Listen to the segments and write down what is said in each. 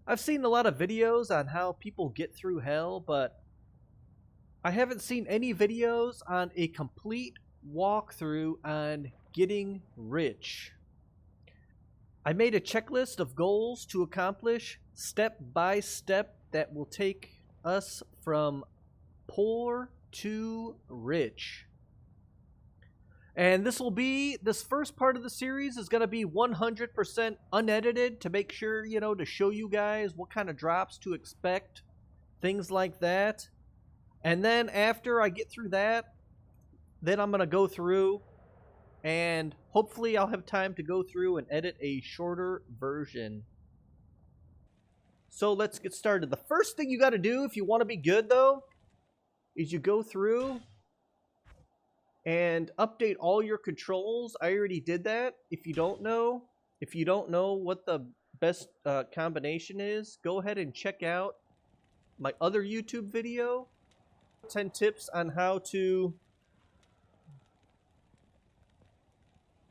I've seen a lot of videos on how people get through hell, but I haven't seen any videos on a complete walkthrough on getting rich. I made a checklist of goals to accomplish step by step that will take us from poor to rich. And this first part of the series is going to be 100% unedited to make sure, to show you guys what kind of drops to expect, things like that. And then after I get through that, then I'm going to go through and hopefully I'll have time to go through and edit a shorter version. So let's get started. The first thing you got to do if you want to be good though, is you go through and update all your controls. I already did that. If you don't know what the best combination is, go ahead and check out my other YouTube video, 10 tips on how to,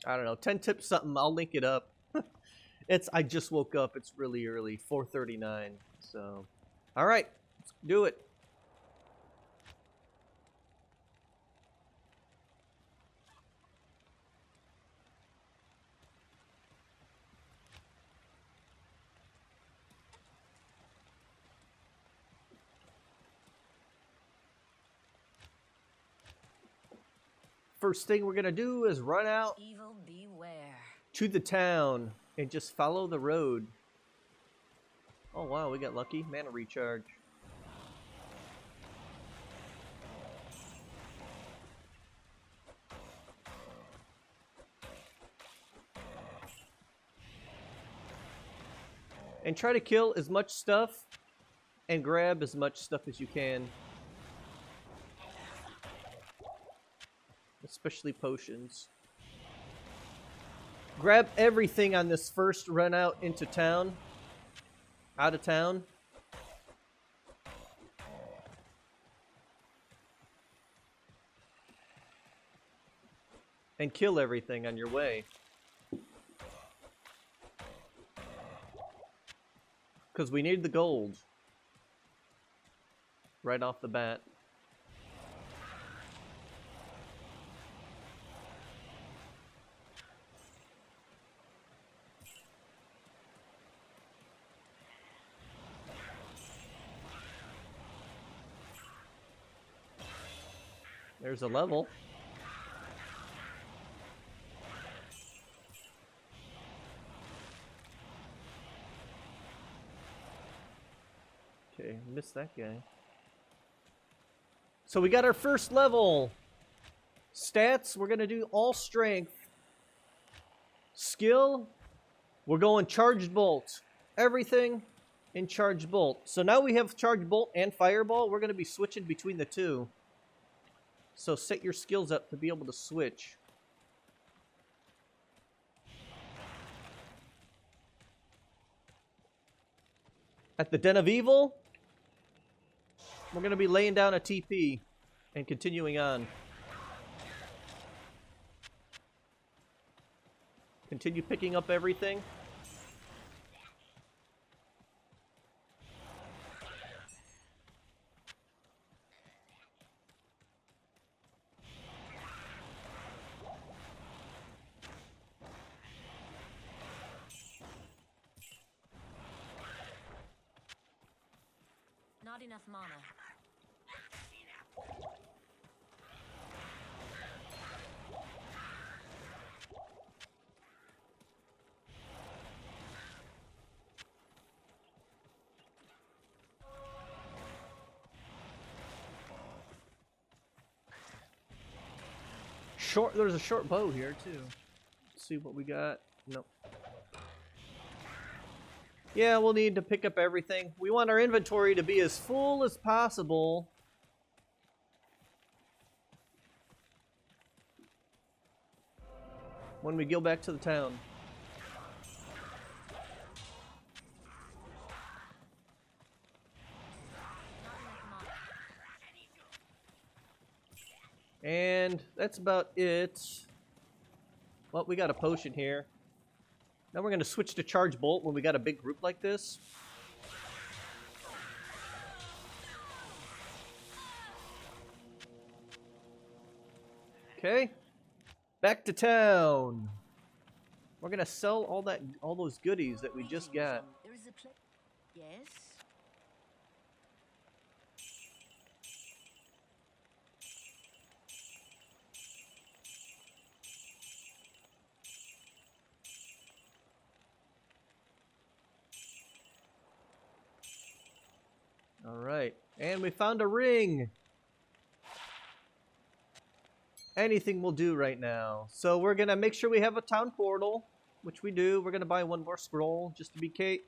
10 tips something. I'll link it up. I just woke up. It's really early, 4:39. So, all right, let's do it. First thing we're gonna do is run out Evil beware. to the town and just follow the road. Oh wow, we got lucky. Mana recharge. And try to kill as much stuff and grab as much stuff as you can. Especially potions. Grab everything on this first run out into town. Out of town. And kill everything on your way. Because we need the gold. Right off the bat. There's a level. Okay, missed that guy. So we got our first level. Stats, we're going to do all strength. Skill, we're going charged bolt. Everything in charged bolt. So now we have charged bolt and fireball. We're going to be switching between the two. So set your skills up to be able to switch. At the Den of Evil, we're going to be laying down a TP and continuing on. Continue picking up everything. Not enough mana. There's a short bow here too. Let's see what we got. Nope. Yeah, we'll need to pick up everything. We want our inventory to be as full as possible. When we go back to the town. And that's about it. Well, we got a potion here. Now we're going to switch to charge bolt when we got a big group like this. Okay. Back to town. We're gonna sell all those goodies that we just got. There is a place. Yes. Alright. And we found a ring. Anything will do right now. So we're gonna make sure we have a town portal, which we do. We're gonna buy one more scroll just to be Kate.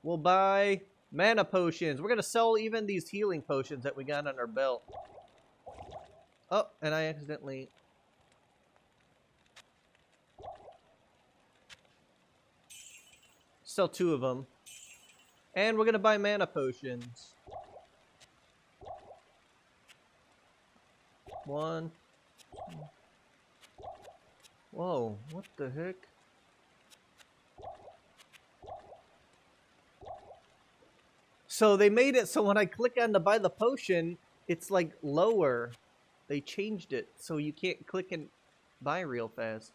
We'll buy mana potions. We're gonna sell even these healing potions that we got on our belt. Oh, and I accidentally... Sell 2 of them. And we're gonna buy mana potions. 1. Whoa, what the heck? So they made it so when I click on to buy the potion, it's like lower. They changed it so you can't click and buy real fast.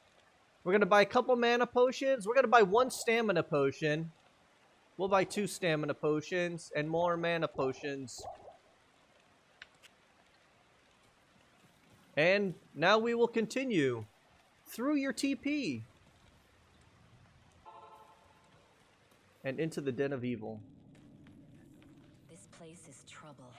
We're gonna buy a couple mana potions. We're gonna buy 1 stamina potion. We'll buy 2 stamina potions and more mana potions. And now we will continue through your TP and into the Den of Evil. This place is trouble.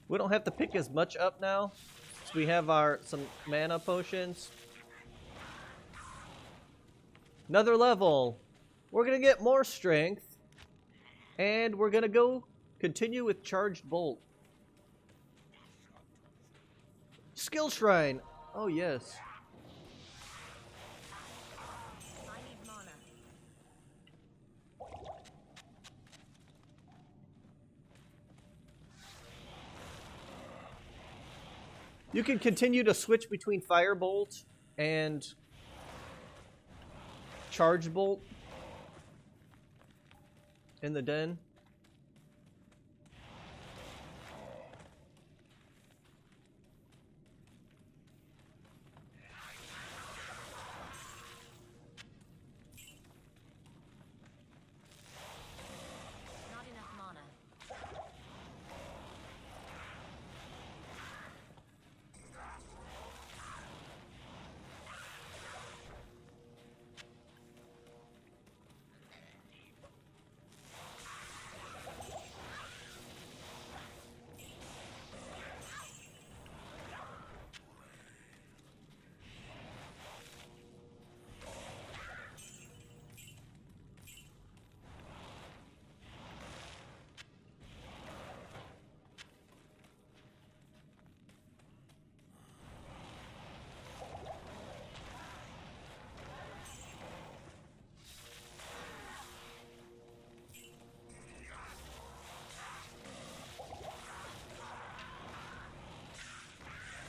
We don't have to pick as much up now. So we have some mana potions. Another level. We're gonna get more strength. And we're gonna go continue with Charged Bolt. Skill Shrine. Oh yes. I need mana. You can continue to switch between Firebolt and Charged Bolt in the den. Not enough mana.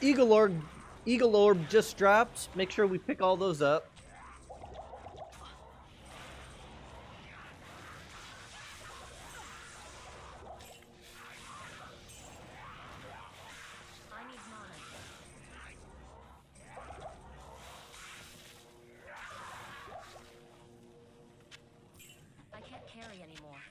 Eagle Orb just dropped. Make sure we pick all those up. I need mana. I can't carry anymore.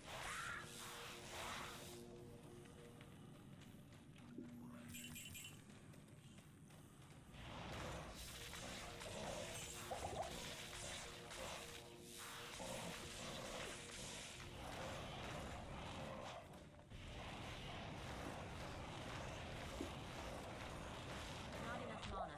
Not enough mana.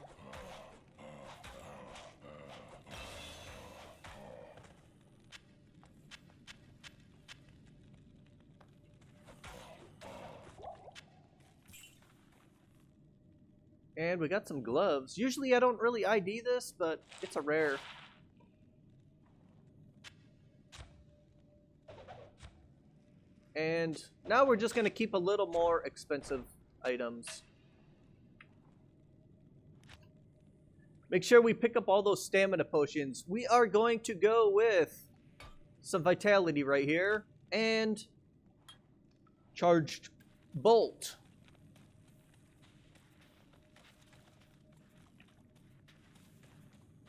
And we got some gloves. Usually I don't really ID this, but it's a rare. And now we're just going to keep a little more expensive items. Make sure we pick up all those stamina potions. We are going to go with some vitality right here. And charged bolt.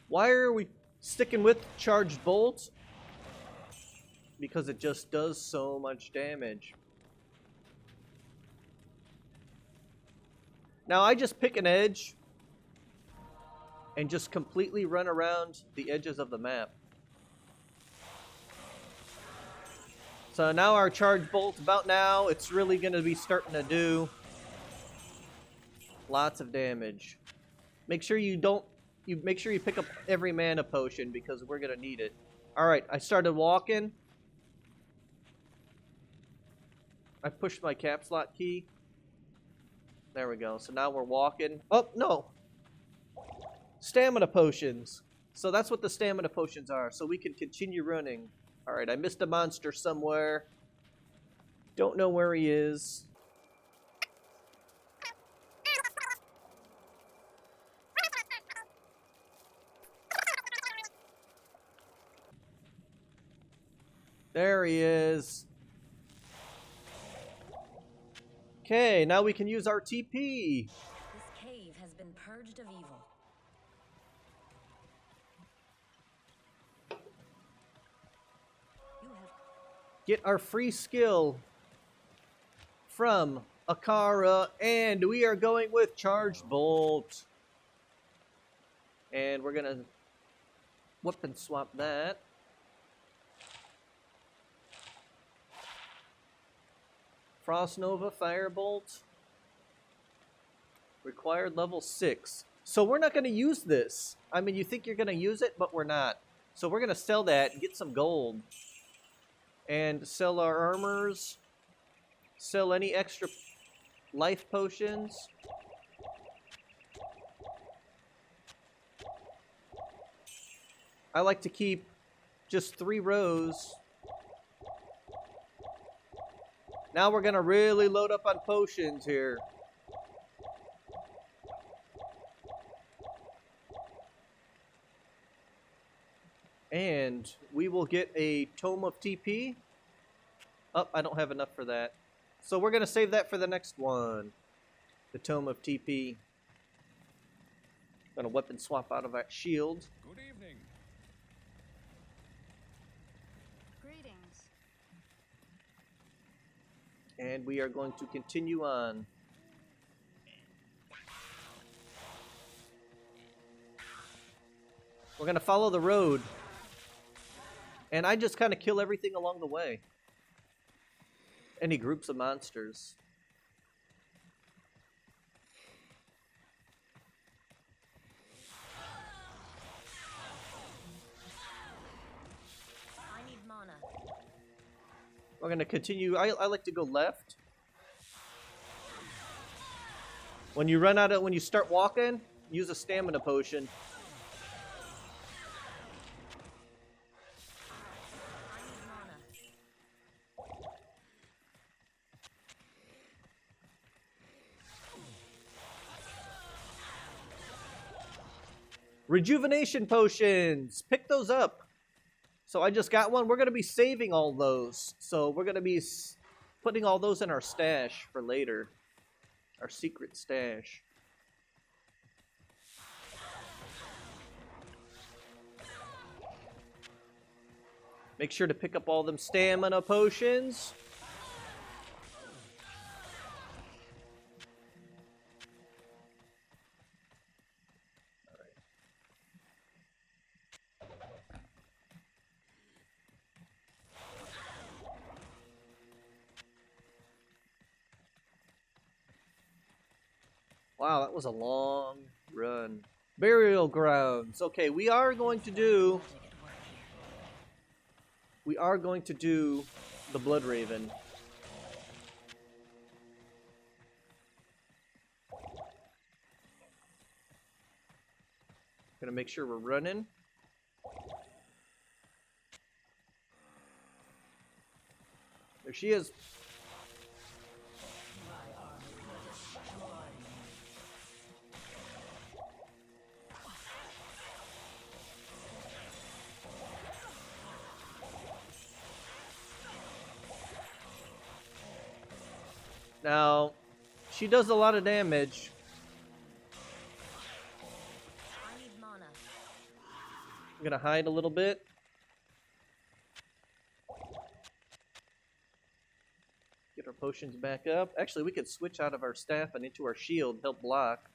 Why are we sticking with charged bolt? Because it just does so much damage. Now I just pick an edge and just completely run around the edges of the map. So now our charge bolt, about now, it's really going to be starting to do lots of damage. Make sure you pick up every mana potion because we're going to need it. All right, I started walking. I pushed my caps lock key. There we go. So now we're walking. Oh, no. Stamina potions. So that's what the stamina potions are. So we can continue running. Alright, I missed a monster somewhere. Don't know where he is. There he is. Okay, now we can use our TP. This cave has been purged of evil. Get our free skill from Akara, and we are going with Charged Bolt. And we're gonna weapon swap that. Frost Nova, Firebolt. Required level 6. So we're not gonna use this. I mean, you think you're gonna use it, but we're not. So we're gonna sell that and get some gold. And sell our armors. Sell any extra life potions. I like to keep just 3 rows. Now we're gonna really load up on potions here. And we will get a Tome of TP. Oh, I don't have enough for that. So we're going to save that for the next one. The Tome of TP. Going to weapon swap out of that shield. Good evening. Greetings. And we are going to continue on. We're going to follow the road. And I just kind of kill everything along the way. Any groups of monsters. I need mana. We're going to continue. I like to go left. When you run out of, when you start walking, use a stamina potion. Rejuvenation potions! Pick those up! So I just got one. We're going to be saving all those. So we're going to be putting all those in our stash for later. Our secret stash. Make sure to pick up all them stamina potions. Wow, that was a long run. Burial grounds. Okay, we are going to do the Blood Raven. Gonna make sure we're running. There she is. Now, she does a lot of damage. I need mana. I'm gonna hide a little bit. Get our potions back up. Actually, we could switch out of our staff and into our shield, help block.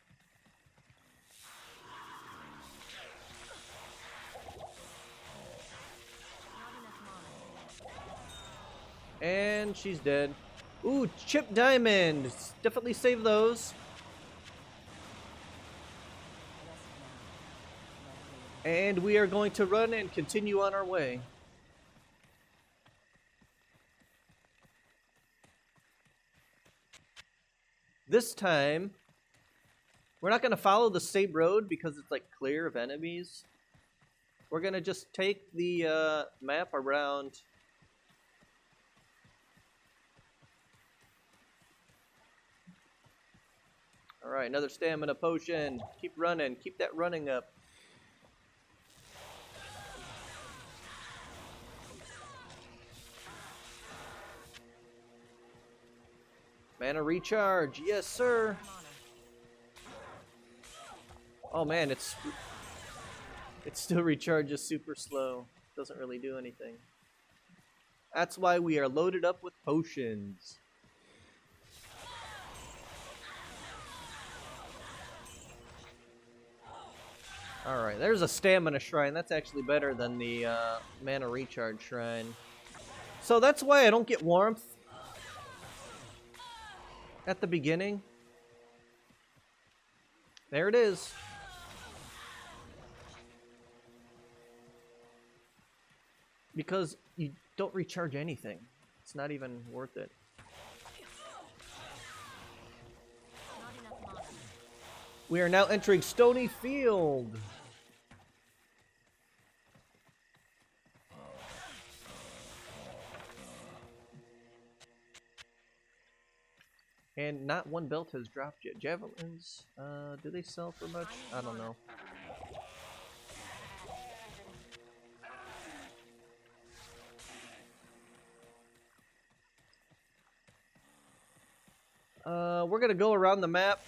Not enough mana. And she's dead. Ooh, chip diamond! Definitely save those. And we are going to run and continue on our way. This time, we're not going to follow the same road because it's like clear of enemies. We're going to just take the map around. Alright, another stamina potion. Keep running. Keep that running up. Mana recharge. Yes, sir. Oh man, it still recharges super slow. Doesn't really do anything. That's why we are loaded up with potions. Alright, there's a stamina shrine. That's actually better than the mana recharge shrine. So that's why I don't get warmth at the beginning. There it is. Because you don't recharge anything. It's not even worth it. Not enough mana. We are now entering Stony Field. And not one belt has dropped yet. Javelins, do they sell for much? I don't know. We're gonna go around the map.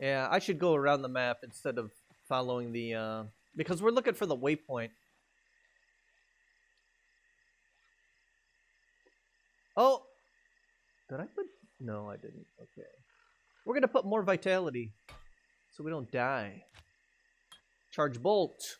Yeah, I should go around the map instead of following the, because we're looking for the waypoint. Oh! Did I put... No, I didn't. Okay. We're gonna put more vitality, so we don't die. Charge bolt.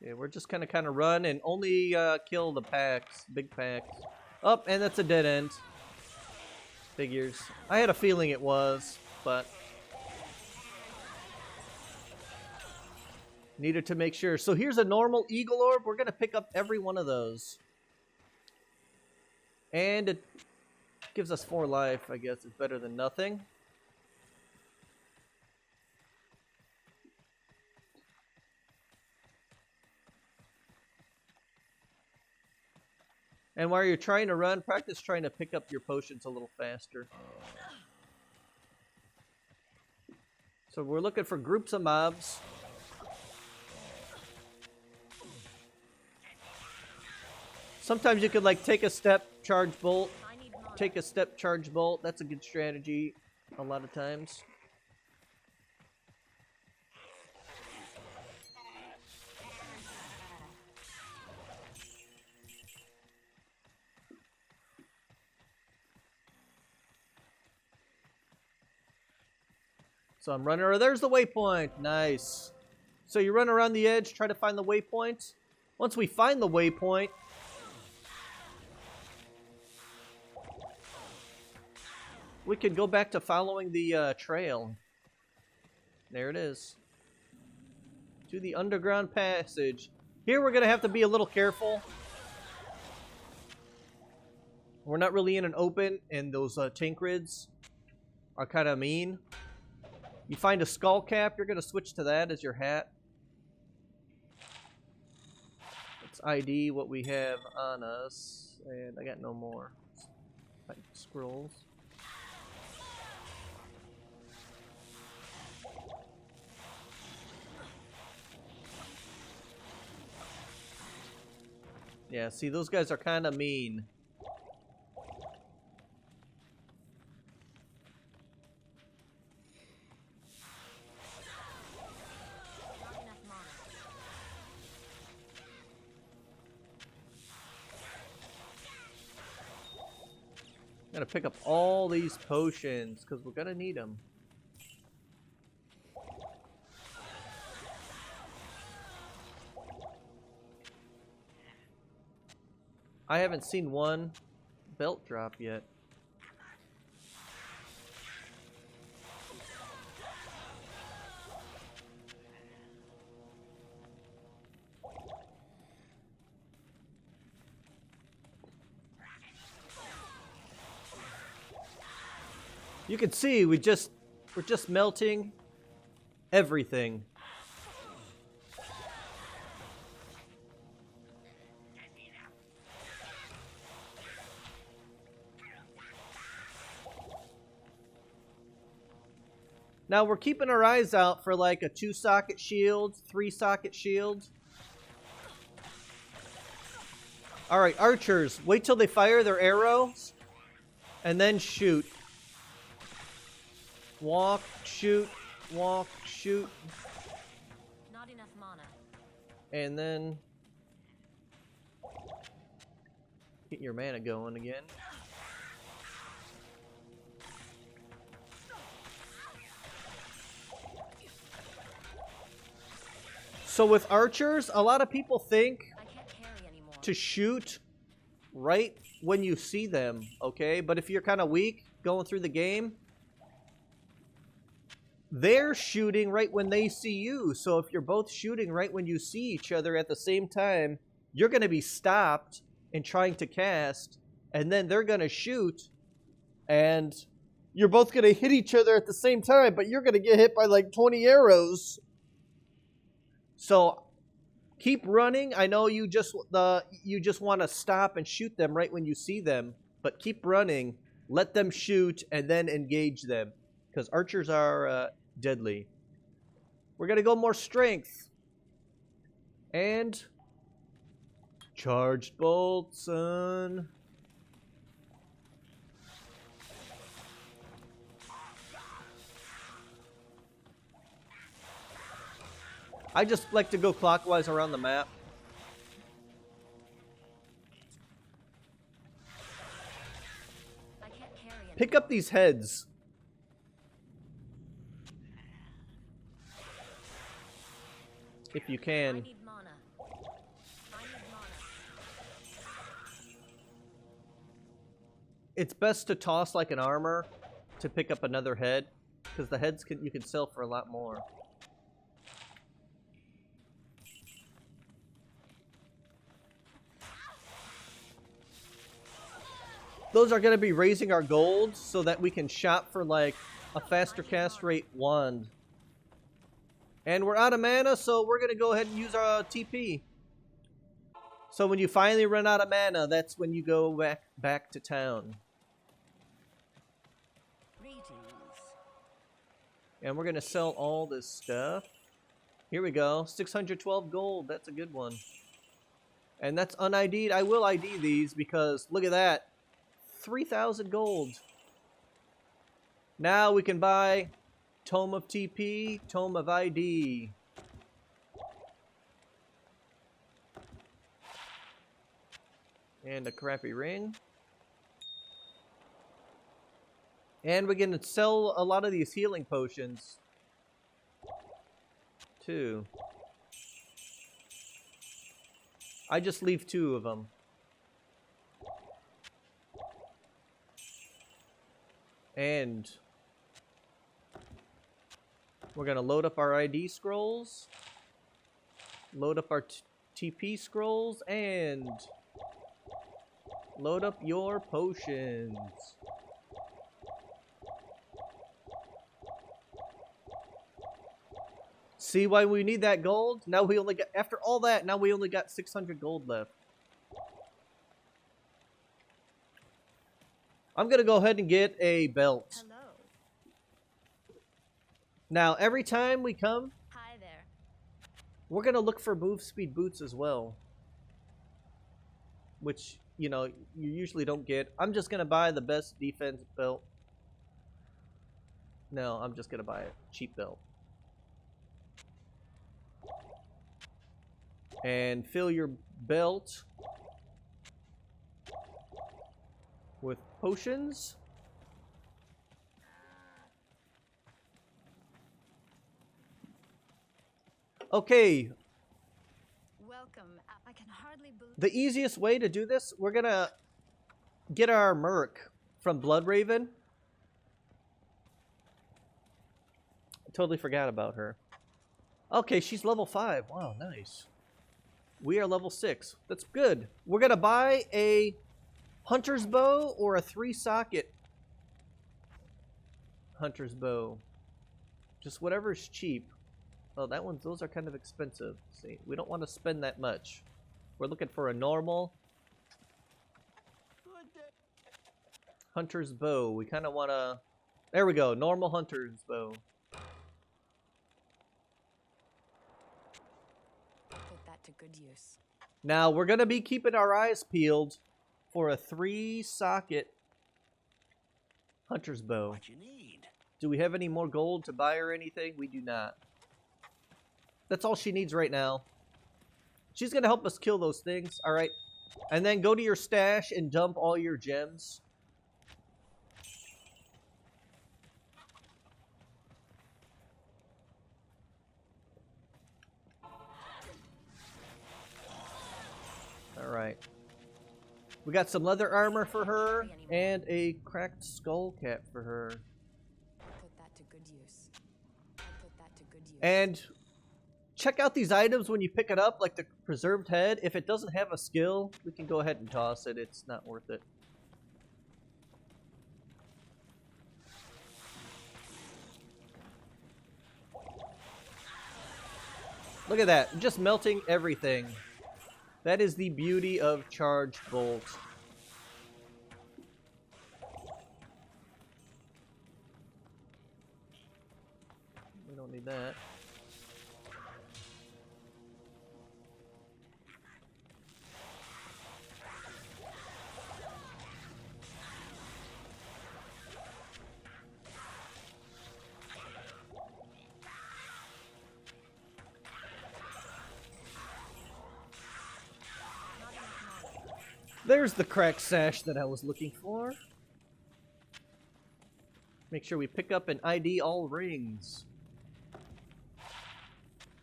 Yeah, we're just kind of run and only kill the packs, big packs. Oh, and that's a dead end. Figures. I had a feeling it was, but needed to make sure. So here's a normal eagle orb. We're gonna pick up every one of those, and it gives us 4 life. I guess it's better than nothing. And while you're trying to run, practice trying to pick up your potions a little faster. So we're looking for groups of mobs. Sometimes you could like take a step, charge bolt, take a step, charge bolt. That's a good strategy a lot of times. So I'm running, there's the waypoint. Nice. So you run around the edge, try to find the waypoint. Once we find the waypoint, we can go back to following the trail. There it is. To the underground passage. Here we're gonna have to be a little careful. We're not really in an open, and those Tancreds are kind of mean. You find a skull cap, you're gonna switch to that as your hat. Let's ID what we have on us, and I got no more scrolls. Yeah, see, those guys are kind of mean. Not enough mana. Gotta pick up all these potions, because we're gonna need them. I haven't seen one belt drop yet. You can see we're just melting everything. Now we're keeping our eyes out for like a 2-socket shield, 3-socket shield. Alright, archers, wait till they fire their arrows and then shoot. Walk, shoot, walk, shoot. Not enough mana. And then get your mana going again. So with archers, a lot of people think I can't carry anymore. to shoot right when you see them, okay? But if you're kind of weak going through the game, they're shooting right when they see you. So if you're both shooting right when you see each other at the same time, you're going to be stopped in trying to cast, and then they're going to shoot, and you're both going to hit each other at the same time, but you're going to get hit by like 20 arrows. So keep running. I know you just want to stop and shoot them right when you see them, but keep running. Let them shoot and then engage them, because archers are deadly. We're gonna go more strength and charged bolt, son. I just like to go clockwise around the map. I can't carry anymore. Pick up these heads. If you I can. need mana. I need mana. It's best to toss like an armor to pick up another head, because the heads you can sell for a lot more. Those are going to be raising our gold so that we can shop for like a faster cast rate wand. And we're out of mana, so we're going to go ahead and use our TP. So when you finally run out of mana, that's when you go back to town. Greetings. And we're going to sell all this stuff. Here we go. 612 gold. That's a good one. And that's un-ID'd. I will ID these because look at that. 3,000 gold. Now we can buy Tome of TP, Tome of ID. And a crappy ring. And we're going to sell a lot of these healing potions, too. I just leave 2 of them. And we're going to load up our ID scrolls. Load up our TP scrolls and load up your potions. See why we need that gold? Now we only got, after all that, now we only got 600 gold left. I'm gonna go ahead and get a belt. Hello. Now, every time we come, Hi there. we're gonna look for move speed boots as well. Which, you know, you usually don't get. I'm just gonna buy the best defense belt. No, I'm just gonna buy a cheap belt. And fill your belt with potions. Okay, Welcome. I can hardly believe. the easiest way to do this, we're gonna get our Merc from Bloodraven. I totally forgot about her. Okay, she's level 5. Wow, nice. We are level 6. That's good. We're gonna buy a hunter's bow or a 3-socket hunter's bow. Just whatever's cheap. Oh, that one's, those are kind of expensive. See, we don't want to spend that much. We're looking for a normal hunter's bow. We kind of want to... There we go, normal hunter's bow. Put that to good use. Now, we're going to be keeping our eyes peeled for a 3-socket hunter's bow. What you need? Do we have any more gold to buy or anything? We do not. That's all she needs right now. She's going to help us kill those things, alright? And then go to your stash and dump all your gems. Alright. We got some leather armor for her and a cracked skull cap for her. Put that to good use. I put that to good use. And check out these items when you pick it up, like the preserved head. If it doesn't have a skill, we can go ahead and toss it. It's not worth it. Look at that, just melting everything. That is the beauty of Charged Bolt. We don't need that. There's the cracked sash that I was looking for. Make sure we pick up and ID all rings.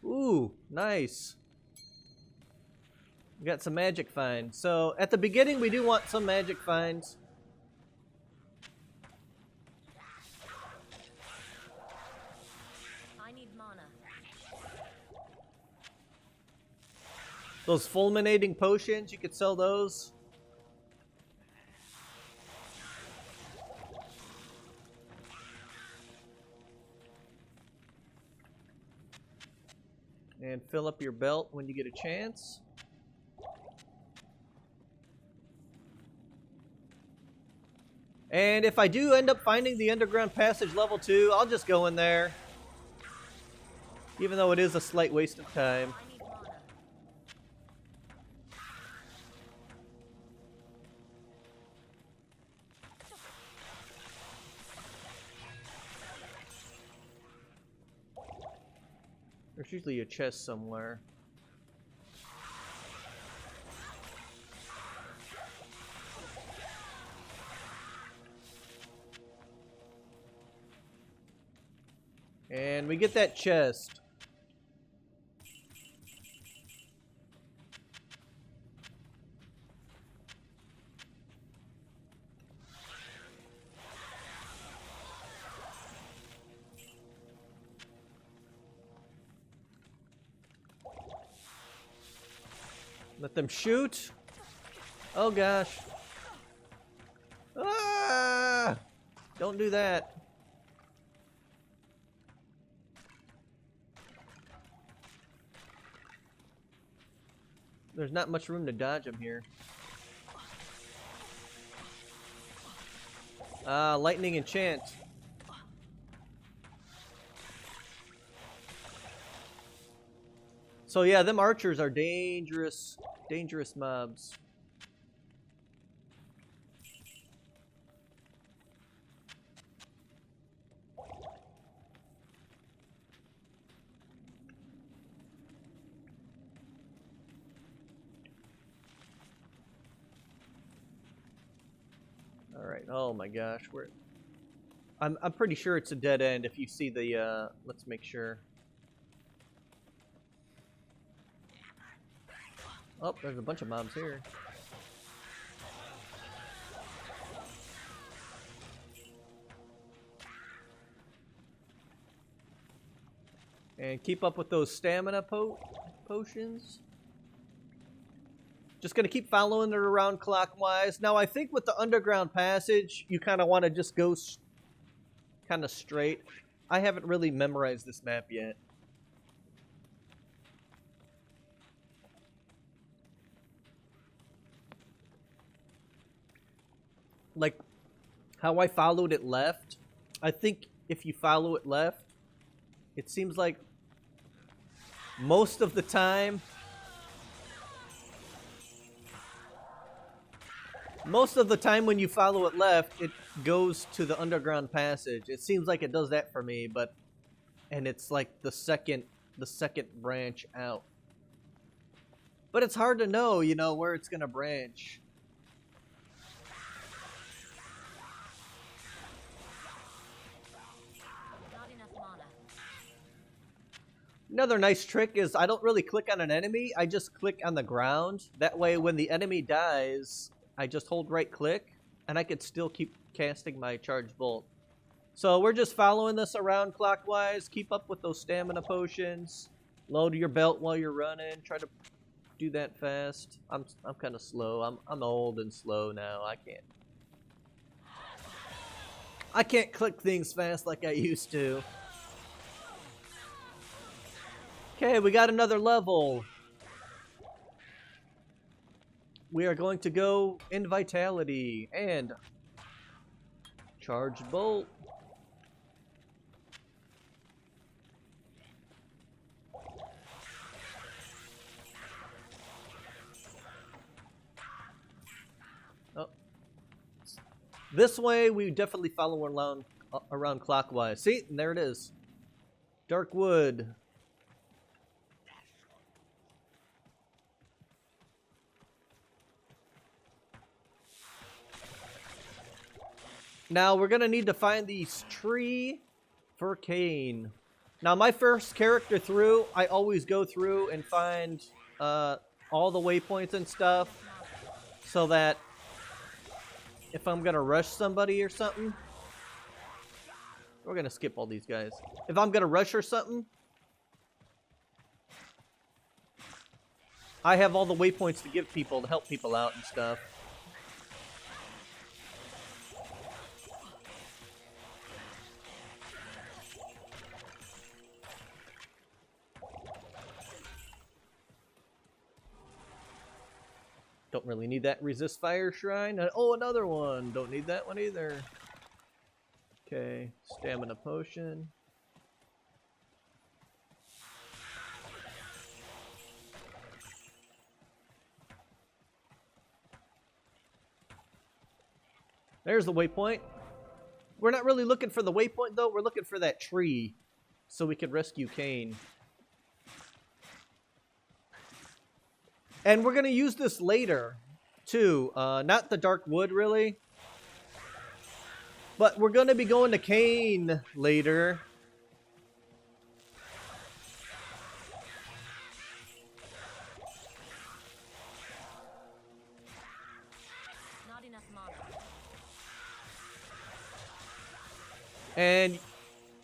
Ooh, nice. We got some magic finds. So at the beginning we do want some magic finds. I need mana. Those fulminating potions, you could sell those. And fill up your belt when you get a chance. And if I do end up finding the underground passage level 2, I'll just go in there. Even though it is a slight waste of time. I need mana. There's usually a chest somewhere. And we get that chest. them shoot. Oh gosh. Ah! Don't do that. There's not much room to dodge them here. Lightning enchant. So yeah, them archers are dangerous, dangerous mobs. All right. Oh my gosh, I'm pretty sure it's a dead end if you see the let's make sure. Oh, there's a bunch of mobs here. And keep up with those stamina potions. Just gonna keep following it around clockwise. Now I think with the underground passage, you kind of want to just go kind of straight. I haven't really memorized this map yet. Like how I followed it left, I think if you follow it left, it seems like most of the time when you follow it left, it goes to the underground passage. It seems like it does that for me, and it's like the second branch out. But it's hard to know, you know, where it's gonna branch. Another nice trick is I don't really click on an enemy, I just click on the ground. That way when the enemy dies, I just hold right click and I could still keep casting my charged bolt. So we're just following this around clockwise. Keep up with those stamina potions. Load your belt while you're running. Try to do that fast. I'm kind of slow. I'm old and slow now. I can't click things fast like I used to. Okay, we got another level. We are going to go in Vitality and Charged Bolt. Oh. This way, we definitely follow around clockwise. See, and there it is. Dark Wood. Now, we're going to need to find the tree for Cain. Now, my first character through, I always go through and find all the waypoints and stuff so that if I'm going to rush somebody or something, we're going to skip all these guys. If I'm going to rush or something, I have all the waypoints to give people, to help people out and stuff. Don't really need that resist fire shrine. Oh, another one. Don't need that one either. Okay, stamina potion. There's the waypoint. We're not really looking for the waypoint though. We're looking for that tree so we can rescue Cain. And we're going to use this later, too. Not the Dark Wood, really. But we're going to be going to Cain later. Not enough mana. And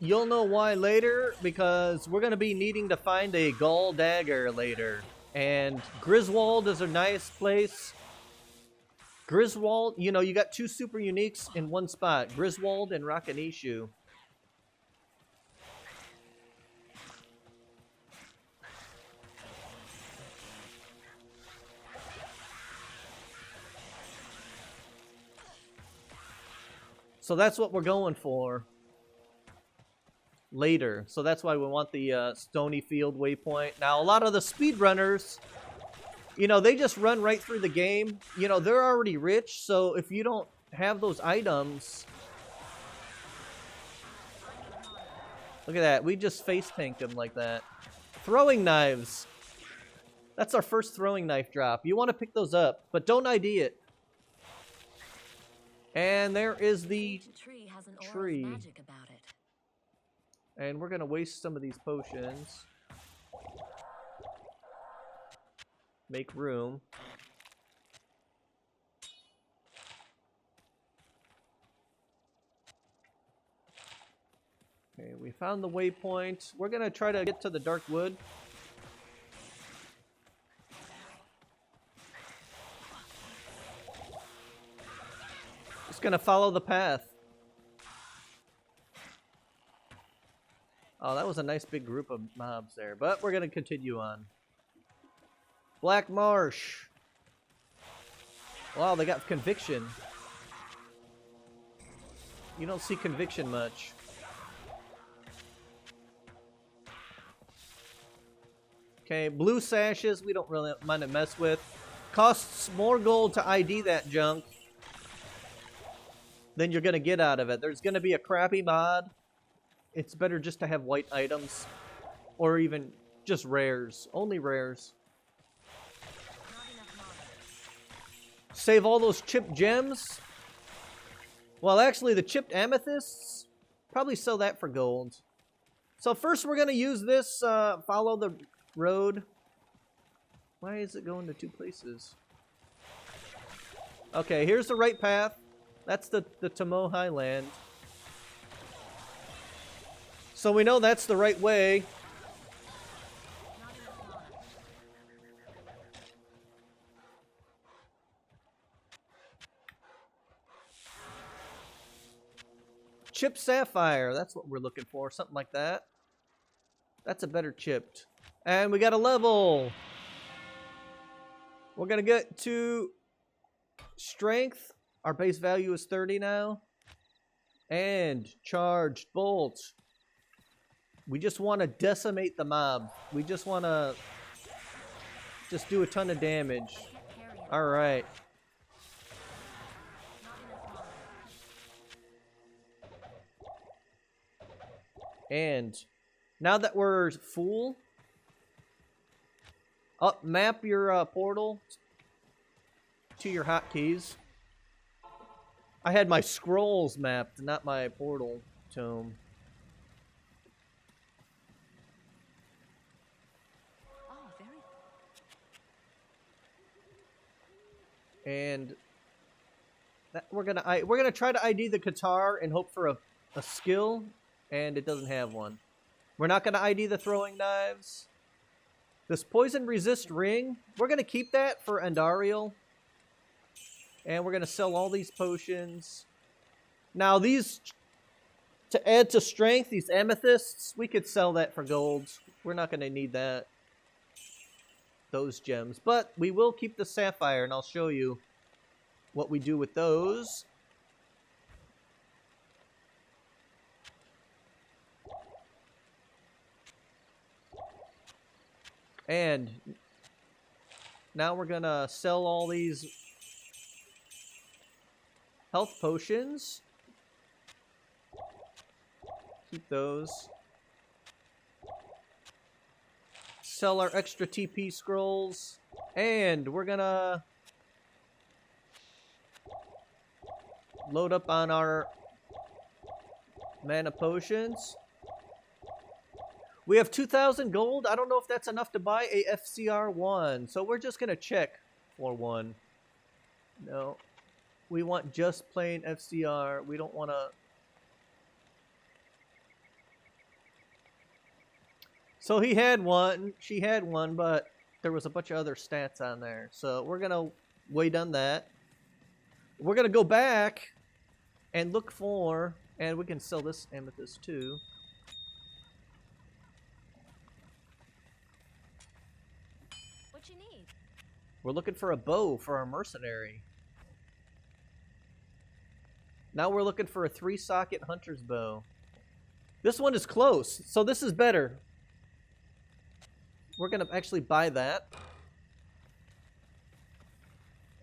you'll know why later, because we're going to be needing to find a Gall Dagger later. And Griswold is a nice place. Griswold, you know, you got two super uniques in one spot. Griswold and Rakanishu. So that's what we're going for later. So that's why we want the Stony Field waypoint. Now, a lot of the speedrunners, you know, they just run right through the game. You know, they're already rich, so if you don't have those items... Look at that. We just face tanked them like that. Throwing knives. That's our first throwing knife drop. You want to pick those up, but don't ID it. And there is the tree. Has an aura of tree. magic about it. And we're going to waste some of these potions. Make room. Okay, we found the waypoint. We're going to try to get to the Dark Wood. Just going to follow the path. Oh, that was a nice big group of mobs there, but we're going to continue on. Black Marsh. Wow, they got Conviction. You don't see Conviction much. Okay, blue sashes, we don't really mind to mess with. Costs more gold to ID that junk than you're going to get out of it. There's going to be a crappy mod. It's better just to have white items. Or even just rares. Only rares. Save all those chipped gems. Well, actually, the chipped amethysts, probably sell that for gold. So first we're going to use this, follow the road. Why is it going to two places? Okay, here's the right path. That's the Tomo Highland. So we know that's the right way. Chipped sapphire, that's what we're looking for, something like that. That's a better chipped. And we got a level. We're gonna get to strength. Our base value is 30 now. And charged bolt. We just want to decimate the mob. We just want to just do a ton of damage. Alright. And now that we're full, map your portal to your hotkeys. I had my scrolls mapped, not my portal tome. And that we're gonna try to ID the Qatar and hope for a skill, and it doesn't have one. We're not gonna ID the throwing knives. This poison resist ring, we're gonna keep that for Andariel. And we're gonna sell all these potions. Now these, to add to strength, these amethysts, we could sell that for gold. We're not gonna need that. Those gems, but we will keep the sapphire, and I'll show you what we do with those. And now we're gonna sell all these health potions. Keep those. Sell our extra TP scrolls, and we're gonna load up on our mana potions. We have 2,000 gold. I don't know if that's enough to buy a FCR1, so we're just gonna check for one. No, we want just plain FCR. We don't want to. So he had one, she had one, but there was a bunch of other stats on there. So we're going to wait on that. We're going to go back and look for, and we can sell this amethyst too. What you need? We're looking for a bow for our mercenary. Now we're looking for a 3-socket hunter's bow. This one is close, so this is better. We're going to actually buy that.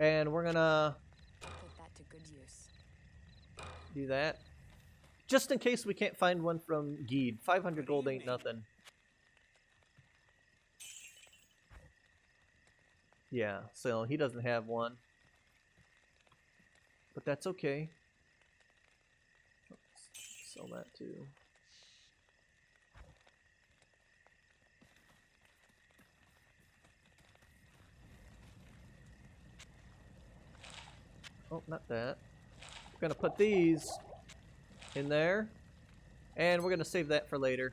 And we're going to Put that to good use. do that. Just in case we can't find one from Geed. 500 gold ain't nothing. Yeah, so he doesn't have one. But that's okay. Sell that too. Oh, not that. We're gonna put these in there, and we're gonna save that for later.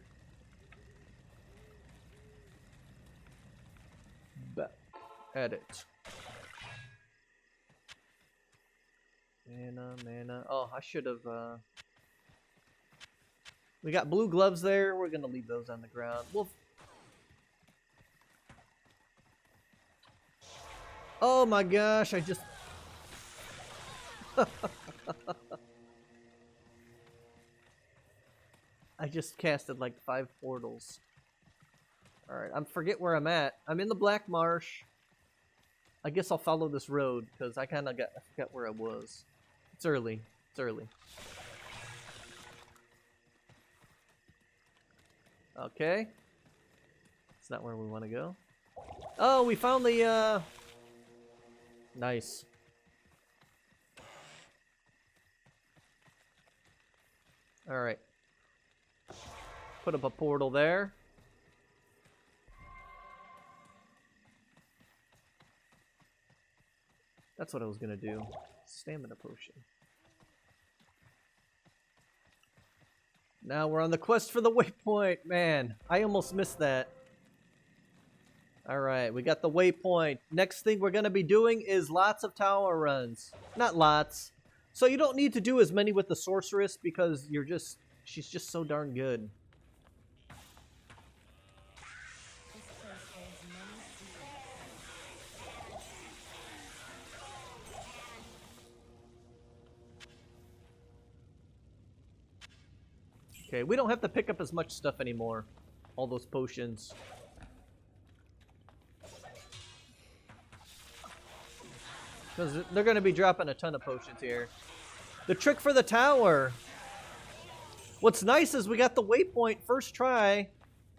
Edit. Mana. Oh, I should have. We got blue gloves there. We're gonna leave those on the ground. We'll. Oh my gosh! I just. I just casted like 5 portals. Alright, I forget where I'm at. I'm in the Black Marsh. I guess I'll follow this road because I kind of forgot where I was. It's early. It's early. Okay. It's not where we want to go. Oh, we found the nice. Alright. Put up a portal there. That's what I was gonna do. Stamina potion. Now we're on the quest for the waypoint. Man, I almost missed that. Alright, we got the waypoint. Next thing we're gonna be doing is lots of tower runs. Not lots. So you don't need to do as many with the Sorceress because she's just so darn good. Okay, we don't have to pick up as much stuff anymore. All those potions. Because they're going to be dropping a ton of potions here. The trick for the tower. What's nice is we got the waypoint first try.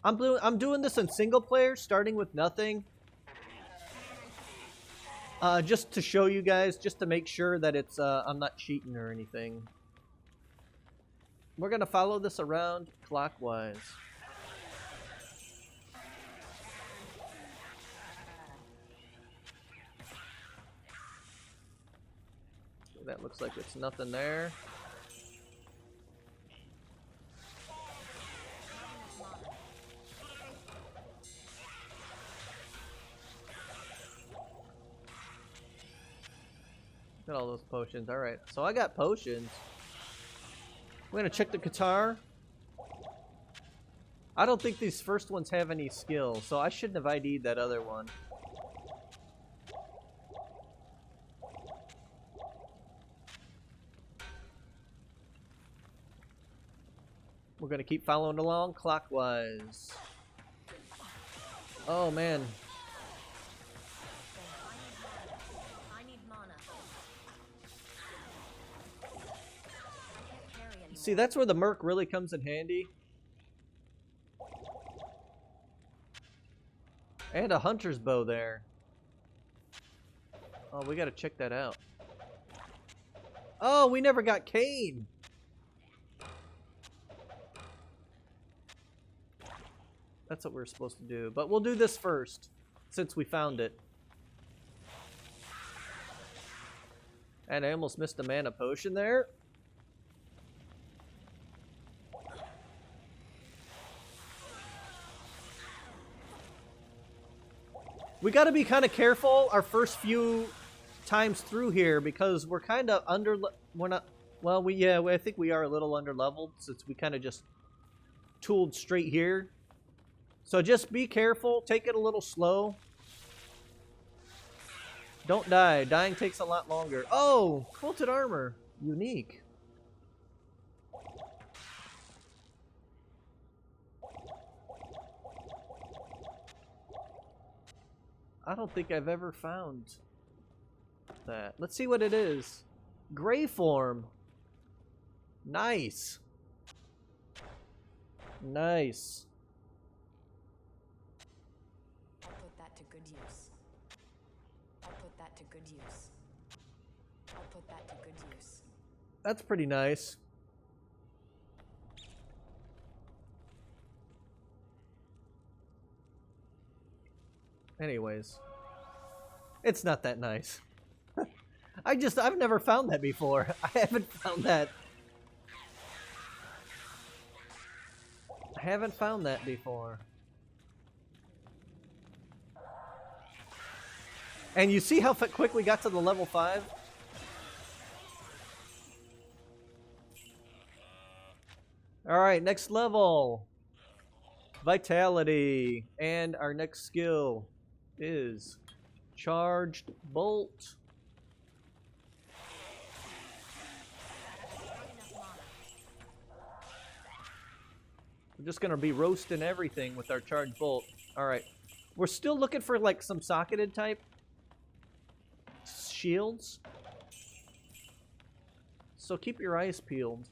I'm doing this in single player, starting with nothing. Just to show you guys, just to make sure that it's I'm not cheating or anything. We're going to follow this around clockwise. That looks like it's nothing there. Got all those potions. Alright, so I got potions. We're gonna check the guitar. I don't think these first ones have any skill, so I shouldn't have ID'd that other one. We're gonna keep following along clockwise. Oh man. I need mana. See, that's where the Merc really comes in handy. And a hunter's bow there. Oh, we gotta check that out. Oh, we never got Cain. That's what we're supposed to do. But we'll do this first, since we found it. And I almost missed a mana potion there. We got to be kind of careful our first few times through here because we're kind of we're not, well, I think we are a little under leveled since we kind of just tooled straight here. So just be careful, take it a little slow. Don't die. Dying takes a lot longer. Oh, quilted armor. Unique. I don't think I've ever found that. Let's see what it is. Gray form. Nice. Nice. I'll put that to good use. I'll put that to good use. I'll put that to good use. That's pretty nice. Anyways, it's not that nice. I've never found that before. I haven't found that. I haven't found that before. And you see how quick we got to the level 5? Alright, next level. Vitality. And our next skill is Charged Bolt. We're just going to be roasting everything with our Charged Bolt. Alright. We're still looking for like some socketed type shields. So keep your eyes peeled.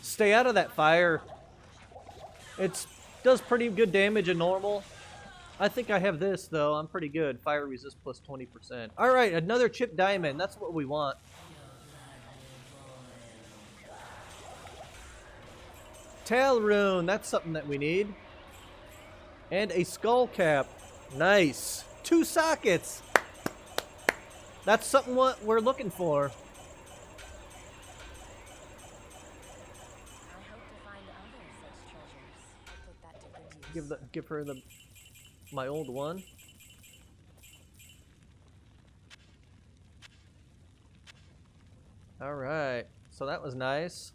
Stay out of that fire. It does pretty good damage in normal. I think I have this though. I'm pretty good. Fire resist plus 20%. Alright, another chip diamond. That's what we want. Tail rune. That's something that we need. And a skull cap. Nice. 2 sockets. That's something what we're looking for. Give her my old one. All right, so that was nice.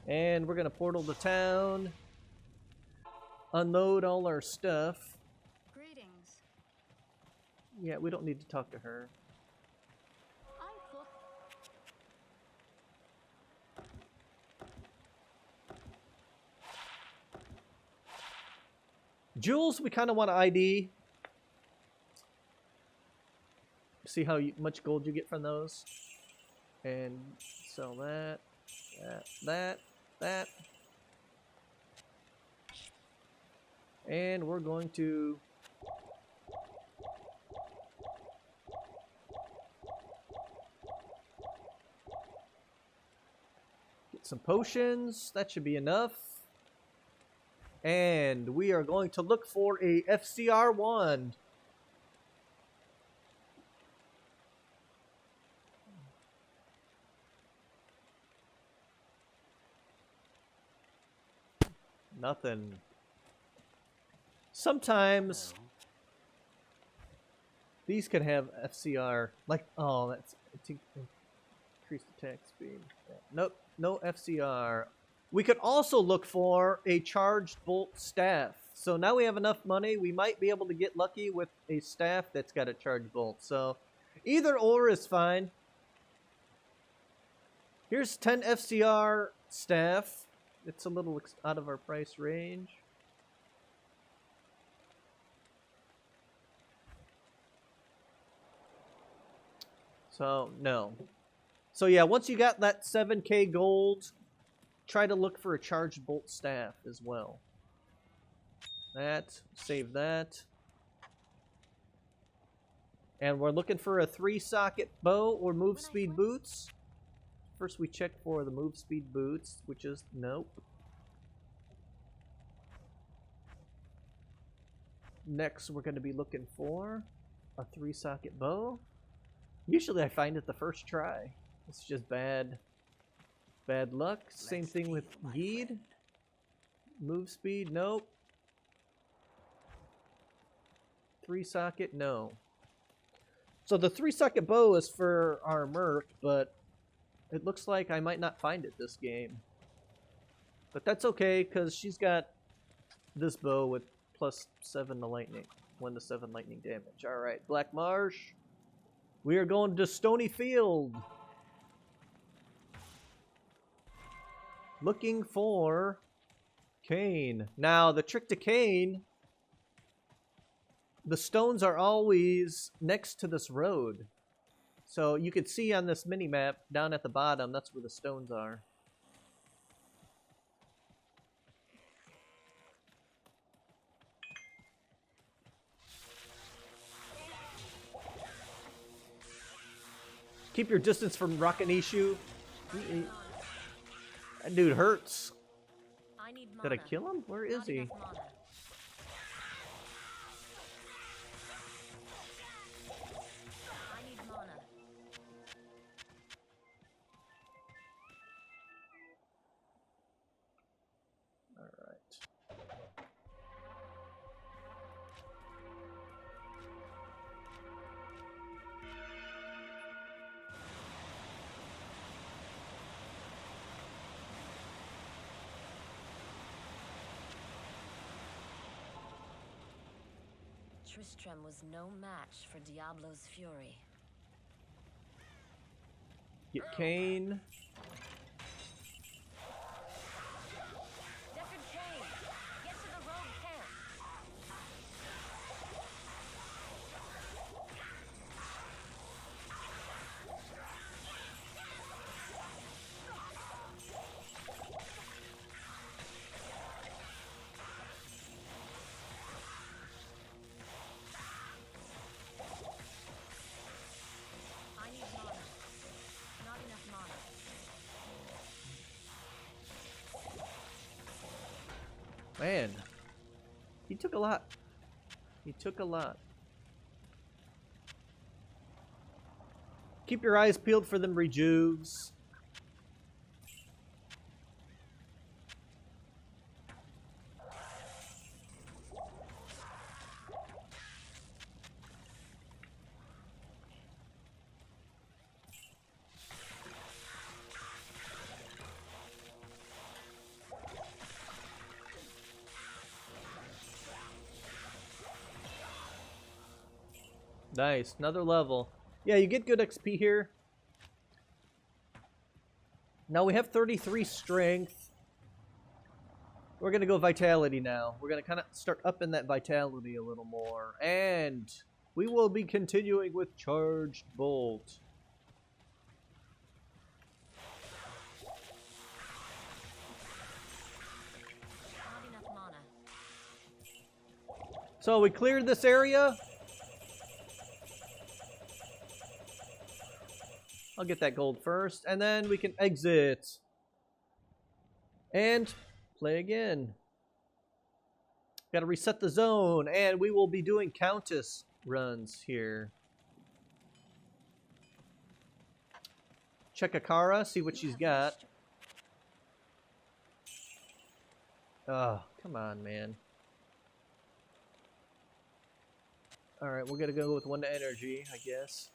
And we're gonna portal to town, unload all our stuff. Greetings. Yeah, we don't need to talk to her. Jewels, we kind of want to ID. See how much gold you get from those. And sell that, that. And we're going to get some potions. That should be enough. And we are going to look for a FCR wand. Nothing. Sometimes these can have FCR. Like, oh, that's increased attack speed. Yeah. Nope, no FCR. We could also look for a charged bolt staff. So now we have enough money, we might be able to get lucky with a staff that's got a charged bolt. So either or is fine. Here's 10 FCR staff. It's a little out of our price range. So, no. So yeah, once you got that 7K gold, try to look for a charged bolt staff as well. That. Save that. And we're looking for a 3-socket bow or move speed boots. First we check for the move speed boots, which is nope. Next we're going to be looking for a 3-socket bow. Usually I find it the first try. It's just bad luck. Same thing with Yeed. Move speed, nope. 3-socket, no. So the 3-socket bow is for our Merc, but it looks like I might not find it this game. But that's okay, because she's got this bow with +7 to lightning. 1 to 7 lightning damage. Alright, Black Marsh. We are going to Stony Field. Looking for Cain. Now, the trick to Cain, the stones are always next to this road. So you can see on this mini-map, down at the bottom, that's where the stones are. Keep your distance from Rakanishu. That dude hurts. Did I kill him? Where is he? Tristram was no match for Diablo's fury. Get Cain. Deckard Cain, get to the road camp. I need mana. Not enough mana. Man, he took a lot. He took a lot. Keep your eyes peeled for them rejuves. Nice, another level. Yeah, you get good XP here. Now we have 33 strength. We're going to go vitality now. We're going to kind of start upping that vitality a little more. And we will be continuing with Charged Bolt. Not enough mana. So we cleared this area. I'll get that gold first, and then we can exit. And play again. Gotta reset the zone, and we will be doing Countess runs here. Check Akara, see what she's got. Oh, come on, man. Alright, we're gonna go with 1 to energy, I guess.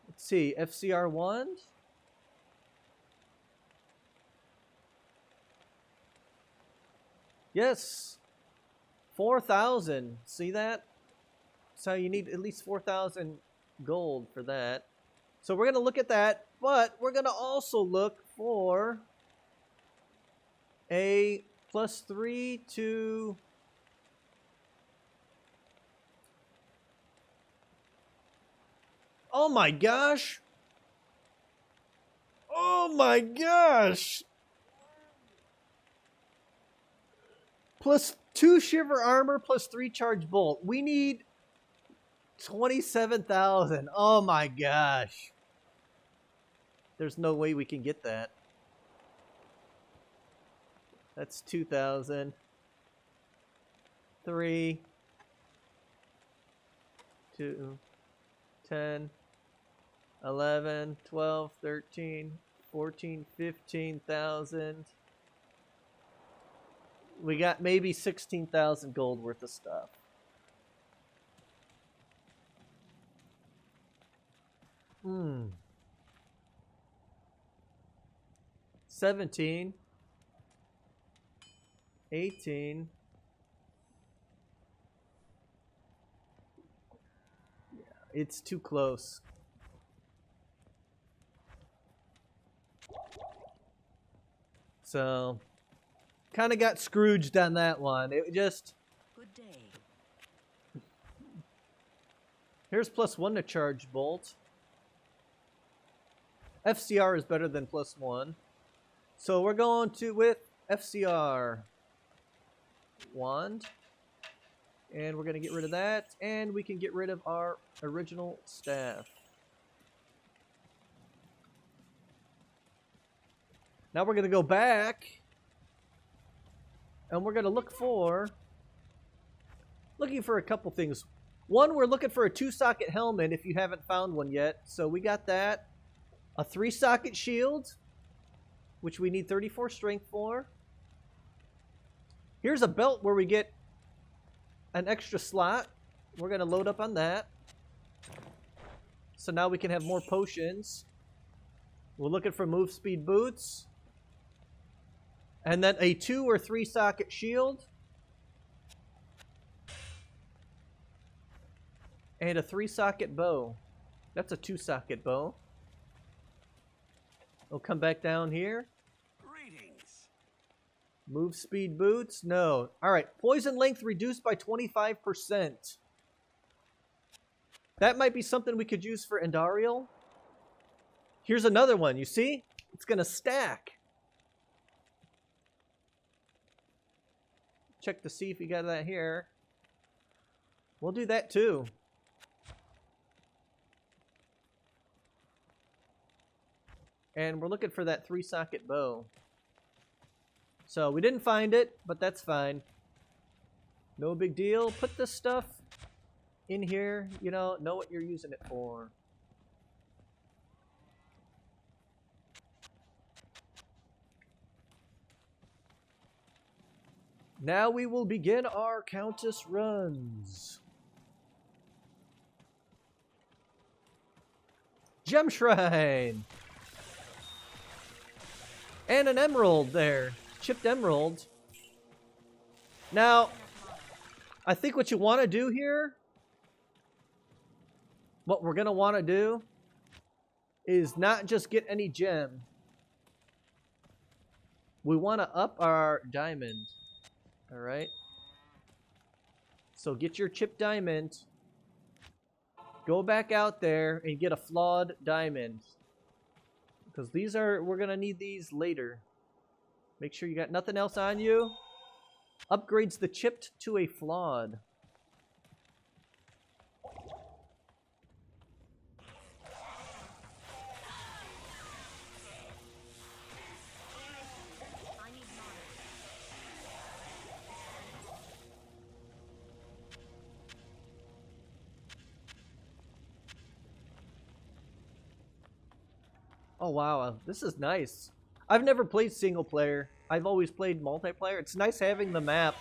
Let's see, FCR wand? Yes! 4,000. See that? So you need at least 4,000 gold for that. So we're going to look at that, but we're going to also look for a +3 to... Oh my gosh! Oh my gosh! Plus 2 shiver armor plus 3 charge bolt. We need 27,000. Oh my gosh. There's no way we can get that. That's 2,000. 3, 2, 10, 11, 12, 13, 14, 15,000. We got maybe 16,000 gold worth of stuff. Hmm. 17. 18. Yeah, it's too close. So, kind of got Scrooged on that one. It just... Good day. Here's +1 to charge bolt. FCR is better than +1. So we're going to with FCR. Wand. And we're going to get rid of that. And we can get rid of our original staff. Now we're going to go back. And we're going to look for... Looking for a couple things. One, we're looking for a 2-socket helmet if you haven't found one yet. So we got that. A 3-socket shield, which we need 34 strength for. Here's a belt where we get an extra slot. We're going to load up on that. So now we can have more potions. We're looking for move speed boots. And then a 2 or 3 socket shield. And a 3-socket bow. That's a 2-socket bow. We'll come back down here. Greetings. Move speed boots? No. Alright, poison length reduced by 25%. That might be something we could use for Duriel. Here's another one, you see? It's going to stack. Check to see if you got that here. We'll do that too. And we're looking for that 3-socket bow. So we didn't find it, but that's fine. No big deal. Put this stuff in here. You know what you're using it for. Now we will begin our Countess Runs. Gem Shrine! And an emerald there. Chipped emerald. Now, I think what you want to do here, what we're going to want to do, is not just get any gem. We want to up our diamond. Alright? So get your chipped diamond. Go back out there and get a flawed diamond. Because these are, we're going to need these later. Make sure you got nothing else on you. Upgrades the chipped to a flawed. Oh wow, this is nice. I've never played single player. I've always played multiplayer. It's nice having the map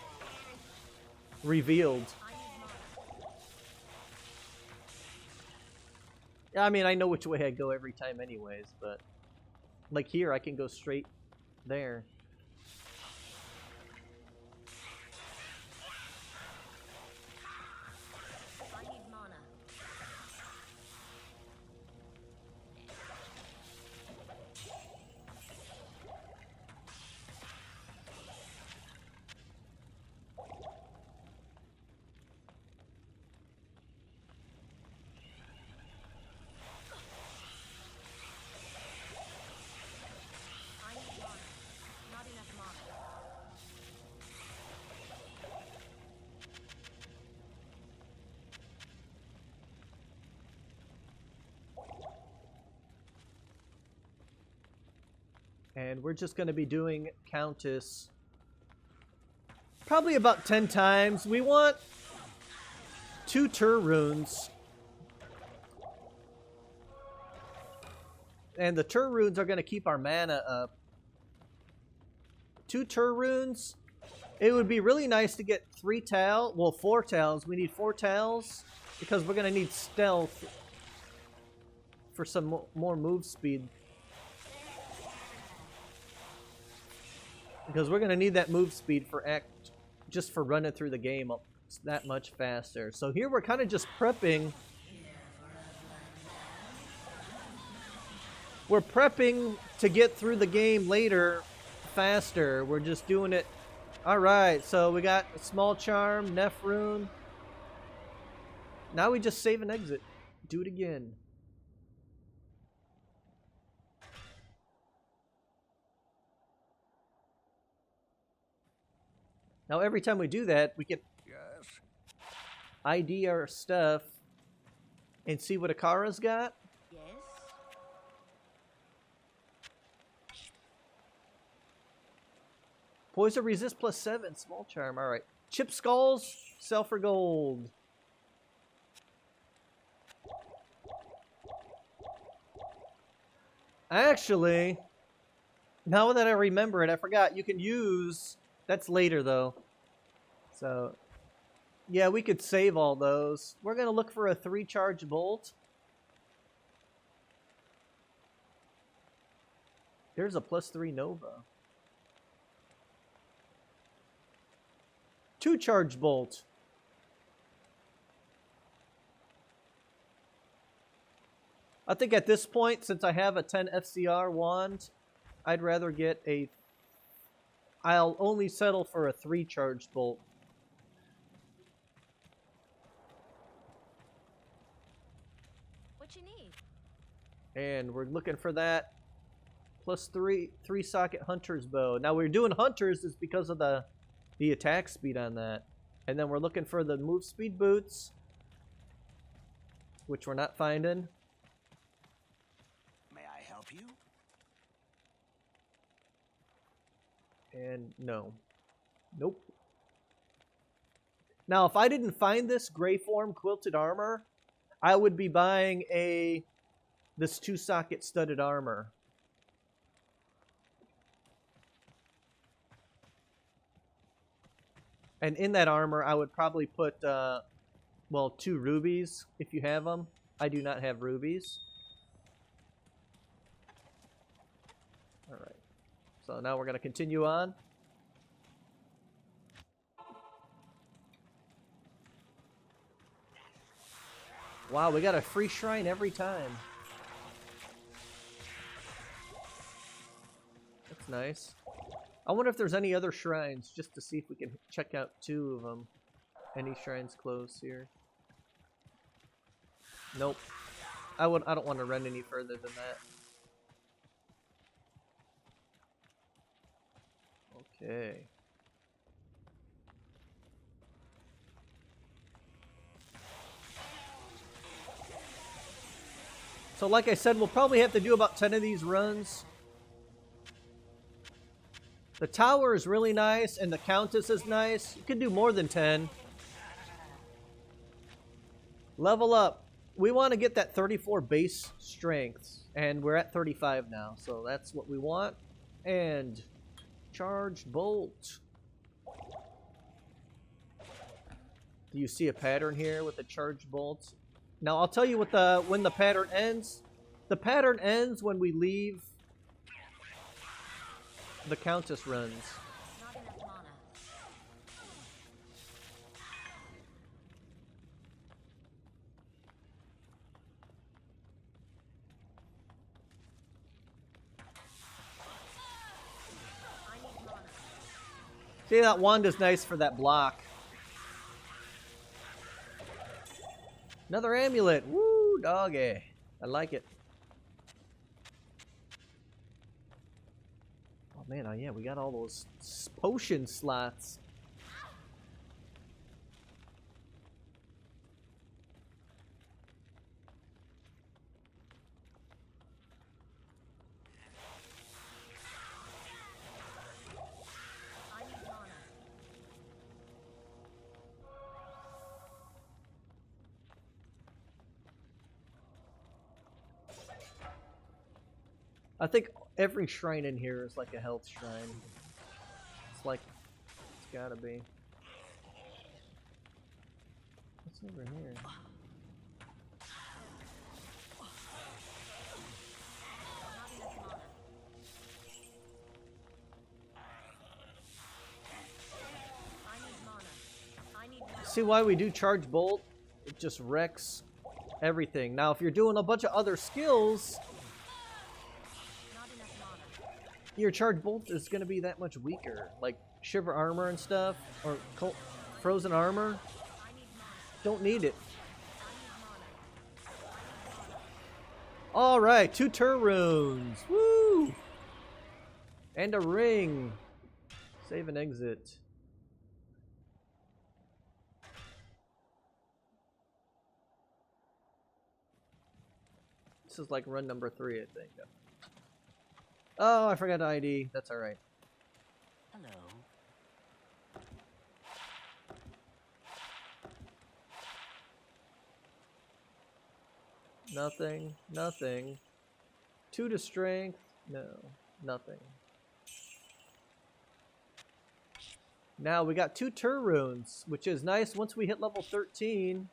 revealed. I mean, I know which way I go every time anyways, but like here, I can go straight there. And we're just going to be doing Countess probably about 10 times. We want 2 Tur runes. And the Tur runes are going to keep our mana up. 2 Tur runes. It would be really nice to get 3 towels. Well, 4 towels. We need 4 towels because we're going to need stealth for some more move speed. Because we're going to need that move speed for just for running through the game that much faster. So here we're kind of just prepping. We're prepping to get through the game later faster. We're just doing it. Alright, so we got a small charm, Meph rune. Now we just save and exit. Do it again. Now every time we do that, we can ID our stuff and see what Akara's got. Yes. Poison resist +7, small charm. Alright. Chip skulls, sell for gold. Actually, now that I remember it, I forgot. You can use... That's later, though. So, yeah, we could save all those. We're going to look for a 3-charge bolt. There's a +3 Nova. 2-charge bolt. I think at this point, since I have a 10 FCR wand, I'd rather get a... I'll only settle for a 3-charge bolt. What you need? And we're looking for that +3 3-socket hunter's bow. Now we're doing hunters is because of the attack speed on that. And then we're looking for the move speed boots, which we're not finding. May I help you? And no. Nope. Now, if I didn't find this gray form quilted armor, I would be buying this 2-socket studded armor. And in that armor, I would probably put, well, 2 rubies if you have them. I do not have rubies. All right. So now we're going to continue on. Wow, we got a free shrine every time. That's nice. I wonder if there's any other shrines, just to see if we can check out 2 of them. Any shrines close here? Nope. I don't want to run any further than that. Okay. So like I said, we'll probably have to do about 10 of these runs. The tower is really nice, and the Countess is nice. You can do more than 10. Level up. We want to get that 34 base strength, and we're at 35 now, so that's what we want. And charged bolt. Do you see a pattern here with the charged bolts? Now I'll tell you what when the pattern ends. The pattern ends when we leave the Countess Runs. Not enough mana. I need mana. See, that wand is nice for that block. Another amulet. Woo, doggy. I like it. Oh man, oh yeah, we got all those potion slots. I think every shrine in here is like a health shrine. It's like, it's gotta be. What's over here? See why we do charge bolt? It just wrecks everything. Now, if you're doing a bunch of other skills, your charge bolt is going to be that much weaker. Like shiver armor and stuff, or frozen armor. Don't need it. All right, 2 tur runes. Woo! And a ring. Save and exit. This is like run number 3, I think. Oh, I forgot the ID. That's alright. Hello. Nothing. Nothing. 2 to strength. No. Nothing. Now we got 2 tur runes, which is nice once we hit level 13.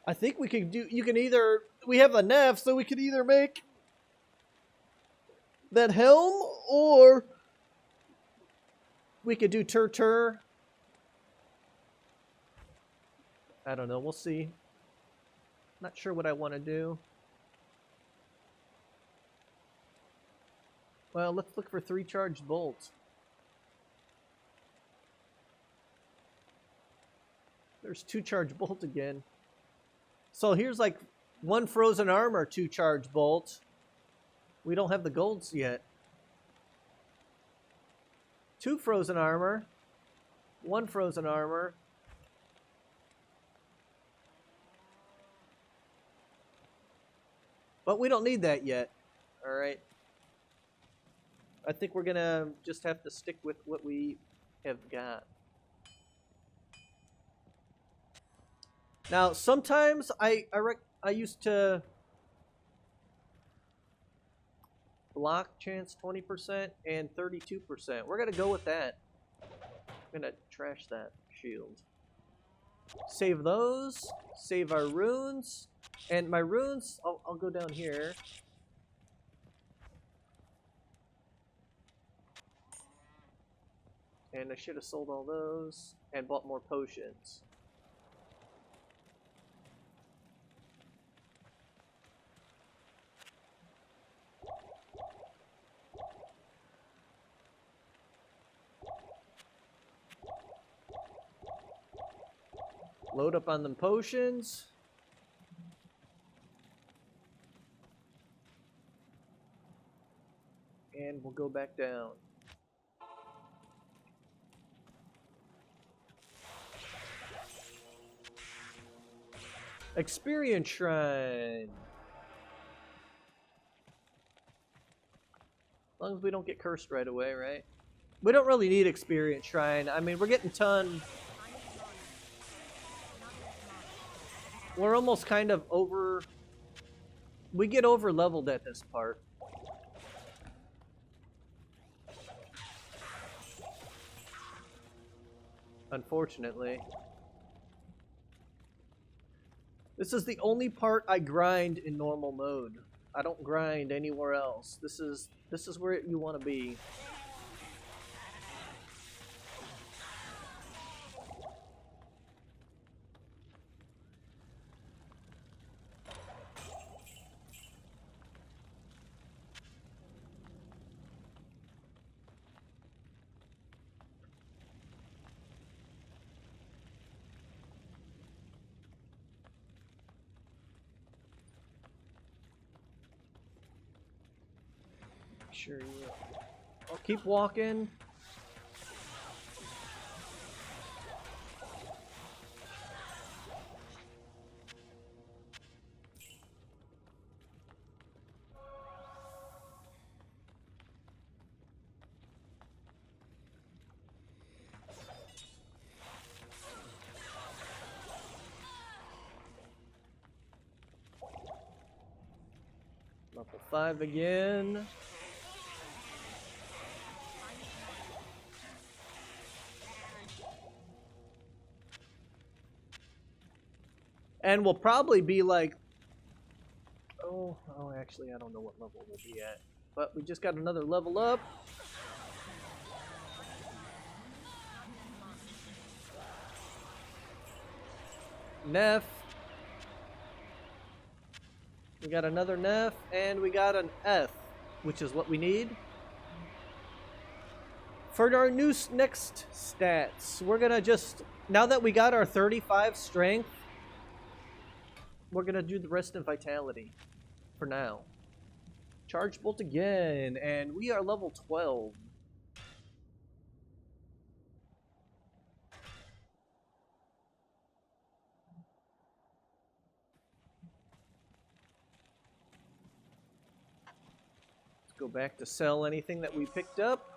I think we could do, you can either, we have a Meph, so we could either make that helm, or we could do tur. I don't know, we'll see. Not sure what I want to do. Well, let's look for 3 charged bolts. There's 2 charged bolt again. So here's like 1 frozen armor, 2 charged bolts. We don't have the golds yet. 2 frozen armor, 1 frozen armor. But we don't need that yet. All right. I think we're gonna just have to stick with what we have got. Now, sometimes I used to block chance 20% and 32%. We're gonna go with that. I'm gonna trash that shield. Save those. Save our runes. And my runes, I'll go down here. And I should have sold all those and bought more potions. Load up on them potions. And we'll go back down. Experience Shrine. As long as we don't get cursed right away, right? We don't really need Experience Shrine. I mean, we're getting ton. We're almost kind of over. We get over leveled at this part. Unfortunately. This is the only part I grind in normal mode. I don't grind anywhere else. This is where you want to be. Sure you will. I'll keep walking. Level 5 again. And we'll probably be like, oh, actually, I don't know what level we'll be at. But we just got another level up. Meph. We got another Meph, and we got an F, which is what we need. For our new next stats, we're gonna just, now that we got our 35 strength, we're gonna do the rest in vitality for now. Charge bolt again, and we are level 12. Let's go back to sell anything that we picked up.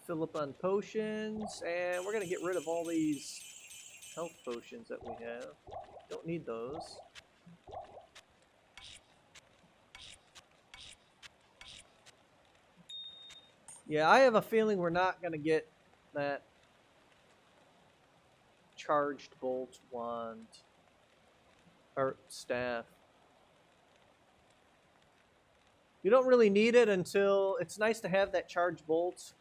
Fill up on potions, and we're gonna get rid of all these health potions that we have. Don't need those. Yeah, I have a feeling we're not gonna get that charged bolt wand or staff. You don't really need it until it's nice to have that charged bolt.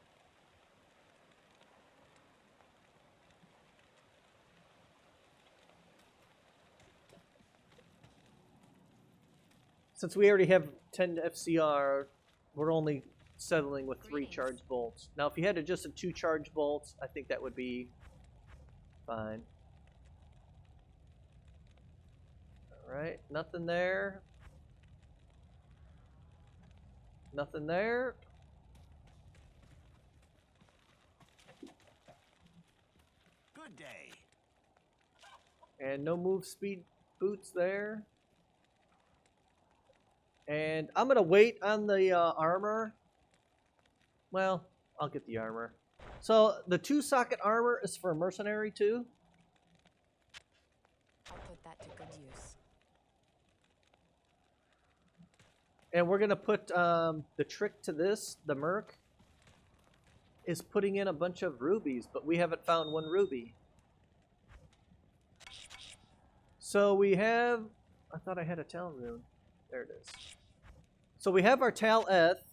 Since we already have 10 FCR, we're only settling with 3 charged bolts. Now, if you had just 2 charged bolts, I think that would be fine. Alright, nothing there. Nothing there. Good day. And no move speed boots there. And I'm going to wait on the armor. Well, I'll get the armor. So the 2-socket armor is for a mercenary too. I'll put that to good use. And we're going to put the trick to this, the merc, is putting in a bunch of rubies, but we haven't found 1 ruby. So we have, I thought I had a Tal rune. There it is. So we have our Tal Eth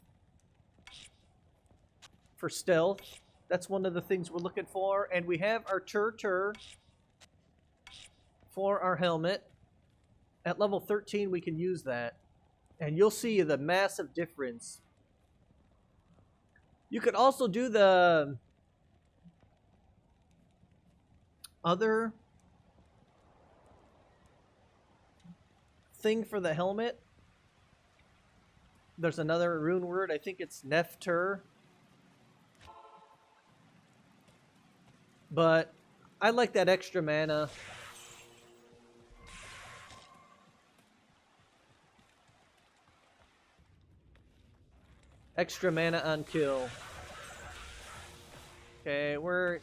for stealth. That's one of the things we're looking for. And we have our Tur for our helmet. At level 13, we can use that. And you'll see the massive difference. You could also do the other thing for the helmet. There's another rune word. I think it's Neftur. But I like that extra mana. Extra mana on kill. Okay, we're...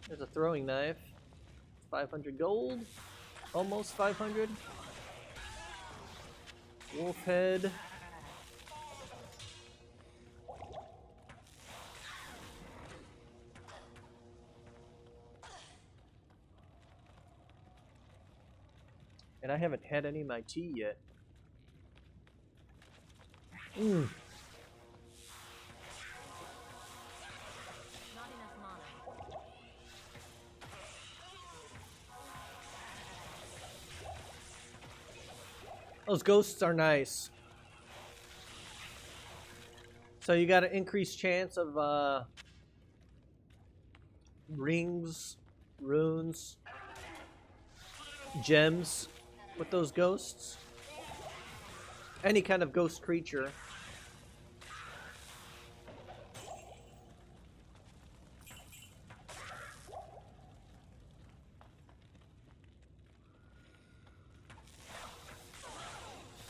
There's a throwing knife. 500 gold. Almost 500. Wolf head. And I haven't had any of my tea yet. Mmm. Those ghosts are nice. So you got an increased chance of rings, runes, gems with those ghosts. Any kind of ghost creature.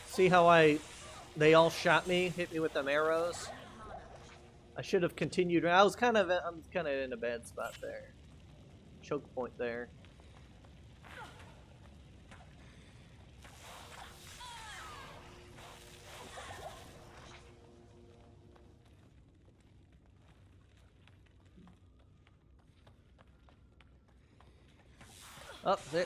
See how they all shot me, hit me with them arrows? I should have continued. I'm kind of in a bad spot there. Choke point there. Oh, there.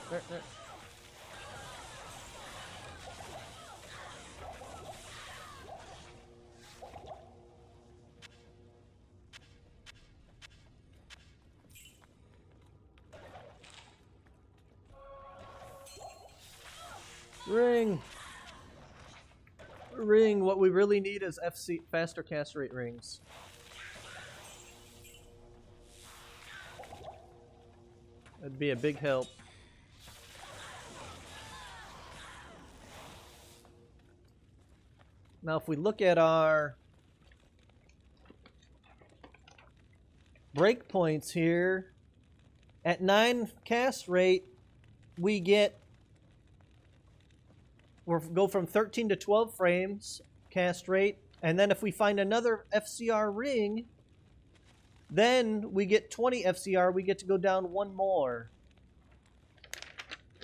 Ring. What we really need is FC faster cast rate rings. That'd be a big help. Now, if we look at our breakpoints here, at 9 cast rate, we go from 13 to 12 frames cast rate, and then if we find another FCR ring, then we get 20 FCR. We get to go down one more,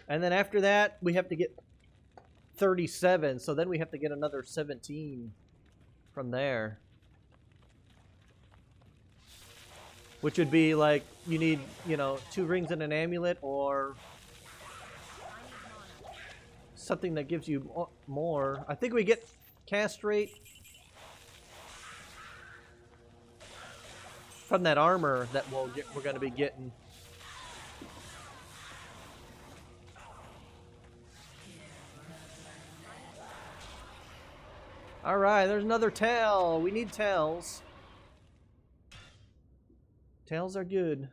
and then after that we have to get 37. So then we have to get another 17 from there, which would be like you need 2 rings and an amulet, or something that gives you more. I think we get cast rate from that armor that we're going to be getting. All right, there's another tail. We need tails. Tails are good.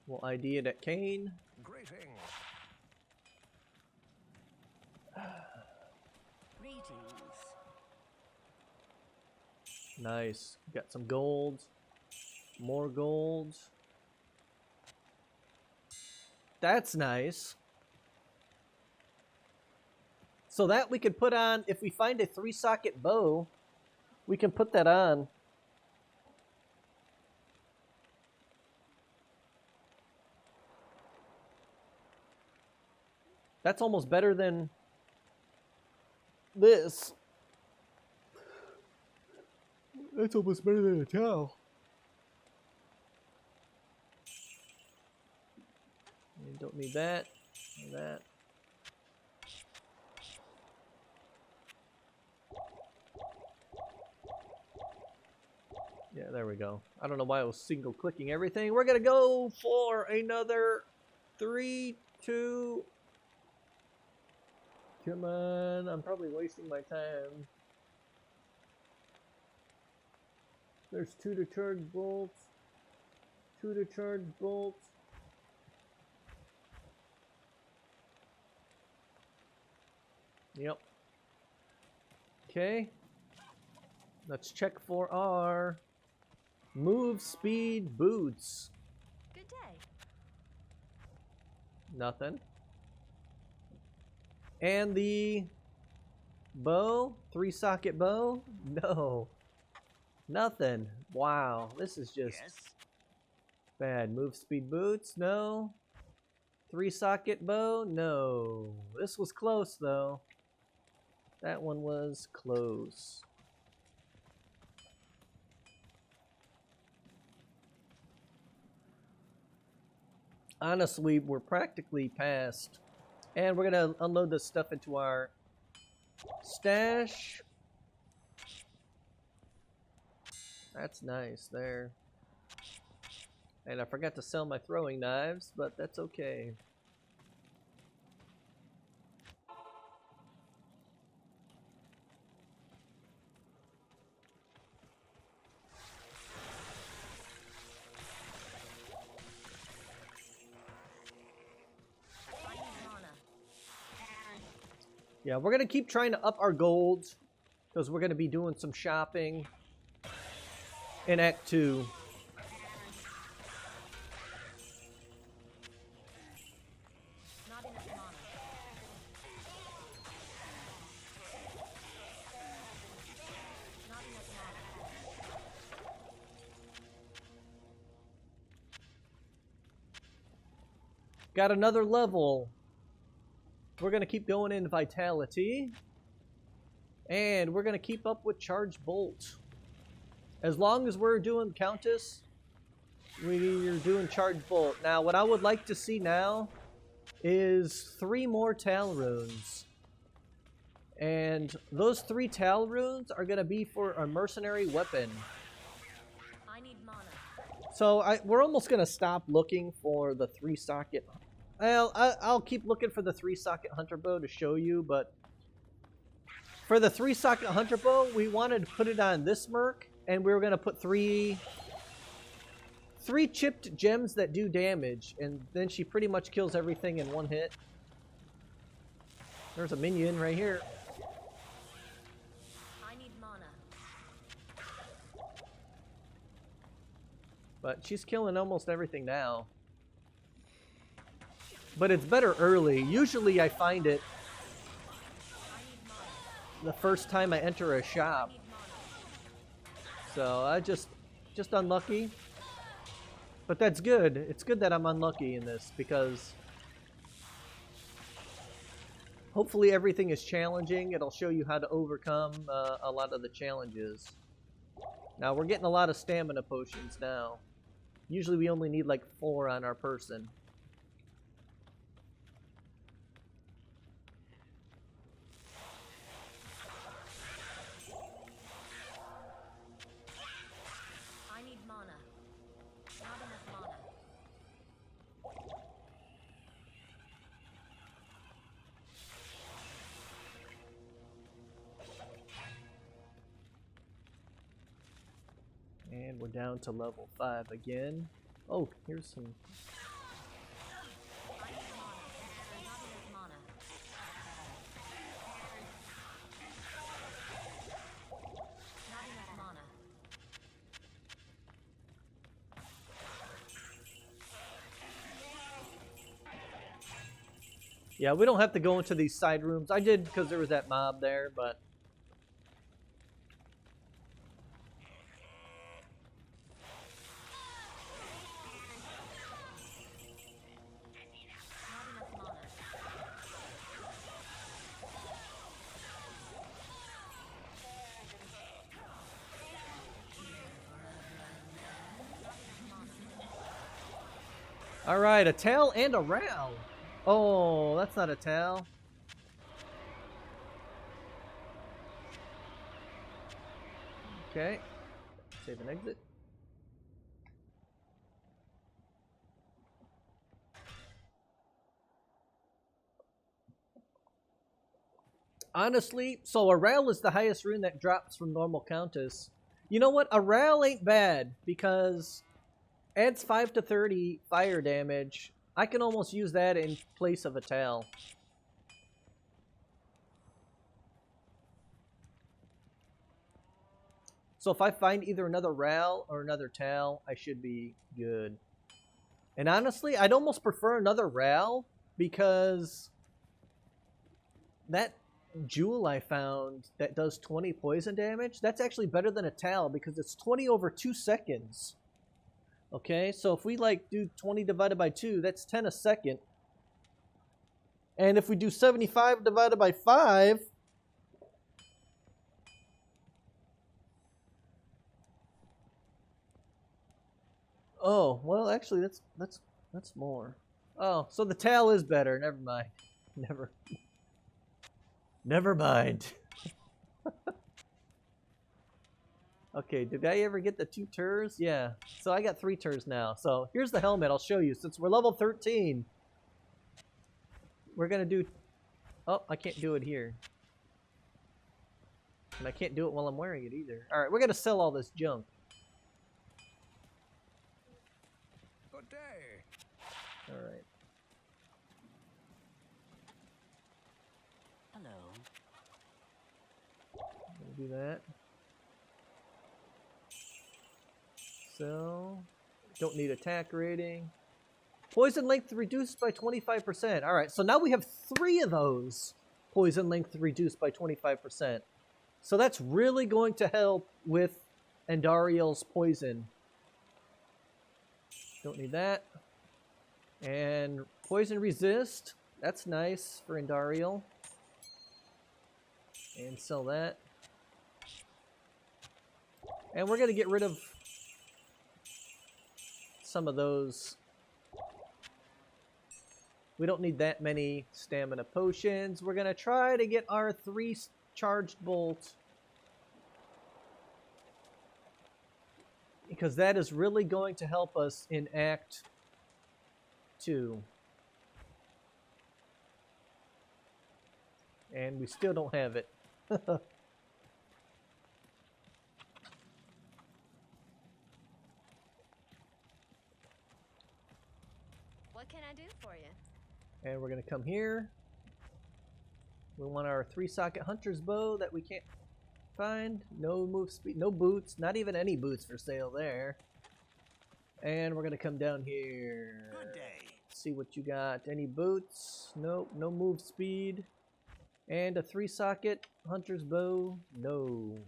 We'll ID it at Cain. Greetings. Nice. Got some gold. More gold. That's nice. So that we could put on, if we find a 3-socket bow, we can put that on. That's almost better than this. That's almost better than a towel. You don't need that. Or that. Yeah, there we go. I don't know why I was single clicking everything. We're gonna go for another 3, 2. Come on, I'm probably wasting my time. There's 2 to charge bolts. 2 to charge bolts. Yep. Okay. Let's check for our move speed boots. Good day. Nothing. And the bow, 3-socket bow? No. Nothing. Wow, this is just bad. Move speed boots? No. 3-socket bow? No. This was close though. That one was close. Honestly, we're practically past. And we're going to unload this stuff into our stash. That's nice there. And I forgot to sell my throwing knives, but that's okay. Yeah, we're going to keep trying to up our gold because we're going to be doing some shopping in Act 2. Got another level. We're going to keep going in Vitality. And we're going to keep up with Charge Bolt. As long as we're doing Countess, we're doing Charge Bolt. Now, what I would like to see now is 3 more Tal Runes. And those 3 Tal Runes are going to be for a mercenary weapon. I need mana. So we're almost going to stop looking for the 3-socket. Well, I'll keep looking for the 3-socket Hunter Bow to show you, but for the 3-socket Hunter Bow, we wanted to put it on this Merc, and we were going to put 3 chipped gems that do damage, and then she pretty much kills everything in 1 hit. There's a minion right here. I need mana. But she's killing almost everything now. But it's better early. Usually I find it the first time I enter a shop. So I just unlucky. But that's good. It's good that I'm unlucky in this because hopefully everything is challenging. It'll show you how to overcome a lot of the challenges. Now we're getting a lot of stamina potions now. Usually we only need like 4 on our person. I need mana. Not enough mana. And we're down to level 5 again. Oh, here's some... I need mana. Not enough mana. Not enough mana. Yeah, we don't have to go into these side rooms. I did because there was that mob there, but... Alright, a tail and a rail. Oh, that's not a tail. Okay. Save and exit. Honestly, so a rail is the highest rune that drops from normal Countess. You know what? A rail ain't bad because adds 5 to 30 fire damage. I can almost use that in place of a tail. So if I find either another rail or another tail, I should be good. And honestly, I'd almost prefer another rail because that jewel I found that does 20 poison damage, that's actually better than a tail because it's 20 over 2 seconds. Okay, so if we like do 20 divided by 2, that's 10 a second. And if we do 75 divided by 5, oh, well actually that's more. Oh, so the tail is better. Never mind. Never mind. Okay, did I ever get the 2 turs? Yeah. So I got 3 turs now. So here's the helmet. I'll show you. Since we're level 13, we're going to do... Oh, I can't do it here. And I can't do it while I'm wearing it either. Alright, we're going to sell all this junk. Good day. Alright. Hello. Do that. So, don't need attack rating. Poison length reduced by 25%. Alright, so now we have 3 of those. Poison length reduced by 25%. So that's really going to help with Andariel's poison. Don't need that. And Poison resist. That's nice for Duriel. And sell that. And we're going to get rid of some of those. We don't need that many stamina potions. We're going to try to get our 3 charged bolt. Because that is really going to help us in Act 2. And we still don't have it. What can I do for you? And we're going to come here. We want our 3-socket hunter's bow that we can't find. No move speed, no boots, not even any boots for sale there. And we're going to come down here. Good day. See what you got. Any boots? Nope, no move speed. And a 3-socket hunter's bow? No.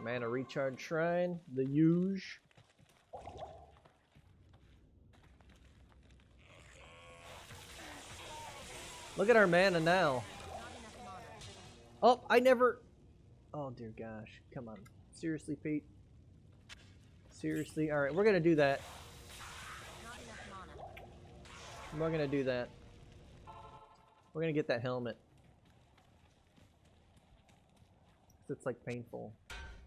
Mana recharge shrine, the huge. Look at our mana now. Oh, I never. Oh dear gosh, come on. Seriously, Pete. Seriously, all right, we're gonna do that. We're gonna do that. We're gonna get that helmet. It's like painful.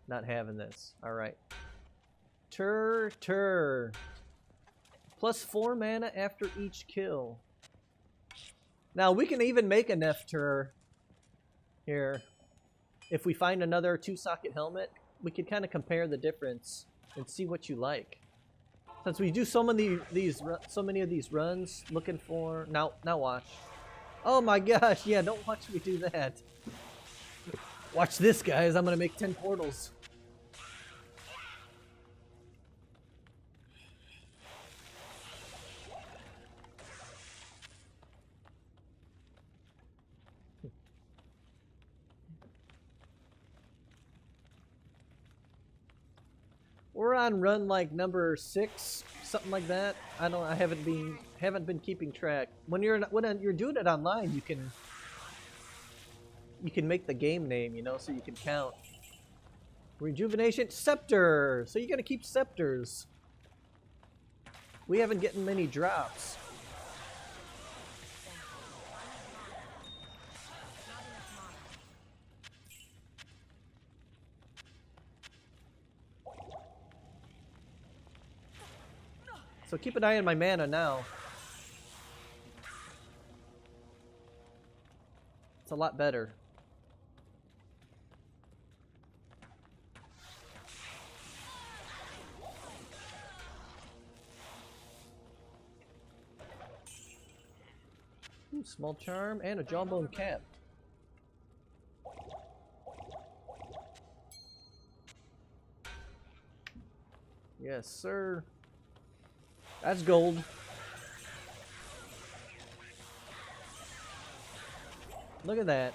Not having this. Alright. Tur. Plus 4 mana after each kill. Now we can even make a Meph Tur here. If we find another 2-socket helmet, we could kind of compare the difference and see what you like. Since we do so many of these runs looking for now watch. Oh my gosh, yeah, don't watch me do that. Watch this, guys. I'm gonna make 10 portals. We're on run like number 6, something like that. I haven't been keeping track. When you're doing it online, you can make the game name, you know, so you can count. Rejuvenation scepter. So you gotta keep scepters. We haven't gotten many drops. So keep an eye on my mana now. It's a lot better. Ooh, small charm and a jawbone cap. Yes, sir. That's gold. Look at that.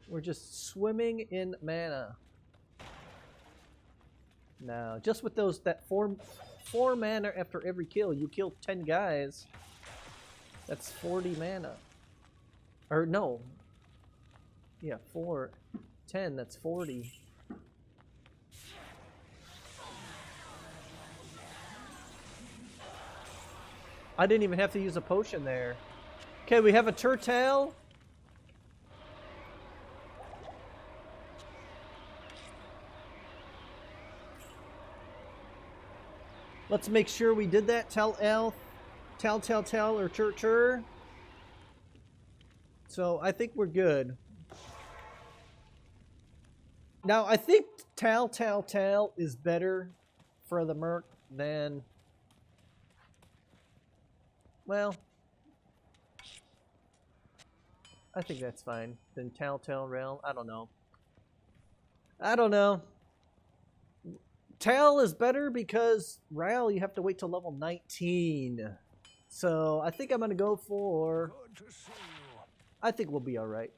We're just swimming in mana. Now, just with that four mana after every kill, you kill 10 guys. That's 40 mana. Or no. Yeah, 10, that's 40. I didn't even have to use a potion there. Okay, we have a turtle. Let's make sure we did that. Tell, or tur. So I think we're good. Now I think tell is better for the merc than, well, I think that's fine. Then Telltale Realm, I don't know. Tal is better because Ral you have to wait till level 19. So I think I'm gonna go for. Good to see you. I think we'll be all right,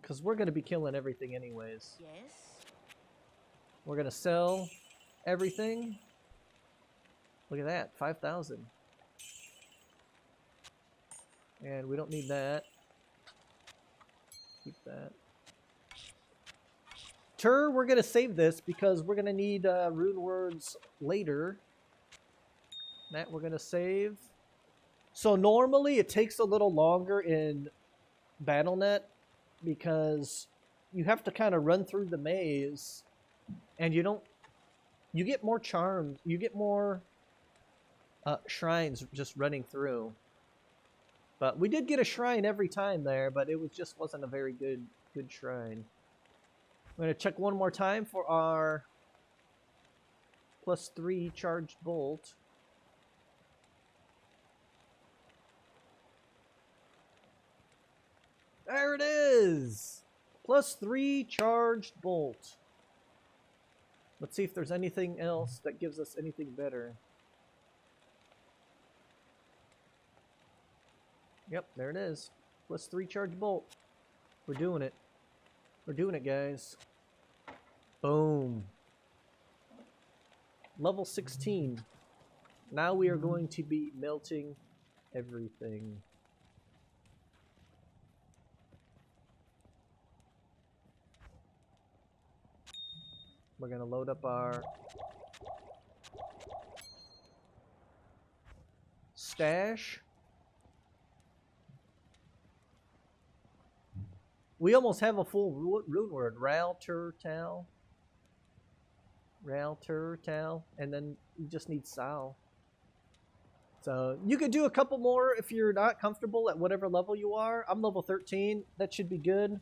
cause we're gonna be killing everything anyways. Yes? We're gonna sell everything. Look at that, 5,000. And we don't need that. Keep that. We're gonna save this because we're gonna need rune words later. That we're gonna save. So normally it takes a little longer in BattleNet because you have to kind of run through the maze, and you get more charms, you get more shrines just running through. But we did get a shrine every time there, but it wasn't a very good shrine. I'm gonna check one more time for our +3 charged bolt. There it is! +3 charged bolt. Let's see if there's anything else that gives us anything better. Yep, there it is. +3 charged bolt. We're doing it. We're doing it, guys. Boom. Level 16. Now we are going to be melting everything. We're gonna load up our stash. We almost have a full rune word. Ralturtal, and then you just need Sal. So you could do a couple more if you're not comfortable at whatever level you are. I'm level 13. That should be good.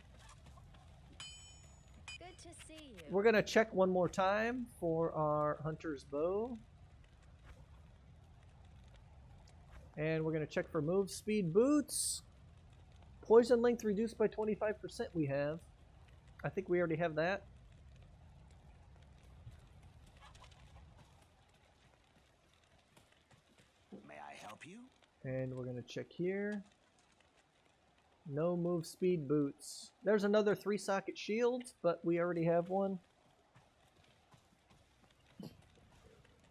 Good to see you. We're gonna check one more time for our hunter's bow. And we're gonna check for move speed boots. Poison length reduced by 25% we have. I think we already have that. May I help you? And we're gonna check here. No move speed boots. There's another 3-socket shield, but we already have one.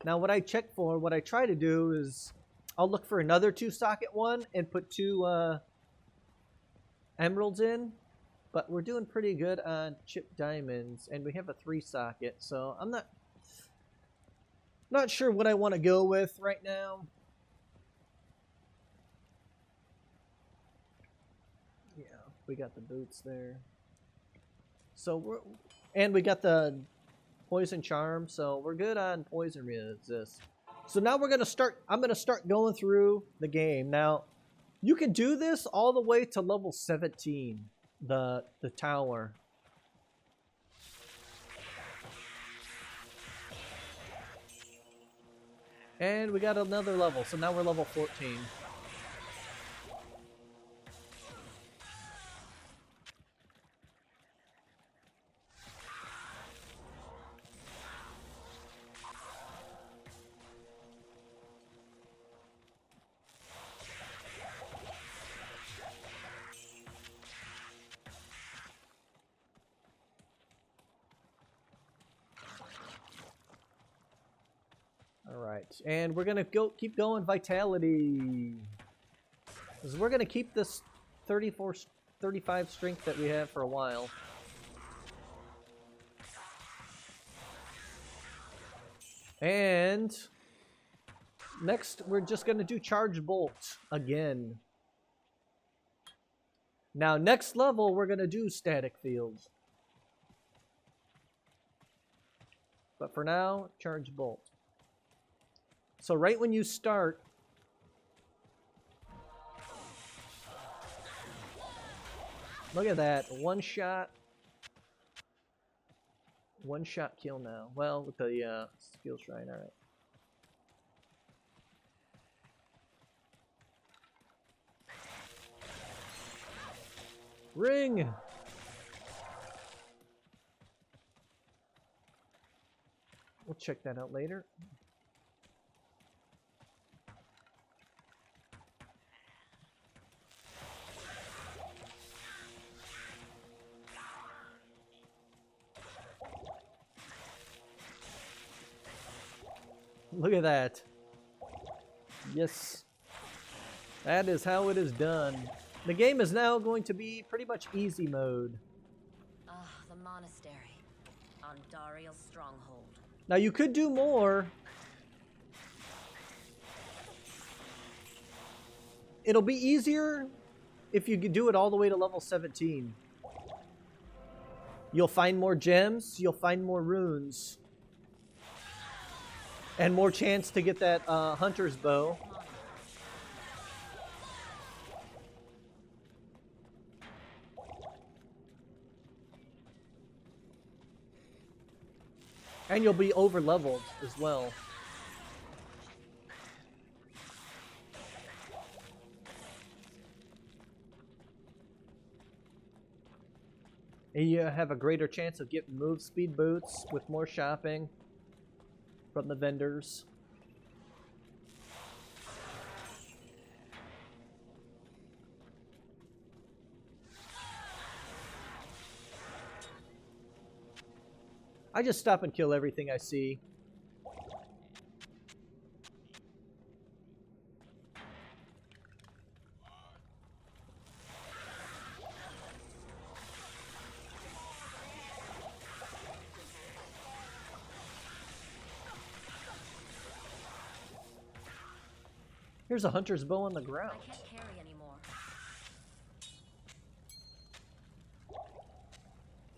Now what I try to do is I'll look for another 2-socket one and put 2 emeralds in, but we're doing pretty good on chipped diamonds, and we have a 3-socket, so I'm not sure what I want to go with right now. Yeah, we got the boots there. So we got the poison charm, so we're good on poison resist. So now I'm gonna start going through the game. Now, you can do this all the way to level 17, the tower. And we got another level, so now we're level 14. Alright, and we're gonna keep going vitality. Because we're gonna keep this 35 strength that we have for a while. And next we're just gonna do charge bolt again. Now next level we're gonna do static fields. But for now, charge bolt. So right when you start, look at that, one shot kill now. Well, with the skill shrine, all right. Ring. We'll check that out later. Look at that. Yes. That is how it is done. The game is now going to be pretty much easy mode. Ah, the monastery on Duriel's stronghold. Now you could do more. It'll be easier if you do it all the way to level 17. You'll find more gems, you'll find more runes. And more chance to get that hunter's bow. And you'll be over leveled as well. And you have a greater chance of getting move speed boots with more shopping from the vendors. I just stop and kill everything I see. Here's a hunter's bow on the ground. I can't carry anymore.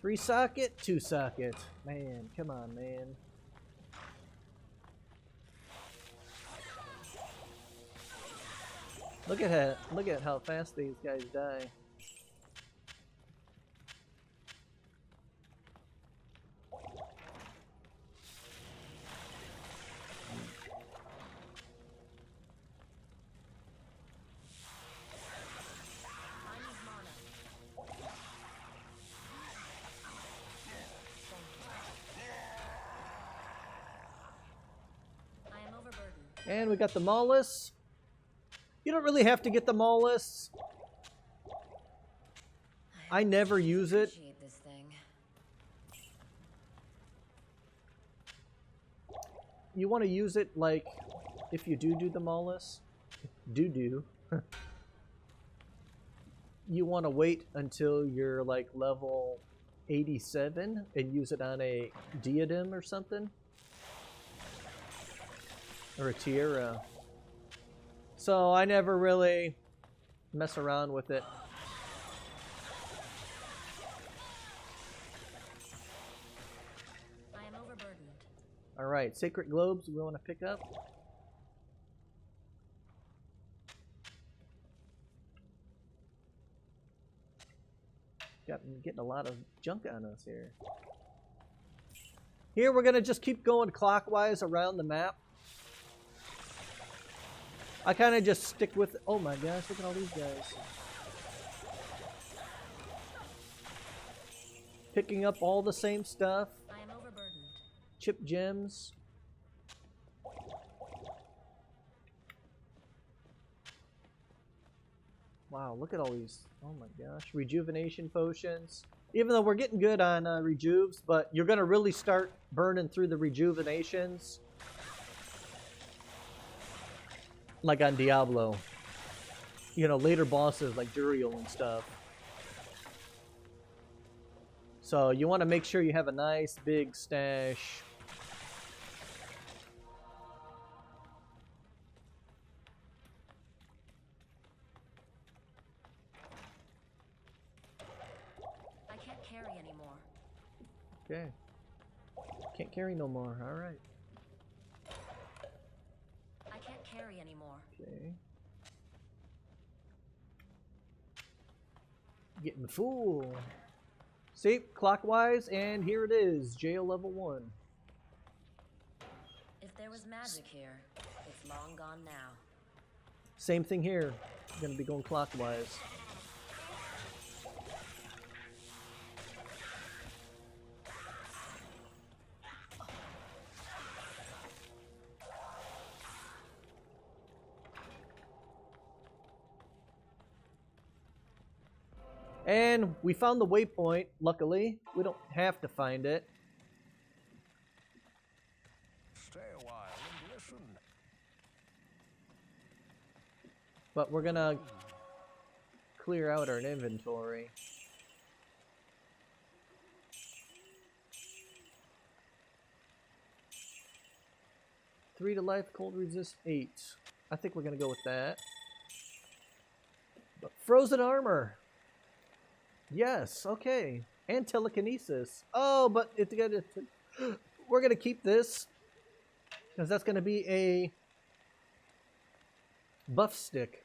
3 socket, 2 socket. Man, come on, man. Look at how fast these guys die. And we got the Maulus. You don't really have to get the Maulus. I never use it. This thing. You want to use it like if you do the Maulus. You want to wait until you're like level 87 and use it on a diadem or something. Or a tiara. So I never really mess around with it. I am overburdened. Alright, sacred globes we want to pick up. Getting a lot of junk on us here. Here we're gonna just keep going clockwise around the map. I kind of just stick with, oh my gosh, look at all these guys. Picking up all the same stuff. I am overburdened. Chip gems. Wow, look at all these, oh my gosh. Rejuvenation potions. Even though we're getting good on rejuves, but you're going to really start burning through the rejuvenations. Like on Diablo. You know, later bosses like Duriel and stuff. So you want to make sure you have a nice big stash. I can't carry anymore. Okay. Can't carry no more. All right. Carry anymore. Okay. Getting full. See, clockwise, and here it is, jail level 1. If there was magic here, it's long gone now. Same thing here. Gonna be going clockwise. And we found the waypoint, luckily. We don't have to find it. Stay a while and listen. potion. But we're gonna clear out our inventory. Three to life, cold resist 8. I think we're gonna go with that. But frozen armor. Yes, okay. And telekinesis. Oh, but it's gonna. We're gonna keep this because that's gonna be a buff stick.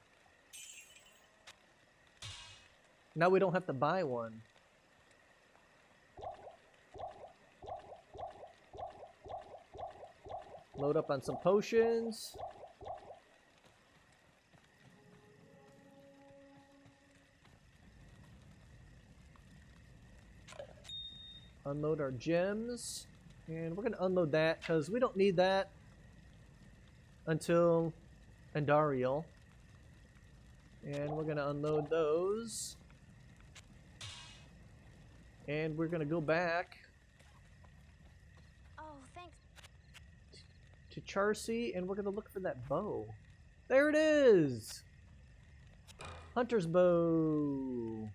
Now we don't have to buy one. Load up on some potions. Unload our gems. And we're going to unload that because we don't need that until Duriel. And we're going to unload those. And we're going to go back to Charcy, and we're going to look for that bow. There it is! Hunter's bow.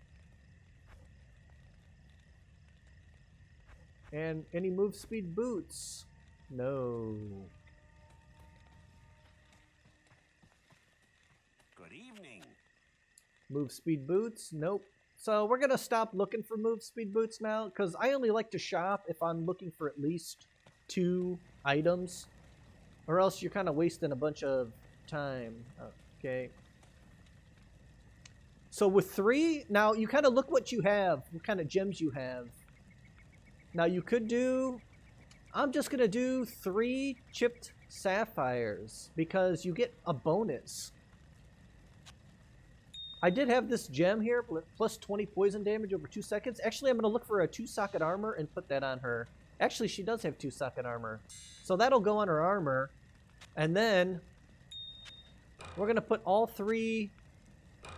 And any move speed boots? No. Good evening. Move speed boots? Nope. So we're going to stop looking for move speed boots now, because I only like to shop if I'm looking for at least 2 items. Or else you're kind of wasting a bunch of time. Okay. So with 3, now you kind of look what you have, what kind of gems you have. Now you could do, I'm just going to do 3 chipped sapphires because you get a bonus. I did have this gem here, plus 20 poison damage over 2 seconds. Actually, I'm going to look for a 2-socket armor and put that on her. Actually, she does have 2-socket armor. So that'll go on her armor. And then we're going to put all 3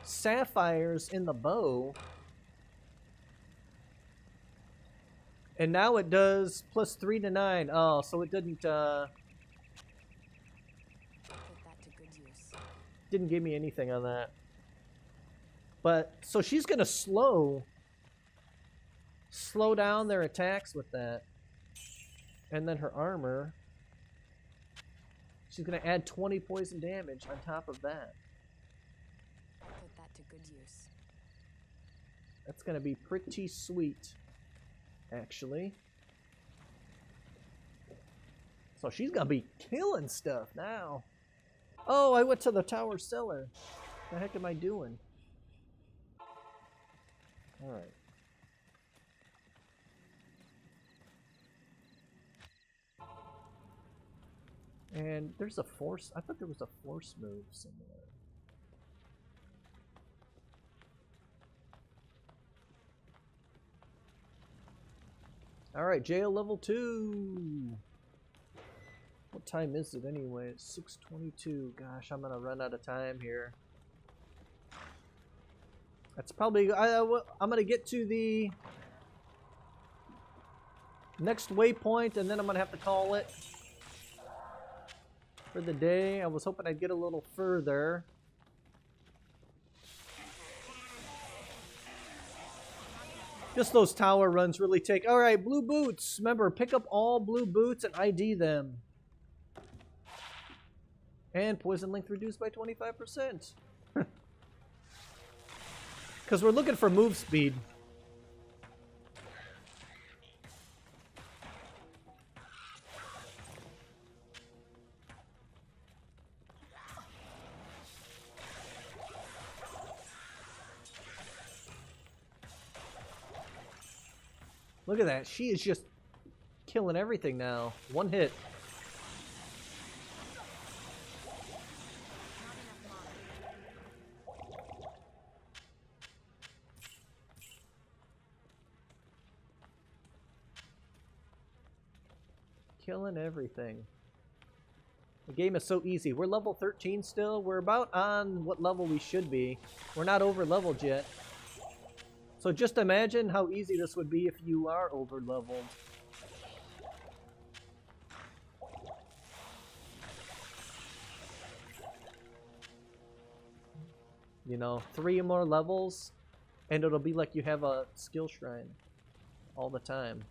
sapphires in the bow. And now it does plus 3 to 9. Oh, so it didn't, Put that to good use. didn't give me anything on that. But, so she's going to slow down their attacks with that. And then her armor, she's going to add 20 poison damage on top of that. I'll put that to good use. That's going to be pretty sweet, actually. So she's going to be killing stuff now. Oh, I went to the tower cellar. What the heck am I doing? Alright. And there's a force. I thought there was a force move somewhere. Alright, jail level 2. What time is it anyway? It's 6:22. Gosh, I'm gonna run out of time here. That's probably... I'm gonna get to the next waypoint and then I'm gonna have to call it for the day. I was hoping I'd get a little further. Just those tower runs really take... Alright, blue boots. Remember, pick up all blue boots and ID them. And poison length reduced by 25%. Because we're looking for move speed. Look at that. She is just killing everything now. One hit. Killing everything. The game is so easy. We're level 13 still. We're about on what level we should be. We're not over leveled yet. So just imagine how easy this would be if you are over leveled. You know, 3 more levels, and it'll be like you have a skill shrine all the time.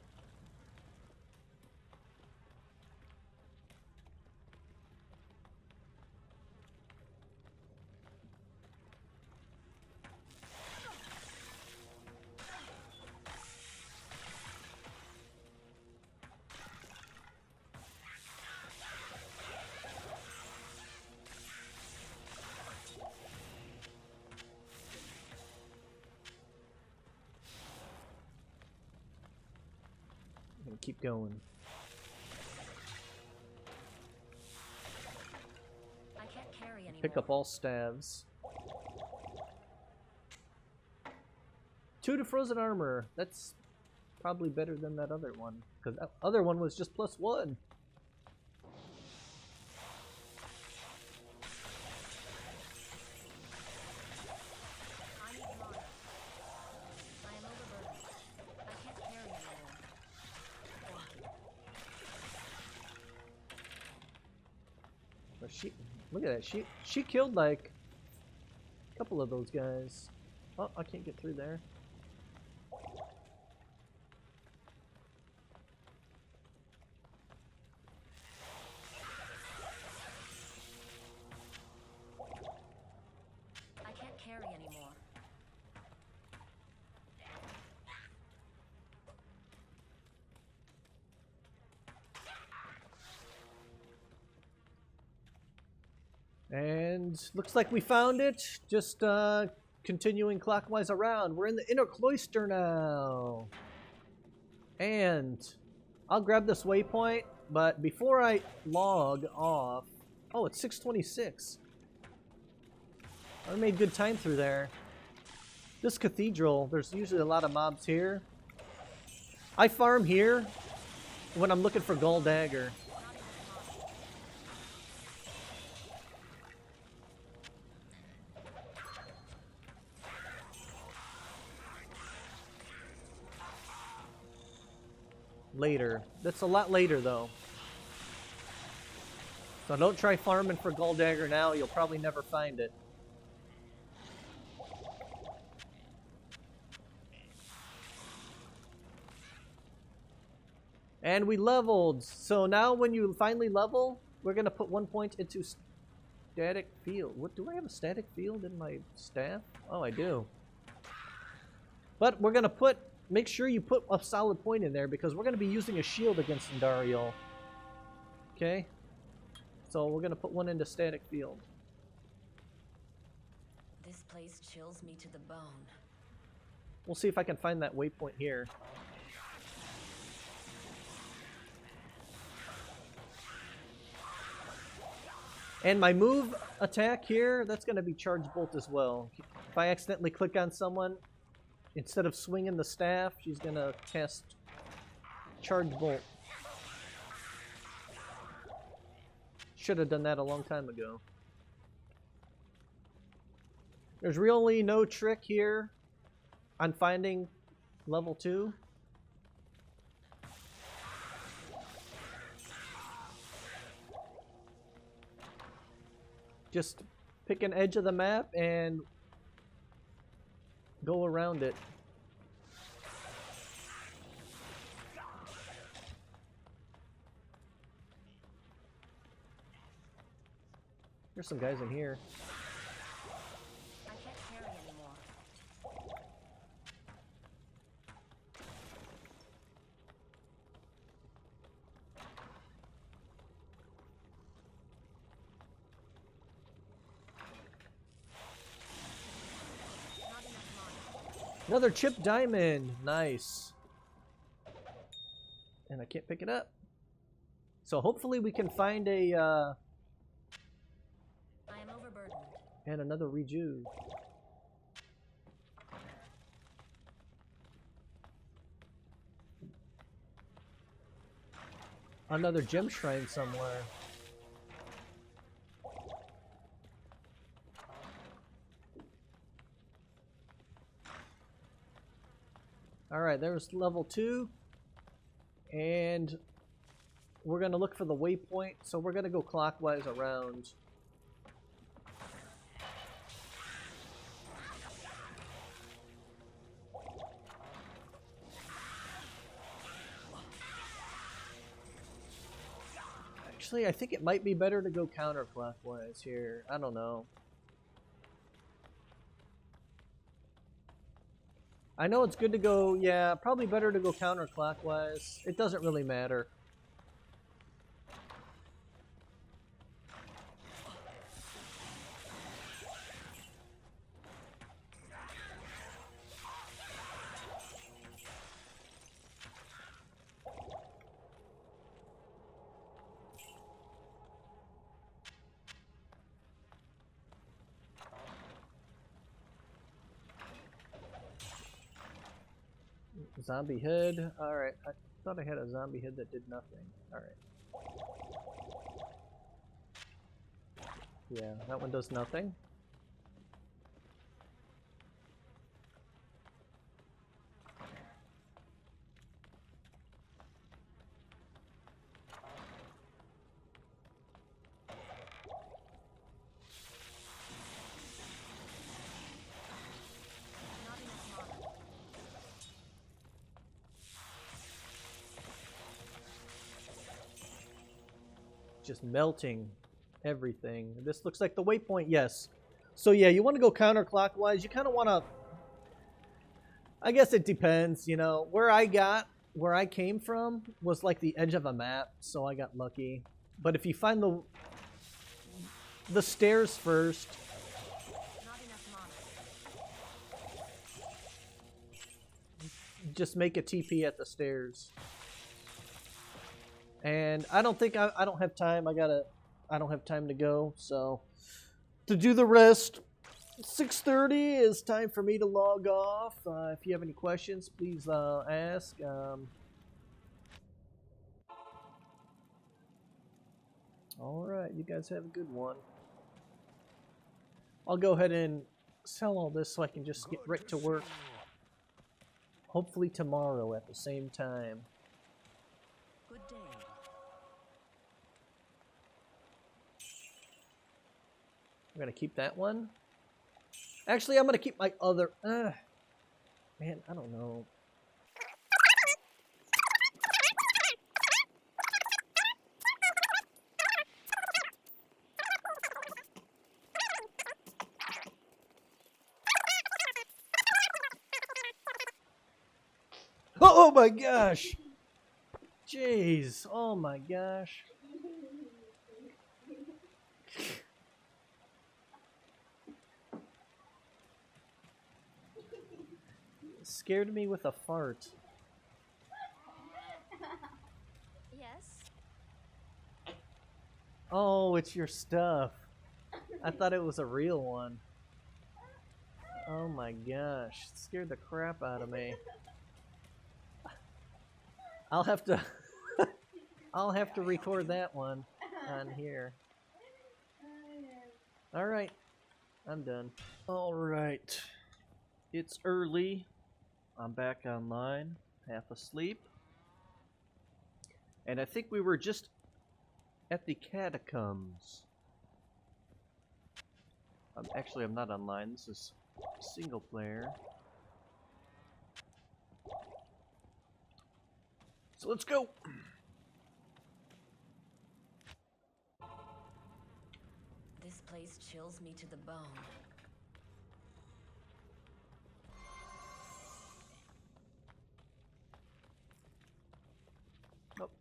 Keep going. I can't carry anymore. Pick up all staves. 2 to frozen armor. That's probably better than that other one, because that other one was just +1. Look at that. She killed like a couple of those guys. Oh, I can't get through there. I can't carry anymore. And looks like we found it. Just continuing clockwise around. We're in the inner cloister now. And I'll grab this waypoint, but before I log off... Oh, it's 6:26. I made good time through there. This cathedral, there's usually a lot of mobs here. I farm here when I'm looking for Gold Dagger. Later. That's a lot later, though. So don't try farming for Gold Dagger now. You'll probably never find it. And we leveled. So now when you finally level, we're going to put 1 point into static field. What, do I have a static field in my staff? Oh, I do. But we're going to put... Make sure you put a solid point in there because we're going to be using a shield against Duriel. Okay? So we're going to put 1 into static field. This place chills me to the bone. We'll see if I can find that waypoint here. And my move attack here, that's going to be Charge Bolt as well. If I accidentally click on someone, instead of swinging the staff, she's going to cast Charge Bolt. Should have done that a long time ago. There's really no trick here on finding level 2. Just pick an edge of the map and go around it. There's some guys in here. I can't carry anymore. Another chip diamond. Nice. And I can't pick it up. So hopefully we can find a I am overburdened. and another rejuve. Another gem shrine somewhere. Alright, there's level 2. And we're going to look for the waypoint. So we're going to go clockwise around. Actually, I think it might be better to go counterclockwise here. I don't know. I know it's good to go, yeah, probably better to go counterclockwise. It doesn't really matter. Zombie head. Alright, I thought I had a zombie head that did nothing. Alright. Yeah, that one does nothing. Just melting everything. This looks like the waypoint, yes. So yeah, you want to go counterclockwise. You kind of want to, I guess it depends, you know. Where I came from was like the edge of a map, so I got lucky. But if you find the stairs first, just make a TP at the stairs. And I don't think I don't have time. I don't have time to go. So to do the rest, 6:30 is time for me to log off. If you have any questions, please ask. All right, you guys have a good one. I'll go ahead and sell all this so I can just get right to work. Hopefully tomorrow at the same time. Good day. I'm gonna keep that one. Actually, I'm gonna keep my other. Man, I don't know. Oh my gosh! Jeez! Oh my gosh! Scared me with a fart. Yes. Oh, it's your stuff. I thought it was a real one. Oh my gosh, it scared the crap out of me. I'll have to I'll have to record that one on here. All right. I'm done. All right. It's early. I'm back online, half asleep. And I think we were just at the catacombs. Actually, I'm not online. This is single player. So let's go. This place chills me to the bone.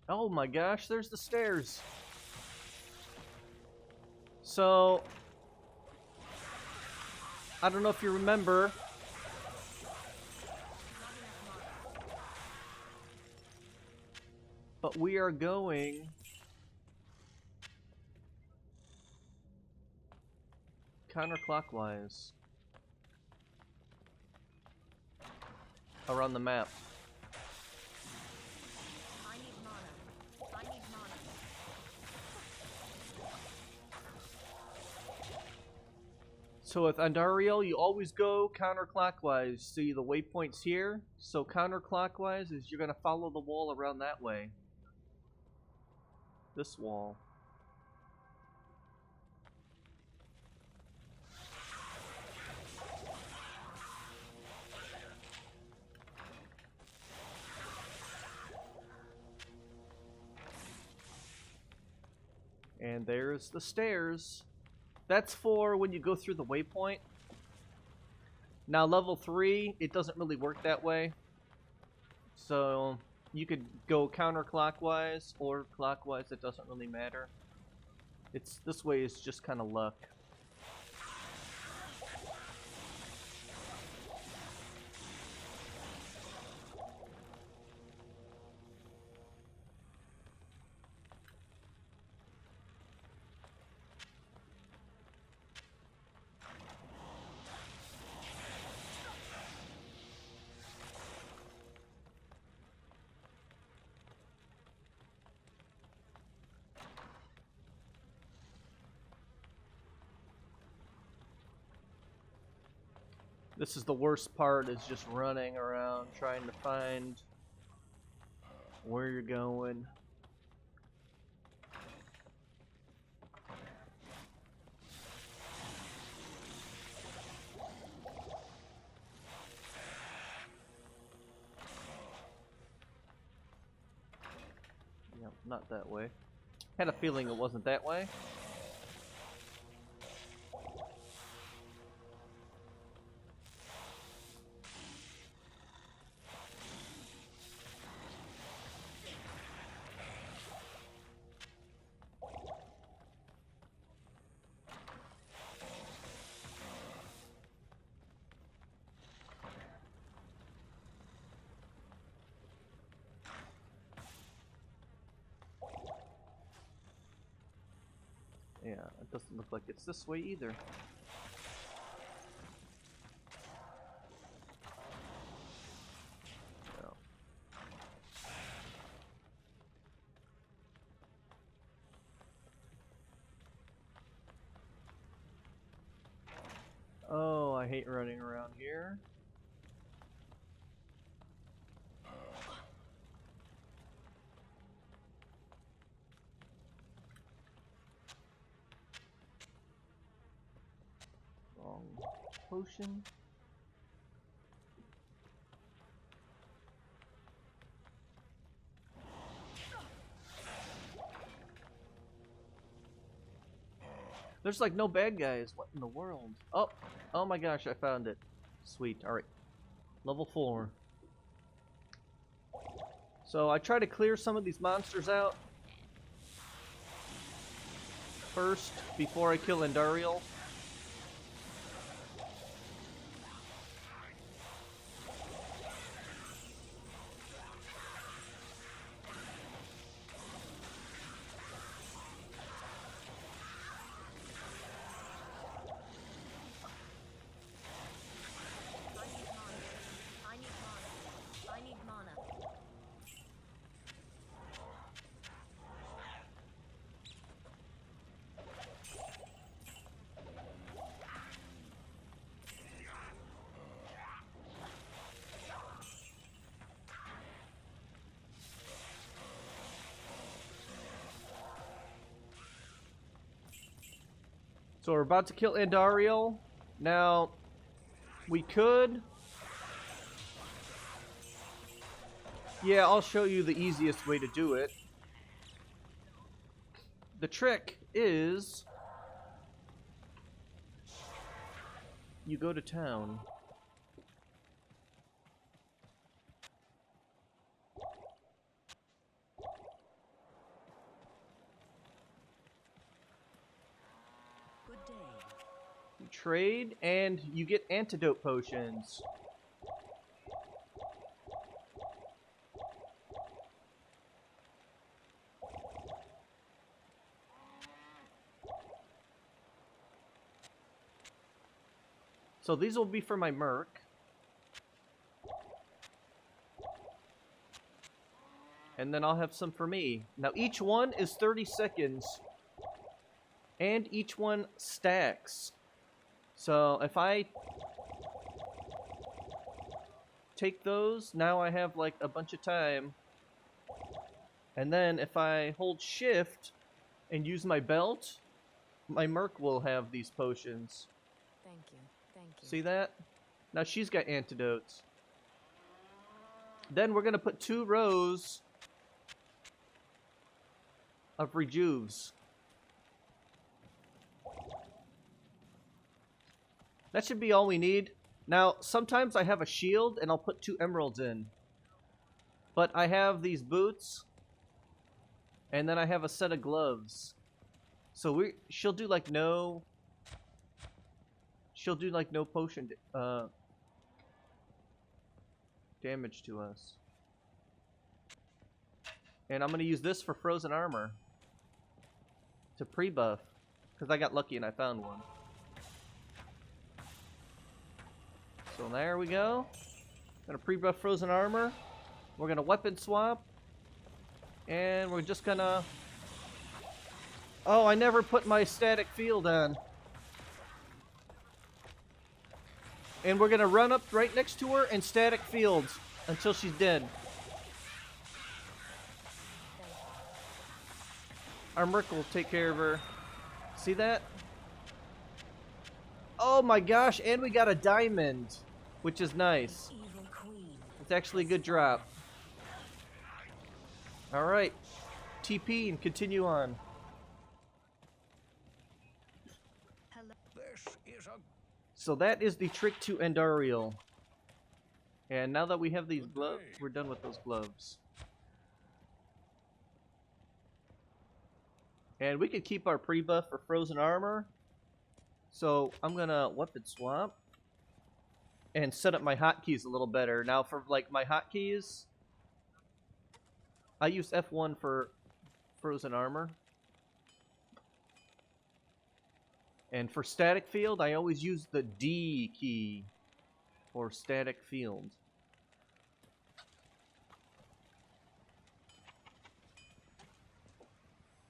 Oh my gosh, there's the stairs. So, I don't know if you remember. But we are going counterclockwise around the map. I need mana. I need mana. So with Duriel, you always go counterclockwise. See the waypoints here? So counterclockwise is you're going to follow the wall around that way. This wall. And there's the stairs. That's for when you go through the waypoint. Now level 3, it doesn't really work that way. So you could go counterclockwise or clockwise, it doesn't really matter. This way is just kind of luck. This is the worst part, is just running around trying to find where you're going. Yep, not that way. Had a feeling it wasn't that way. Yeah, it doesn't look like it's this way either. No. Oh, I hate running around here. Potion. There's like no bad guys. What in the world? Oh, oh my gosh, I found it. Sweet. All right, level 4. So I try to clear some of these monsters out first before I kill Duriel. So we're about to kill Duriel. Now, we could... Yeah, I'll show you the easiest way to do it. The trick is... you go to town. Trade, and you get antidote potions. So these will be for my merc. And then I'll have some for me. Now each one is 30 seconds. And each one stacks. So if I take those, now I have like a bunch of time. And then if I hold shift and use my belt, my merc will have these potions. Thank you. Thank you. See that? Now she's got antidotes. Then we're going to put 2 rows of rejuves. That should be all we need. Now, sometimes I have a shield and I'll put 2 emeralds in. But I have these boots. And then I have a set of gloves. So she'll do like no... She'll do like no potion damage to us. And I'm going to use this for frozen armor. To pre-buff. Because I got lucky and I found one. So there we go. Gonna pre-buff frozen armor. We're gonna weapon swap. And we're just gonna... Oh, I never put my static field on. And we're gonna run up right next to her and static fields until she's dead. Our Merc will take care of her. See that? Oh my gosh, and we got a diamond, which is nice. It's actually a good drop. Alright, TP and continue on. So that is the trick to Duriel. And now that we have these gloves, we're done with those gloves. And we could keep our pre-buff for frozen armor. So I'm gonna weapon swap and set up my hotkeys a little better. Now for like my hotkeys, I use F1 for frozen armor. And for static field, I always use the D key for static field.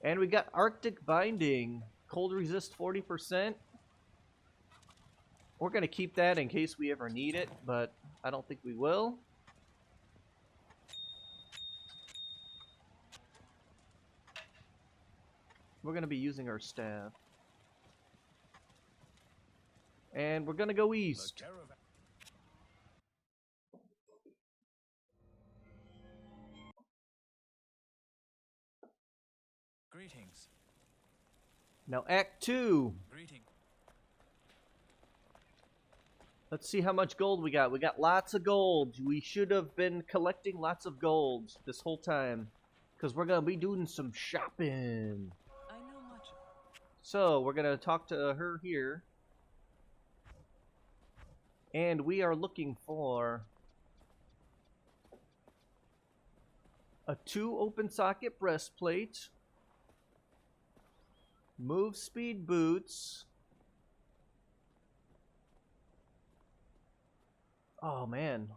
And we got Arctic Binding. Cold resist 40%. We're going to keep that in case we ever need it, but I don't think we will. We're going to be using our staff. And we're going to go east. Greetings. Now Act 2. Greeting. Let's see how much gold we got. We got lots of gold. We should have been collecting lots of gold this whole time. Because we're going to be doing some shopping. I know much. So, we're going to talk to her here. And we are looking for a 2 open socket breastplate, move speed boots. Oh man,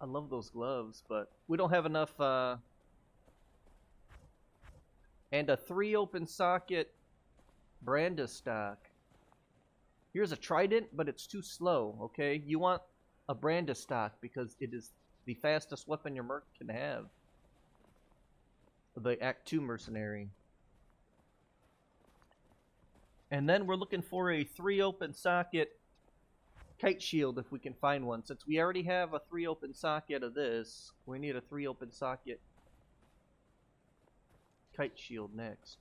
I love those gloves, but we don't have enough. And a 3 open socket Brandis stock. Here's a trident, but it's too slow, okay? You want a Brandis stock because it is the fastest weapon your merc can have. The Act 2 mercenary. And then we're looking for a 3 open socket kite shield if we can find one. Since we already have a 3 open socket of this, we need a 3 open socket kite shield next.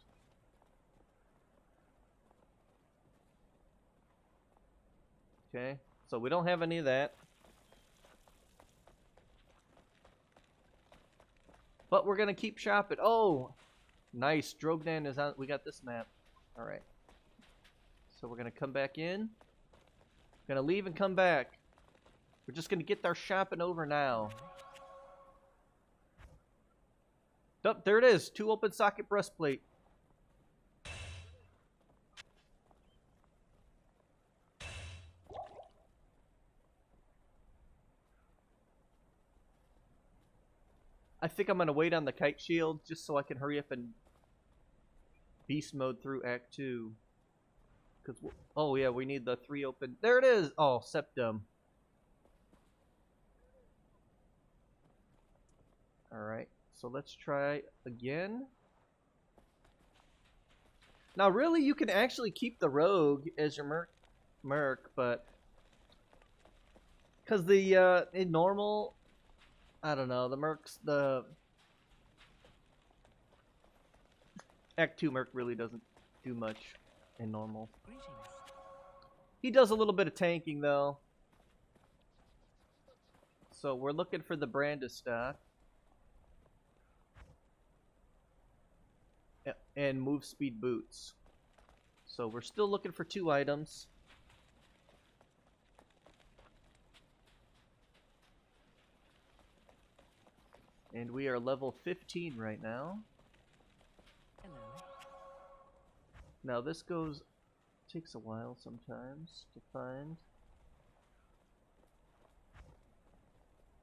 Okay, so we don't have any of that. But we're gonna keep shopping. Oh, nice. Drogdan is on. We got this map. All right. So we're gonna come back in. Gonna leave and come back. We're just gonna get our shopping over now. Oh, there it is. 2 open socket breastplate. I think I'm going to wait on the kite shield just so I can hurry up and beast mode through Act 2. Cause oh yeah, we need the 3 open. There it is! Oh, Septum. Alright, so let's try again. Now really, you can actually keep the rogue as your merc, but... Because the, in normal... I don't know, the mercs, the Act 2 merc really doesn't do much in normal. Greetings. He does a little bit of tanking, though. So we're looking for the Brandis stock. And move speed boots. So we're still looking for 2 items. And we are level 15 right now. Hello. Now this takes a while sometimes to find.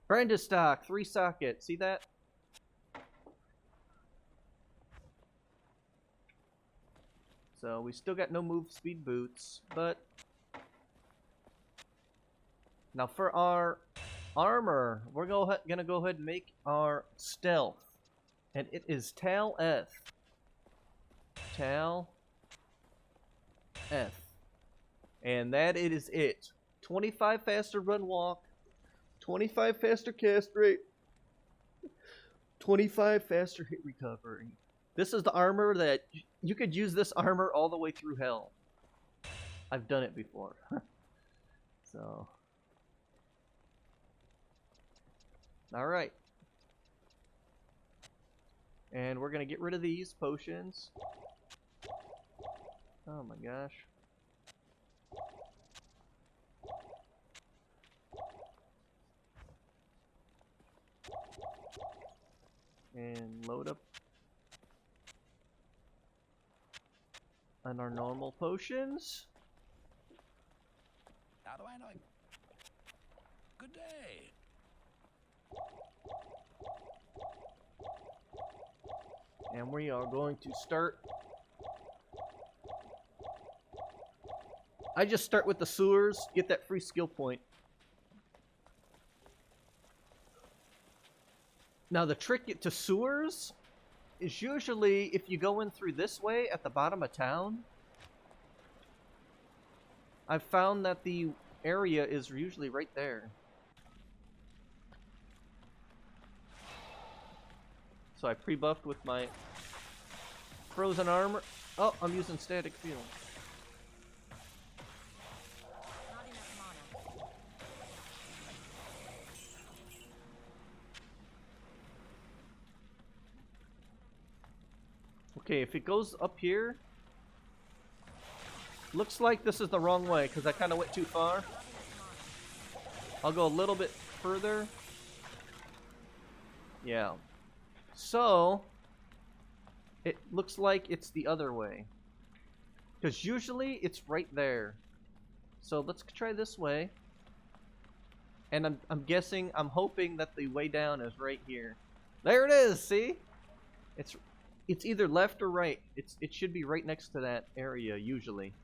Brandis stock, 3 socket. See that? So we still got no move speed boots, but now for our armor, we're gonna go ahead and make our stealth, and it is Tal F. Tal F, and that it is it. 25 faster run walk, 25 faster cast rate, 25 faster hit recovery. This is the armor that you could use this armor all the way through hell. I've done it before. So. Alright. And we're going to get rid of these potions. Oh my gosh. And load up on our normal potions. How do I know? Good day. And we are going to start. I just start with the sewers, get that free skill point. Now the trick to sewers is usually if you go in through this way at the bottom of town. I've found that the area is usually right there. So I pre-buffed with my frozen armor. Oh, I'm using static field. Not enough mana. Okay, if it goes up here, looks like this is the wrong way because I kind of went too far. I'll go a little bit further. Yeah. So, it looks like it's the other way. Because usually it's right there. So let's try this way. And I'm guessing, I'm hoping that the way down is right here. There it is, see? It's either left or right. It should be right next to that area, usually.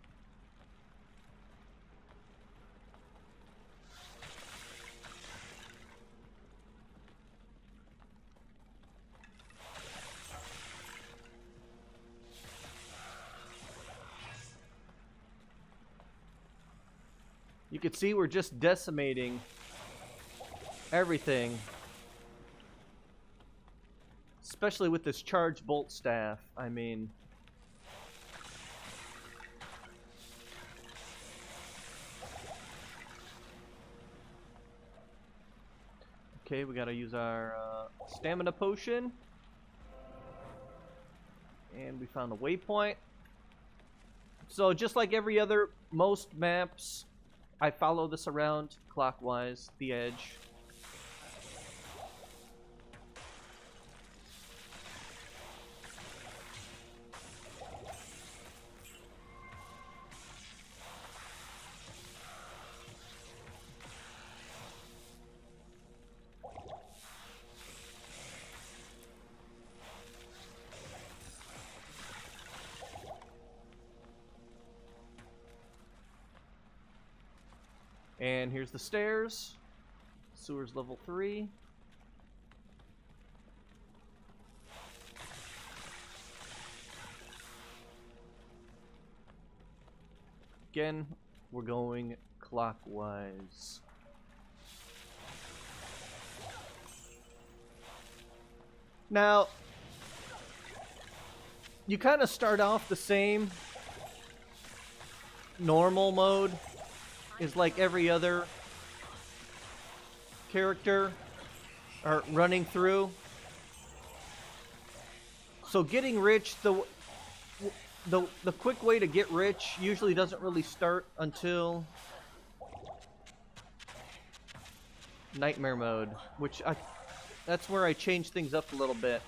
You can see we're just decimating everything. Especially with this charged bolt staff. I mean... Okay, we gotta use our stamina potion. And we found a waypoint. So just like every other, most maps, I follow this around clockwise, the edge. And here's the stairs. Sewers level 3. Again, we're going clockwise. Now, you kind of start off the same normal mode is like every other character or running through. So getting rich, the quick way to get rich usually doesn't really start until Nightmare mode, which that's where I change things up a little bit.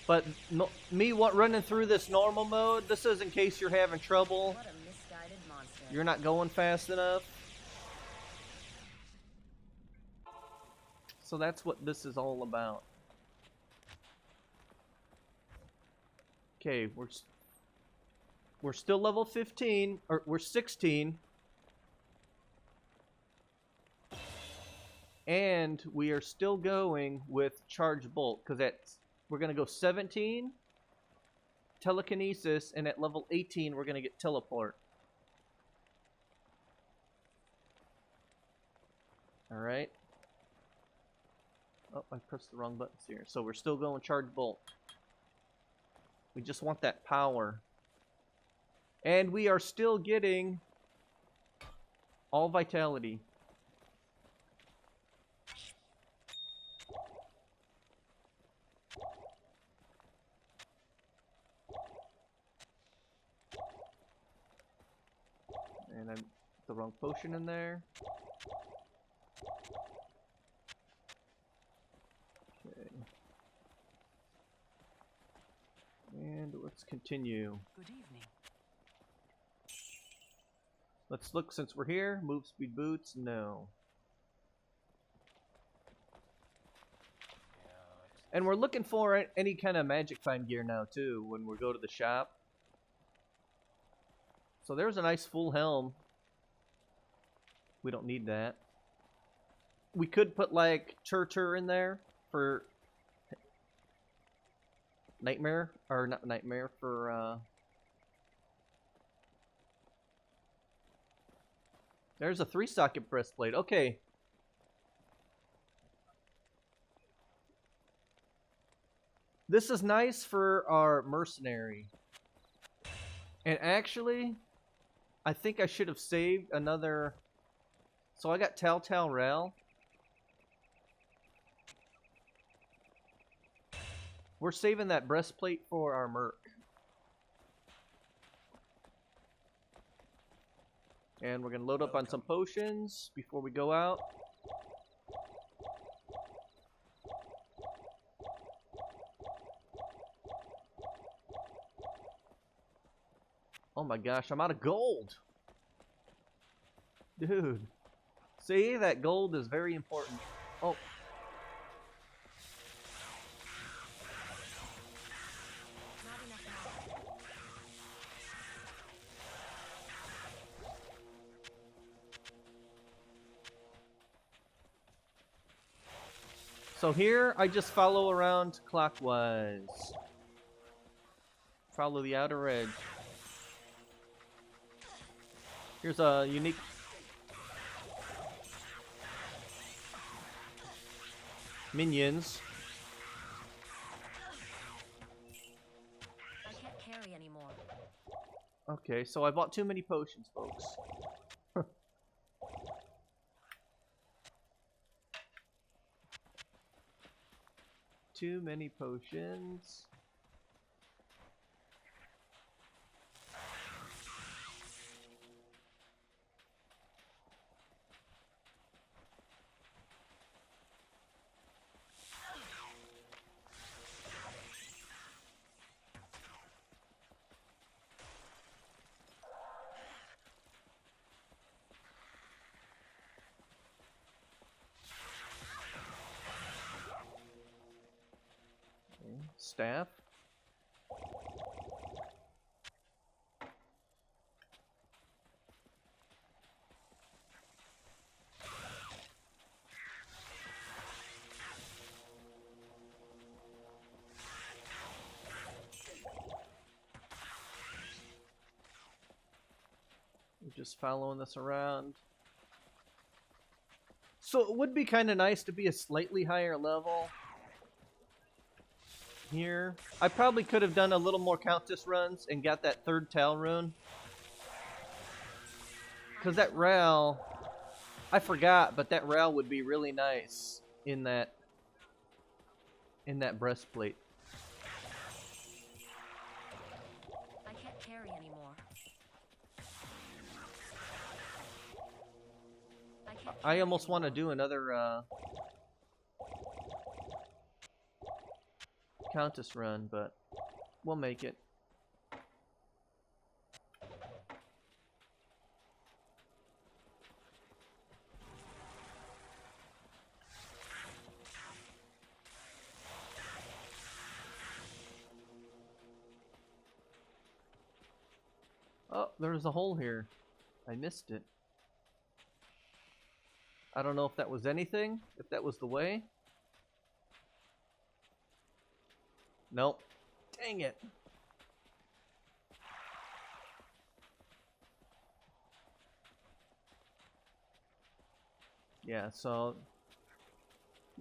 But running through this normal mode, this is in case you're having trouble. What a misguided monster. You're not going fast enough. So that's what this is all about. Okay, we're still level 15, or we're 16. And we are still going with Charge Bolt, because we're going to go 17, Telekinesis, and at level 18 we're going to get Teleport. Alright. Oh, I pressed the wrong buttons here. So we're still going Charge Bolt. We just want that power. And we are still getting all Vitality. And I put the wrong potion in there. Okay. And let's continue. Good evening. Let's look since we're here. Move speed boots, no. And we're looking for any kind of magic find gear now too when we go to the shop. So there's a nice full helm. We don't need that. We could put like Tur in there for Nightmare, or not Nightmare, for there's a 3-socket breastplate. Okay. This is nice for our mercenary. And actually, I think I should have saved another. So I got Telltale Rel. We're saving that breastplate for our merc. And we're going to load up on some potions before we go out. Oh my gosh, I'm out of gold. Dude. See, that gold is very important. Oh. So here, I just follow around clockwise. Follow the outer edge. Here's a unique... minions. I can't carry anymore. Okay, so I bought too many potions, folks. Too many potions. Staff. We're just following this around. So it would be kind of nice to be a slightly higher level. here. I probably could have done a little more Countess runs and got that third Tal rune. Because that rail, I forgot, but that rail would be really nice in that breastplate. I can't carry anymore. I almost want to do another Countess run, but we'll make it. Oh, there's a hole here. I missed it. I don't know if that was anything, if that was the way. Nope. Dang it. Yeah, so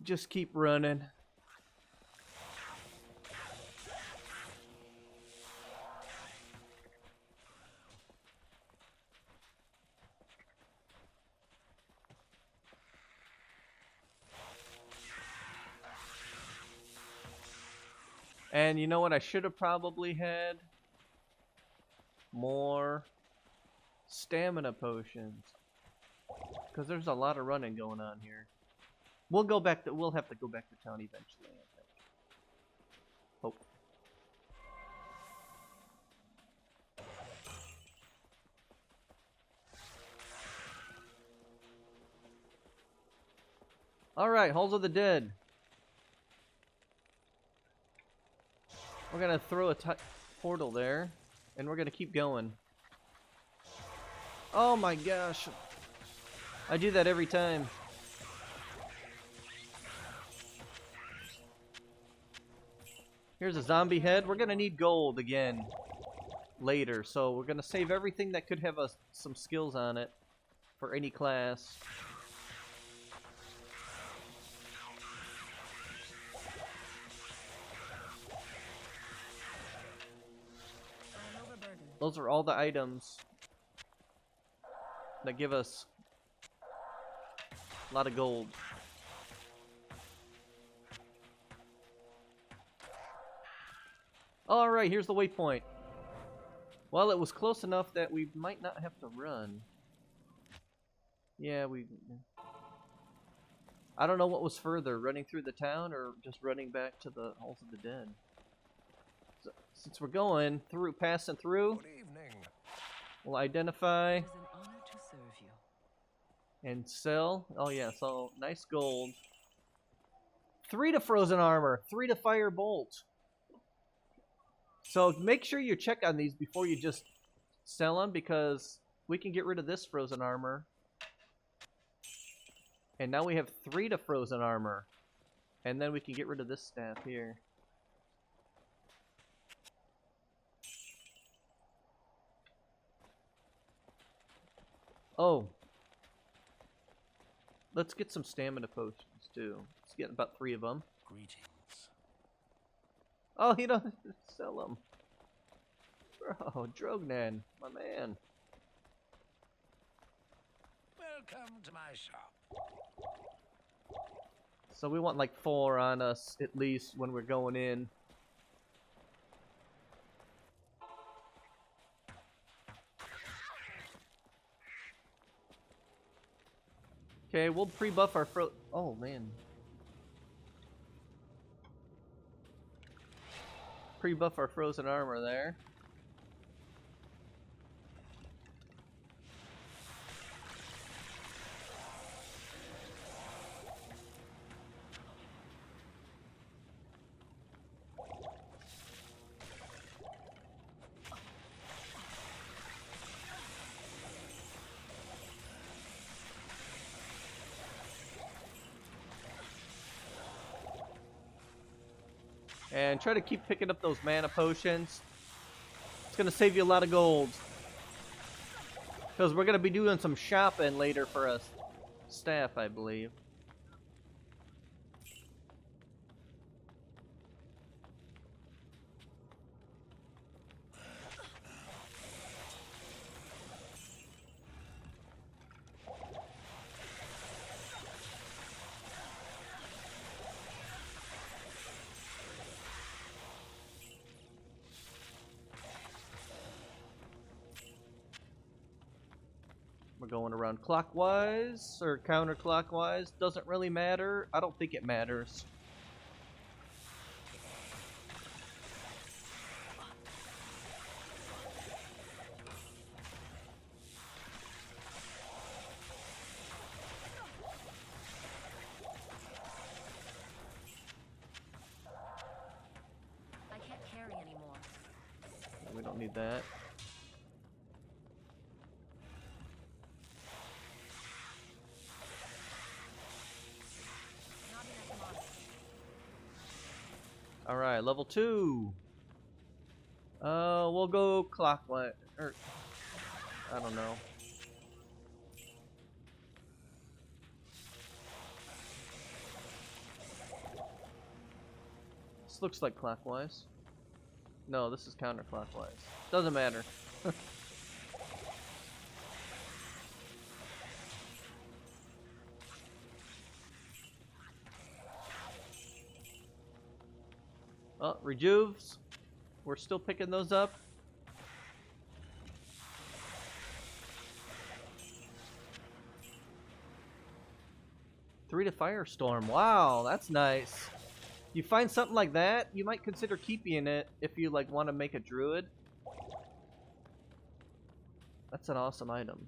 just keep running. And you know what? I should have probably had more stamina potions. Because there's a lot of running going on here. We'll go back to, we'll have to go back to town eventually, I think. Hope. Alright, Halls of the Dead. We're gonna throw a portal there, and we're gonna keep going. Oh my gosh. I do that every time. Here's a zombie head. We're gonna need gold again later, so we're gonna save everything that could have some skills on it for any class. Those are all the items that give us a lot of gold. Alright, here's the waypoint. Well, it was close enough that we might not have to run. Yeah, I don't know what was further, running through the town or just running back to the Halls of the Dead. So, since we're going through, passing through, Good evening. we'll identify It is an honor to serve you. and sell. Oh yeah, so nice gold. 3 to frozen armor, 3 to fire bolt. So make sure you check on these before you just sell them, because we can get rid of this frozen armor. And now we have 3 to frozen armor. And then we can get rid of this staff here. Oh. Let's get some stamina potions too. Let's get about 3 of them. Greetings. Oh, he doesn't sell them. Bro, Drognan, my man. Welcome to my shop. So we want like 4 on us at least when we're going in. Okay, we'll pre-buff our oh man. Pre-buff our frozen armor there. And try to keep picking up those mana potions. It's going to save you a lot of gold. Because we're going to be doing some shopping later for a staff, I believe. We're going around clockwise or counterclockwise. Doesn't really matter. I don't think it matters. I can't carry anymore. We don't need that. Alright, level 2. We'll go clockwise. Or, I don't know. This looks like clockwise. No, this is counterclockwise. Doesn't matter. Oh, rejuves. We're still picking those up. Three to Firestorm. Wow, that's nice. You find something like that, you might consider keeping it if you like want to make a druid. That's an awesome item.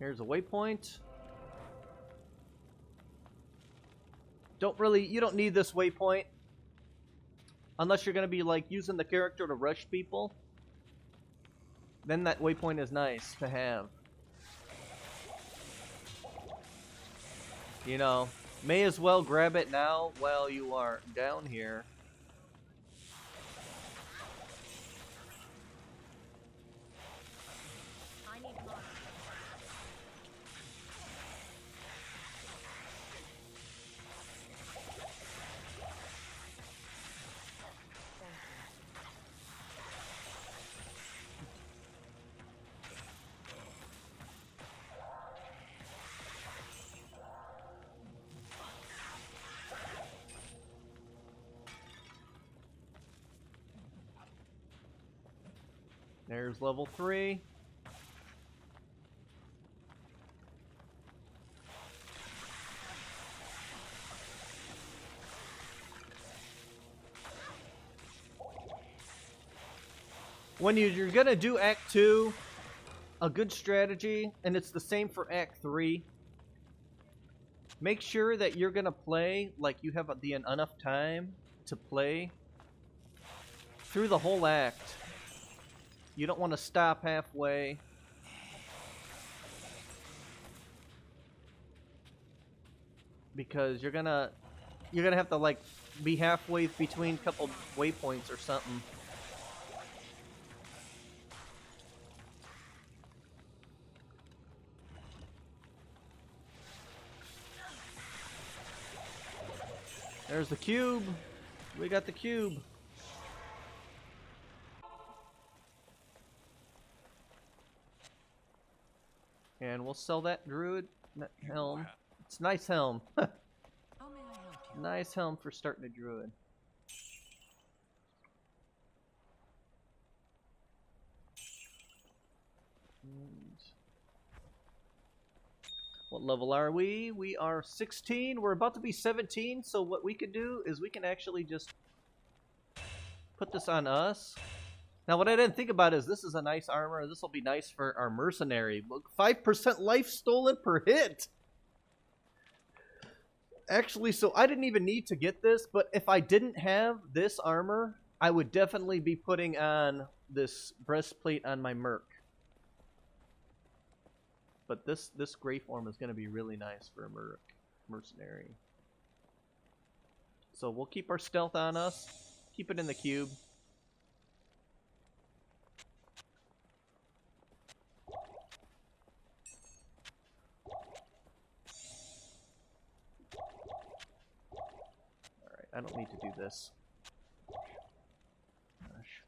Here's a waypoint. You don't need this waypoint. Unless you're going to be like using the character to rush people. Then that waypoint is nice to have. You know, may as well grab it now while you are down here. There's level 3. When you're gonna do Act 2, a good strategy, and it's the same for Act 3, make sure that you're gonna play like you have enough time to play through the whole act. You don't want to stop halfway. Because you're gonna have to like be halfway between a couple waypoints or something. There's the cube. We got the cube. And we'll sell that druid helm. It's a nice helm. How may I help you? Nice helm for starting a druid. And what level are we? We are 16. We're about to be 17. So what we could do is we can actually just put this on us. Now, what I didn't think about is this is a nice armor. This will be nice for our mercenary. 5% life stolen per hit. Actually, so I didn't even need to get this, but if I didn't have this armor, I would definitely be putting on this breastplate on my merc. But this gray form is going to be really nice for a mercenary. So we'll keep our stealth on us. Keep it in the cube. I don't need to do this. Gosh.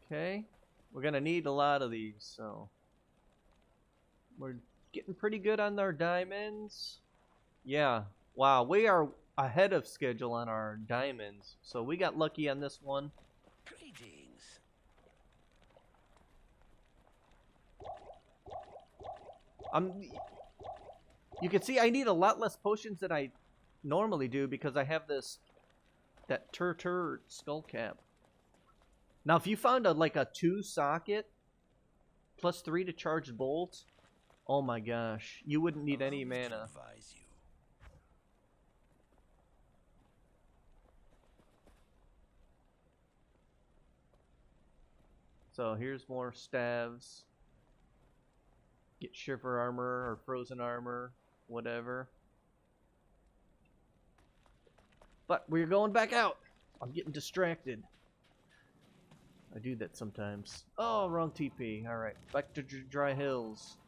Okay. We're gonna need a lot of these, so we're getting pretty good on our diamonds. Yeah, wow, we are ahead of schedule on our diamonds, so we got lucky on this one. Greetings. You can see I need a lot less potions than I normally do because I have that tur skull cap. Now, if you found like a 2 socket plus 3 to charge bolts, oh my gosh, you wouldn't need any Allow me to mana. advise you. So here's more staves. Get shiver armor or frozen armor, whatever. But we're going back out. I'm getting distracted. I do that sometimes. Oh, wrong TP. Alright, back to Dry Hills.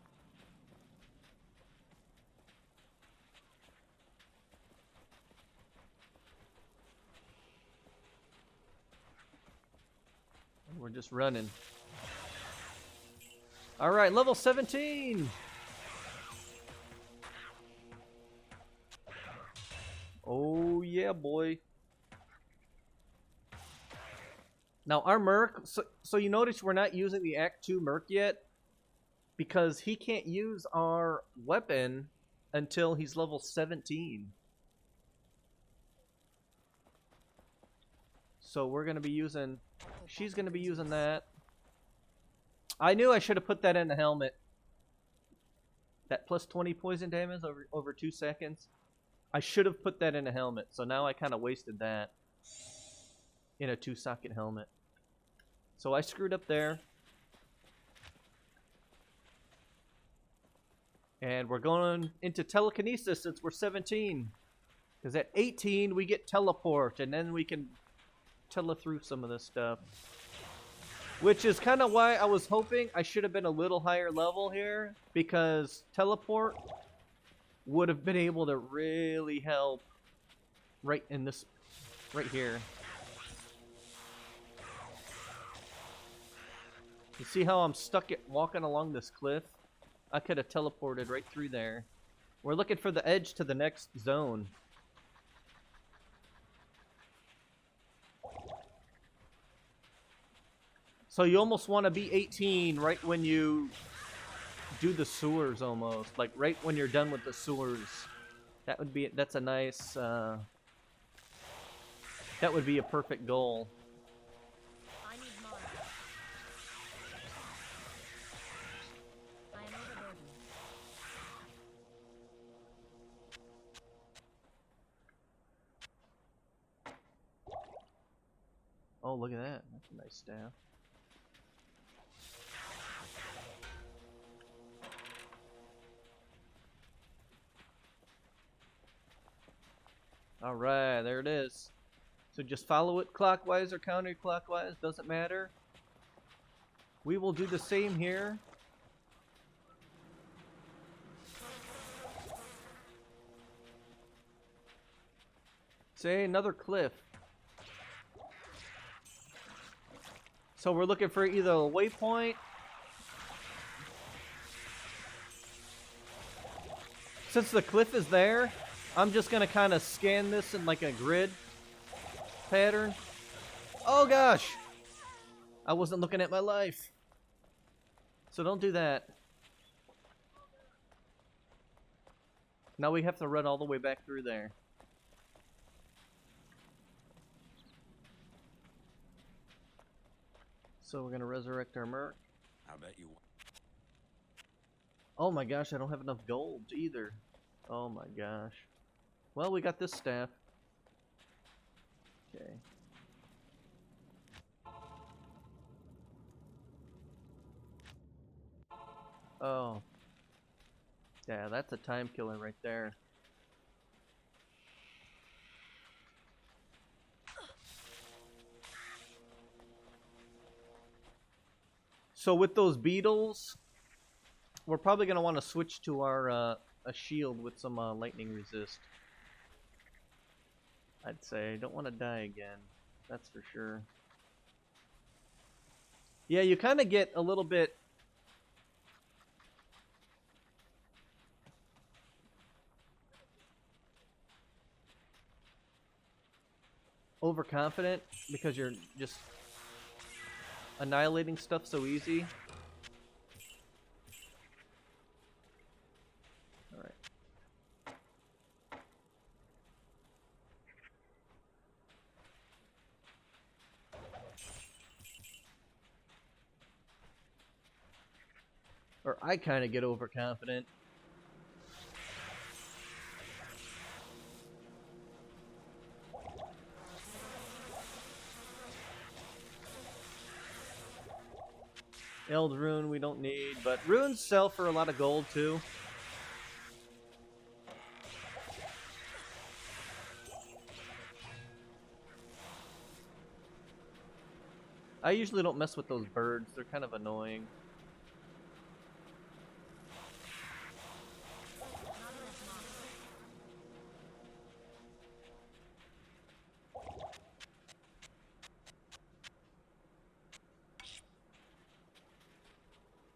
And we're just running. Alright, level 17! Oh yeah, boy. Now our Merc, so you notice we're not using the Act 2 Merc yet because he can't use our weapon until he's level 17. So we're going to be using, she's going to be using that. I knew I should have put that in the helmet. That plus 20 poison damage over 2 seconds. I should have put that in a helmet, so now I kind of wasted that in a 2-socket helmet. So I screwed up there. And we're going into telekinesis since we're 17. Because at 18 we get teleport, and then we can tele through some of this stuff. Which is kind of why I was hoping I should have been a little higher level here, because teleport would have been able to really help right in this, right here. You see how I'm stuck walking along this cliff? I could have teleported right through there. We're looking for the edge to the next zone. So you almost want to be 18 right when you do the sewers almost. Like right when you're done with the sewers. That's a nice, that would be a perfect goal. I need more. I am overburdened. Oh, look at that. That's a nice staff. Alright, there it is. So just follow it clockwise or counterclockwise, doesn't matter. We will do the same here. Say another cliff. So we're looking for either a waypoint. Since the cliff is there, I'm just gonna kind of scan this in like a grid pattern. Oh gosh! I wasn't looking at my life. So don't do that. Now we have to run all the way back through there. So we're gonna resurrect our Merc. I bet you. Oh my gosh, I don't have enough gold either. Oh my gosh. Well, we got this staff. Okay. Oh. Yeah, that's a time killer right there. So with those beetles, we're probably going to want to switch to our a shield with some lightning resist. I'd say. Don't want to die again. That's for sure. Yeah, you kind of get a little bit overconfident because you're just annihilating stuff so easy. All right. Or I kind of get overconfident. Eld rune we don't need, but runes sell for a lot of gold too. I usually don't mess with those birds. They're kind of annoying.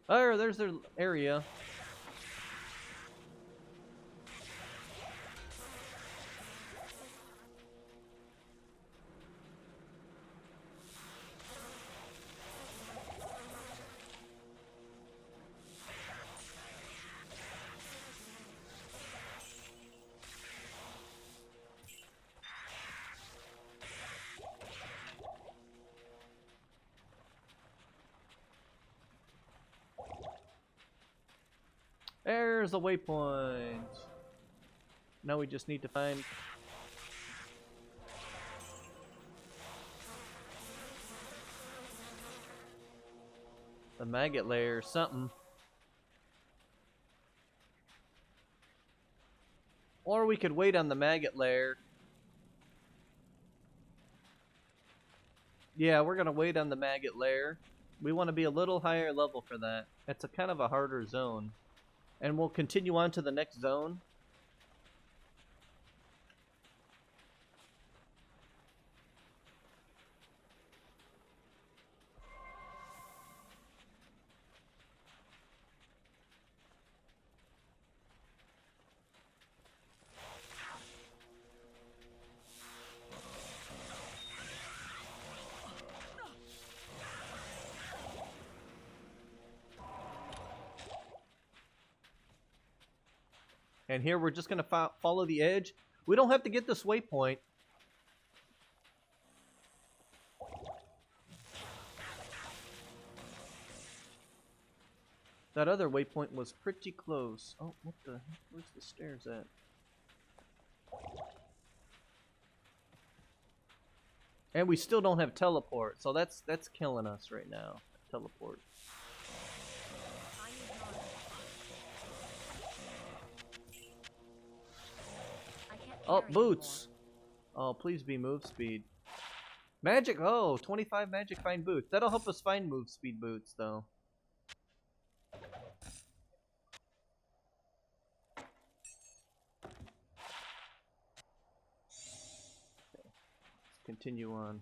Oh, there's their area. There's a waypoint. Now we just need to find... the Maggot Lair or something. Or we could wait on the Maggot Lair. Yeah, we're gonna wait on the Maggot Lair. We want to be a little higher level for that. It's a kind of a harder zone. And we'll continue on to the next zone. And here we're just going to follow the edge. We don't have to get this waypoint. That other waypoint was pretty close. Oh, what the heck? Where's the stairs at? And we still don't have teleport, so that's killing us right now. Teleport. Oh, boots! Oh, please be move speed. Magic! Oh, 25 magic find boots. That'll help us find move speed boots, though. Okay. Let's continue on.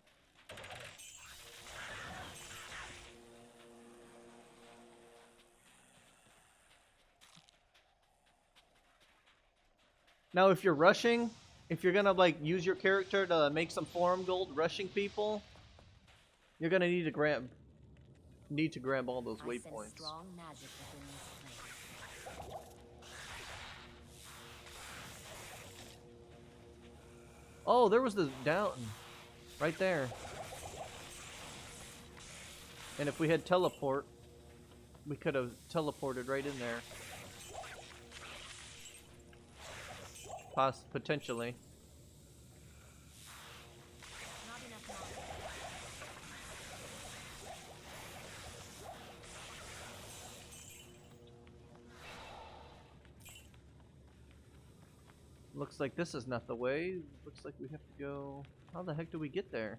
Now, if you're rushing, if you're gonna like use your character to make some forum gold rushing people, you're gonna need to grab all those waypoints. Strong magic within this place. Oh, there was the down right there. And if we had teleport, we could have teleported right in there. Potentially. Looks like this is not the way. Looks like we have to go... How the heck do we get there?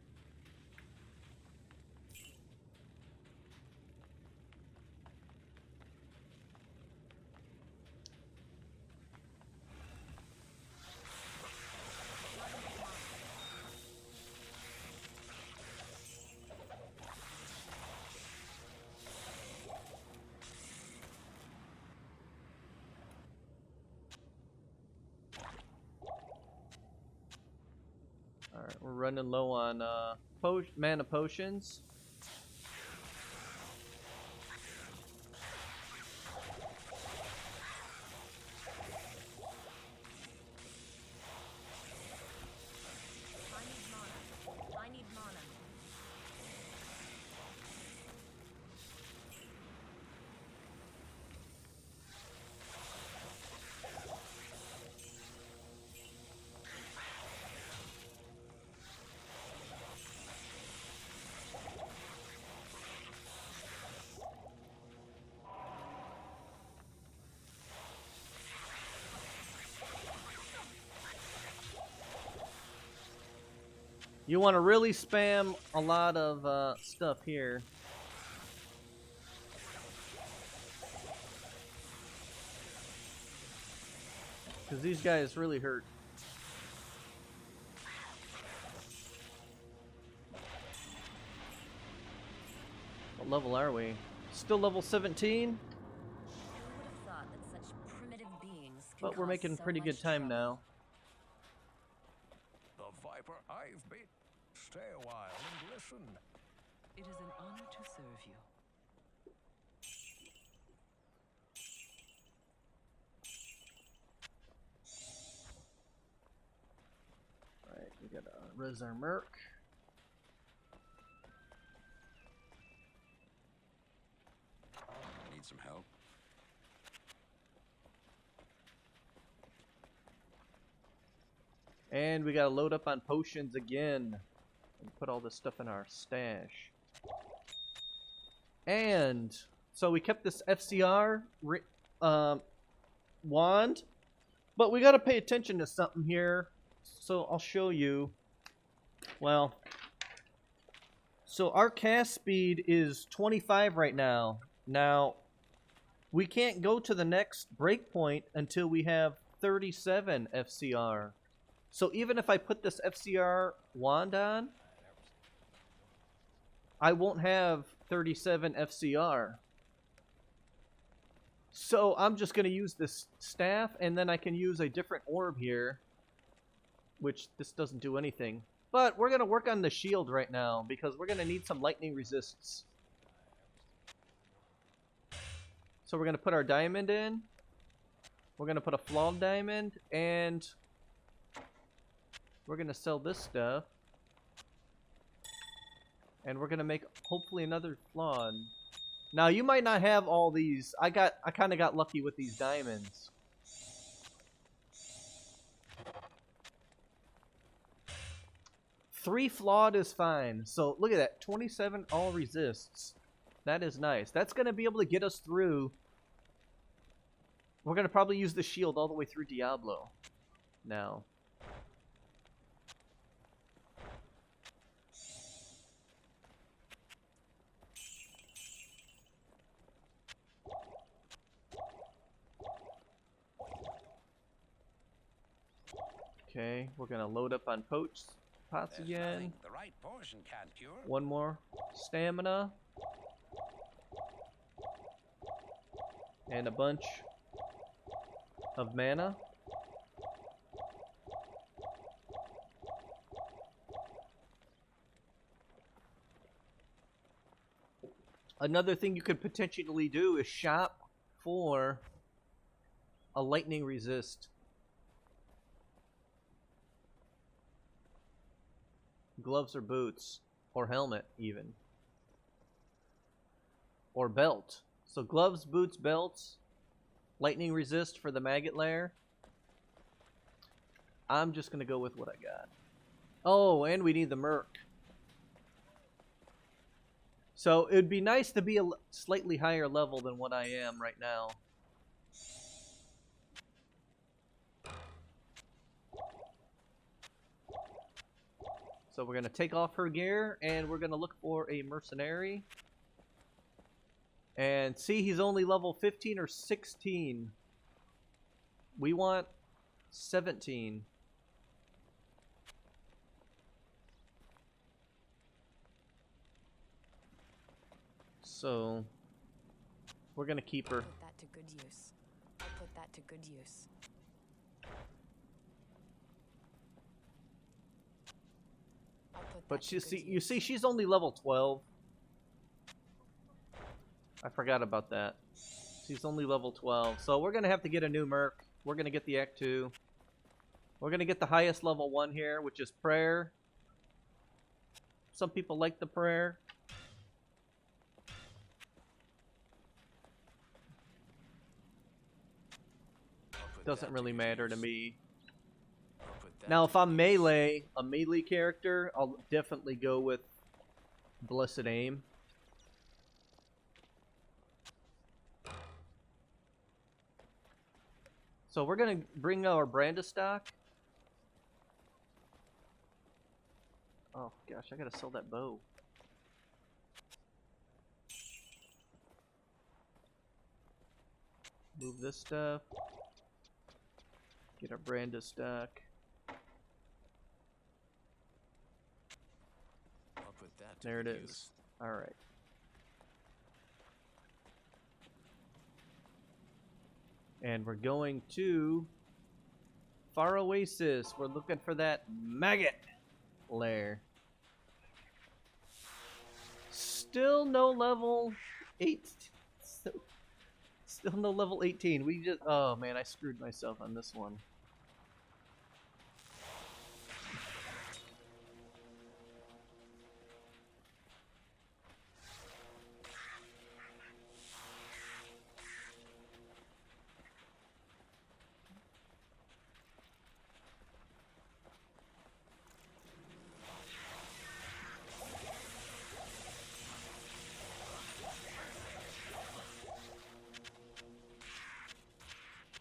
Alright, we're running low on mana potions. I need mana. You want to really spam a lot of stuff here. Because these guys really hurt. What level are we? Still level 17? Who would have thought that such primitive beings could But we're cause making so pretty much good time trouble? now. The Viper I've beat. Stay a while and listen. It is an honor to serve you. Alright, we gotta res our merc. Need some help? And we gotta load up on potions again. And put all this stuff in our stash. And so we kept this FCR wand. But we gotta pay attention to something here. So I'll show you. Well, so our cast speed is 25 right now. Now, we can't go to the next breakpoint until we have 37 FCR. So even if I put this FCR wand on, I won't have 37 FCR. So I'm just going to use this staff, and then I can use a different orb here, which this doesn't do anything. But we're going to work on the shield right now, because we're going to need some lightning resists. So we're going to put our diamond in. We're going to put a flawed diamond, and we're going to sell this stuff. And we're going to make, hopefully, another flawed. Now, you might not have all these. I kind of got lucky with these diamonds. Three flawed is fine. So, look at that. 27 all resists. That is nice. That's going to be able to get us through. We're going to probably use the shield all the way through Diablo. Now. Okay, we're gonna load up on pots There's again. nothing the right potion can't cure. One more stamina. And a bunch of mana. Another thing you could potentially do is shop for a lightning resist. Gloves or boots, or helmet even, or belt. So gloves, boots, belts, lightning resist for the Maggot Lair. I'm just gonna go with what I got. Oh, and we need the merc. So it'd be nice to be a slightly higher level than what I am right now. So we're going to take off her gear, and we're going to look for a mercenary. And see, he's only level 15 or 16. We want 17. So, we're going to keep her. Put that to good use. I'll put that to good use. put But that to good you use. see, she's only level 12. I forgot about that. She's only level 12. So we're going to have to get a new Merc. We're going to get the Act 2. We're going to get the highest level 1 here, which is Prayer. Some people like the Prayer. Doesn't really matter to me. Now, if I'm melee, a melee character, I'll definitely go with Blessed Aim. So we're gonna bring our Brandis stock. Oh gosh, I gotta sell that bow. Move this stuff. Get our Brandis stock. I'll put that to There it good is. use. All right. And we're going to Far Oasis. We're looking for that Maggot Lair. Still no level 8. Still no level 18. We just... Oh, man, I screwed myself on this one.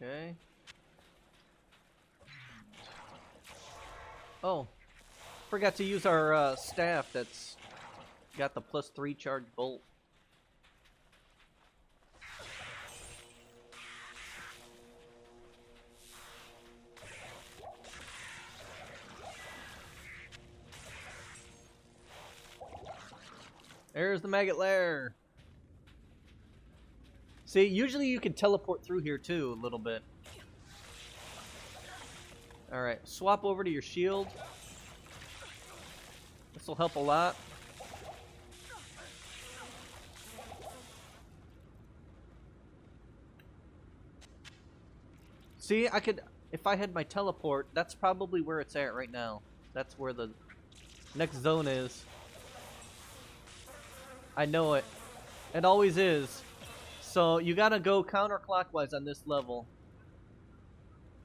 Okay. Oh, forgot to use our staff that's got the +3 charge bolt. There's the Maggot Lair. See, usually you can teleport through here too a little bit. Alright, swap over to your shield. This will help a lot. See, I could, if I had my teleport, that's probably where it's at right now. That's where the next zone is. I know it. It always is. So you gotta go counterclockwise on this level.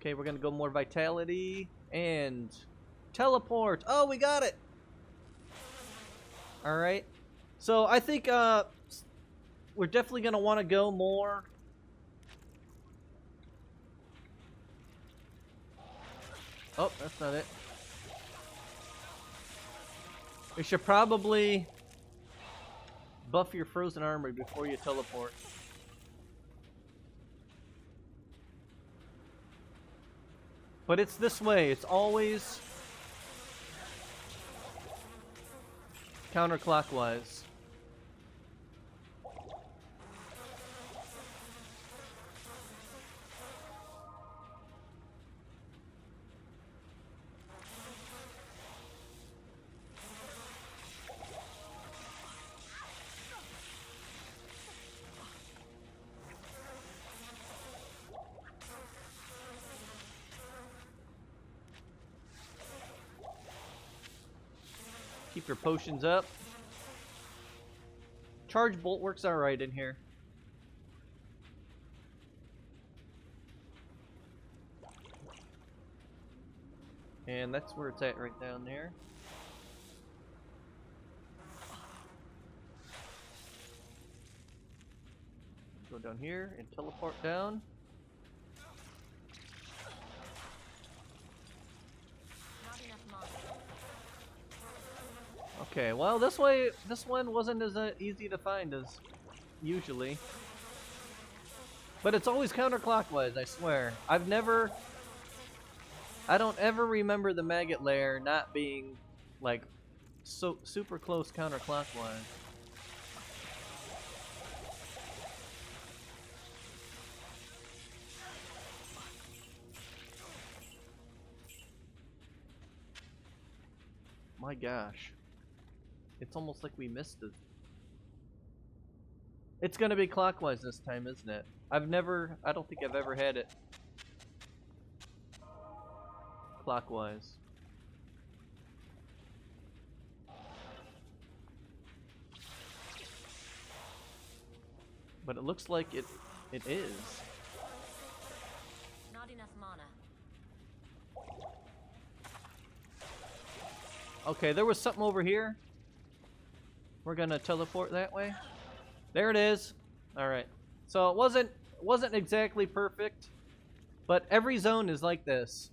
Okay, we're gonna go more vitality and teleport. Oh, we got it. All right. So I think we're definitely gonna want to go more. Oh, that's not it. You should probably buff your frozen armor before you teleport. But it's this way. It's always counterclockwise. Keep your potions up. Charge bolt works alright in here. And that's where it's at right down there. Go down here and teleport down. Not enough mana. Okay, well this one wasn't as easy to find as usually. But it's always counterclockwise, I swear. I don't ever remember the Maggot Lair not being like so super close counterclockwise. My gosh. It's almost like we missed it. It's gonna be clockwise this time, isn't it? I don't think I've ever had it clockwise. But it looks like it is. Not enough mana. Okay, there was something over here. We're gonna teleport that way. There it is. All right. So it wasn't exactly perfect, but every zone is like this.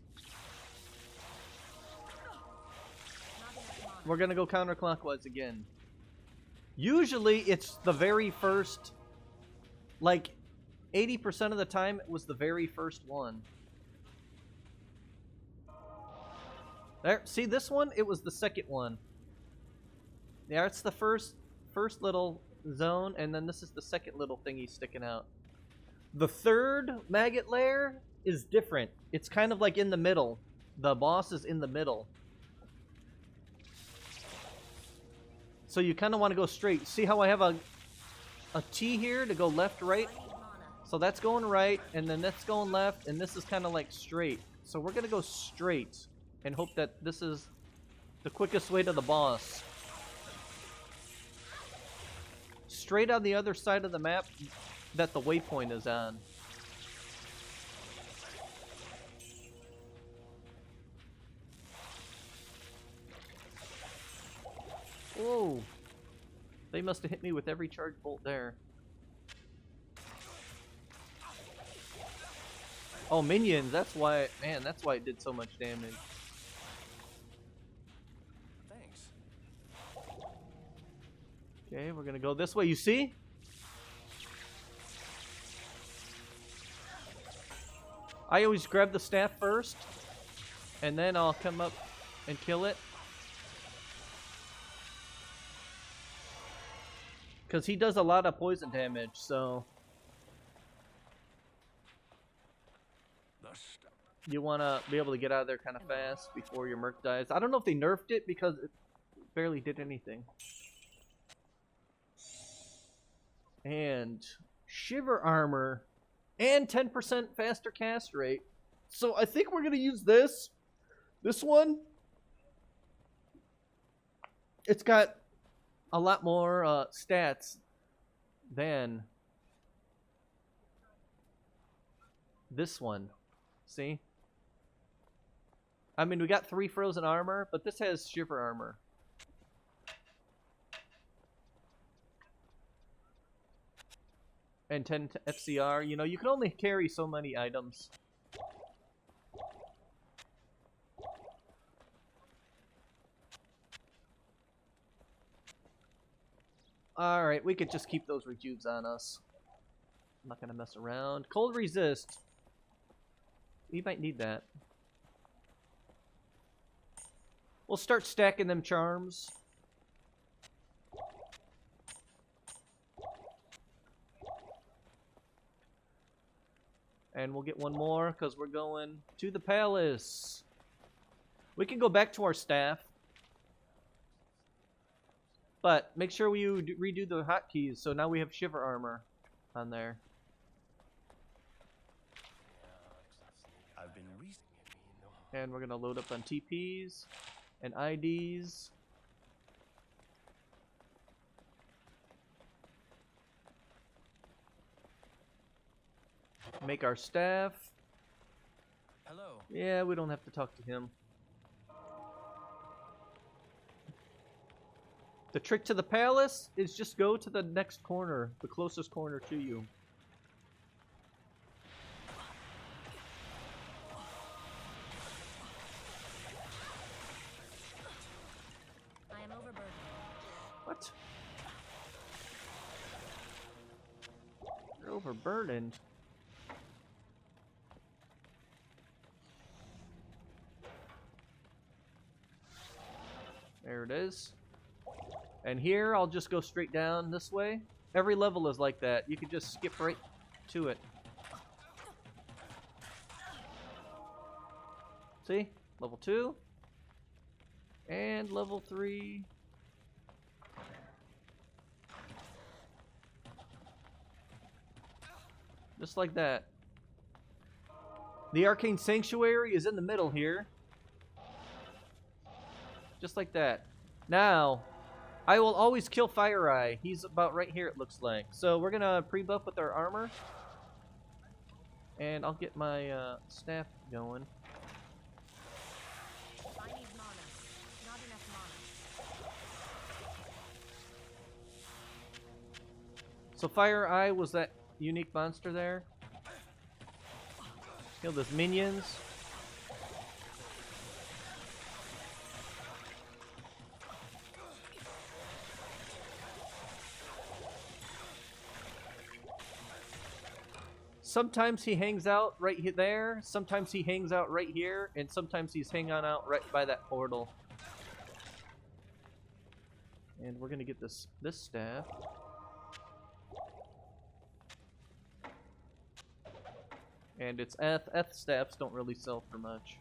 We're gonna go counterclockwise again. Usually it's the very first, like 80% of the time it was the very first one. There, see this one? It was the second one. Yeah, it's the first little zone, and then this is the second little thingy sticking out. The third Maggot Lair is different. It's kind of like in the middle. The boss is in the middle. So you kind of want to go straight. See how I have a T here to go left, right? So that's going right, and then that's going left, and this is kind of like straight. So we're going to go straight and hope that this is the quickest way to the boss. Straight on the other side of the map that the waypoint is on. Whoa! They must have hit me with every charge bolt there. Oh, minions, that's why, man, that's why it did so much damage. Thanks. Okay, we're gonna go this way, you see? I always grab the staff first, and then I'll come up and kill it. Because he does a lot of poison damage, so you want to be able to get out of there kind of fast before your merc dies. I don't know if they nerfed it because it barely did anything. And shiver armor and 10% faster cast rate. So I think we're going to use this. This one. It's got a lot more stats than this one. See? I mean, we got 3 frozen armor, but this has shiver armor. And 10 FCR. You know, you can only carry so many items. Alright, we could just keep those rejuves on us. I'm not gonna mess around. Cold resist. We might need that. We'll start stacking them charms. And we'll get one more because we're going to the palace. We can go back to our staff. But make sure we redo the hotkeys, so now we have shiver armor on there. I've been And we're gonna load up on TPs and IDs. Make our staff. Hello. Yeah, we don't have to talk to him. The trick to the palace is just go to the next corner, the closest corner to you. I am overburdened. What? You're overburdened. There it is. And here, I'll just go straight down this way. Every level is like that. You can just skip right to it. See? Level 2. And level 3. Just like that. The Arcane Sanctuary is in the middle here. Just like that. Now, I will always kill Fire Eye. He's about right here, it looks like. So we're gonna pre-buff with our armor. And I'll get my staff going. I need mana. Not enough mana. So Fire Eye was that unique monster there. Killed his minions. Sometimes he hangs out right there, sometimes he hangs out right here, and sometimes he's hanging out right by that portal. And we're gonna get this staff. And it's F staffs don't really sell for much.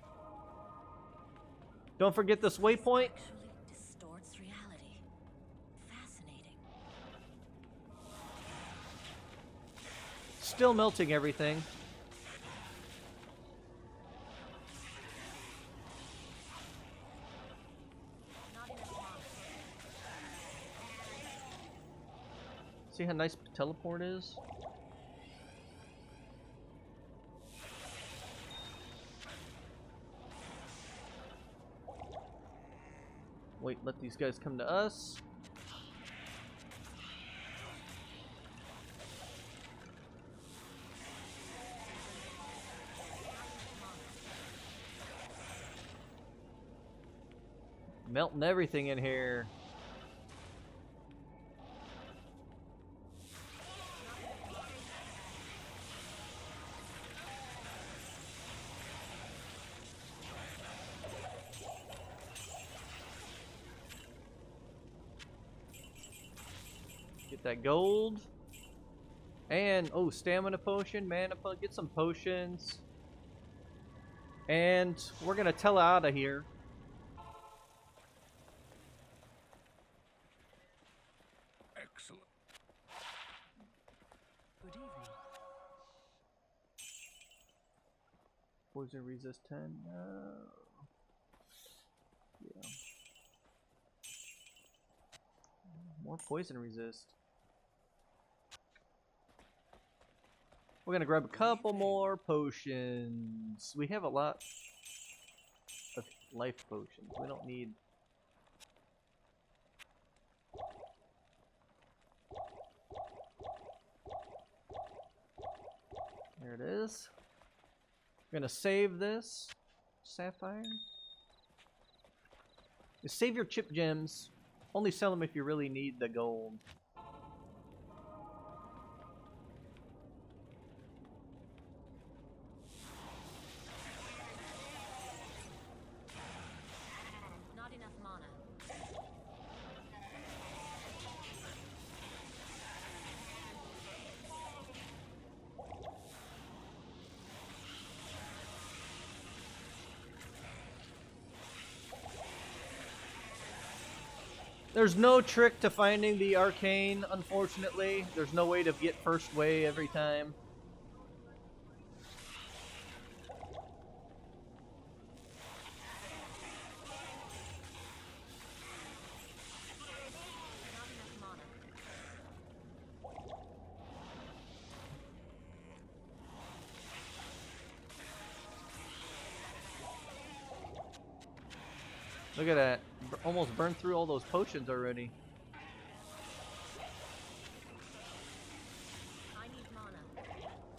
Don't forget this waypoint. Actually distorts reality. Fascinating. Still melting everything. Not enough mana. See how nice teleport is? Wait, let these guys come to us. Melting everything in here. Get that gold. And, oh, stamina potion, mana potion. Get some potions. And we're going to tele out of here. Excellent. Good evening. Poison resist 10. Yeah. More poison resist. We're gonna grab a couple more potions. We have a lot of life potions. We don't need. There it is. We're gonna save this sapphire. Save your chip gems. Only sell them if you really need the gold. Not enough mana. There's no trick to finding the arcane, unfortunately. There's no way to get first way every time. Not enough mana. Look at that. Almost burned through all those potions already. I need mana. Not enough mana.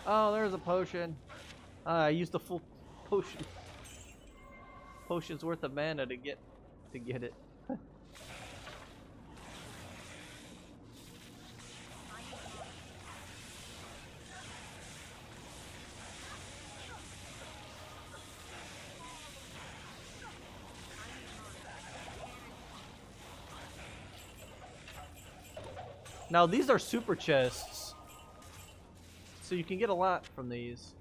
Oh, there's a potion. I used the full potion's worth of mana to get it. Now these are super chests, so you can get a lot from these.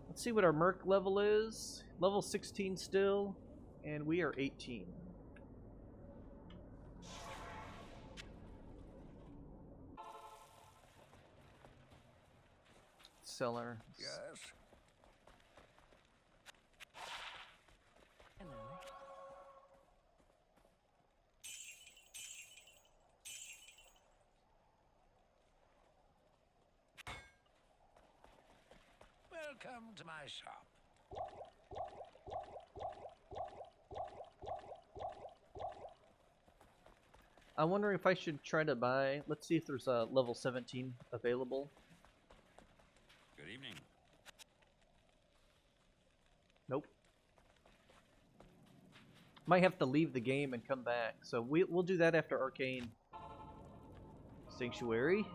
Let's see what our Merc level is. Level 16 still, and we are 18. Seller. Yes. Hello. Welcome to my shop. I'm wondering if I should try to buy. Let's see if there's a level 17 available. Good evening. Nope. Might have to leave the game and come back. So we'll do that after Arcane Sanctuary.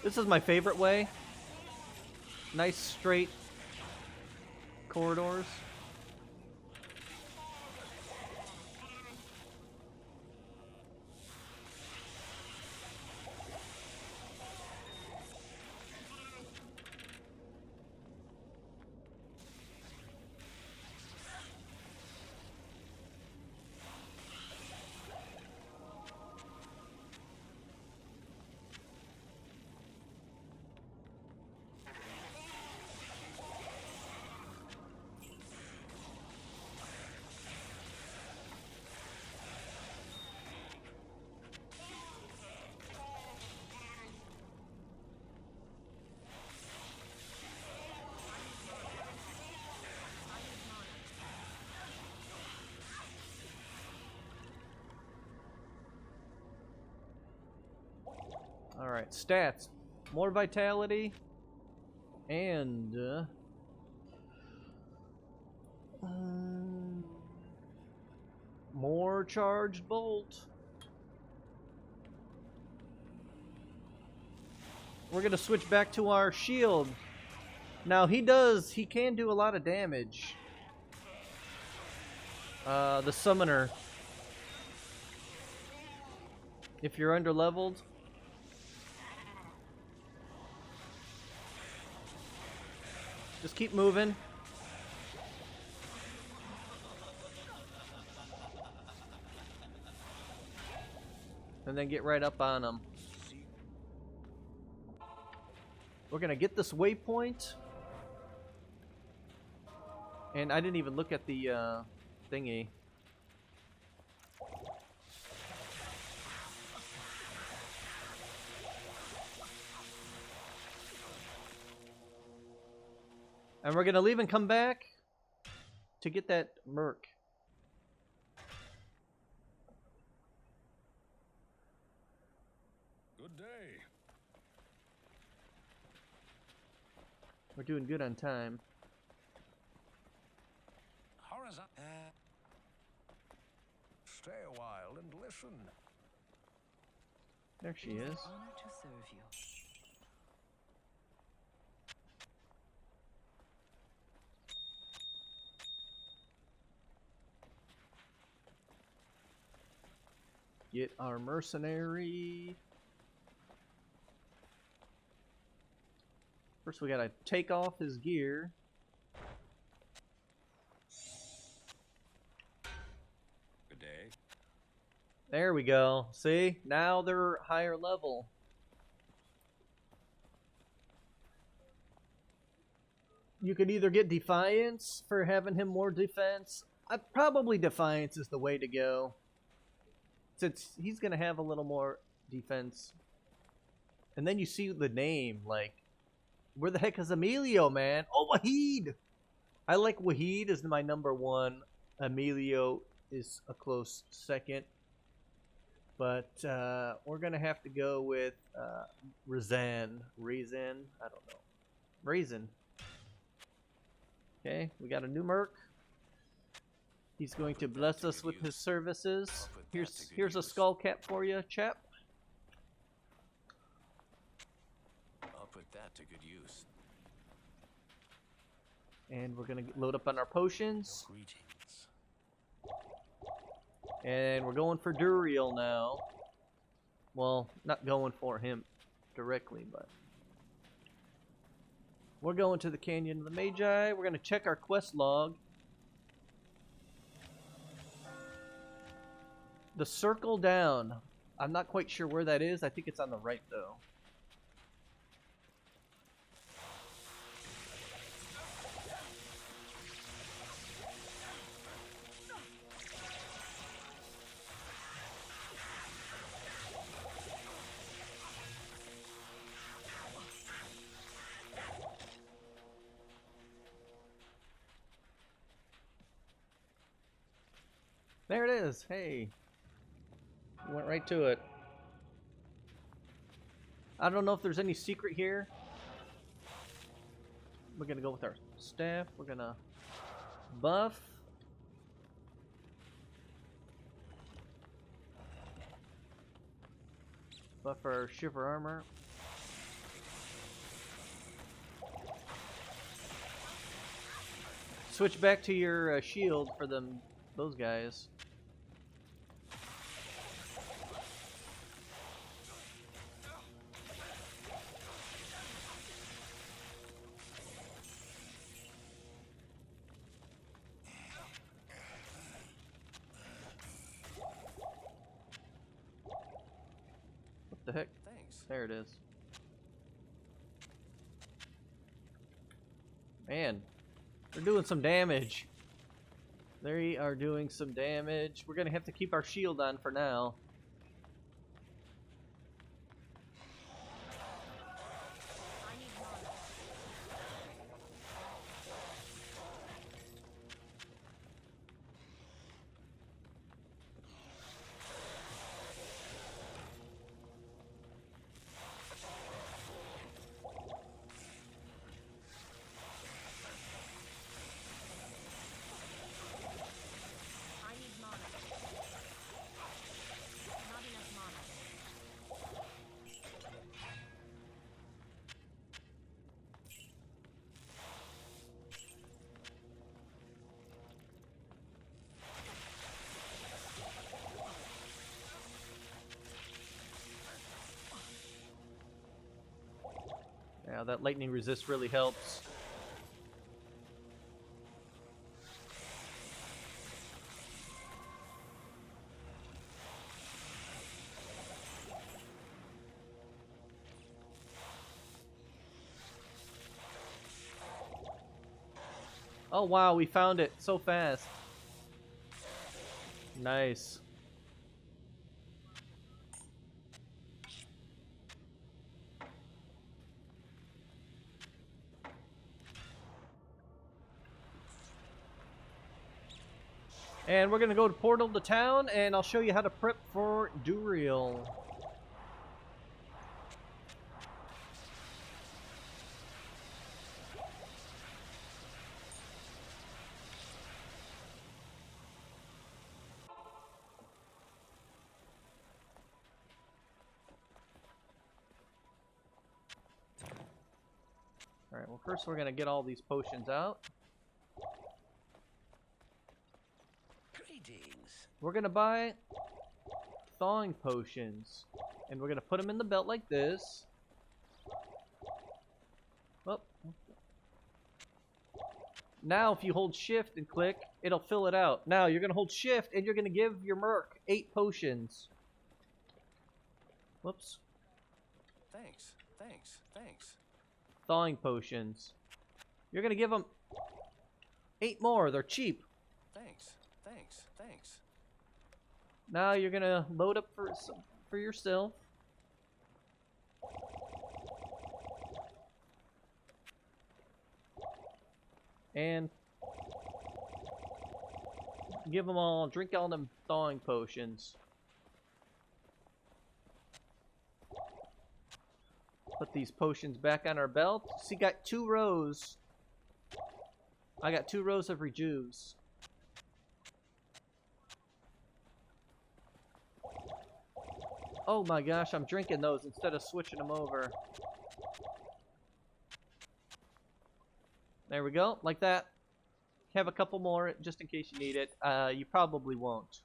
This is my favorite way. Nice straight corridors. Alright, stats. More vitality. And... more charged bolt. We're gonna switch back to our shield. Now he can do a lot of damage. The summoner. If you're under leveled. Just keep moving. And then get right up on them. We're gonna get this waypoint. And I didn't even look at the thingy. And we're gonna leave and come back to get that merc. Good day. We're doing good on time. Horizon. Stay a while and listen. There she It is. an honor to serve you. Get our mercenary. First we gotta take off his gear. Good day. There we go. See? Now they're higher level. You could either get Defiance for having him more defense. Probably Defiance is the way to go. Since he's going to have a little more defense. And then you see the name, like, where the heck is Emilio, man? Oh, Wahid! I like Wahid as my number one. Emilio is a close second. But we're gonna have to go with Raisin. I don't know. Raisin. Okay, we got a new merc. He's going to bless us with his services. Here's a skull cap for you, chap. I'll put that to good use. And we're gonna load up on our potions. Greetings. And we're going for Duriel now. Well, not going for him directly, but we're going to the Canyon of the Magi. We're gonna check our quest log. The circle down. I'm not quite sure where that is. I think it's on the right though. There it is. Hey. Went right to it. I don't know if there's any secret here. We're gonna go with our staff. We're gonna buff. Buff our shiver armor. Switch back to your shield for those guys. What the heck? Thanks. There it is. Man, they're doing some damage. They are doing some damage. We're gonna have to keep our shield on for now. Yeah, that lightning resist really helps. Oh wow, we found it so fast. Nice. And we're gonna go to Portal to Town, and I'll show you how to prep for Duriel. Alright, well first we're gonna get all these potions out. Greetings. We're gonna buy thawing potions, and we're gonna put them in the belt like this. Well, now if you hold shift and click, it'll fill it out. Now you're gonna hold shift and you're gonna give your merc 8 potions. Whoops. Thanks. Thanks. Thanks. Thawing potions. You're gonna give them 8 more. They're cheap. Thanks. Thanks. Thanks. Now you're gonna load up for yourself. And give them all, drink all them thawing potions. Put these potions back on our belt. See, got 2 rows. I got 2 rows of rejuves. Oh my gosh, I'm drinking those instead of switching them over. There we go, like that. Have a couple more just in case you need it. You probably won't.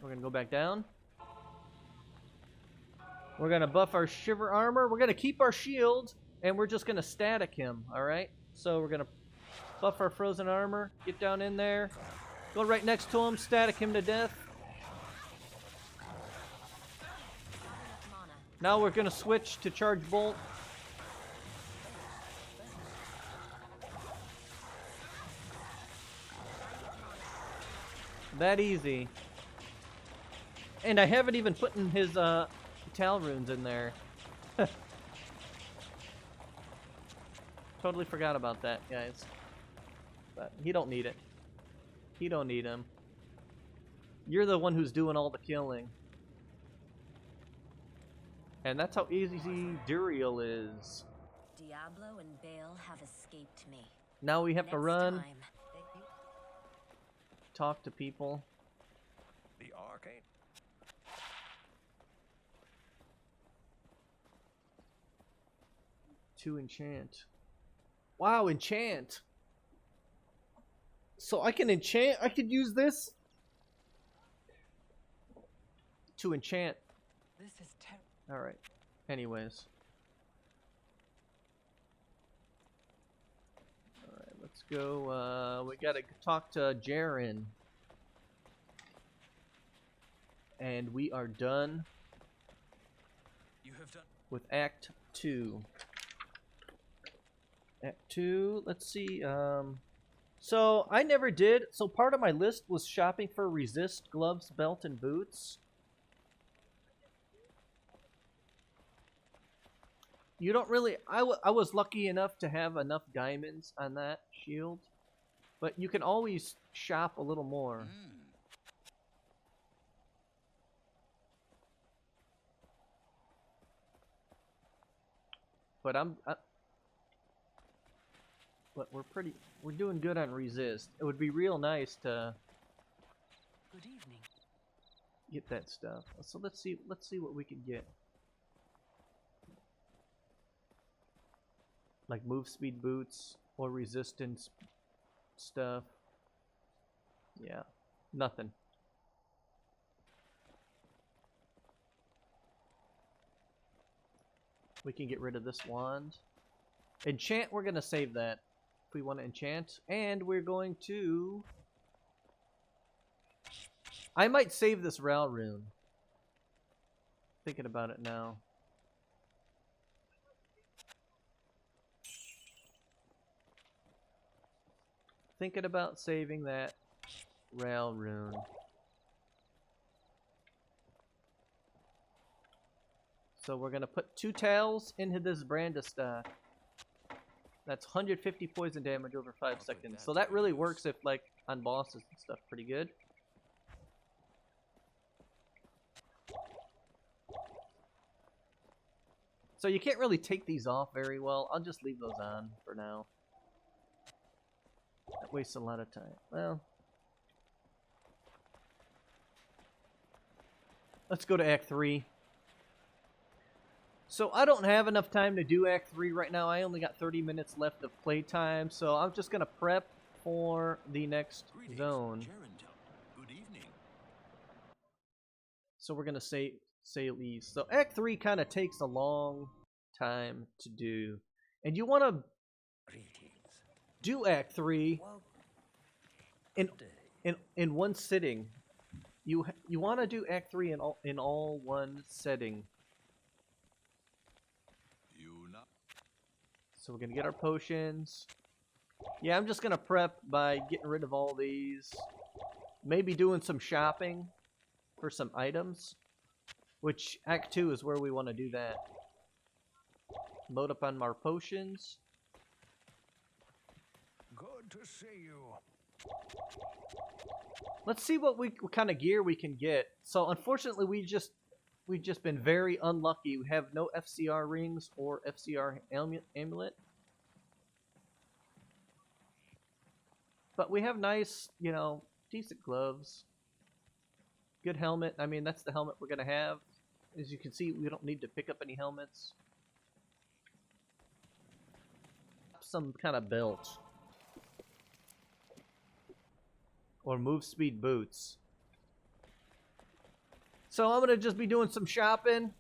We're gonna go back down. We're gonna buff our shiver armor. We're gonna keep our shield, and we're just gonna static him, alright? So we're gonna buff our frozen armor, get down in there, go right next to him, static him to death. Now we're gonna switch to charge bolt. That easy. And I haven't even put in his Tal runes in there. Totally forgot about that, guys. But he don't need it. He don't need him. You're the one who's doing all the killing. And that's how easy Duriel is. Diablo and Baal have escaped me. Now we have to run, Time. talk to people. The arcane. To enchant. Wow, enchant. So I can enchant, I could use this to enchant. This is terrible. Alright, anyways. Alright, let's go, we gotta talk to Jaren. And we are done You have done. with Act 2. Act 2, let's see, so I never did, so part of my list was shopping for resist, gloves, belt, and boots. You don't really, I was lucky enough to have enough diamonds on that shield, but you can always shop a little more. But but we're doing good on resist. It would be real nice to Good evening. get that stuff. So let's see what we can get. Like move speed boots or resistance stuff. Yeah, nothing. We can get rid of this wand. Enchant, we're gonna save that if we want to enchant, and we're going to. I might save this Ral rune. Thinking about it now. Thinking about saving that Ral rune. So we're gonna put 2 tails into this Branda stack. That's 150 poison damage over 5 seconds. So that really works if like on bosses and stuff pretty good. So you can't really take these off very well. I'll just leave those on for now. That wastes a lot of time. Well, let's go to Act 3. So I don't have enough time to do Act 3 right now. I only got 30 minutes left of playtime, so I'm just going to prep for the next Greetings, zone. Good evening. So we're going to sail east. So Act 3 kind of takes a long time to do. And you want to do Act 3 in one sitting. You want to do Act 3 in all one setting. So we're gonna get our potions. Yeah, I'm just gonna prep by getting rid of all these. Maybe doing some shopping for some items. Which Act 2 is where we want to do that. Load up on our potions. Good to see you. Let's see what kind of gear we can get. So unfortunately we just we've just been very unlucky. We have no FCR rings or FCR amulet. But we have nice, you know, decent gloves. Good helmet. I mean, that's the helmet we're going to have. As you can see, we don't need to pick up any helmets. Some kind of belt. Or move speed boots. So I'm going to just be doing some shopping.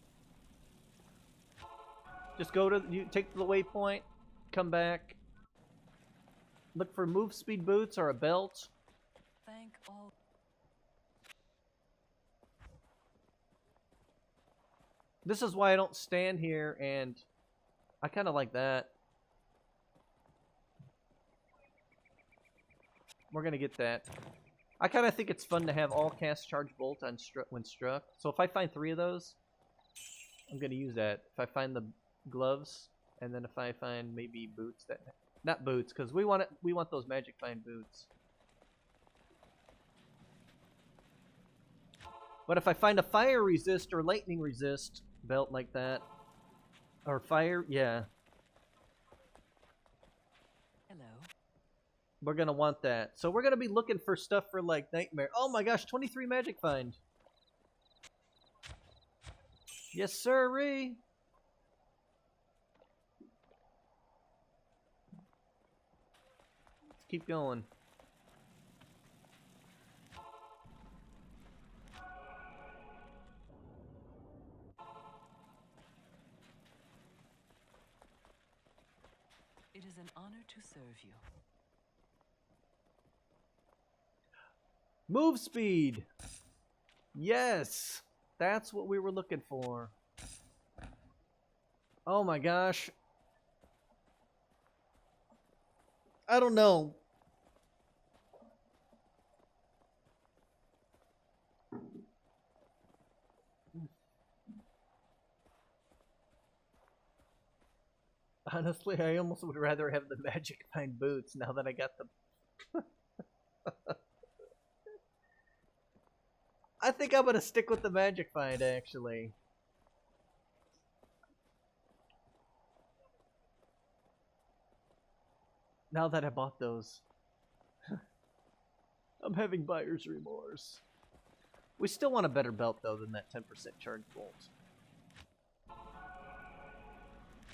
Just go to, you take the waypoint, come back. Look for move speed boots or a belt. Thank all. This is why I don't stand here, and I kind of like that. We're going to get that. I kind of think it's fun to have all cast charge bolt on when struck. So if I find 3 of those, I'm going to use that. If I find the gloves, and then if I find maybe boots that... Not boots, because we want those magic find boots. But if I find a fire resist or lightning resist belt like that, or fire, yeah. Hello. We're going to want that. So we're going to be looking for stuff for like Nightmare. Oh my gosh, 23 magic find. Yes, sirree. Let's keep going. It is an honor to serve you. Move speed. Yes. That's what we were looking for. Oh my gosh. I don't know. Honestly, I almost would rather have the magic find boots now that I got them. I think I'm gonna stick with the magic find, actually. Now that I bought those. I'm having buyer's remorse. We still want a better belt, though, than that 10% charge bolt.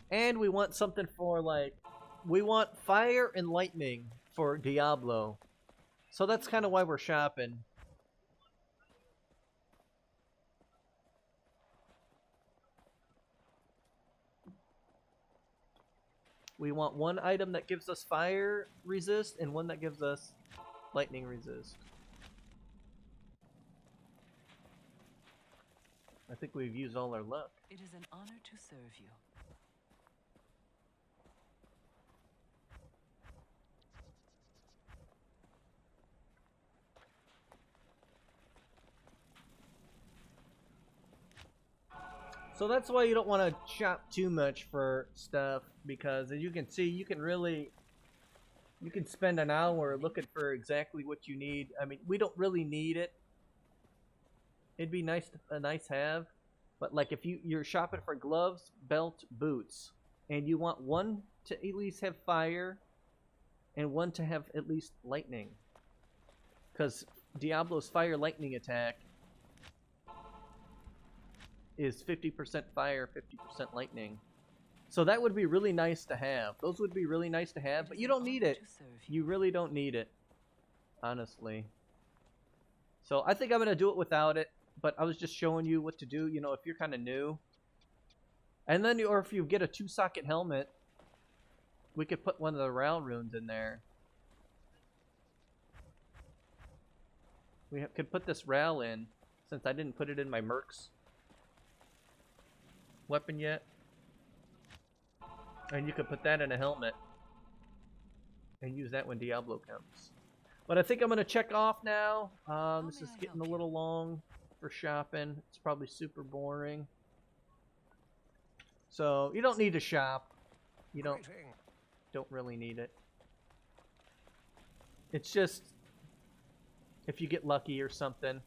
And we want something for, like... We want fire and lightning for Diablo. So that's kind of why we're shopping. We want one item that gives us fire resist and one that gives us lightning resist. I think we've used all our luck. It is an honor to serve you. So that's why you don't want to shop too much for stuff, because as you can see, you can spend an hour looking for exactly what you need. I mean, we don't really need it. It'd be a nice have, but like if you're shopping for gloves, belt, boots, and you want one to at least have fire and one to have at least lightning, because Diablo's fire lightning attack is 50% fire, 50% lightning. So that would be really nice to have. Those would be really nice to have, but you don't need it. You really don't need it, honestly. So I think I'm going to do it without it, but I was just showing you what to do, you know, if you're kind of new. And then, or if you get a 2-socket helmet, we could put one of the Ral runes in there. We could put this Ral in, since I didn't put it in my Mercs weapon yet. And you could put that in a helmet and use that when Diablo comes. But I think I'm going to check off now. This is getting a little long for shopping. It's probably super boring. So you don't need to shop. You don't really need it. It's just if you get lucky or something.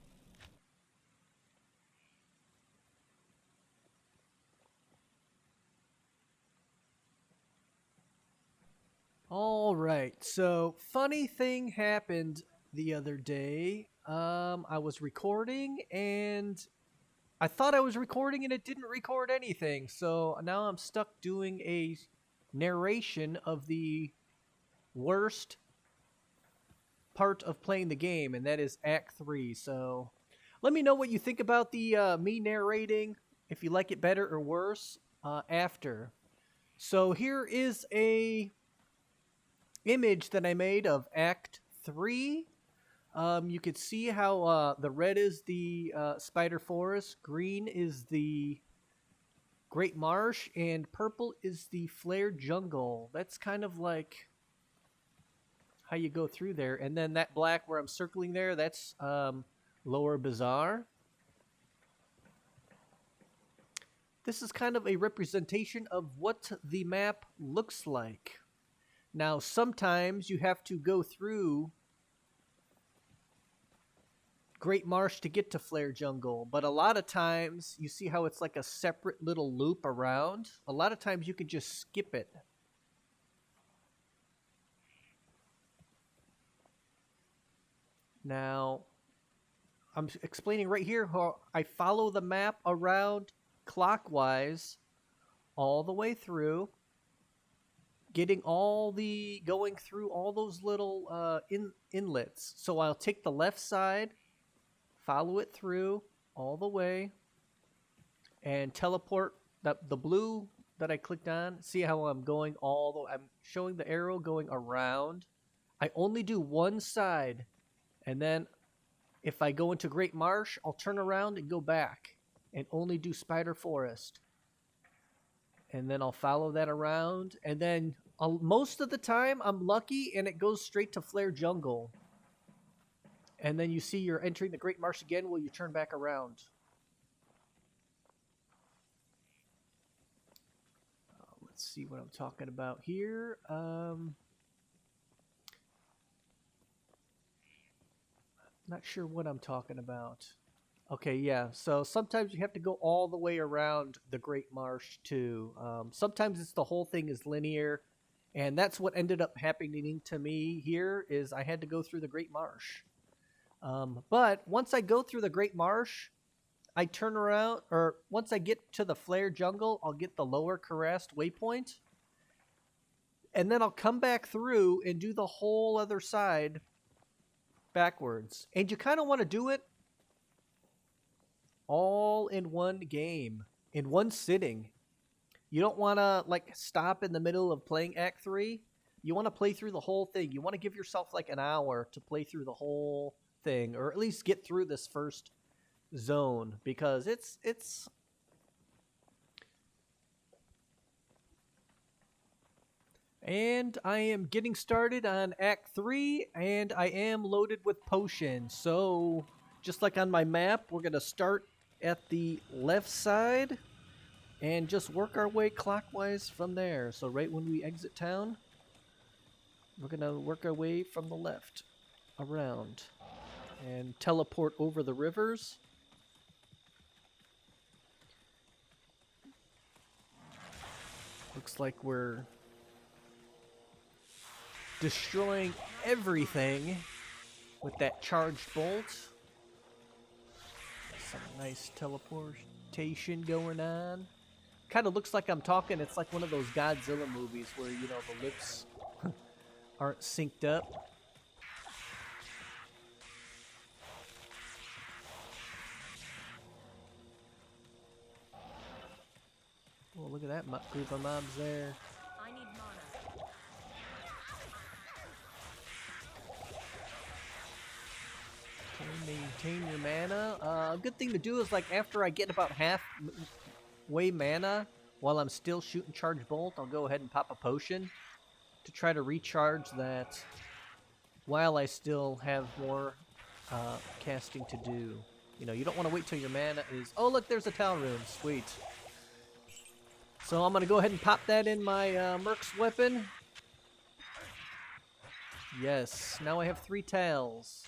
So funny thing happened the other day. I was recording and I thought I was recording and it didn't record anything. So now I'm stuck doing a narration of the worst part of playing the game, and that is Act 3. So let me know what you think about the me narrating, if you like it better or worse, after. So here is a image that I made of Act 3. You could see how the red is the spider forest, green is the great marsh, and purple is the Flayer Jungle. That's kind of like how you go through there. And then that black where I'm circling there, that's Lower Bazaar. This is kind of a representation of what the map looks like. Now, sometimes you have to go through Great Marsh to get to Flayer Jungle, but a lot of times, you see how it's like a separate little loop around? A lot of times you could just skip it. Now, I'm explaining right here how I follow the map around clockwise all the way through, getting going through all those little inlets. So I'll take the left side, follow it through all the way, and teleport the blue that I clicked on. See how I'm going I'm showing the arrow going around. I only do one side, and then if I go into Great Marsh, I'll turn around and go back and only do Spider Forest. And then I'll follow that around, and then most of the time I'm lucky and it goes straight to Flayer Jungle. And then you see you're entering the Great Marsh again while you turn back around. Let's see what I'm talking about here. Not sure what I'm talking about. Okay, yeah. So sometimes you have to go all the way around the Great Marsh too. Sometimes it's the whole thing is linear. And that's what ended up happening to me here is I had to go through the Great Marsh. But once I go through the Great Marsh, I turn around, or once I get to the Flayer Jungle, I'll get the lower Kurast waypoint. And then I'll come back through and do the whole other side backwards. And you kind of want to do it all in one game, in one sitting. You don't want to like stop in the middle of playing Act 3. You want to play through the whole thing. You want to give yourself like an hour to play through the whole thing, or at least get through this first zone, because it's and I am getting started on Act 3, and I am loaded with potions. So just like on my map, we're going to start at the left side and just work our way clockwise from there. So right when we exit town, we're going to work our way from the left around and teleport over the rivers. Looks like we're destroying everything with that charged bolt. Some nice teleportation going on. Kind of looks like I'm talking, it's like one of those Godzilla movies where, you know, the lips aren't synced up. Oh, look at that group of mobs there. I need mana. Okay, maintain your mana. A good thing to do is, like, after I get about halfway mana, while I'm still shooting Charge Bolt, I'll go ahead and pop a potion to try to recharge that while I still have more casting to do. You know, you don't want to wait till your mana is... Oh, look, there's a Tal Rune. Sweet. So I'm going to go ahead and pop that in my Merc's weapon. Yes, now I have 3 Tals.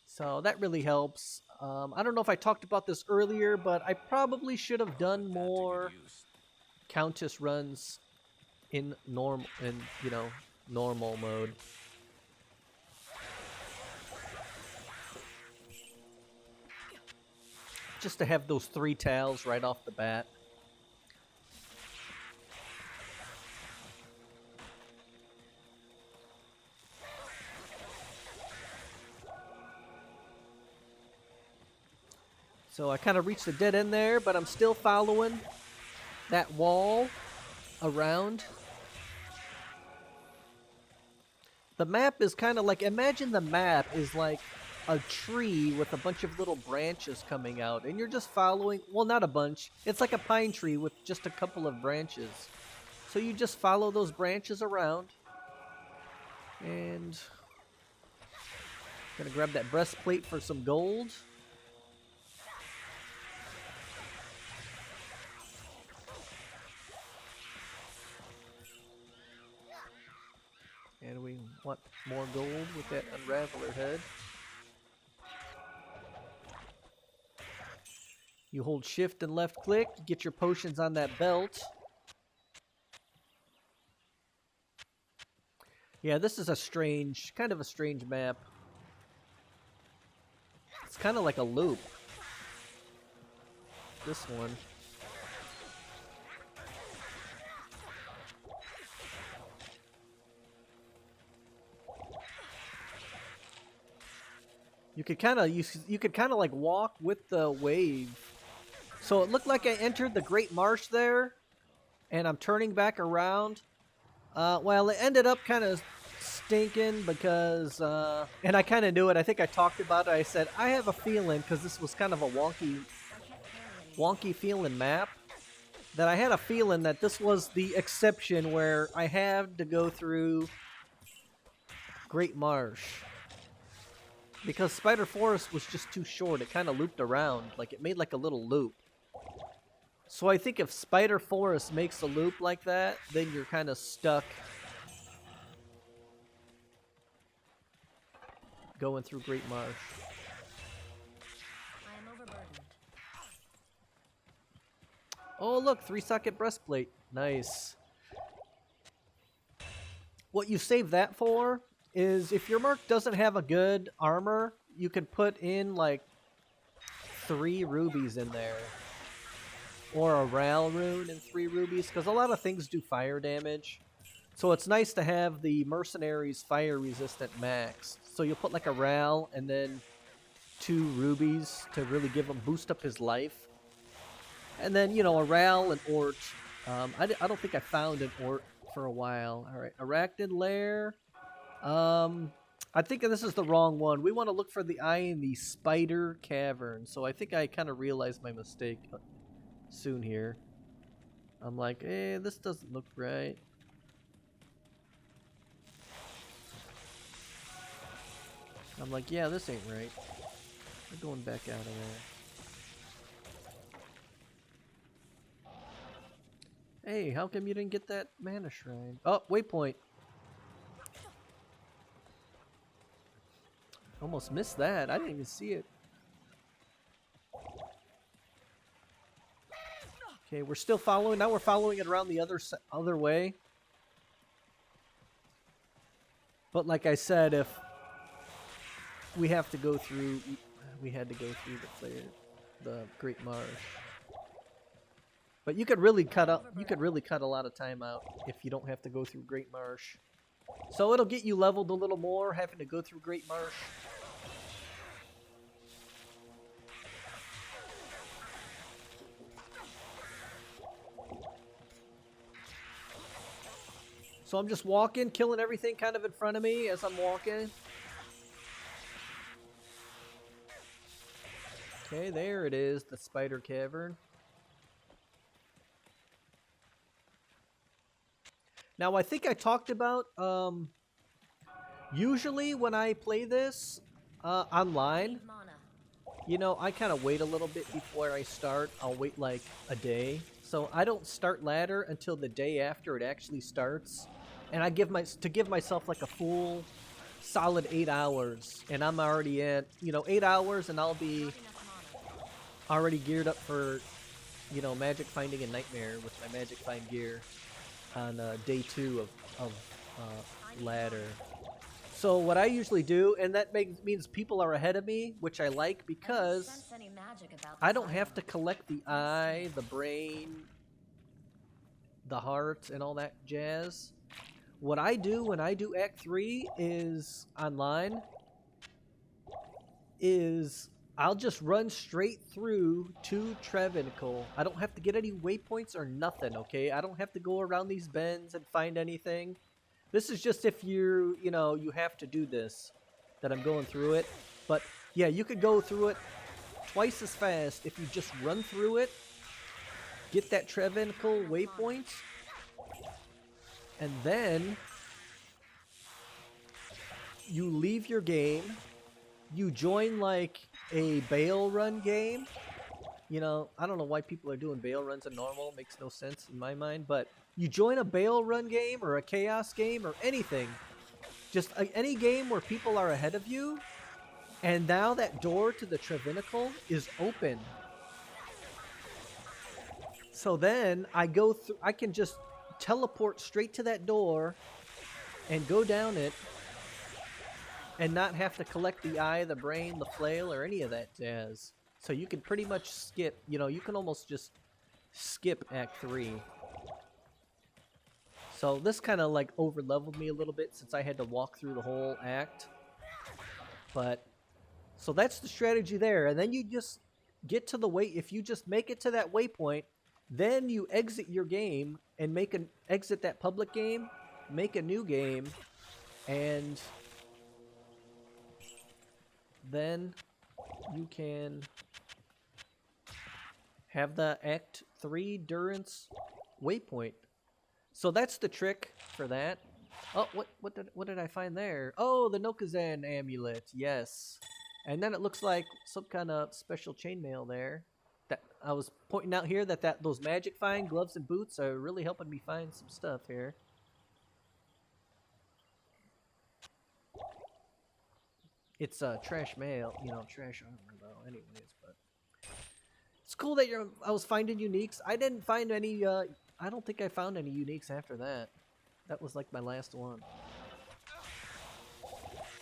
So that really helps. I don't know if I talked about this earlier, but I probably should have done more Countess Runs in normal mode. Just to have those 3 tails right off the bat. So I kind of reached the dead end there, but I'm still following that wall around. The map is kind of like, imagine the map is like a tree with a bunch of little branches coming out, and you're just following, well, not a bunch, it's like a pine tree with just a couple of branches. So you just follow those branches around, and gonna grab that breastplate for some gold. And we want more gold with that Unraveler head. You hold shift and left click to get your potions on that belt. Yeah, this is a strange, kind of a strange map. It's kind of like a loop. This one. You could kind of like walk with the wave. So it looked like I entered the Great Marsh there, and I'm turning back around. Well, it ended up kind of stinking because, and I kind of knew it. I think I talked about it. I said I have a feeling, because this was kind of a wonky feeling map, that I had a feeling that this was the exception where I had to go through Great Marsh. Because Spider Forest was just too short. It kind of looped around. Like, it made like a little loop. So I think if Spider Forest makes a loop like that, then you're kind of stuck going through Great Marsh. I am overburdened. Oh, look, 3-socket breastplate. Nice. What you save that for is if your merc doesn't have a good armor, you can put in like 3 rubies in there. Or a Ral rune and 3 rubies, because a lot of things do fire damage. So it's nice to have the mercenaries fire resistant max. So you'll put like a Ral and then 2 rubies to really give him boost up his life. And then, you know, a Ral and Ort. I don't think I found an Ort for a while. Alright, Arachnid Lair. I think this is the wrong one. We want to look for the eye in the Spider Cavern. So I think I kind of realized my mistake soon here. I'm like, this doesn't look right. I'm like, yeah, this ain't right. We're going back out of there. Hey, how come you didn't get that mana shrine? Oh, waypoint. Almost missed that. I didn't even see it. Okay, we're still following. Now we're following it around the other way. But like I said, if we have to go through, we had to go through the Great Marsh. But you could really cut a lot of time out if you don't have to go through Great Marsh. So it'll get you leveled a little more having to go through Great Marsh. So I'm just walking, killing everything kind of in front of me as I'm walking. Okay, there it is, the Spider Cavern. Now, I think I talked about, usually when I play this online, you know, I kind of wait a little bit before I start. I'll wait like a day. So I don't start ladder until the day after it actually starts. And I give myself like a full solid 8 hours. And I'm already at, you know, 8 hours and I'll be already geared up for, you know, magic finding and nightmare with my magic find gear. on day 2 of ladder. So what I usually do, and that means people are ahead of me, which I like because I don't have to collect the eye, the brain, the heart, and all that jazz. What I do when I do Act 3 is online is I'll just run straight through to Trevinical. I don't have to get any waypoints or nothing, okay? I don't have to go around these bends and find anything. This is just if you have to do this, that I'm going through it. But yeah, you could go through it twice as fast if you just run through it, get that Trevinical waypoint, and then you leave your game. You join like a Baal run game. You know, I don't know why people are doing Baal runs in normal. It makes no sense in my mind. But you join a Baal run game or a Chaos game or anything. Just any game where people are ahead of you. And now that door to the Trevinical is open. So then I go through. I can just teleport straight to that door and go down it. And not have to collect the eye, the brain, the flail, or any of that jazz. So you can pretty much skip, you can almost just skip Act 3. So this kind of like over-leveled me a little bit since I had to walk through the whole act. But, so that's the strategy there. And then you just get to the if you just make it to that waypoint, then you exit your game and exit that public game, make a new game, and then you can have the Act 3 Durance waypoint. So that's the trick for that. Oh, what did I find there? Oh, the Nokazan amulet. Yes. And then it looks like some kind of special chainmail there. That I was pointing out here that those magic find gloves and boots are really helping me find some stuff here. It's trash mail, trash armor though. Anyways, but it's cool that I was finding uniques. I didn't find any. I don't think I found any uniques after that. That was like my last one.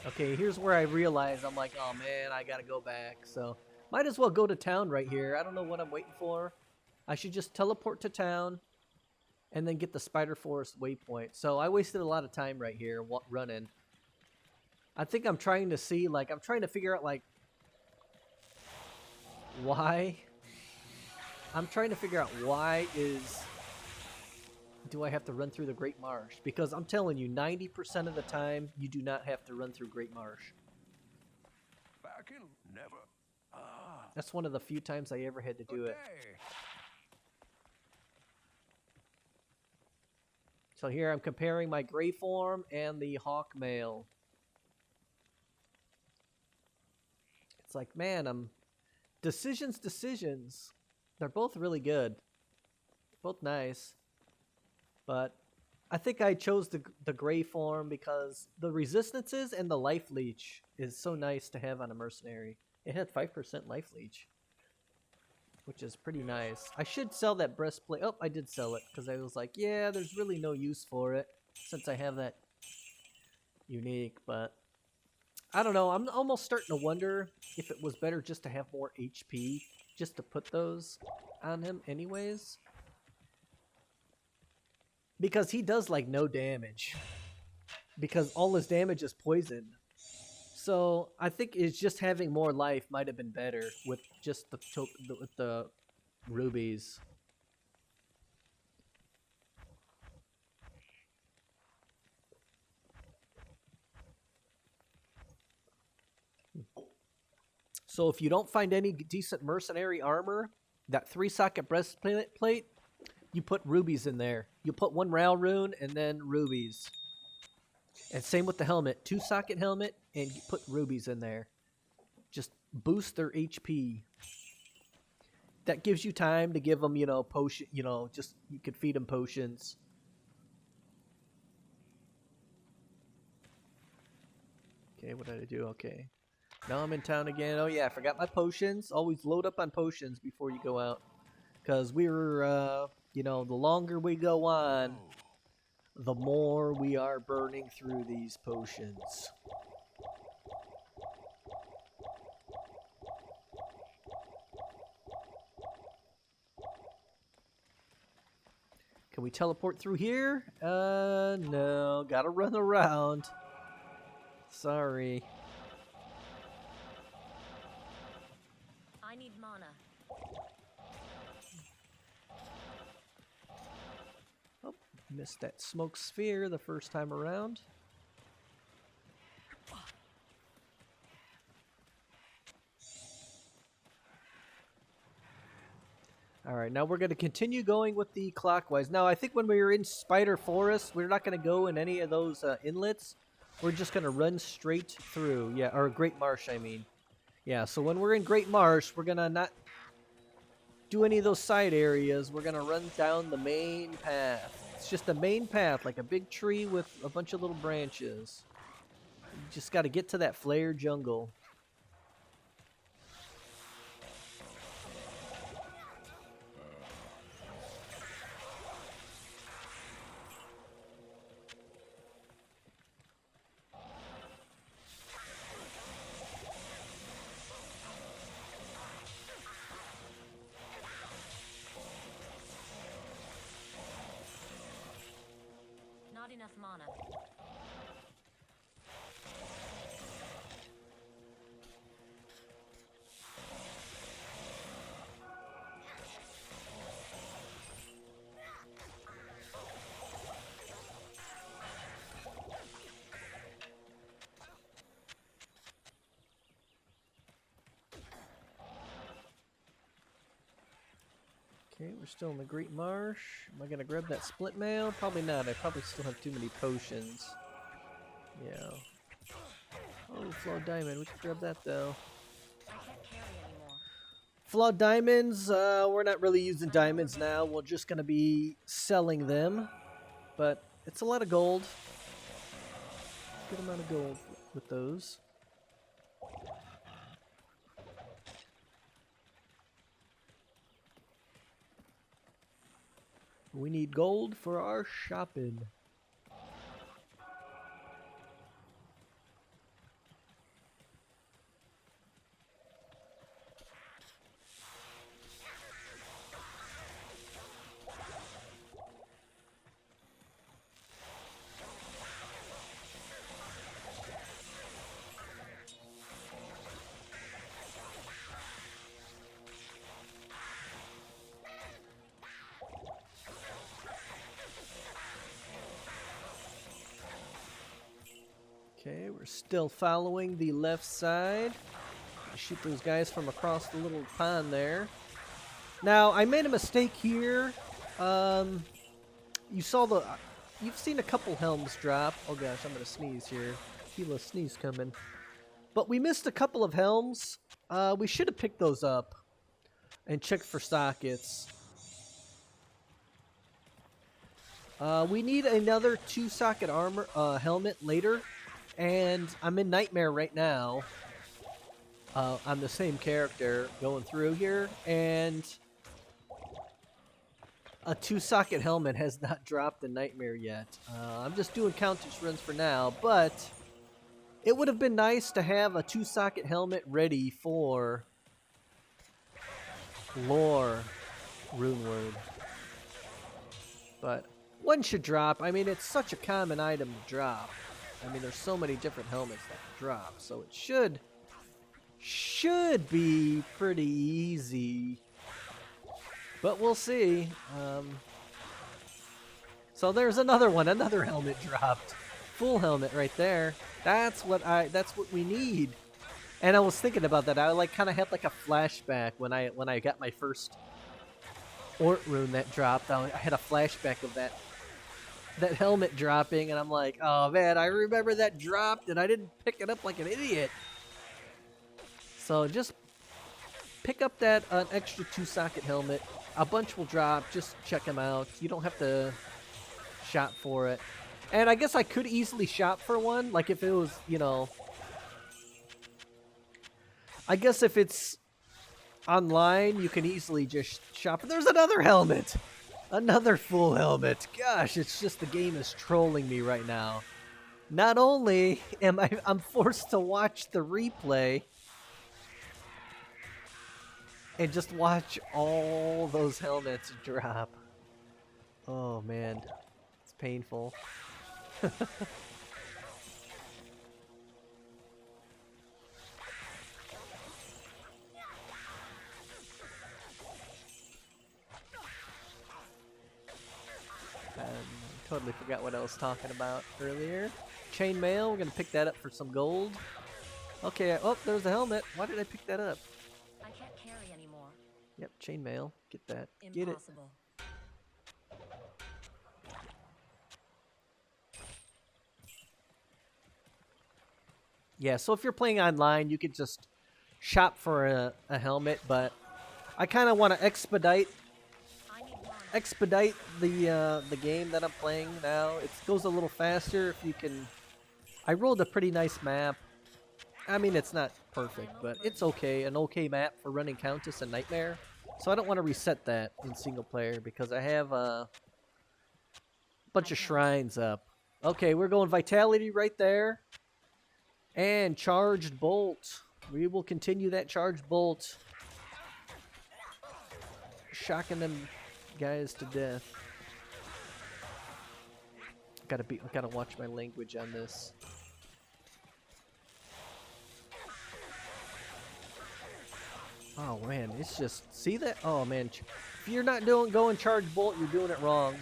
Okay, here's where I realized I'm like, oh man, I gotta go back. So might as well go to town right here. I don't know what I'm waiting for. I should just teleport to town, and then get the Spider Forest waypoint. So I wasted a lot of time right here running. I think I'm trying to see, I'm trying to figure out, why. I'm trying to figure out why do I have to run through the Great Marsh? Because I'm telling you, 90% of the time, you do not have to run through Great Marsh. Back in never. That's one of the few times I ever had to do it. So here I'm comparing my gray form and the hawk mail. It's like, man, decisions. They're both really good. Both nice. But I think I chose the gray form because the resistances and the life leech is so nice to have on a mercenary. It had 5% life leech, which is pretty nice. I should sell that breastplate. Oh, I did sell it because I was like, yeah, there's really no use for it since I have that unique, but I don't know. I'm almost starting to wonder if it was better just to have more HP, just to put those on him anyways. Because he does no damage. Because all his damage is poison. So I think it's just having more life might have been better with just the rubies. So if you don't find any decent mercenary armor, that 3-socket breastplate, you put rubies in there. You put 1 Ral rune and then rubies. And same with the helmet. 2-socket helmet and you put rubies in there. Just boost their HP. That gives you time to give them, potion, just you could feed them potions. Okay, what did I do? Okay. Now I'm in town again. Oh yeah, I forgot my potions. Always load up on potions before you go out. Because we were, the longer we go on, the more we are burning through these potions. Can we teleport through here? No. Gotta run around. Sorry. I need mana. Oh, missed that smoke sphere the first time around. Alright, now we're going to continue going with the clockwise. Now, I think when we were in Spider Forest, we're not going to go in any of those inlets. We're just going to run straight through. Yeah, or Great Marsh, I mean. Yeah, so when we're in Great Marsh, we're going to not do any of those side areas. We're going to run down the main path. It's just a main path, like a big tree with a bunch of little branches. You just got to get to that Flayer Jungle. Not enough mana. Okay, we're still in the Great Marsh. Am I going to grab that split mail? Probably not. I probably still have too many potions. Yeah. Oh, Flawed Diamond. We can grab that, though. I can't carry anymore. Flawed Diamonds, we're not really using diamonds now. We're just going to be selling them. But it's a lot of gold. Good amount of gold with those. We need gold for our shopping. Okay, we're still following the left side. Shoot those guys from across the little pond there. Now, I made a mistake here. You've seen a couple helms drop. Oh gosh, I'm gonna sneeze here. Feel a sneeze coming. But we missed a couple of helms. We should have picked those up and checked for sockets. We need another 2-socket armor helmet later. And I'm in Nightmare right now. I'm the same character going through here. And a 2-socket helmet has not dropped in Nightmare yet. I'm just doing Countess Runs for now. But it would have been nice to have a 2-socket helmet ready for Lore Runeward. But one should drop. I mean, it's such a common item to drop. I mean, there's so many different helmets that can drop, so it should be pretty easy. But we'll see. So there's another one, another helmet dropped. Full helmet right there. That's what we need. And I was thinking about that. I kind of had like a flashback when I got my first Ort rune that dropped. I had a flashback of that helmet dropping, and I'm like, oh man, I remember that dropped and I didn't pick it up like an idiot. So just pick up that extra 2-socket helmet. A bunch will drop. Just check them out. You don't have to shop for it. And I guess I could easily shop for one, like if it was, you know, I guess if it's online, you can easily just shop. There's another helmet. Another full helmet. Gosh, it's just the game is trolling me right now. Not only am I'm forced to watch the replay and just watch all those helmets drop. Oh man, it's painful. Totally forgot what I was talking about earlier. Chainmail, we're gonna pick that up for some gold. Okay, oh, there's a helmet. Why did I pick that up? I can't carry anymore. Yep, chainmail. Get that. Get it. Impossible. Yeah, so if you're playing online, you could just shop for a helmet, but I kind of want to expedite the game that I'm playing now. It goes a little faster if you can. I rolled a pretty nice map. I mean, it's not perfect, but it's okay. An okay map for running Countess and Nightmare. So I don't want to reset that in single player because I have a bunch of shrines up. Okay, we're going Vitality right there. And Charged Bolt. We will continue that Charged Bolt. Shocking them guys to death. Gotta watch my language on this. Oh man, it's just, see that? Oh man, if you're not going Charged Bolt, you're doing it wrong.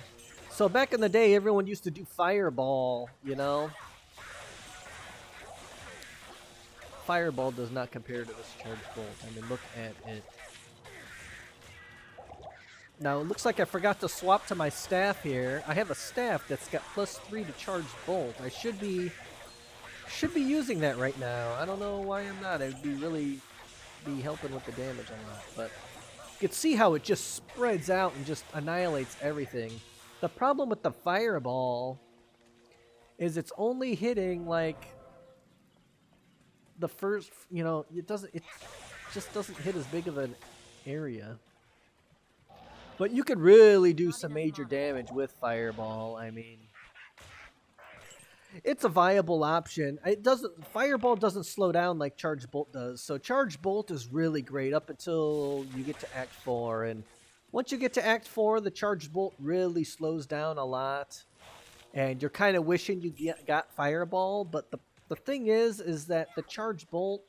So back in the day, everyone used to do Fireball, you know? Fireball does not compare to this Charged Bolt. I mean, look at it. Now, it looks like I forgot to swap to my staff here. I have a staff that's got +3 to Charged Bolt. I should be using that right now. I don't know why I'm not. I'd be helping with the damage a lot. But you can see how it just spreads out and just annihilates everything. The problem with the Fireball is it's only hitting, like, the first, you know, it just doesn't hit as big of an area. But you could really do some major damage with Fireball. I mean, it's a viable option. Fireball doesn't slow down like Charged Bolt does. So Charged Bolt is really great up until you get to Act 4. And once you get to Act 4, the Charged Bolt really slows down a lot. And you're kind of wishing you got Fireball. But the thing is that the Charged Bolt,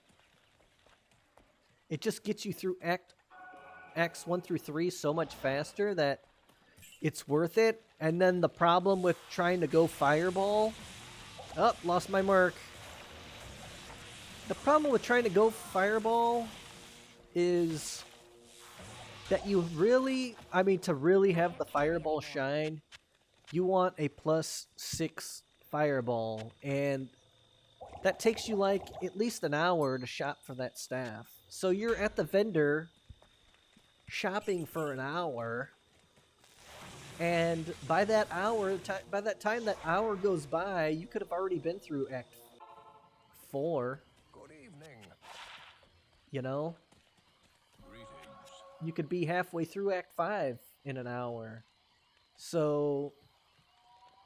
it just gets you through Acts 1 through 3 so much faster that it's worth it. And then the problem with trying to go Fireball... Oh, lost my mark. The problem with trying to go Fireball is that you really... I mean, to really have the Fireball shine, you want a +6 Fireball. And that takes you, like, at least an hour to shop for that staff. So you're at the vendor shopping for an hour, and by that time that hour goes by, you could have already been through Act 4. Good evening. You know? Greetings. You could be halfway through Act 5 in an hour. So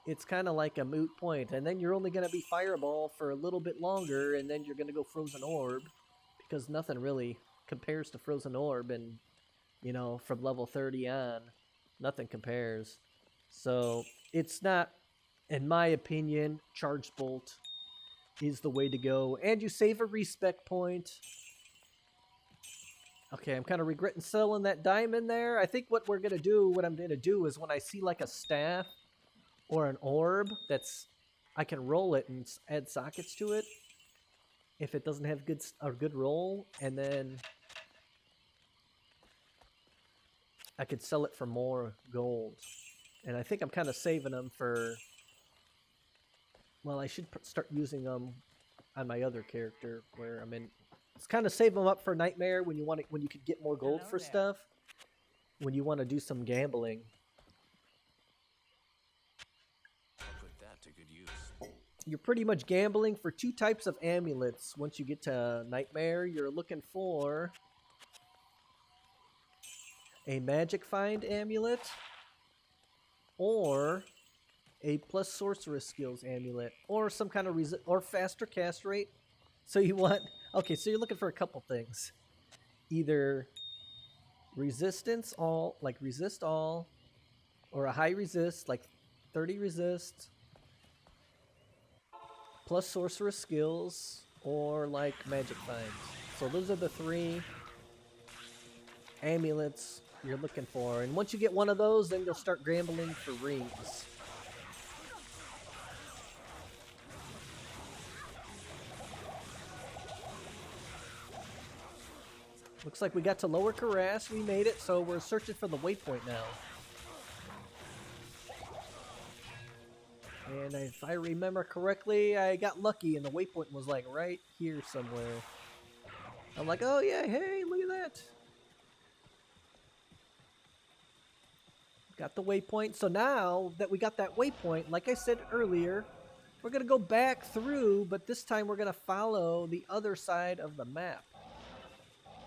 it's kind of like a moot point. And then you're only going to be Fireball for a little bit longer, and then you're going to go Frozen Orb, because nothing really compares to Frozen Orb, and you know, from level 30 on, nothing compares. So it's not, in my opinion, Charged Bolt is the way to go. And you save a respec point. Okay, I'm kind of regretting selling that diamond there. I think what I'm going to do is when I see like a staff or an orb I can roll it and add sockets to it if it doesn't have a good roll, and then I could sell it for more gold. And I think I'm kind of saving them for... Well, I should start using them on my other character where I'm in... It's kind of save them up for Nightmare when you could get more gold for stuff. When you want to do some gambling. I'll put that to good use. You're pretty much gambling for 2 types of amulets. Once you get to Nightmare, you're looking for a Magic Find amulet or a plus sorceress skills amulet, or some kind of or faster cast rate. So you want, okay, so you're looking for a couple things. Either resistance all, like resist all, or a high resist, like 30 resist, plus sorceress skills, or like magic finds. So those are the 3 amulets you're looking for. And once you get one of those, then you'll start gambling for rings. Looks like we got to Lower Kurast. We made it, so we're searching for the waypoint now. And if I remember correctly, I got lucky and the waypoint was like right here somewhere. I'm like, oh yeah, hey, look at that. Got the waypoint. So now that we got that waypoint, like I said earlier, we're going to go back through, but this time we're going to follow the other side of the map.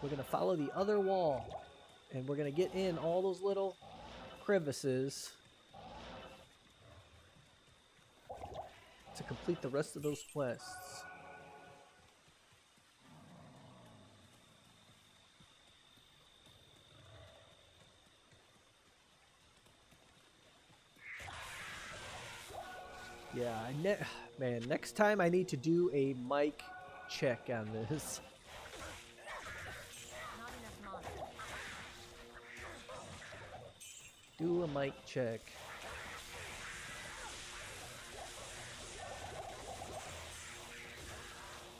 We're going to follow the other wall, and we're going to get in all those little crevices to complete the rest of those quests. Yeah, man, next time I need to do a mic check on this. Do a mic check.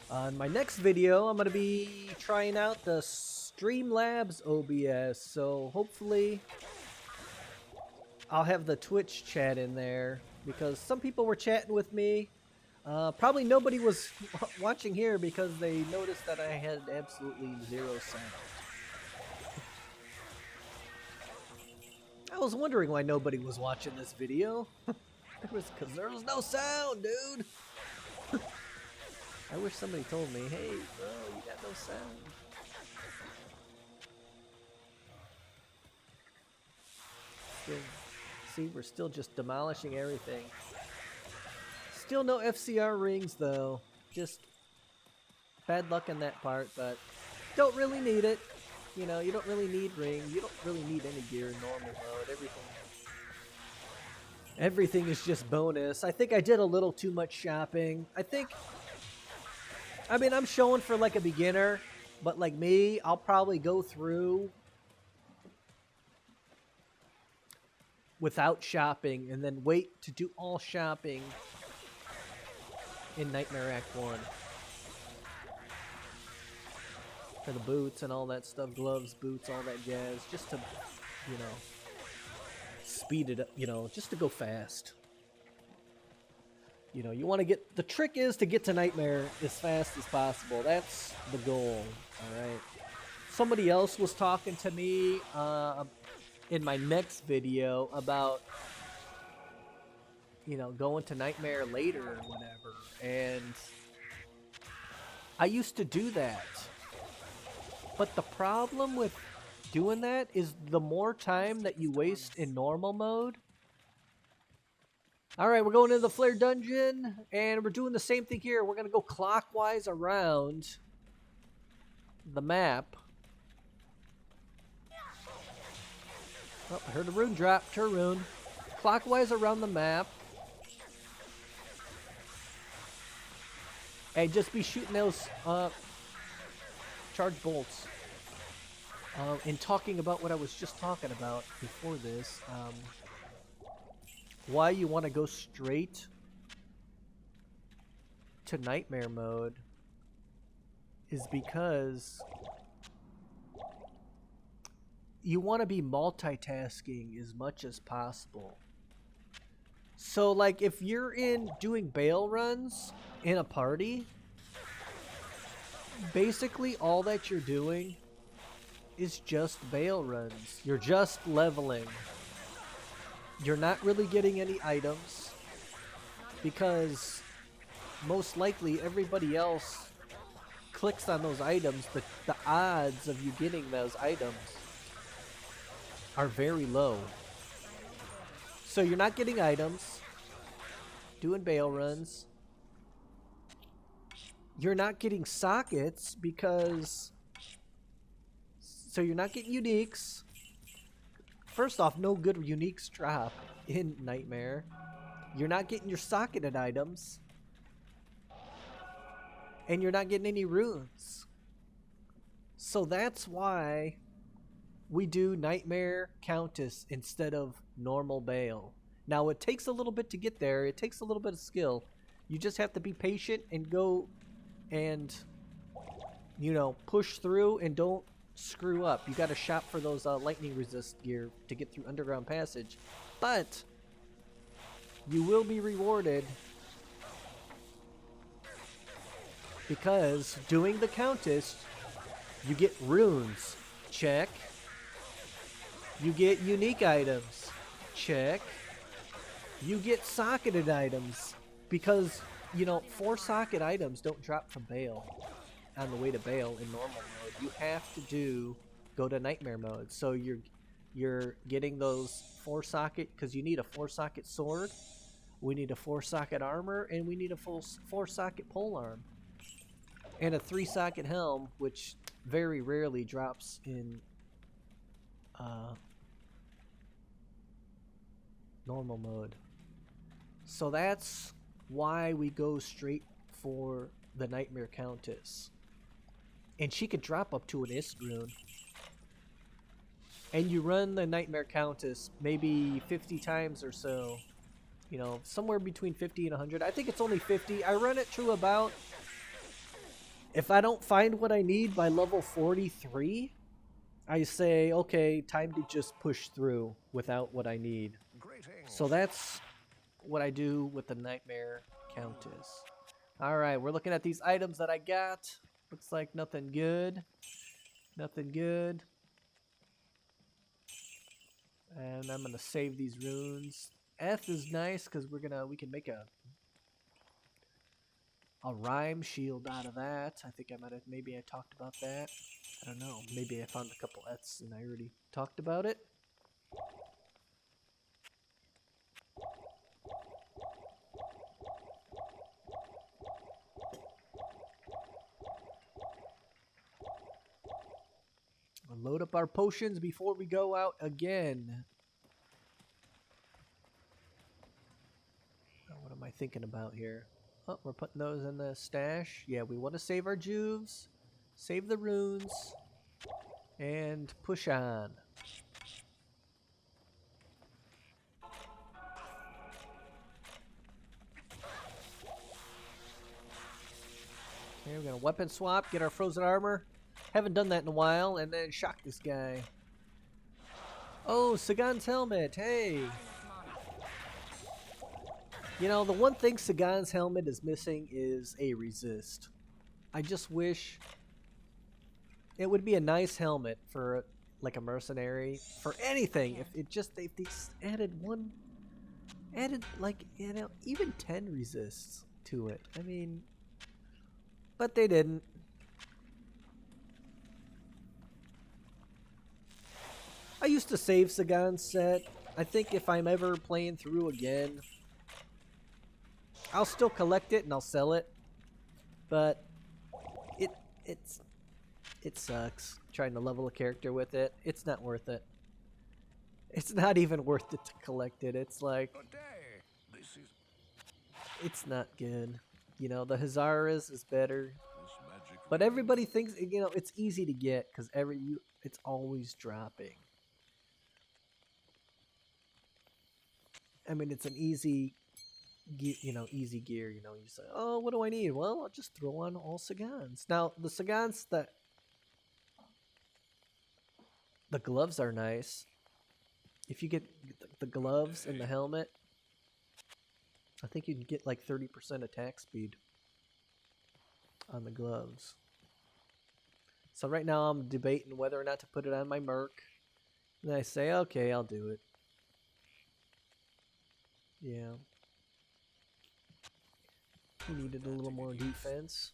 On my next video, I'm going to be trying out the Streamlabs OBS, so hopefully I'll have the Twitch chat in there, because some people were chatting with me. Probably nobody was watching here because they noticed that I had absolutely zero sound. I was wondering why nobody was watching this video. It was because there was no sound, dude. I wish somebody told me, hey, bro, you got no sound. See, we're still just demolishing everything. Still no FCR rings, though. Just bad luck in that part, but don't really need it. You know, you don't really need rings. You don't really need any gear in normal mode. Everything is just bonus. I think I did a little too much shopping. I mean, I'm showing for like a beginner, but like me, I'll probably go through without shopping and then wait to do all shopping in Nightmare Act 1. For the boots and all that stuff, gloves, boots, all that jazz, just to, you know, speed it up, you know, just to go fast. You know, you want to get, the trick is to get to Nightmare as fast as possible. That's the goal, alright? Somebody else was talking to me in my next video about, you know, going to Nightmare later or whatever, and I used to do that. But the problem with doing that is the more time that you waste in normal mode. Alright, we're going into the Flayer Dungeon, and we're doing the same thing here. We're going to go clockwise around the map. Oh, I heard a rune drop. Rune. Clockwise around the map. And just be shooting those charge bolts. And talking about what I was just talking about before this, why you want to go straight to Nightmare mode is because you want to be multitasking as much as possible. So like if you're doing Baal runs in a party, basically all that you're doing is just Baal runs. You're just leveling. You're not really getting any items because most likely everybody else clicks on those items. The odds of you getting those items are very low. So you're not getting items. Doing Baal runs. You're not getting sockets because... So you're not getting uniques. First off, no good uniques drop in Nightmare. You're not getting your socketed items. And you're not getting any runes. So that's why we do Nightmare Countess instead of normal Baal. Now it takes a little bit to get there. It takes a little bit of skill. You just have to be patient and go and, you know, push through and don't screw up. You got to shop for those lightning resist gear to get through underground passage. But you will be rewarded because doing the Countess, you get runes. Check. You get unique items. Check. You get socketed items because, you know, 4 socket items don't drop from Baal on the way to Baal in normal mode. You have to go to Nightmare mode. So you're getting those 4 socket because you need a 4 socket sword. We need a 4 socket armor, and we need a full 4 socket pole arm. And a 3 socket helm, which very rarely drops in normal mode. So that's why we go straight for the Nightmare Countess. And she could drop up to an Ist rune. And you run the Nightmare Countess maybe 50 times or so. You know, somewhere between 50 and 100. I think it's only 50. I run it to about... If I don't find what I need by level 43, I say, okay, time to just push through without what I need. So that's what I do with the Nightmare Countess. Alright, we're looking at these items that I got. Looks like nothing good. Nothing good. And I'm gonna save these runes. F is nice because we can make a rhyme shield out of that. I think maybe I talked about that. I don't know. Maybe I found a couple F's and I already talked about it. We'll load up our potions before we go out again. What am I thinking about here? Oh, we're putting those in the stash. Yeah, we want to save our juves, save the runes, and push on. Okay, we're gonna weapon swap, get our frozen armor. Haven't done that in a while, and then shock this guy. Oh, Sagan's helmet, hey! You know, the one thing Sagan's helmet is missing is a resist. I just wish it would be a nice helmet for like a mercenary, for anything. If they added like, you know, even 10 resists to it. I mean, but they didn't. I used to save Sagan's set. I think if I'm ever playing through again, I'll still collect it and I'll sell it, but it sucks trying to level a character with it. It's not worth it. It's not even worth it to collect it. It's like, it's not good. You know, the Hazaras is better, but everybody thinks, you know, it's easy to get because it's always dropping. I mean, it's an easy gear, easy gear. You know, you say, oh, what do I need? Well, I'll just throw on all Sagans. Now, the Sagans the gloves are nice. If you get the gloves and the helmet, I think you can get like 30% attack speed on the gloves. So right now I'm debating whether or not to put it on my Merc. And I say, okay, I'll do it. Yeah. He needed a little more defense.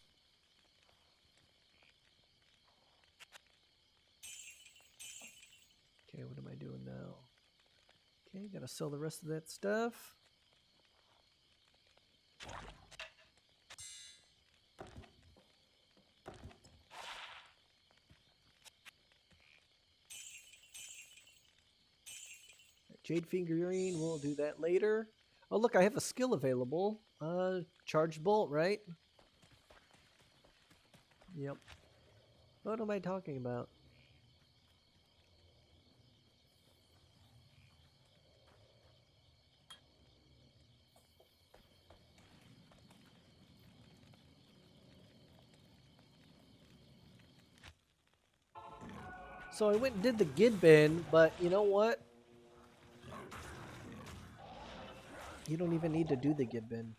Okay, what am I doing now? Okay, gotta sell the rest of that stuff. Jade figurine, we'll do that later. Oh look, I have a skill available. Charged bolt, right? Yep. What am I talking about? So I went and did the Gidbin, but you know what? You don't even need to do the Gidbin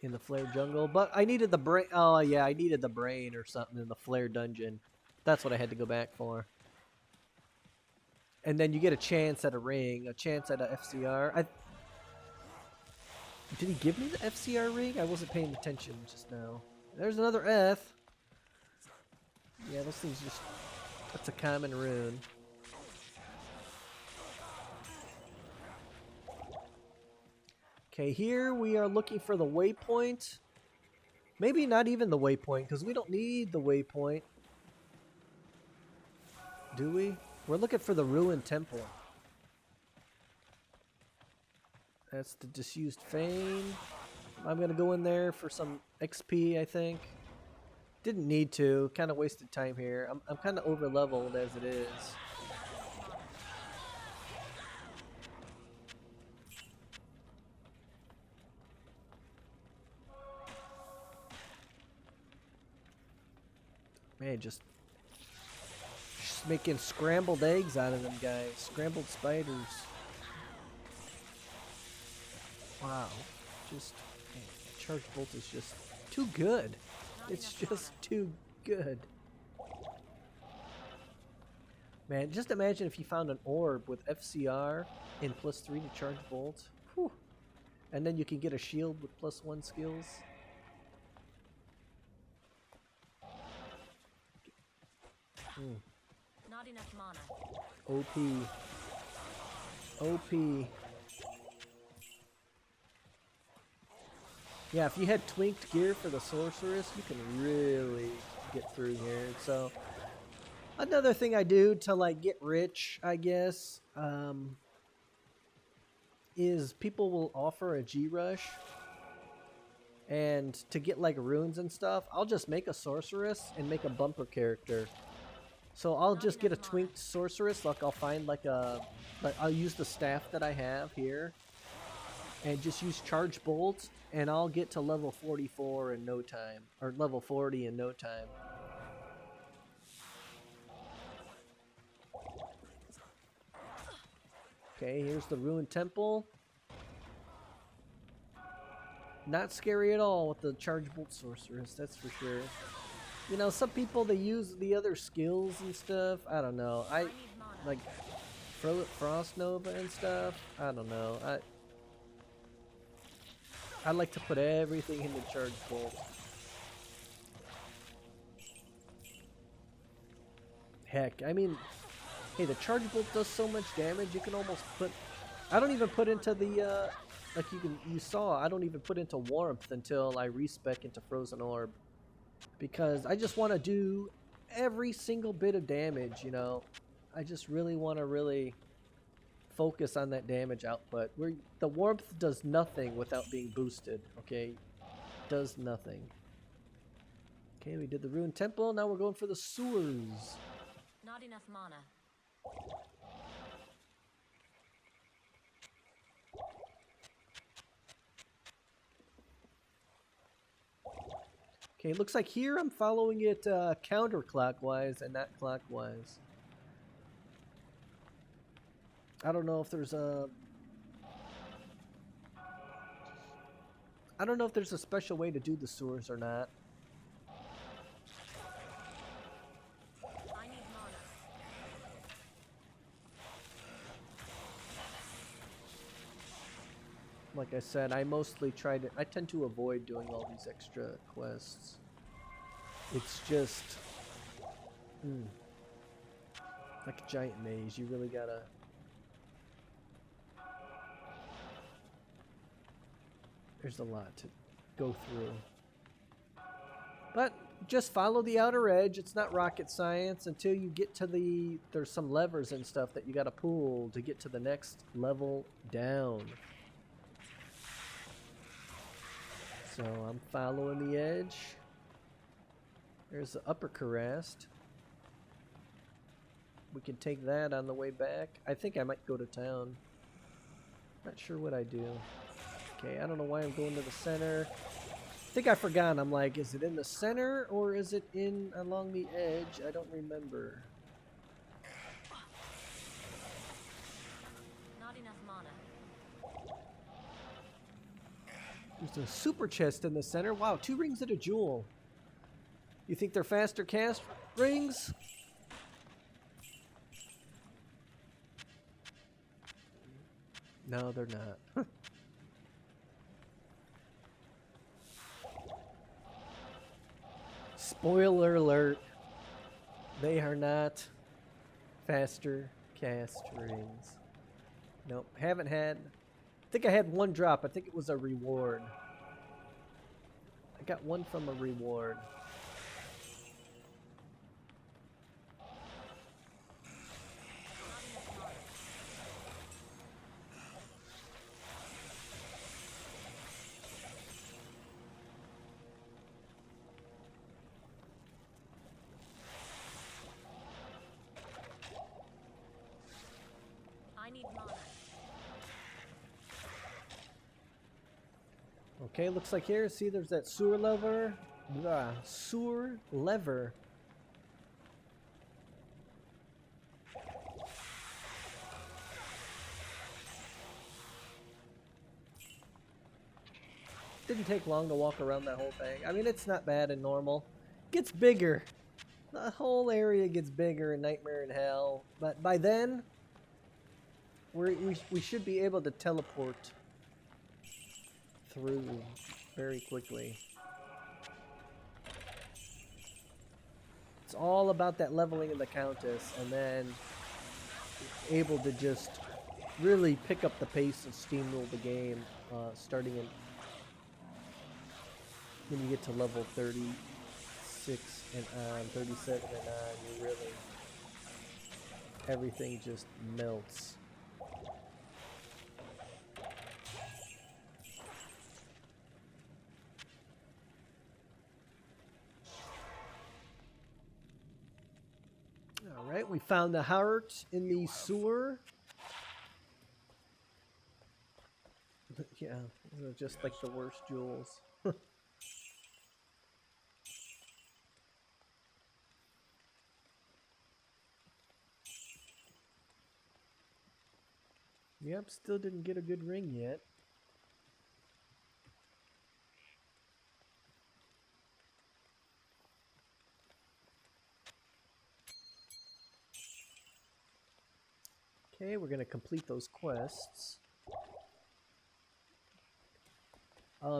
in the Flayer Jungle. But I needed the brain. Oh yeah, I needed the brain or something in the Flayer dungeon. That's what I had to go back for. And then you get a chance at a ring, a chance at a FCR. Did he give me the FCR ring? I wasn't paying attention just now. There's another F. Yeah, those things just... That's a common rune. Okay, here we are looking for the waypoint. Maybe not even the waypoint, because we don't need the waypoint. Do we? We're looking for the ruined temple. That's the disused fane. I'm going to go in there for some XP, I think. Didn't need to. Kind of wasted time here. I'm kind of over leveled as it is. Man, just making scrambled eggs out of them guys. Scrambled spiders. Wow. Just, man, charge bolt is just too good. It's just too good. Man, just imagine if you found an orb with FCR and +3 to charge bolt. Whew. And then you can get a shield with +1 skills. Not enough mana. OP. OP. Yeah, if you had twinked gear for the Sorceress, you can really get through here. So, another thing I do to like get rich, I guess, is people will offer a G-Rush. And to get like runes and stuff, I'll just make a Sorceress and make a bumper character. So I'll just get a twinked Sorceress, like I'll find like I'll use the staff that I have here. And just use Charge Bolt, and I'll get to level 44 in no time. Or level 40 in no time. Okay, here's the Ruined Temple. Not scary at all with the Charge Bolt Sorceress, that's for sure. You know, some people, they use the other skills and stuff. I don't know. I like Frost Nova and stuff. I don't know. I like to put everything into Charge Bolt. Heck, I mean, hey, the Charge Bolt does so much damage, you can almost put... I don't even put into the, like you saw, I don't even put into Warmth until I respec into Frozen Orb. Because I just want to do every single bit of damage, you know. I just really want to focus on that damage output. Where the Warmth does nothing without being boosted, okay? Does nothing. Okay, we did the Ruined Temple, now we're going for the Sewers. Not enough mana. Okay, looks like here I'm following it counterclockwise and not clockwise. I don't know if there's a... I don't know if there's a special way to do the sewers or not. I need mana. Like I said, I mostly try to... I tend to avoid doing all these extra quests. It's just... like a giant maze, you really gotta There's a lot to go through. But just follow the outer edge. It's not rocket science until you get to the... There's some levers and stuff that you got to pull to get to the next level down. So I'm following the edge. There's the upper Kurast. We can take that on the way back. I think I might go to town. Not sure what I do. Okay, I don't know why I'm going to the center. I think I forgot. I'm like, is it in the center or is it in along the edge? I don't remember. Not enough mana. There's a super chest in the center. Wow, 2 rings and a jewel. You think they're faster cast rings? No, they're not. Spoiler alert. They are not faster cast rings. Nope, haven't had. I think I had 1 drop. I think it was a reward. I got 1 from a reward. I need mana. Okay, looks like here, see there's that sewer lever. Sewer lever. Didn't take long to walk around that whole thing. I mean, it's not bad in normal. Gets bigger. The whole area gets bigger in Nightmare in Hell. But by then, we should be able to teleport through very quickly. It's all about that leveling of the Countess and then able to just really pick up the pace and steamroll the game starting in when you get to level 36 and on, 37 and on, you really, everything just melts. Alright, we found the heart in the sewer. Yeah, these are just like the worst jewels. Yep, still didn't get a good ring yet. Okay, we're gonna complete those quests.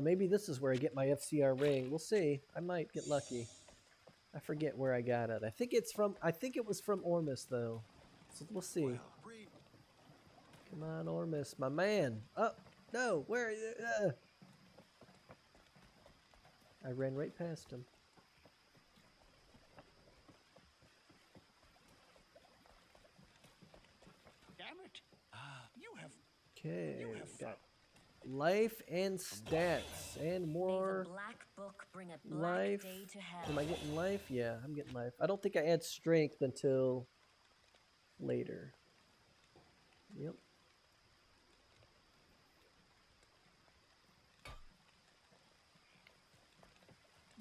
Maybe this is where I get my FCR ring. We'll see. I might get lucky. I forget where I got it. I think it's from. I think it was from Ormus though. So we'll see. Come on, Ormus, my man. Oh no, where are you? I ran right past him. Damn it! You have. Okay, got life and stats and more Black book bring a black life. day to hell. Am I getting life? Yeah, I'm getting life. I don't think I add strength until later. Yep.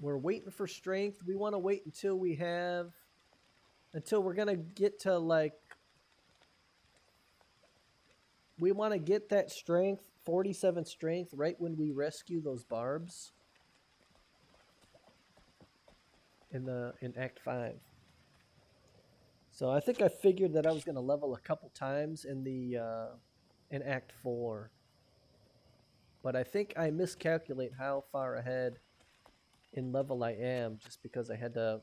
We're waiting for strength. We want to wait until we have, until we're going to get to like, we want to get that strength, 47 strength, right when we rescue those barbs in Act 5. So I think I figured that I was going to level a couple times in in Act 4. But I think I miscalculate how far ahead in level I am, just because I had to,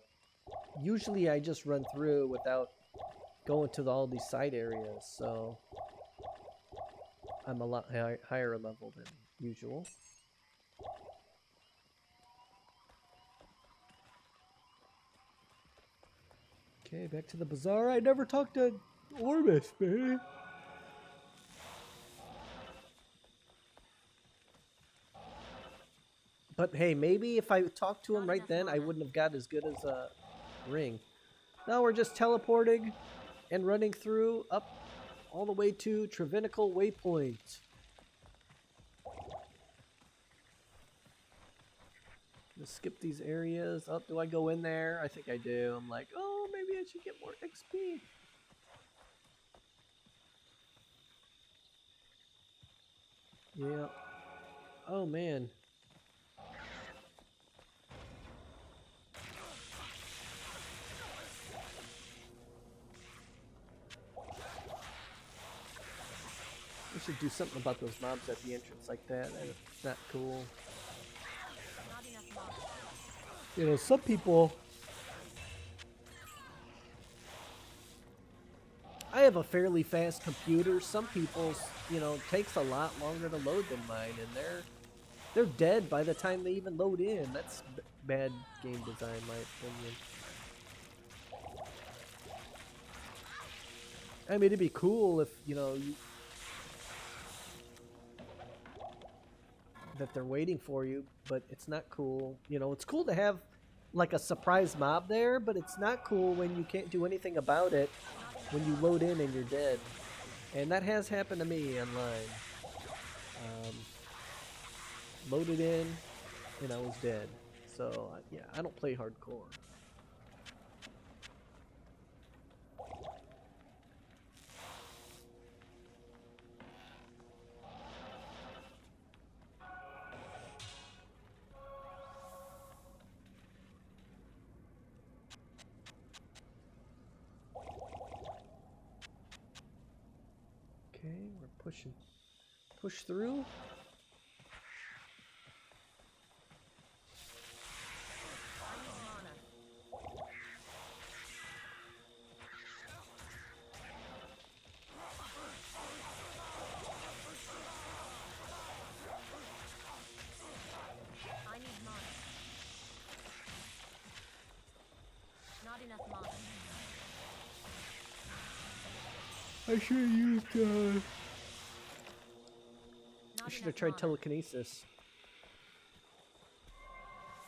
usually I just run through without going to all these side areas, so I'm a lot higher level than usual. Okay, back to the bazaar. I never talked to Orbis, man. But hey, maybe if I talked to him right then, I wouldn't have got as good as a ring. Now we're just teleporting and running through up all the way to Trevinical Waypoint. Let's skip these areas. Oh, do I go in there? I think I do. I'm like, oh, maybe I should get more XP. Yeah. Oh, man. We should do something about those mobs at the entrance like that. That's not cool. You know, some people... I have a fairly fast computer. Some people's, you know, takes a lot longer to load than mine, and they're dead by the time they even load in. That's bad game design, in my opinion. I mean, it'd be cool if, you know, that they're waiting for you, but it's not cool. You know, it's cool to have like a surprise mob there, but it's not cool when you can't do anything about it when you load in and you're dead. And that has happened to me online. Loaded in and I was dead. So yeah, I don't play hardcore. Okay, we're pushing. Push through. I need mana. Not enough mana. I should have used, I should have tried telekinesis.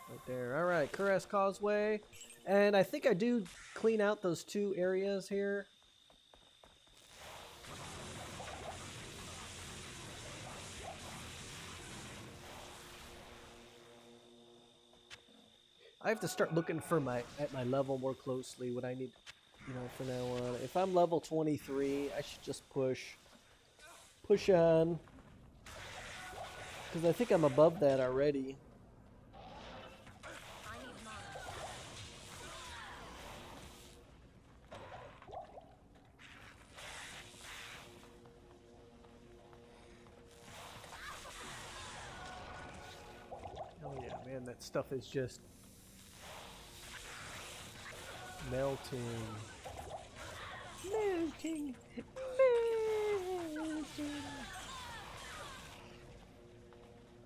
Right there. Alright, Kurast Causeway. And I think I do clean out those two areas here. I have to start looking for at my level more closely, what I need, you know, from now on. If I'm level 23, I should just push on. Because I think I'm above that already. I need mana. Oh yeah, man, that stuff is just melting. Melting. Melting.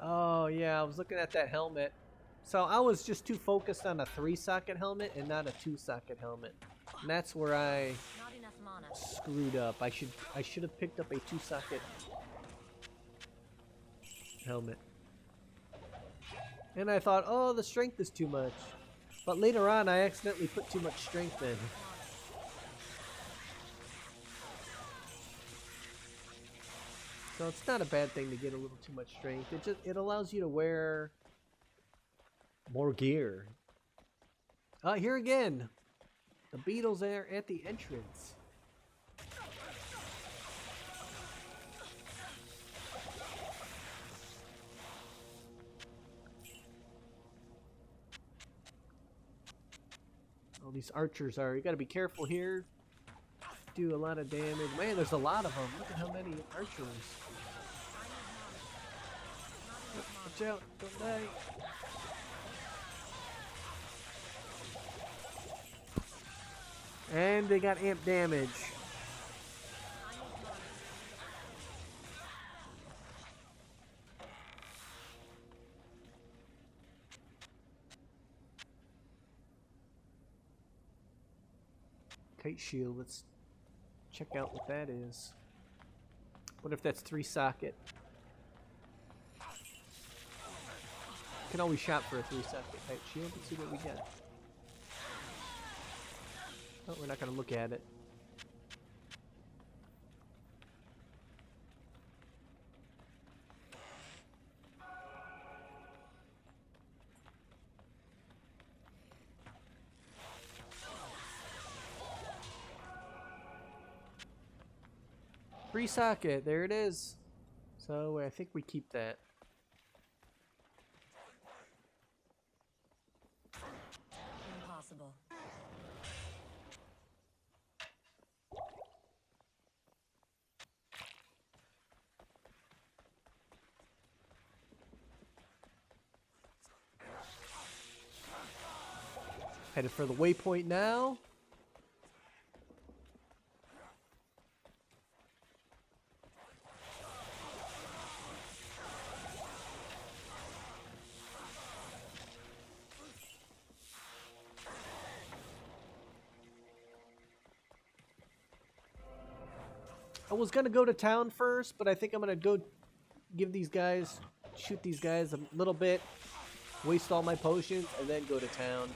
Oh yeah, I was looking at that helmet. So I was just too focused on a 3-socket helmet and not a 2-socket helmet. And that's where I Not enough mana. screwed up. I should have picked up a 2-socket helmet. And I thought, oh, the strength is too much. But later on, I accidentally put too much strength in. So it's not a bad thing to get a little too much strength. It allows you to wear more gear. Here again. The beetles are at the entrance. Oh, these archers are. You gotta be careful here. Do a lot of damage. Man, there's a lot of them. Look at how many archers. Watch out, don't die. And they got amp damage. Kite shield. Let's check out what that is. What if that's 3 socket? Can always shop for a 3 socket kite shield. Let's see what we get. Oh, we're not gonna look at it. Free socket, there it is. So I think we keep that. Impossible. Headed for the waypoint now. I was gonna go to town first, but I think I'm gonna go give these guys, shoot these guys a little bit, waste all my potions, and then go to town.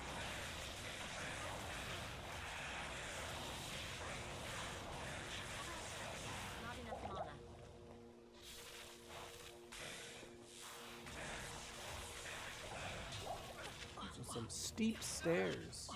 Not enough mana. These are some steep stairs.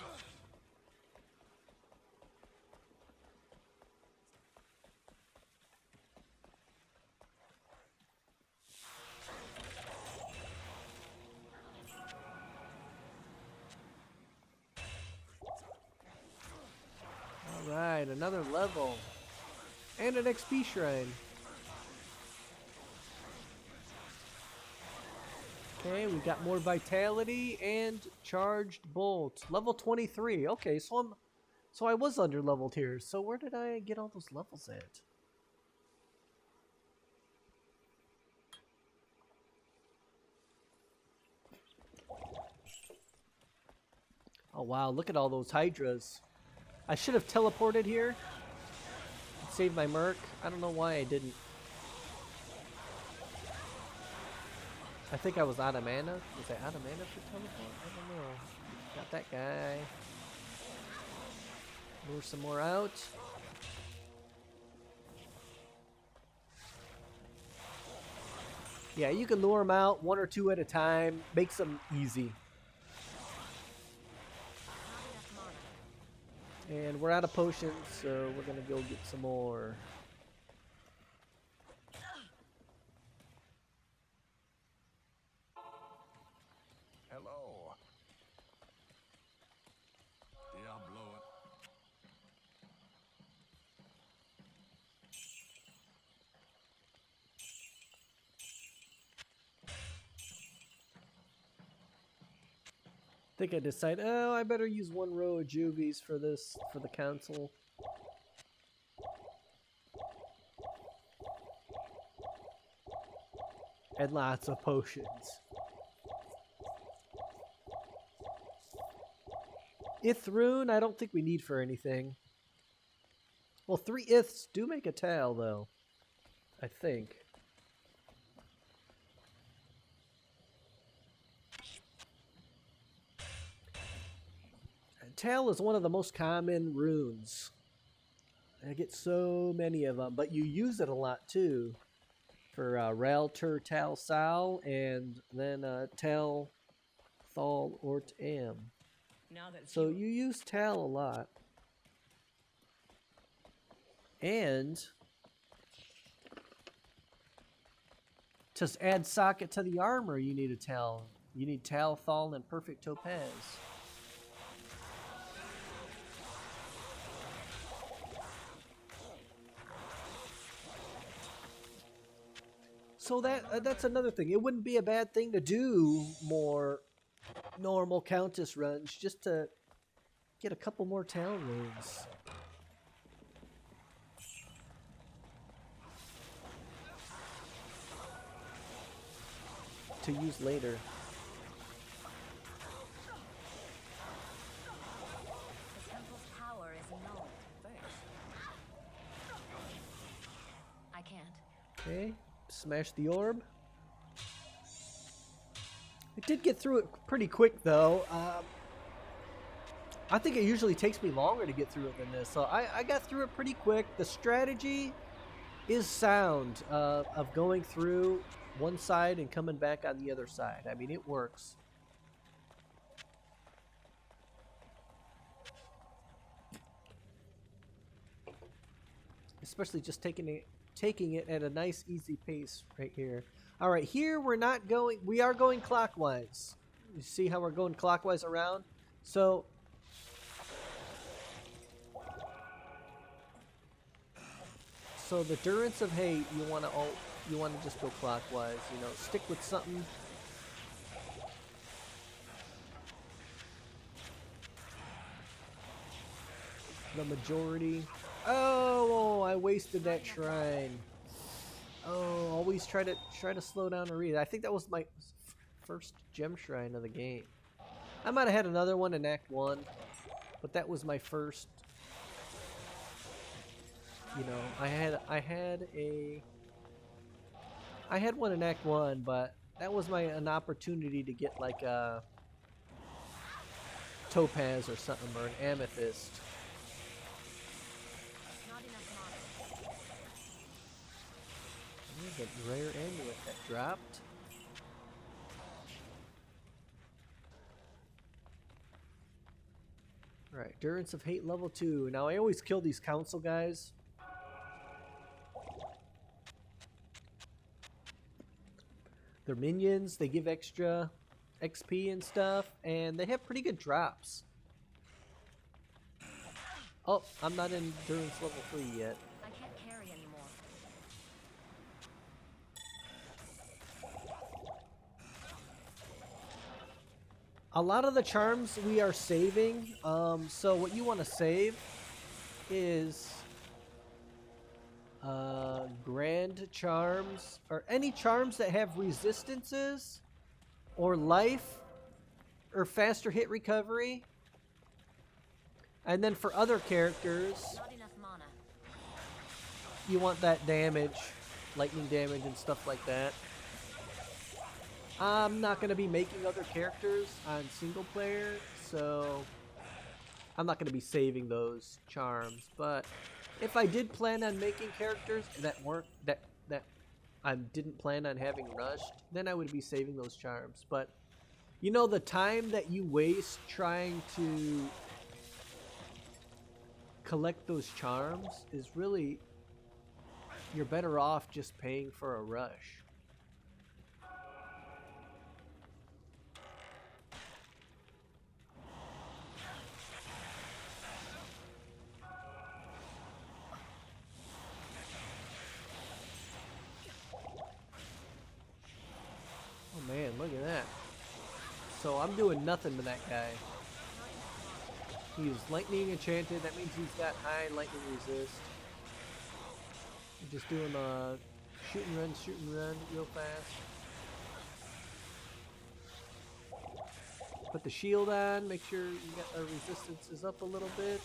Alright, another level. And an XP shrine. Okay, we got more vitality and charged bolt. Level 23. Okay, so I was under leveled here. So where did I get all those levels at? Oh wow, look at all those hydras. I should have teleported here. Saved my merc. I don't know why I didn't. I think I was out of mana. Was I out of mana for teleport? I don't know. Got that guy. Lure some more out. Yeah, you can lure them out 1 or 2 at a time. Makes them easy. And we're out of potions, so we're gonna go get some more. Hello. Diablo. I think I decided, oh, I better use 1 row of juvies for this, for the council. And lots of potions. Ith rune, I don't think we need for anything. Well, 3 iths do make a tail, though. I think. Tail is one of the most common runes. I get so many of them, but you use it a lot too. For Ralter Tal Sal and then Tal Thal Ort Am. So you use Tal a lot. And to add socket to the armor, you need a Tal. You need Tal Thal and Perfect Topaz. So that's another thing. It wouldn't be a bad thing to do more normal Countess runs just to get a couple more town runes. To use later. The temple's power is null. Okay, smash the orb. I did get through it pretty quick though. I think it usually takes me longer to get through it than this, so I got through it pretty quick. The strategy is sound of going through one side and coming back on the other side. I mean, it works. Especially just taking it at a nice, easy pace right here. All right, here we are going clockwise. You see how we're going clockwise around? So the Durance of Hate, you want to just go clockwise, you know, stick with something. The majority. Oh, I wasted that shrine. Oh, always try to slow down and read. I think that was my first gem shrine of the game. I might have had another one in Act 1, but that was my first. You know, I had one in Act 1, but that was an opportunity to get like a topaz or something, or an amethyst. There's a rare amulet that dropped. Alright, Durance of Hate level 2. Now I always kill these council guys. They're minions, they give extra XP and stuff, and they have pretty good drops. Oh, I'm not in Durance level 3 yet. I can't carry anymore. A lot of the charms we are saving, so what you want to save is grand charms, or any charms that have resistances or life or faster hit recovery. And then for other characters, Not enough mana. you want that damage, lightning damage and stuff like that. I'm not going to be making other characters on single player, so I'm not going to be saving those charms. But if I did plan on making characters that I didn't plan on having rushed, then I would be saving those charms. But you know, the time that you waste trying to collect those charms is really, you're better off just paying for a rush. Oh man, look at that. So I'm doing nothing to that guy. He's lightning enchanted, that means he's got high lightning resist. I'm just doing a shoot and run real fast. Put the shield on, make sure you got our resistances up a little bit.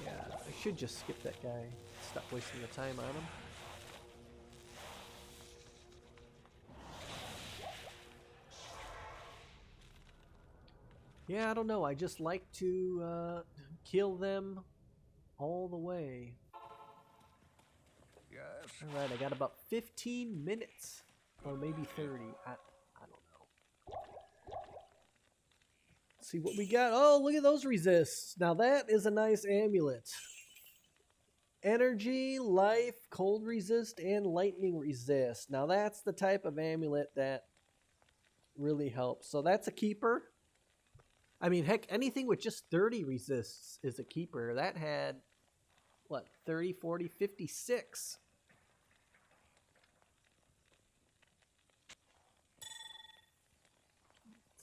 Yeah, I should just skip that guy. Stop wasting the time on him. Yeah, I don't know. I just like to kill them all the way. Yes. Alright, I got about 15 minutes. Or maybe 30. I don't know. Let's see what we got. Oh, look at those resists. Now that is a nice amulet. Energy, life, cold resist, and lightning resist. Now that's the type of amulet that really helps. So that's a keeper. I mean, heck, anything with just 30 resists is a keeper. That had, what, 30, 40, 56.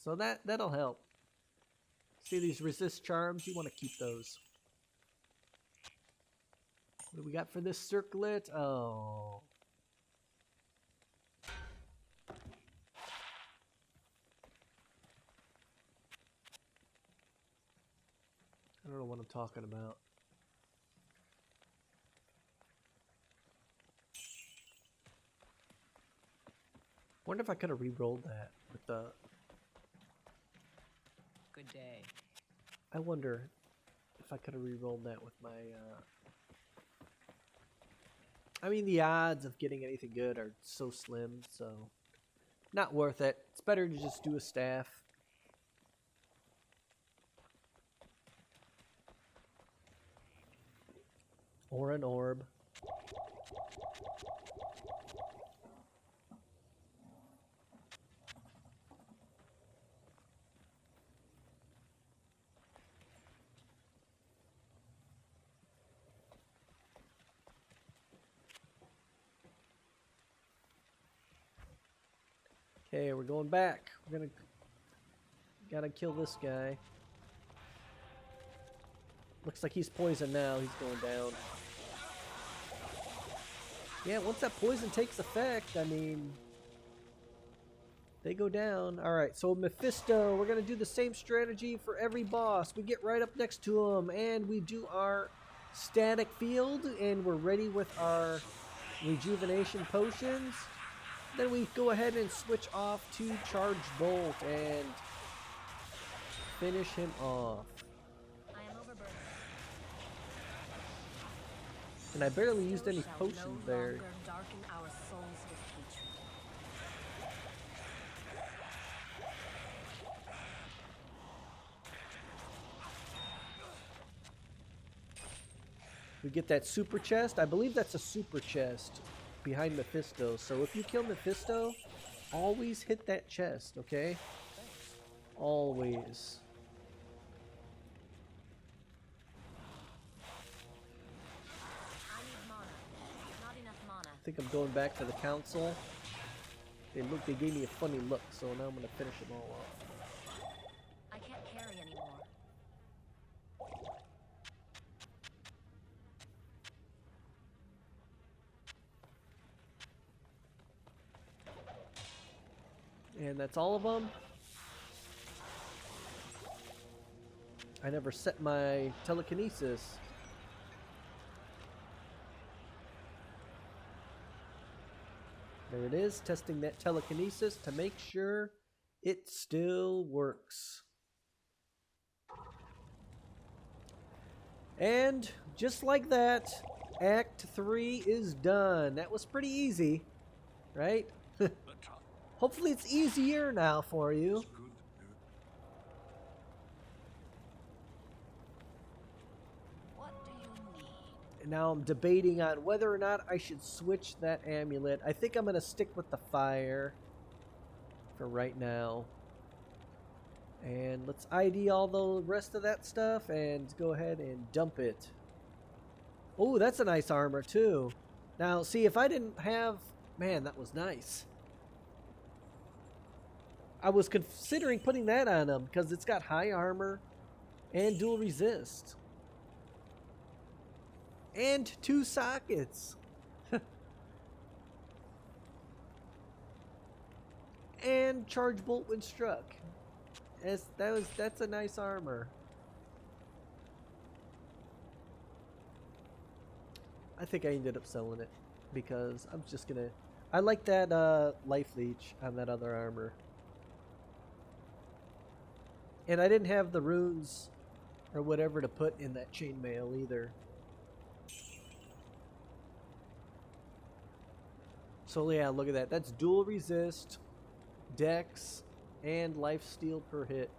So that'll help. See these resist charms? You want to keep those. What do we got for this circlet? Oh. what I'm talking about. Wonder if I could have re-rolled that with the... Good day. I wonder if I could have re-rolled that with my... I mean, the odds of getting anything good are so slim, so... Not worth it. It's better to just do a staff. Or an orb. Okay, we're going back. We're gotta kill this guy. Looks like he's poisoned now. He's going down. Yeah, once that poison takes effect, I mean, they go down. Alright, so Mephisto, we're going to do the same strategy for every boss. We get right up next to him, and we do our static field, and we're ready with our rejuvenation potions. Then we go ahead and switch off to Charge Bolt and finish him off. I am overburdened. And I barely used So any shall potions no there. longer darken our souls with hatred. We get that super chest. I believe that's a super chest behind Mephisto. So if you kill Mephisto, always hit that chest, okay? Always. I need mana. Not enough mana. I think I'm going back to the council. They gave me a funny look, so now I'm gonna finish them all off. I can't carry anymore. And that's all of them. I never set my telekinesis. There it is, testing that telekinesis to make sure it still works. And just like that, Act 3 is done. That was pretty easy, right? Hopefully it's easier now for you. What do you need? And now I'm debating on whether or not I should switch that amulet. I think I'm going to stick with the fire for right now. And let's ID all the rest of that stuff and go ahead and dump it. Oh, that's a nice armor too. Now, see, if I didn't have... Man, that was nice. I was considering putting that on him because it's got high armor and dual resist. And 2 sockets. And charge bolt when struck. That's a nice armor. I think I ended up selling it because I'm just gonna... I like that life leech on that other armor. And I didn't have the runes or whatever to put in that chainmail either. So yeah, look at that. That's dual resist, dex, and life steal per hit.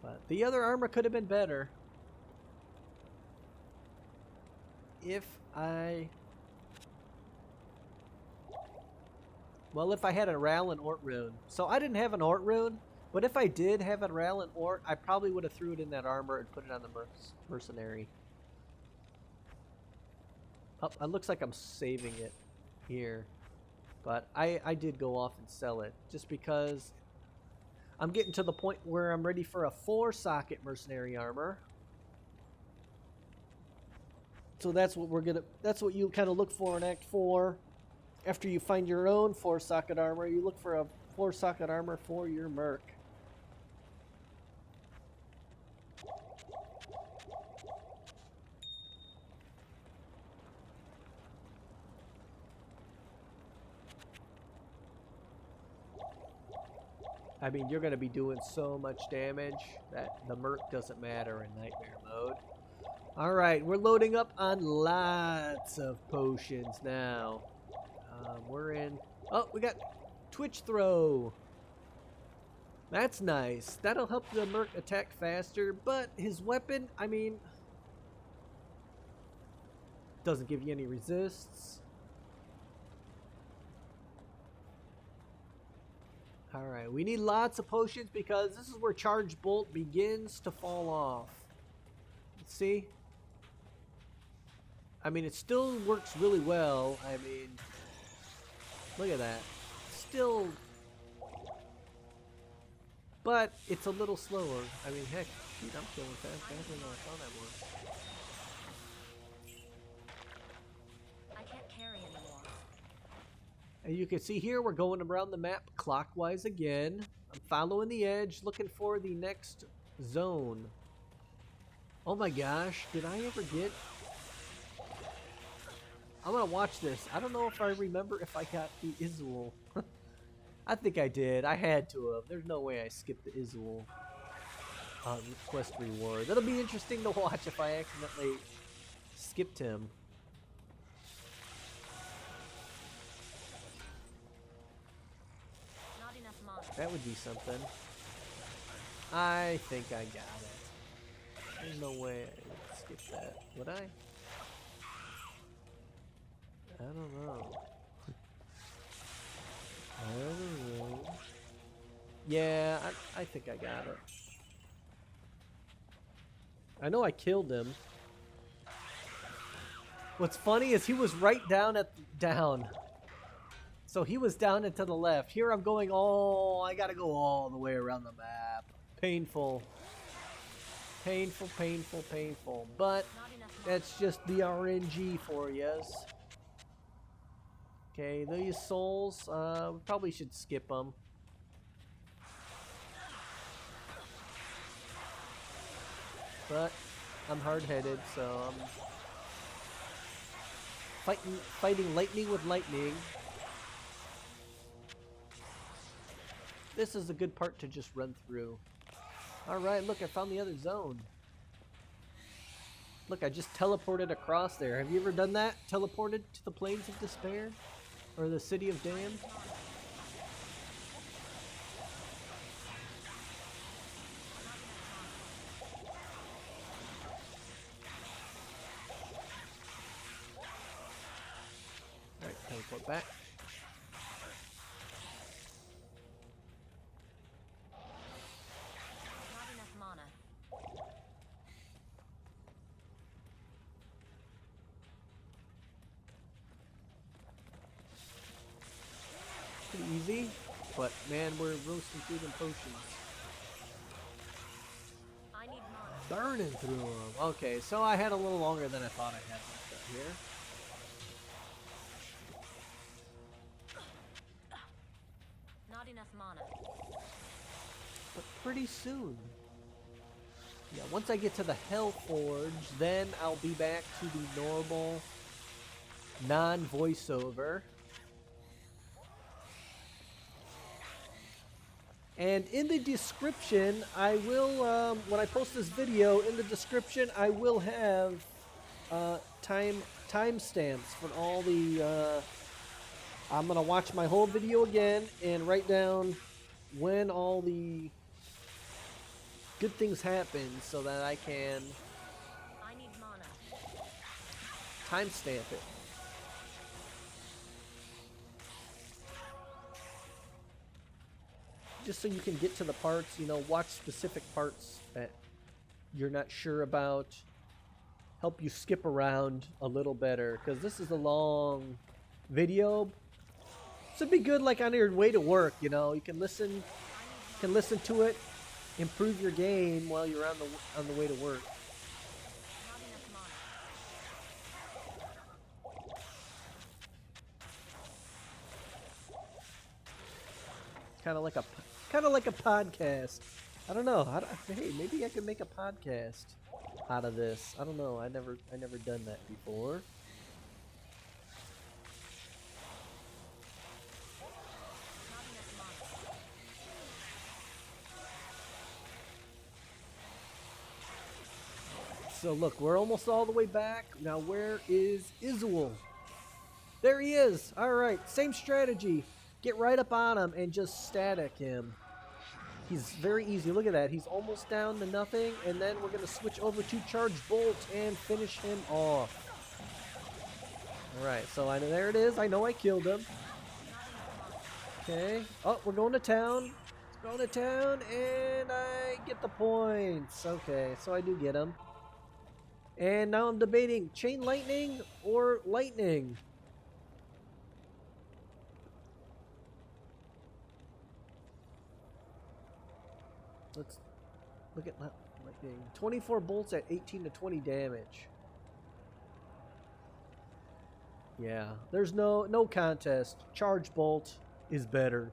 But the other armor could have been better. If I had a Rallin Ort rune. So I didn't have an Ort rune, but if I did have a Rallin Ort, I probably would have threw it in that armor and put it on the mercenary. Oh, it looks like I'm saving it here. But I did go off and sell it just because I'm getting to the point where I'm ready for a 4-socket mercenary armor. So that's what you kind of look for in Act 4. After you find your own 4-socket armor, you look for a 4-socket armor for your merc. I mean, you're going to be doing so much damage that the Merc doesn't matter in Nightmare mode. Alright, we're loading up on lots of potions now. We're in... Oh, we got Twitch Throw. That's nice. That'll help the Merc attack faster, but his weapon, I mean... doesn't give you any resists. Alright, we need lots of potions because this is where Charge Bolt begins to fall off. See? I mean, it still works really well. I mean, look at that. Still... but it's a little slower. I mean, heck, shoot, I'm killing faster than I thought I was. I can't carry anymore. And you can see here, we're going around the map clockwise again. I'm following the edge, looking for the next zone. Oh my gosh, did I ever get... I'm gonna watch this. I don't know if I remember if I got the Izzy. I think I did. I had to have. There's no way I skipped the Izzy quest reward. That'll be interesting to watch if I accidentally skipped him. Not enough mana. That would be something. I think I got it. There's no way I would skip that. Would I? I don't know. I don't know. Yeah, I think I got it. I know I killed him. What's funny is he was right down at down. So he was down and to the left. Here I'm going I gotta go all the way around the map. Painful. Painful, painful, painful. But that's just the RNG for yous. Okay, these souls, we probably should skip them. But I'm hard-headed, so I'm fighting lightning with lightning. This is a good part to just run through. Alright, look, I found the other zone. Look, I just teleported across there. Have you ever done that? Teleported to the Plains of Despair? Or the City of Damned? Alright, teleport back. Not enough mana. Pretty easy, but man, we're roasting through them potions. I need mana. Burning through them. Okay, so I had a little longer than I thought I had left up here. Not enough mana. But pretty soon. Yeah, once I get to the Hell Forge, then I'll be back to the normal non-voiceover. And in the description, I will, when I post this video, in the description, I will have timestamps for all the, I'm going to watch my whole video again and write down when all the good things happen so that I can I need mana. timestamp it. Just so you can get to the parts, you know, watch specific parts that you're not sure about. Help you skip around a little better, because this is a long video. This would be good like on your way to work, you know. You can listen to it, improve your game while you're on the way to work. Not enough mana. Kind of like a podcast. I don't know. Hey, maybe I could make a podcast out of this. I don't know. I never done that before. Not enough mana. So look, we're almost all the way back. Now where is Izzy? There he is. Alright, same strategy. Get right up on him and just static him. He's very easy. Look at that. He's almost down to nothing. And then we're going to switch over to Charge Bolt and finish him off. Alright, so there it is. I know I killed him. Okay. Oh, we're going to town. Going to town, and I get the points. Okay, so I do get them. And now I'm debating Chain Lightning or Lightning. Let's look at Lightning. 24 bolts at 18 to 20 damage. Yeah, there's no contest. Charge Bolt is better.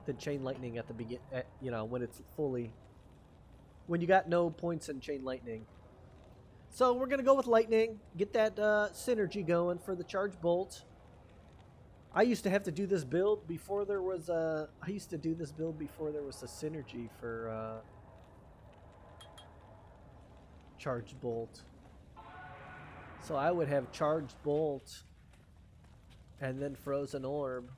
Than Chain Lightning at the begin, you know, when it's fully, when you got no points in Chain Lightning. So we're gonna go with Lightning, get that synergy going for the Charge Bolt. I used to have to do this build before there was a. I used to do this build before there was a synergy for Charge Bolt. So I would have Charged Bolt and then Frozen Orb.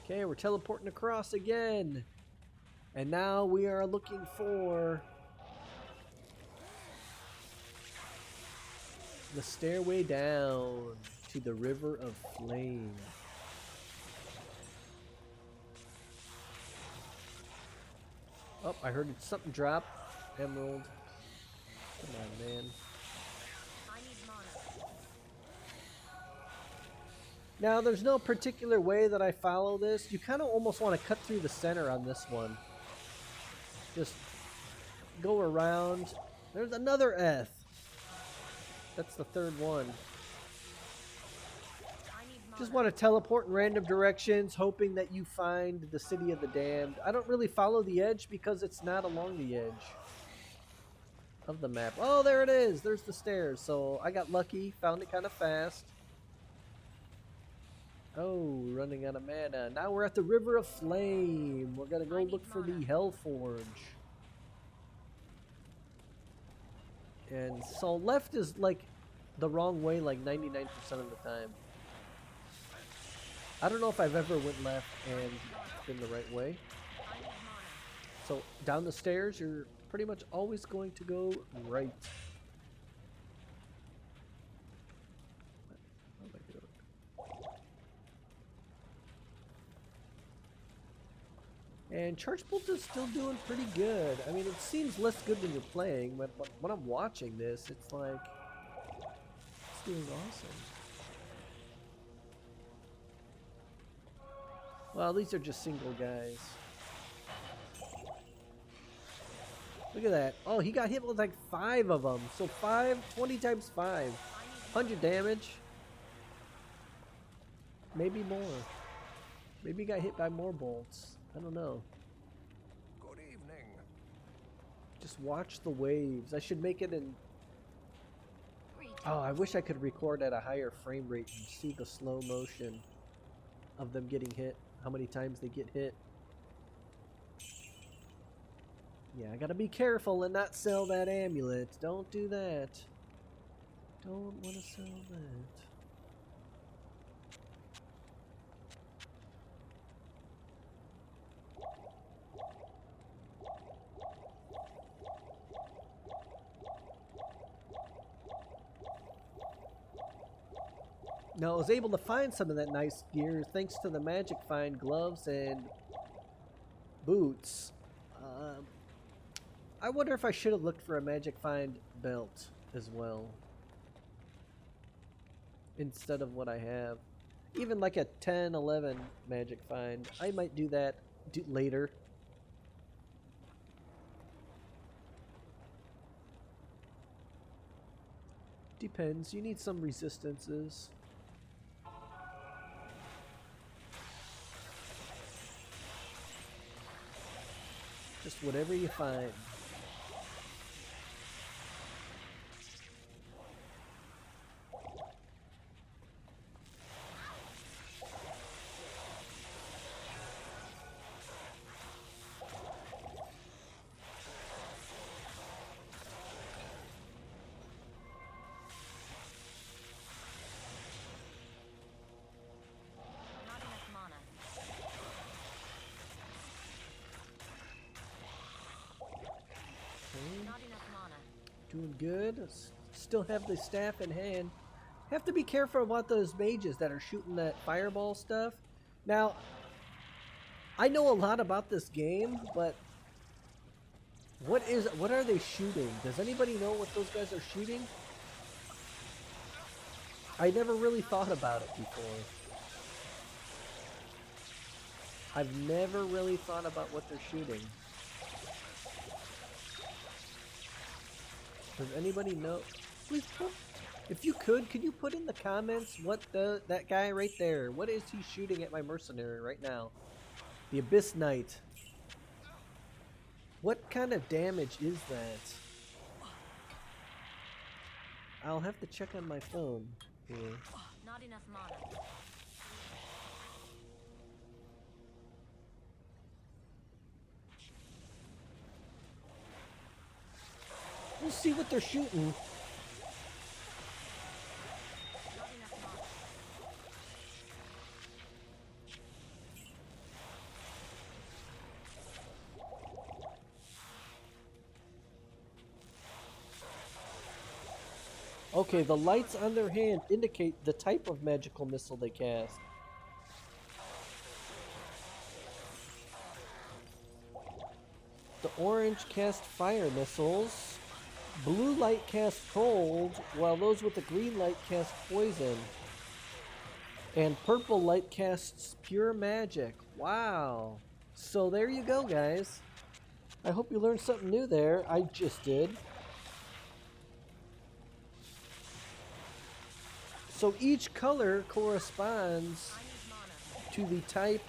Okay, we're teleporting across again. And now we are looking for the stairway down to the River of Flame. Oh, I heard something drop. Emerald. Come on, man. Now, there's no particular way that I follow this. You kind of almost want to cut through the center on this one. Just go around. There's another F. That's the third one. Just want to teleport in random directions, hoping that you find the City of the Damned. I don't really follow the edge because it's not along the edge of the map. Oh, there it is. There's the stairs. So I got lucky. Found it kind of fast. Oh, running out of mana. Now we're at the River of Flame. We're gonna go look for the Hellforge. And so left is like the wrong way like 99% of the time. I don't know if I've ever went left and been the right way. So down the stairs, you're pretty much always going to go right. And Charge Bolt is still doing pretty good. I mean, it seems less good when you're playing, but when I'm watching this, it's like, it's doing awesome. Well, these are just single guys. Look at that. Oh, he got hit with like 5 of them. So 20 times 5. 100 damage. Maybe more. Maybe he got hit by more bolts. I don't know. Good evening. Just watch the waves. I should make it in... Oh, I wish I could record at a higher frame rate and see the slow motion of them getting hit. How many times they get hit. Yeah, I gotta be careful and not sell that amulet. Don't do that. Don't want to sell that. Now, I was able to find some of that nice gear thanks to the Magic Find gloves and boots. I wonder if I should have looked for a Magic Find belt as well instead of what I have. Even like a 10, 11 Magic Find. I might do that later. Depends. You need some resistances. Just whatever you find. good. Still have the staff in hand. Have to be careful about those mages that are shooting that fireball stuff. Now, I know a lot about this game, but what are they shooting? Does anybody know what those guys are shooting? I never really thought about it before. I've never really thought about what they're shooting. Does anybody know? Please put, if you could you put in the comments what that guy right there, what is he shooting at my mercenary right now? The Abyss Knight. What kind of damage is that? I'll have to check on my phone here. Not enough mana. We'll see what they're shooting. Okay, the lights on their hand indicate the type of magical missile they cast. The orange cast fire missiles. Blue light cast cold, while those with the green light cast poison. And purple light casts pure magic. Wow. So there you go, guys. I hope you learned something new there. I just did. So each color corresponds to the type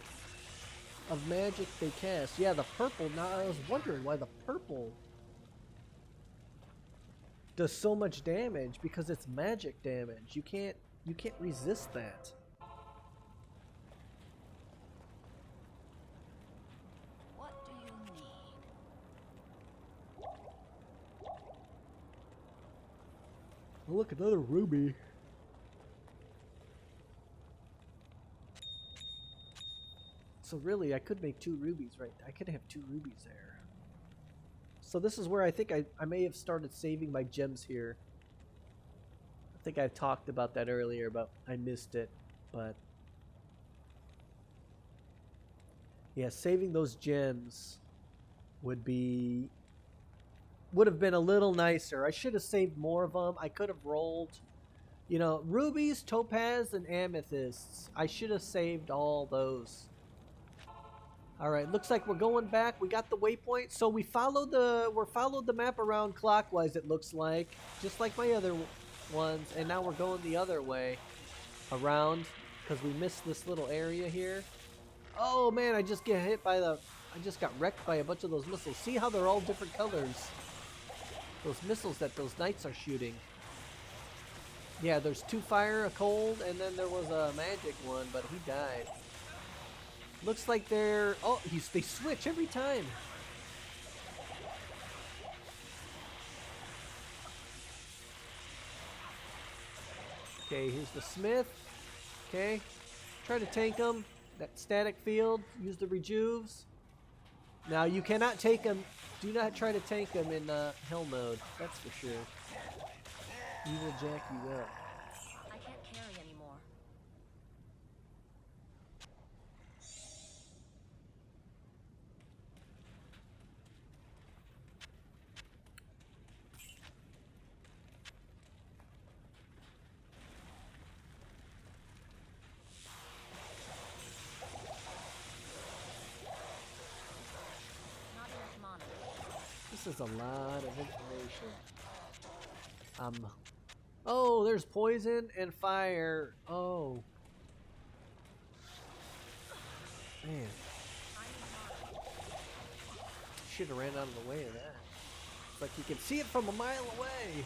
of magic they cast. Yeah, the purple. Now I was wondering why the purple does so much damage, because it's magic damage. You can't resist that. What do you need? Oh, look, another ruby. So really, I could make 2 rubies, right? I could have 2 rubies there. So this is where I think I may have started saving my gems here. I think I talked about that earlier, but I missed it. But yeah, saving those gems would have been a little nicer. I should have saved more of them. I could have rolled, you know, rubies, topaz, and amethysts. I should have saved all those. All right, looks like we're going back. We got the waypoint, so we followed the map around clockwise. It looks like, just like my other ones, and now we're going the other way around because we missed this little area here. Oh man, I just got wrecked by a bunch of those missiles. See how they're all different colors? Those missiles that those knights are shooting. Yeah, there's 2 fire, a cold, and then there was a magic one, but he died. Looks like they're... Oh, they switch every time. Okay, here's the smith. Okay. Try to tank him. That static field. Use the rejuves. Now, you cannot take him. Do not try to tank him in hell mode. That's for sure. He will jack you up. I can't carry anymore. Not enough mana. This is a lot of information. Oh, there's poison and fire. Oh. Man. Should have ran out of the way of that. It's like you can see it from a mile away.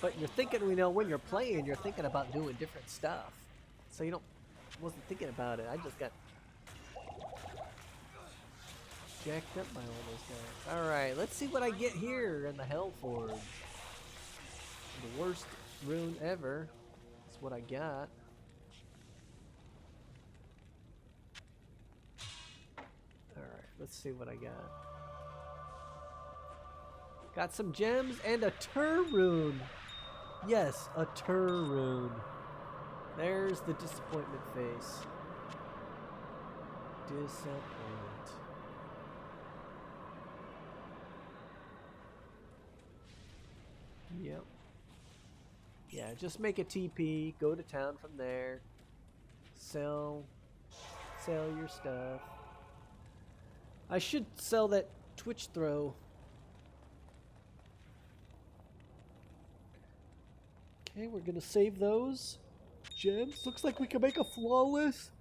But you're thinking, you know, when you're playing, you're thinking about doing different stuff. So you wasn't thinking about it. I just got jacked up by all those guys. Alright, let's see what I get here in the Hellforge. The worst rune ever. That's what I got. Alright, let's see what I got. Got some gems and a tur rune. Yes, a tur rune. There's the disappointment face. Disappoint. Yep. Yeah, just make a TP, go to town from there. Sell your stuff. I should sell that Twitch throw. Okay, we're gonna save those gems. Looks like we can make a flawless.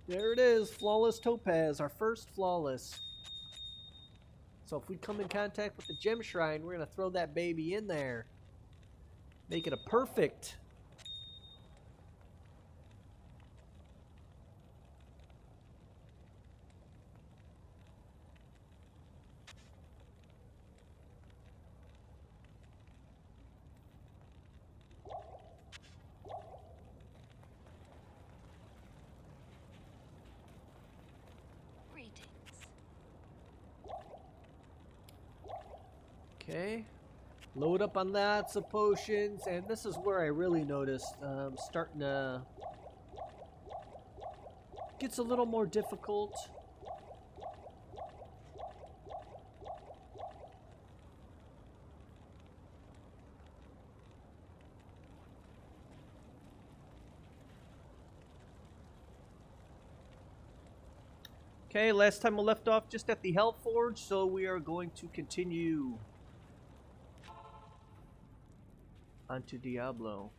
There it is, flawless topaz, our first flawless. So if we come in contact with the gem shrine, we're gonna throw that baby in there. Make it a perfect. Okay, load up on lots of potions, and this is where I really noticed starting to gets a little more difficult. Okay, last time we left off just at the Hellforge, so we are going to continue onto Diablo.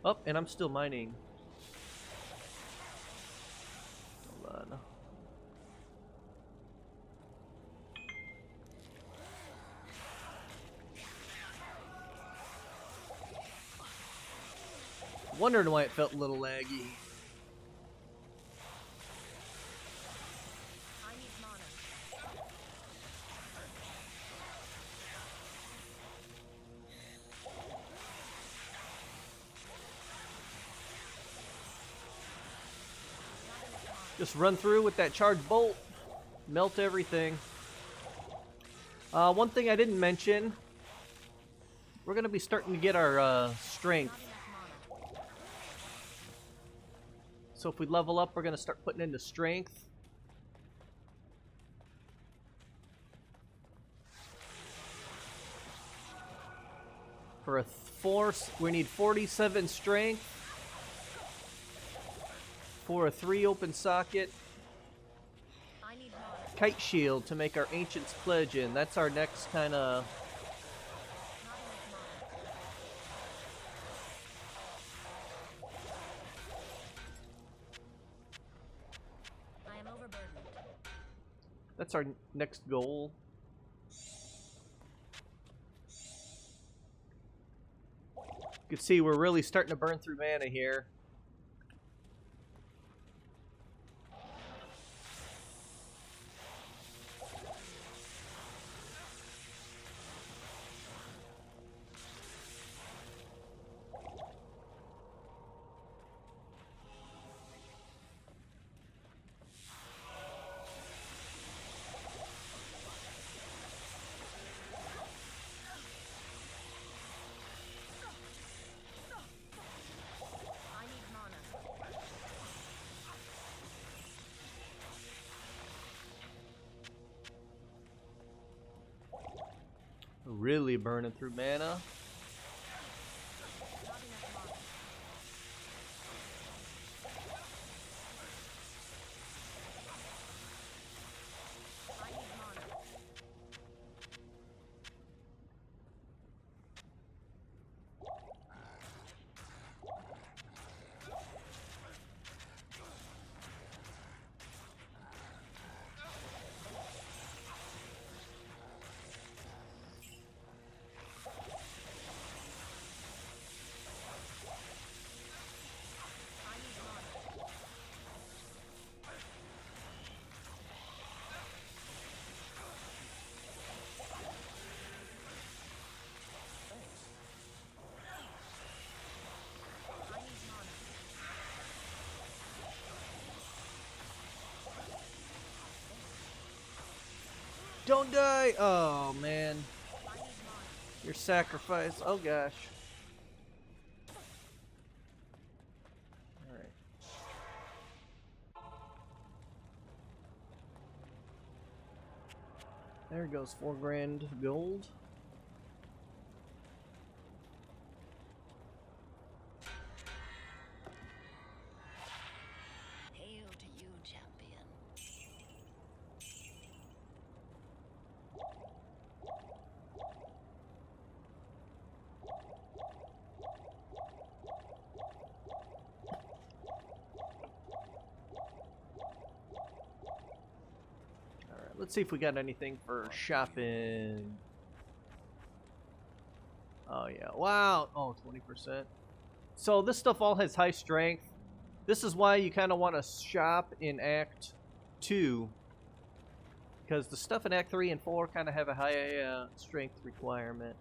Oh, and I'm still mining. Hold on. Wondering why it felt a little laggy. Just run through with that charged bolt. Melt everything. One thing I didn't mention. We're going to be starting to get our strength. So if we level up, we're going to start putting into strength. For a force, we need 47 strength. For a 3 open socket. Kite shield to make our Ancient's Pledge in. That's our next kind of... That's our next goal. You can see we're really starting to burn through mana here. Really burning through mana. Don't die! Oh, man. Your sacrifice. Oh, gosh. Alright. There goes 4 grand gold. Hail to you, champion. Alright, let's see if we got anything for shopping. Oh, yeah. Wow. Oh, 20%. So this stuff all has high strength. This is why you kind of want to shop in Act 2. Because the stuff in Act 3 and 4 kind of have a high strength requirement.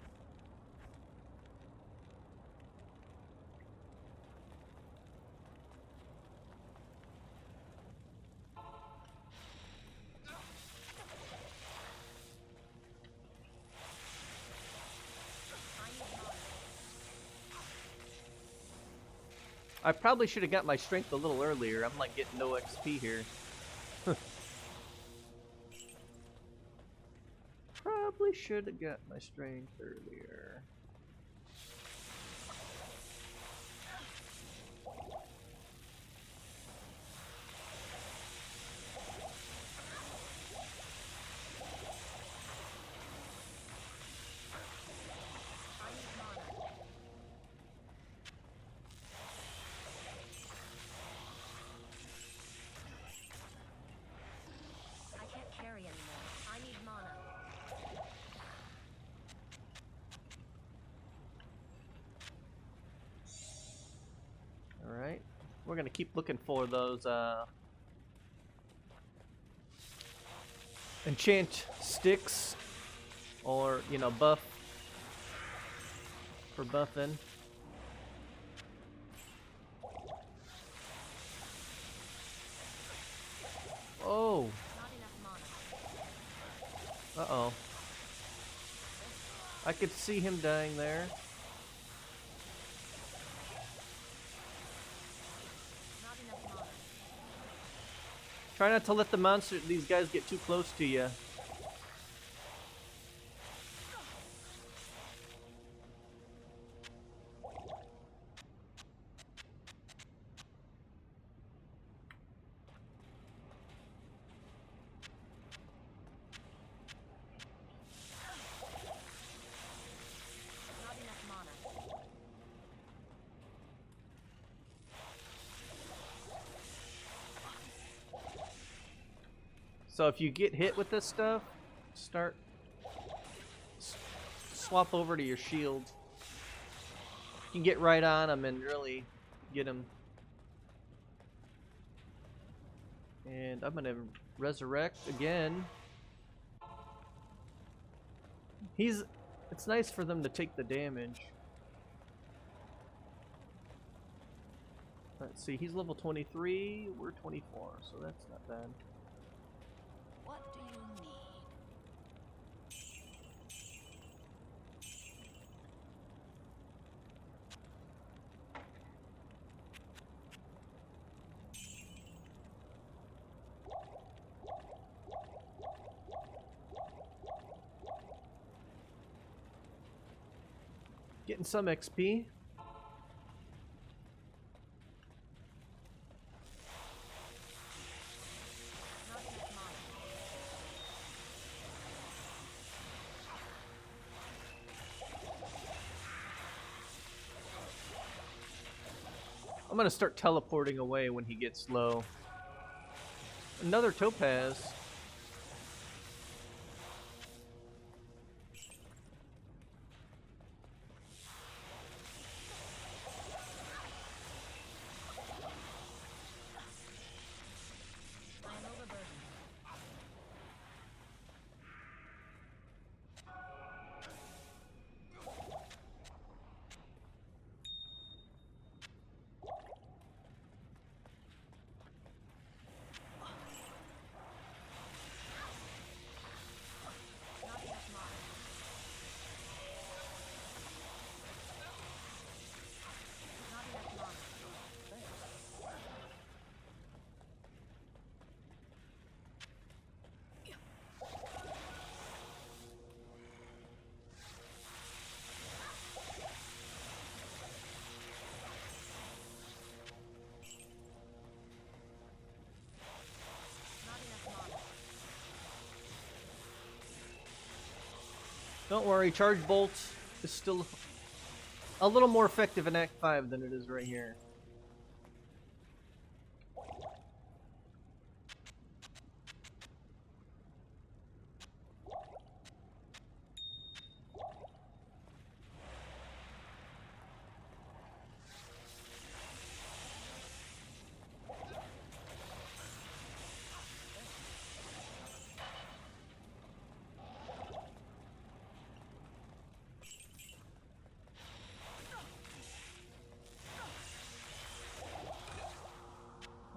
I probably should have got my strength a little earlier. I'm like getting no XP here. Probably should have got my strength earlier. Alright, we're gonna keep looking for those enchant sticks, or, you know, buff for buffing. Oh! Uh-oh. I could see him dying there. Try not to let these guys get too close to you. So if you get hit with this stuff, swap over to your shield. You can get right on them and really get them. And I'm gonna resurrect again. It's nice for them to take the damage. Let's see, he's level 23, we're 24, so that's not bad. What do you need? Getting some XP. I'm gonna start teleporting away when he gets low. Another topaz. Don't worry, Charge Bolt is still a little more effective in Act 5 than it is right here.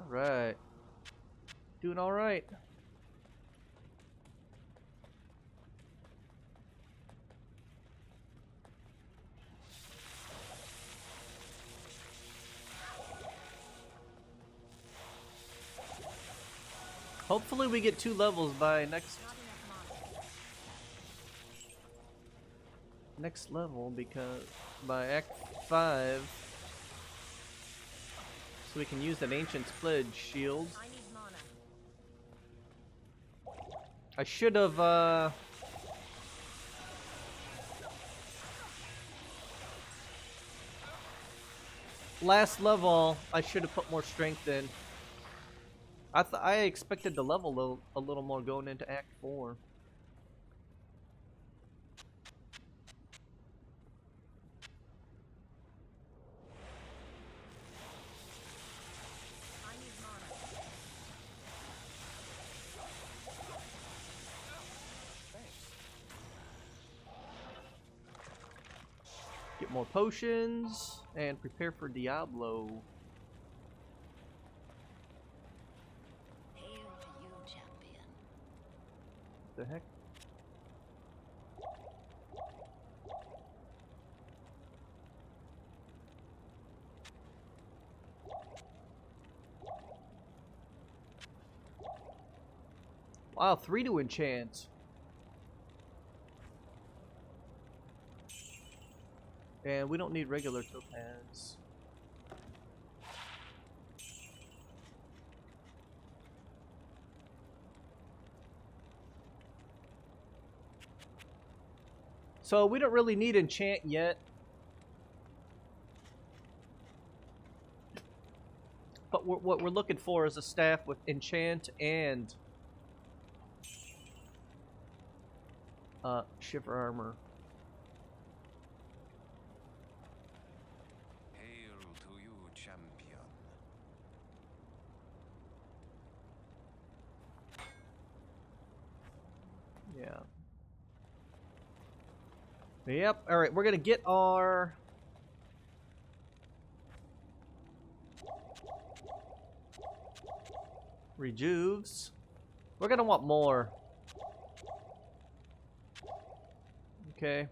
Right. Doing all right. Hopefully we get 2 levels by next level, because by Act 5, so we can use that Ancient's Pledge shield. I should have last level I should have put more strength in. I expected to level a little more going into Act 4. Get more potions and prepare for Diablo. Hail to you, champion. The heck? Wow, 3 to enchant. And we don't need regular topaz. So we don't really need enchant yet. But what we're looking for is a staff with enchant and shiver armor. Hail to you, champion. Yeah. Yep. All right, we're gonna get our rejuves. We're gonna want more. Okay.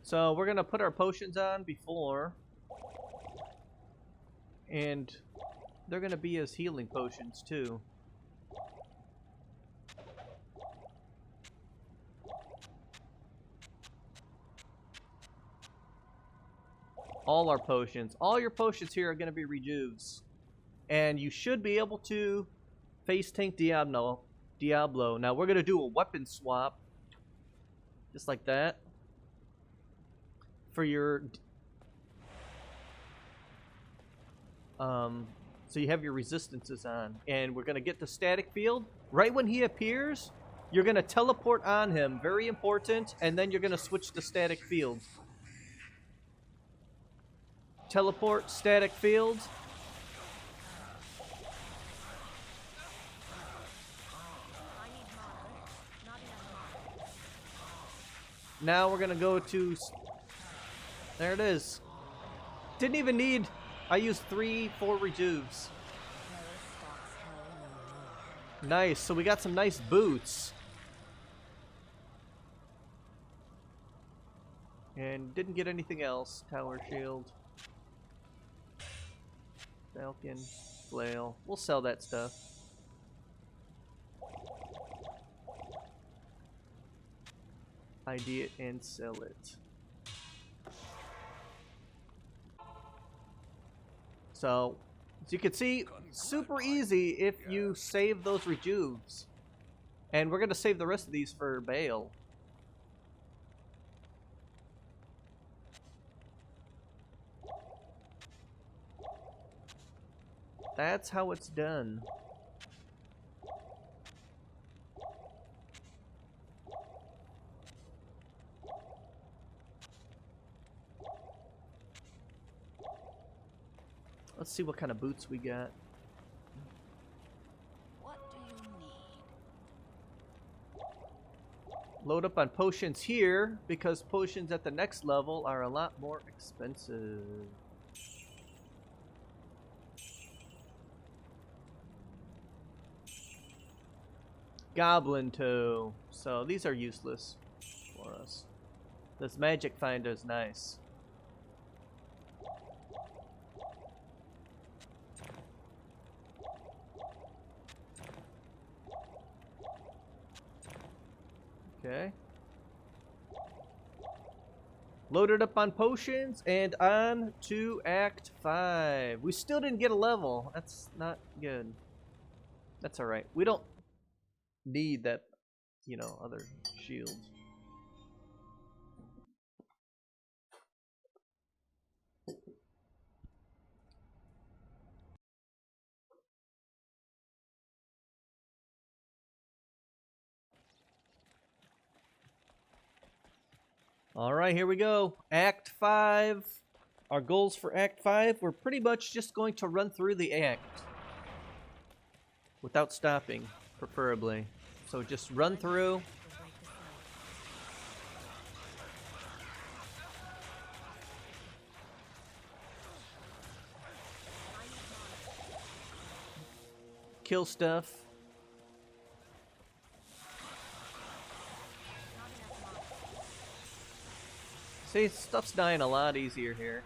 So we're gonna put our potions on before, and they're gonna be as healing potions too. All our potions, all your potions here are gonna be rejuves, and you should be able to face tank Diablo. Now we're gonna do a weapon swap, just like that. For your so you have your resistances on, and we're gonna get the static field right when he appears. You're gonna teleport on him, very important, and then you're gonna switch to static field. Teleport, static field. Now we're gonna go to. There it is. Didn't even need. I used 3-4 rejuves. Nice. So we got some nice boots. And didn't get anything else. Tower shield. Falcon. Flail. We'll sell that stuff. ID it and sell it. So, as you can see, super easy if you save those rejuves. And we're going to save the rest of these for Baal. That's how it's done. Let's see what kind of boots we got. What do you need? Load up on potions here, because potions at the next level are a lot more expensive. Goblin toe. So these are useless for us. This magic finder is nice. Okay. Loaded up on potions and on to Act 5. We still didn't get a level. That's not good. That's alright. We don't need that, you know, other shield. Alright, here we go. Act 5. Our goals for Act 5, we're pretty much just going to run through the act. Without stopping, preferably. So just run through. Kill stuff. See, stuff's dying a lot easier here.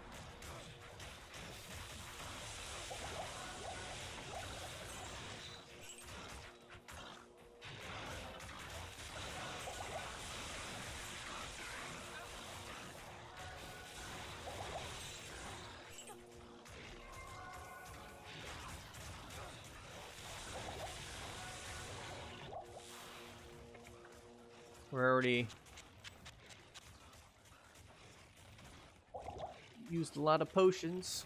We're already used a lot of potions.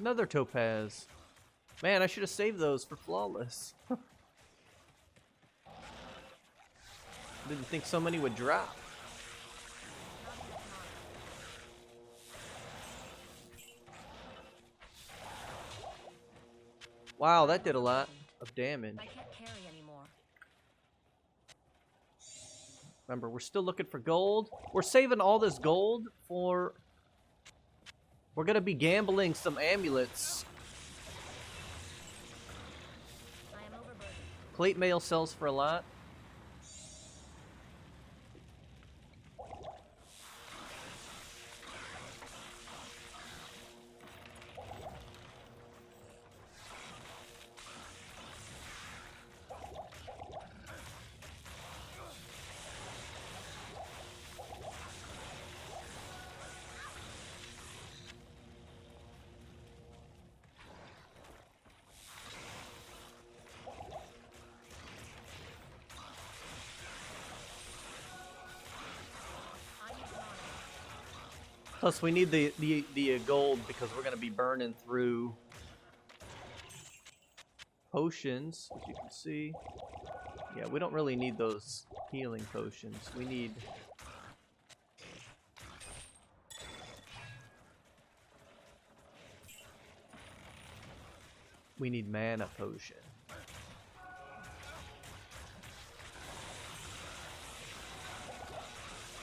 Another topaz. Man, I should have saved those for flawless. Didn't think so many would drop. Wow, that did a lot of damage. I can't carry anymore. Remember, we're still looking for gold. We're saving all this gold for... We're gonna be gambling some amulets. I am overburdened. Plate mail sells for a lot. Plus, we need the gold because we're going to be burning through potions, as you can see. Yeah, we don't really need those healing potions. We need... We need mana potion.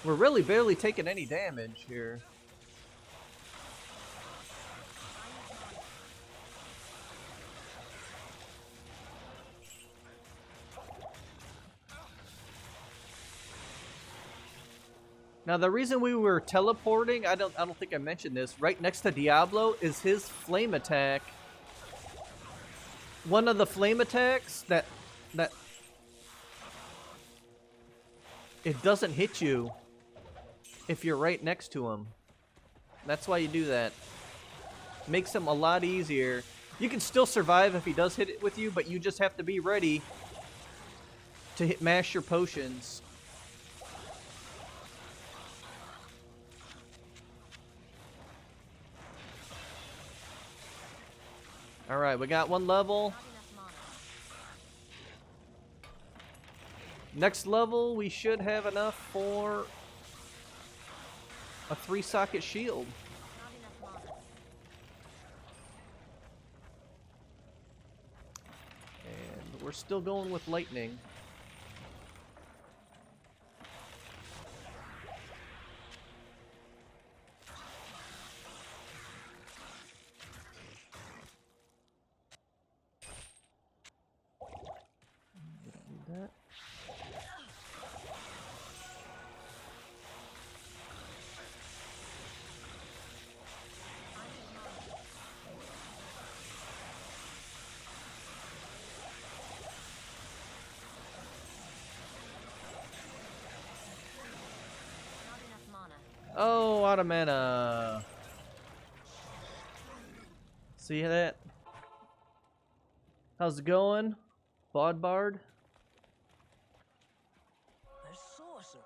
We're really barely taking any damage here. Now the reason we were teleporting, I don't think I mentioned this, right next to Diablo is his flame attack. One of the flame attacks that it doesn't hit you if you're right next to him. That's why you do that. Makes him a lot easier. You can still survive if he does hit it with you, but you just have to be ready to mash your potions. Alright, we got one level. Next level, we should have enough for a 3-socket shield. And we're still going with lightning. That. Oh, out of mana. See that? How's it going, Bodbard? There's Sorceress.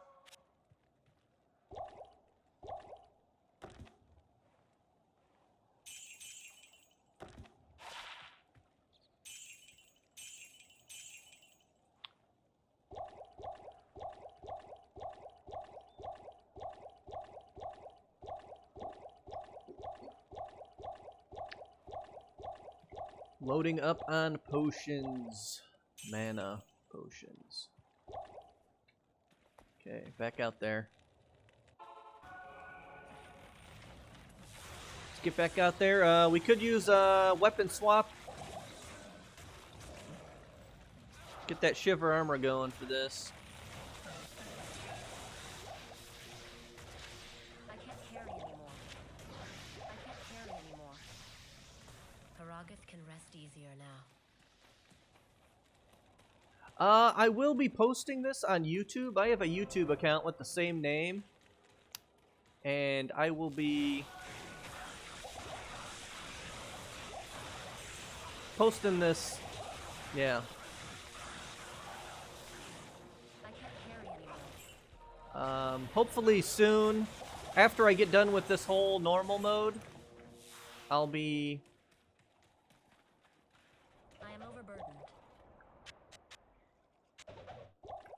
Loading up on potions. Mana potions. Okay, back out there. Let's get back out there. We could use a weapon swap. Get that shiver armor going for this. I can't carry anymore. Karagas can rest easier now. I will be posting this on YouTube. I have a YouTube account with the same name. And I will be posting this. Yeah. I can't carry anymore. Hopefully soon. After I get done with this whole normal mode, I'll be... I am overburdened.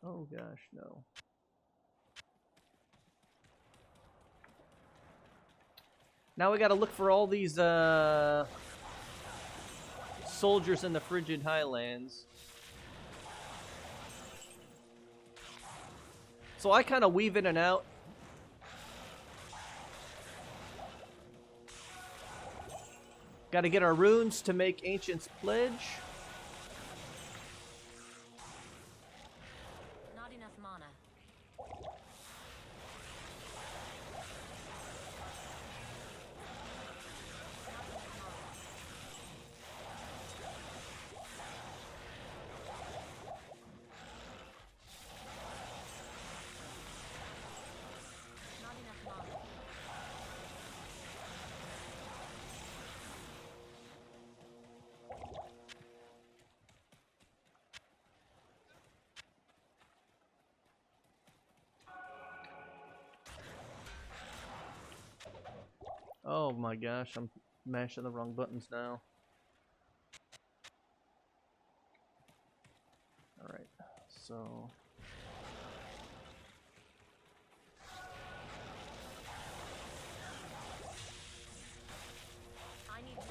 Oh gosh, no. Now we gotta look for all these soldiers in the frigid highlands. So I kind of weave in and out. Gotta get our runes to make Ancient's Pledge. Not enough mana. Not enough mana. Oh my gosh, I'm mashing the wrong buttons now. Alright, so... I need mana.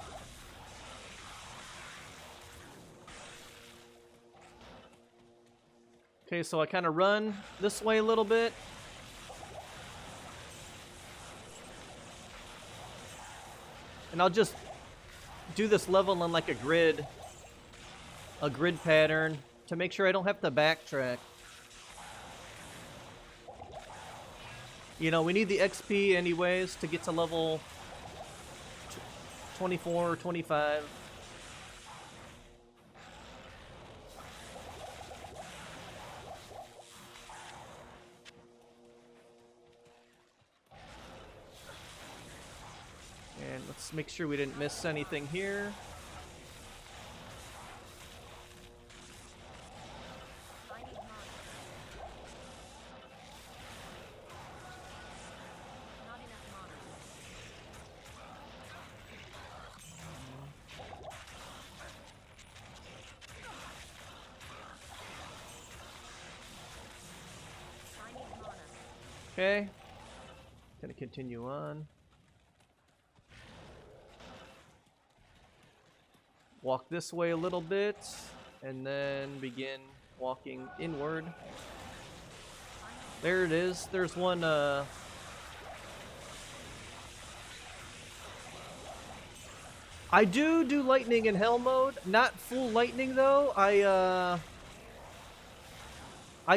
Okay, so I kind of run this way a little bit. And I'll just do this level on like a grid pattern to make sure I don't have to backtrack. You know, we need the XP anyways to get to level 24 or 25. And let's make sure we didn't miss anything here. Okay, gonna continue on. Walk this way a little bit, and then begin walking inward. There it is. There's one, I do lightning in hell mode. Not full lightning, though. I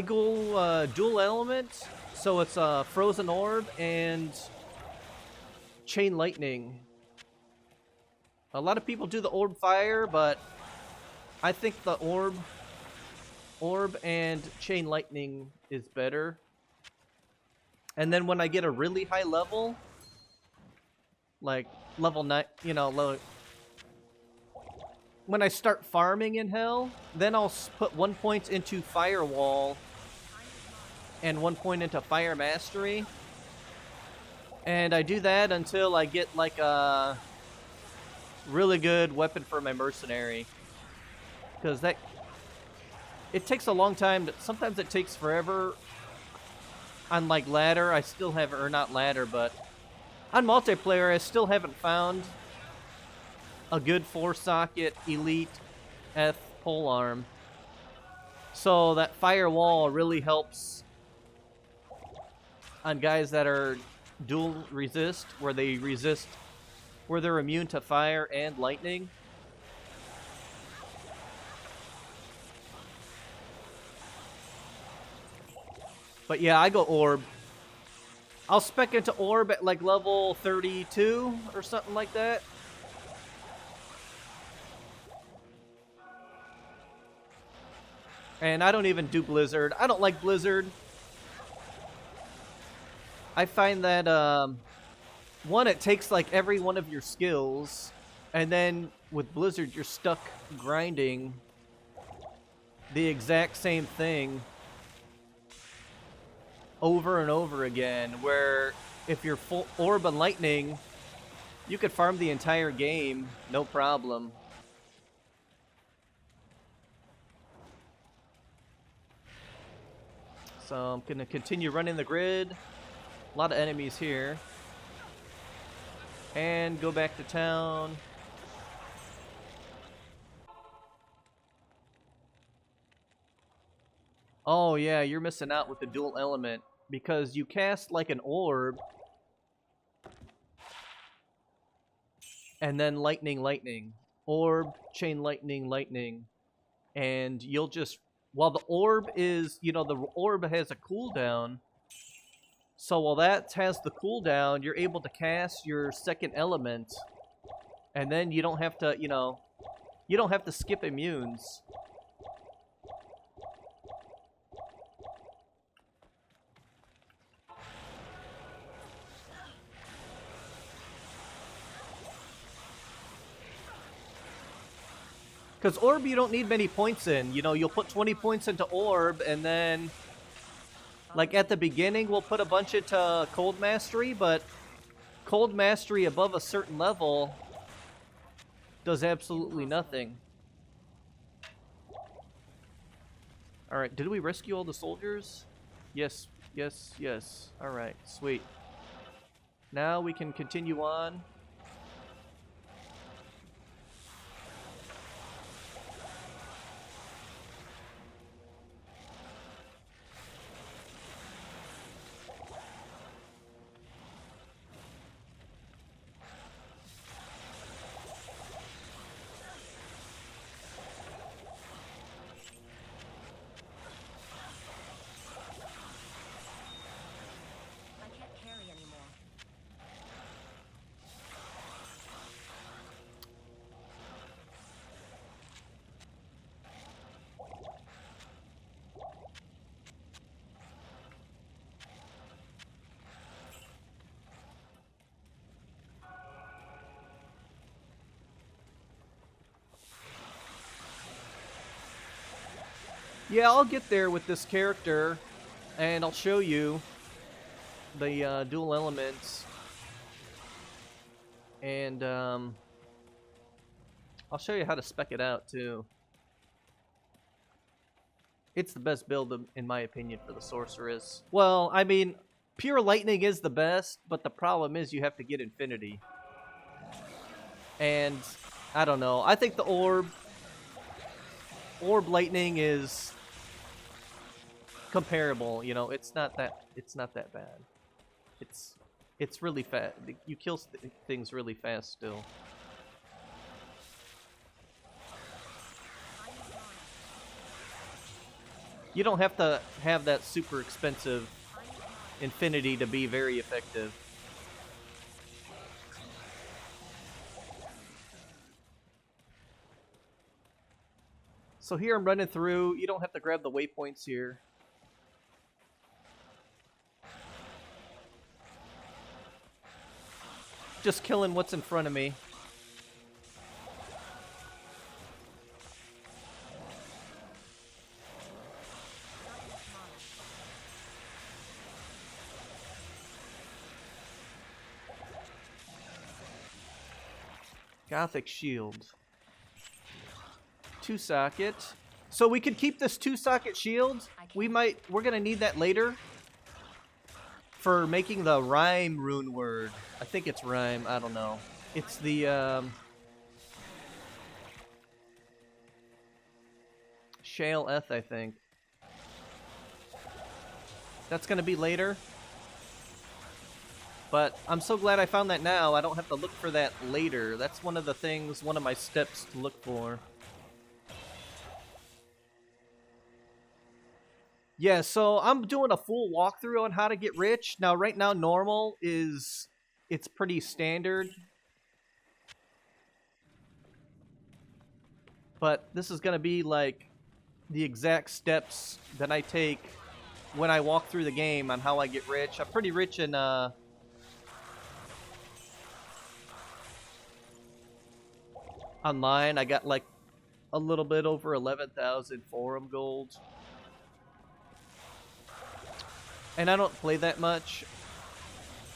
go, dual element. So it's frozen orb and chain lightning. A lot of people do the orb fire, but I think the orb and chain lightning is better. And then when I get a really high level, like level 9, you know, when I start farming in hell, then I'll put 1 point into firewall and 1 point into fire mastery, and I do that until I get like a really good weapon for my mercenary, because that it takes a long time. Sometimes it takes forever on like ladder. I still haven't, or not ladder, but on multiplayer I still haven't found a good 4-socket elite F polearm. So that firewall really helps on guys that are dual resist, where they're immune to fire and lightning. But yeah, I go orb. I'll spec into orb at like level 32 or something like that. And I don't even do Blizzard. I don't like Blizzard. I find that, one, it takes like every one of your skills, and then with Blizzard you're stuck grinding the exact same thing over and over again, where if you're full orb and lightning, you could farm the entire game, no problem. So I'm gonna continue running the grid. A lot of enemies here. And go back to town. Oh yeah, you're missing out with the dual element, because you cast like an orb and then lightning, orb, chain lightning, and you'll just, while the orb is, you know, the orb has a cooldown. So while that has the cooldown, you're able to cast your second element, and then you don't have to, you know, you don't have to skip immunes. Because orb you don't need many points in. You know, you'll put 20 points into orb, and then like at the beginning, we'll put a bunch into Cold Mastery, but Cold Mastery above a certain level does absolutely nothing. Alright, did we rescue all the soldiers? Yes, yes, yes. Alright, sweet. Now we can continue on. Yeah, I'll get there with this character, and I'll show you the dual elements, and I'll show you how to spec it out too. It's the best build, in my opinion, for the Sorceress. Well, I mean, pure lightning is the best, but the problem is you have to get infinity. And I don't know. I think the orb lightning is comparable. You know, it's not that bad. It's really fast. You kill things really fast still. You don't have to have that super expensive infinity to be very effective. So here I'm running through. You don't have to grab the waypoints here. Just killing what's in front of me. Gothic shield. 2-socket. So we could keep this 2-socket shield. We're gonna need that later for making the rhyme rune word. I think it's rhyme, I don't know. It's the Shale Eth, I think. That's gonna be later. But I'm so glad I found that now. I don't have to look for that later. That's one of the things, one of my steps to look for. Yeah, so I'm doing a full walkthrough on how to get rich. Now, right now, normal is... it's pretty standard. But this is going to be, like, the exact steps that I take when I walk through the game on how I get rich. I'm pretty rich in, online. I got, like, a little bit over 11,000 forum gold. And I don't play that much.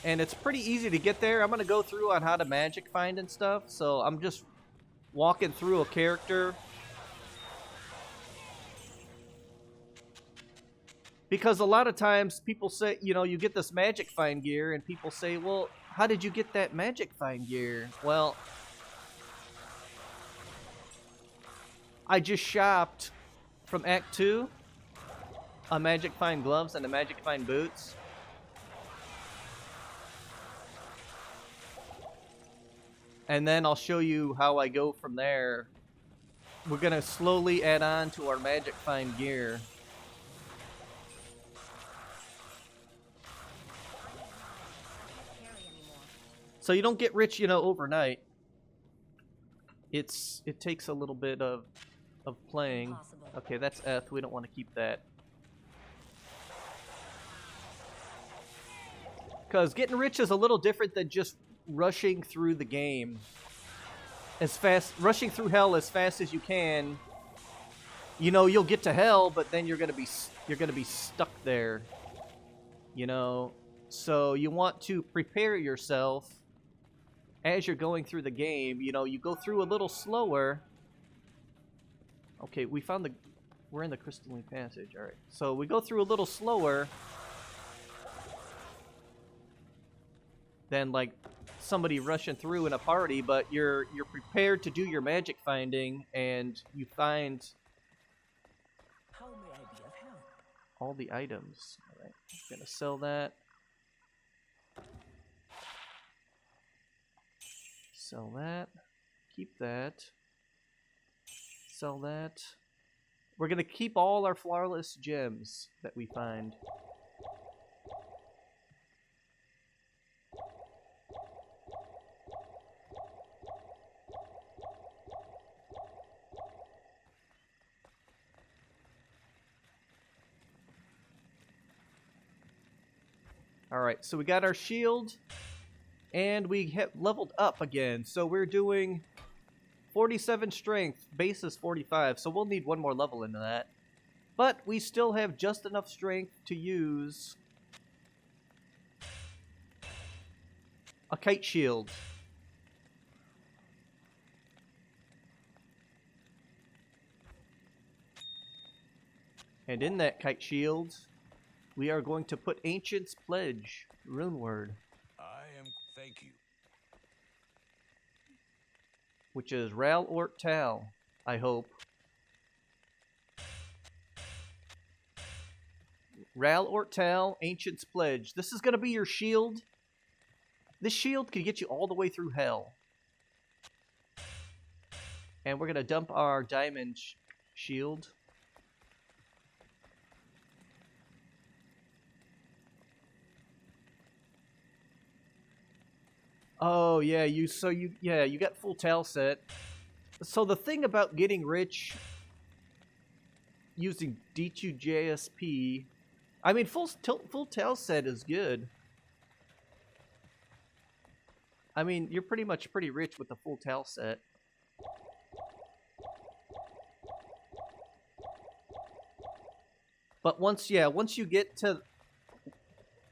And it's pretty easy to get there. I'm going to go through on how to magic find and stuff. So I'm just walking through a character. Because a lot of times people say, you know, you get this magic find gear and people say, well, how did you get that magic find gear? Well, I just shopped from Act 2 a magic find gloves and a magic find boots. And then I'll show you how I go from there. We're gonna slowly add on to our magic find gear. So you don't get rich, you know, overnight. It takes a little bit of playing. Okay, that's Eth. We don't want to keep that. Because getting rich is a little different than just rushing through the game. Rushing through hell as fast as you can. You know, you'll get to hell, but then you're gonna be stuck there. You know, so you want to prepare yourself as you're going through the game. You know, you go through a little slower. Okay, we're in the crystalline passage. All right, so we go through a little slower than like somebody rushing through in a party, but you're prepared to do your magic finding, and you find How may I be of help? all the items. All right, I'm gonna sell that. Sell that. Keep that. Sell that. We're gonna keep all our flawless gems that we find. Alright, so we got our shield, and we leveled up again. So we're doing 47 strength, base is 45, so we'll need one more level into that. But we still have just enough strength to use a kite shield. And in that kite shield, we are going to put Ancient's Pledge, rune word. Thank you. Which is Ral Ort Tal, I hope. Ral Ort Tal, Ancient's Pledge. This is going to be your shield. This shield can get you all the way through hell. And we're going to dump our diamond shield. Oh yeah, you got full Tal set. So the thing about getting rich using D2JSP, I mean full Tal set is good. I mean, you're pretty rich with the full Tal set. But once you get to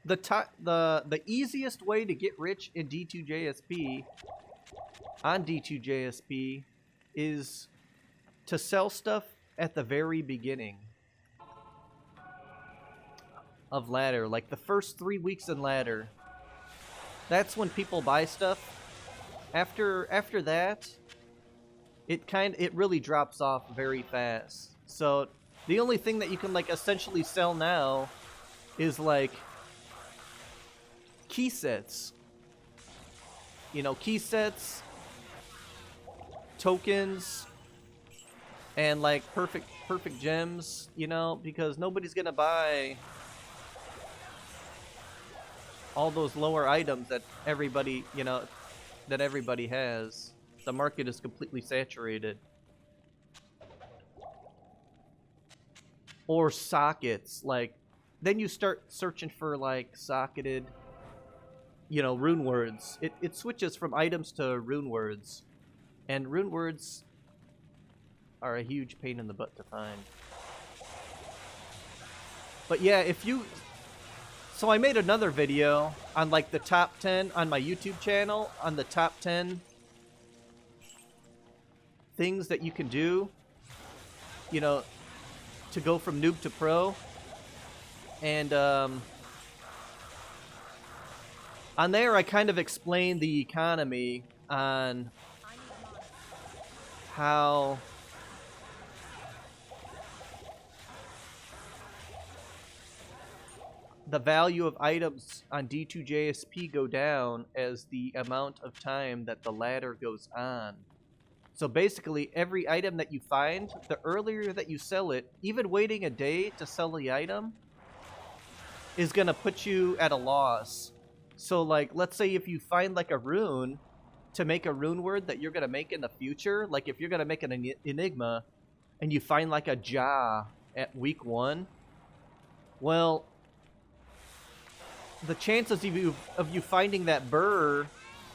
the easiest way to get rich in D2JSP on D2JSP is to sell stuff at the very beginning of ladder, like the first 3 weeks in ladder. That's when people buy stuff. After that, it really drops off very fast. So the only thing that you can like essentially sell now is like key sets. You know, key sets, tokens, and like perfect gems, you know, because nobody's gonna buy all those lower items that everybody, you know, that everybody has. The market is completely saturated. Or sockets, like, then you start searching for like socketed, you know, rune words. It switches from items to rune words. And rune words are a huge pain in the butt to find. But yeah, so I made another video on like the top 10 on my YouTube channel, on the top 10 things that you can do, you know, to go from noob to pro. And on there I kind of explained the economy on how the value of items on D2JSP go down as the amount of time that the ladder goes on. So basically, every item that you find, the earlier that you sell it, even waiting a day to sell the item, is going to put you at a loss. So like, let's say if you find like a rune to make a rune word that you're going to make in the future, like if you're going to make an enigma, and you find like a Jah at week 1, well, the chances of you finding that burr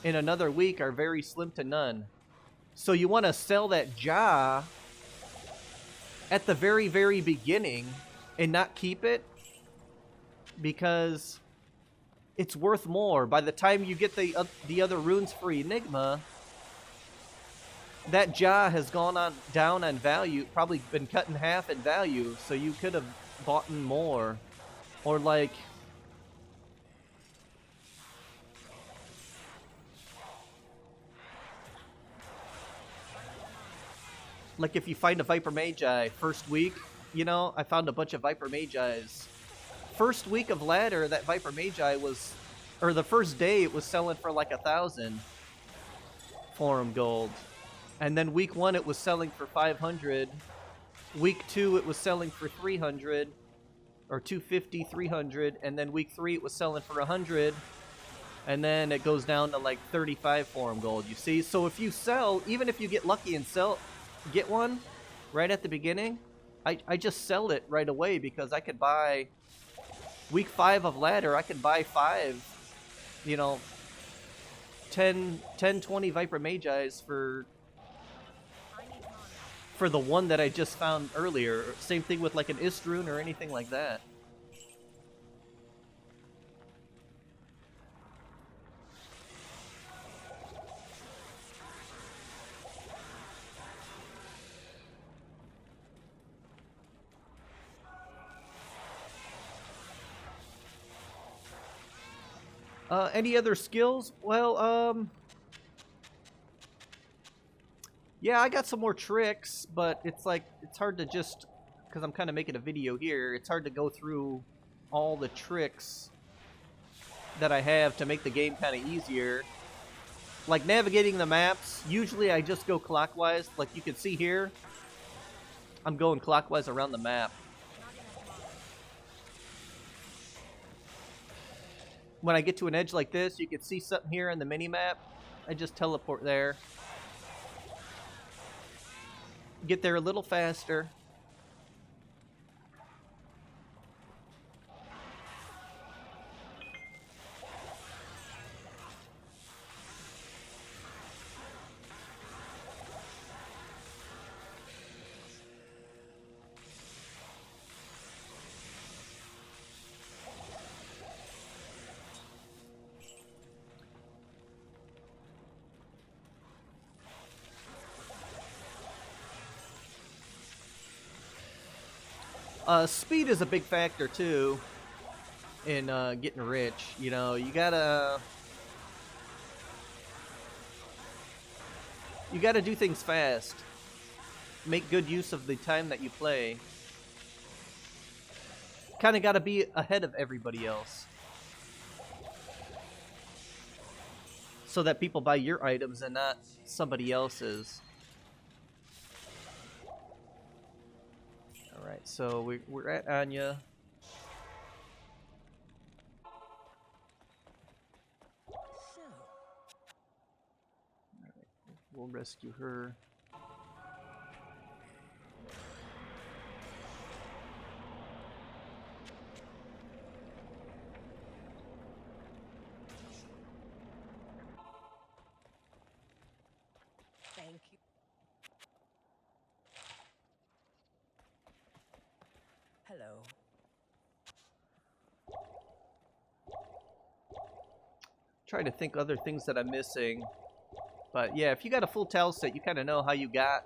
in another week are very slim to none. So you want to sell that Jah at the very, very beginning and not keep it, because it's worth more. By the time you get the other runes for Enigma, that Jah has gone down on value, probably been cut in half in value, so you could have bought more. Or like, if you find a Viper Magi first week, you know, I found a bunch of Viper Magi's. First week of ladder, that Viper Magi was, or the first day, it was selling for like 1,000 forum gold. And then week 1, it was selling for 500. Week 2, it was selling for 300, or 250, 300. And then week 3, it was selling for 100. And then it goes down to like 35 forum gold, you see? So if you sell, even if you get lucky and get one right at the beginning, I just sell it right away, because I could buy week 5 of ladder, I could buy 5, you know, 10, 20 Viper Magi's for for the one that I just found earlier. Same thing with like an Istrun or anything like that. Any other skills? Well, yeah, I got some more tricks, but it's like, it's hard to just, because I'm kind of making a video here, it's hard to go through all the tricks that I have to make the game kind of easier. Like navigating the maps, usually I just go clockwise. Like you can see here, I'm going clockwise around the map. When I get to an edge like this, you can see something here in the mini-map. I just teleport there. Get there a little faster. Speed is a big factor too in getting rich. You know, you gotta do things fast. Make good use of the time that you play. Kind of gotta be ahead of everybody else, so that people buy your items and not somebody else's. Alright, so we're at Anya. Alright, we'll rescue her. Thank you. Hello. Try to think other things that I'm missing. But yeah, if you got a full towel set, you kind of know how you got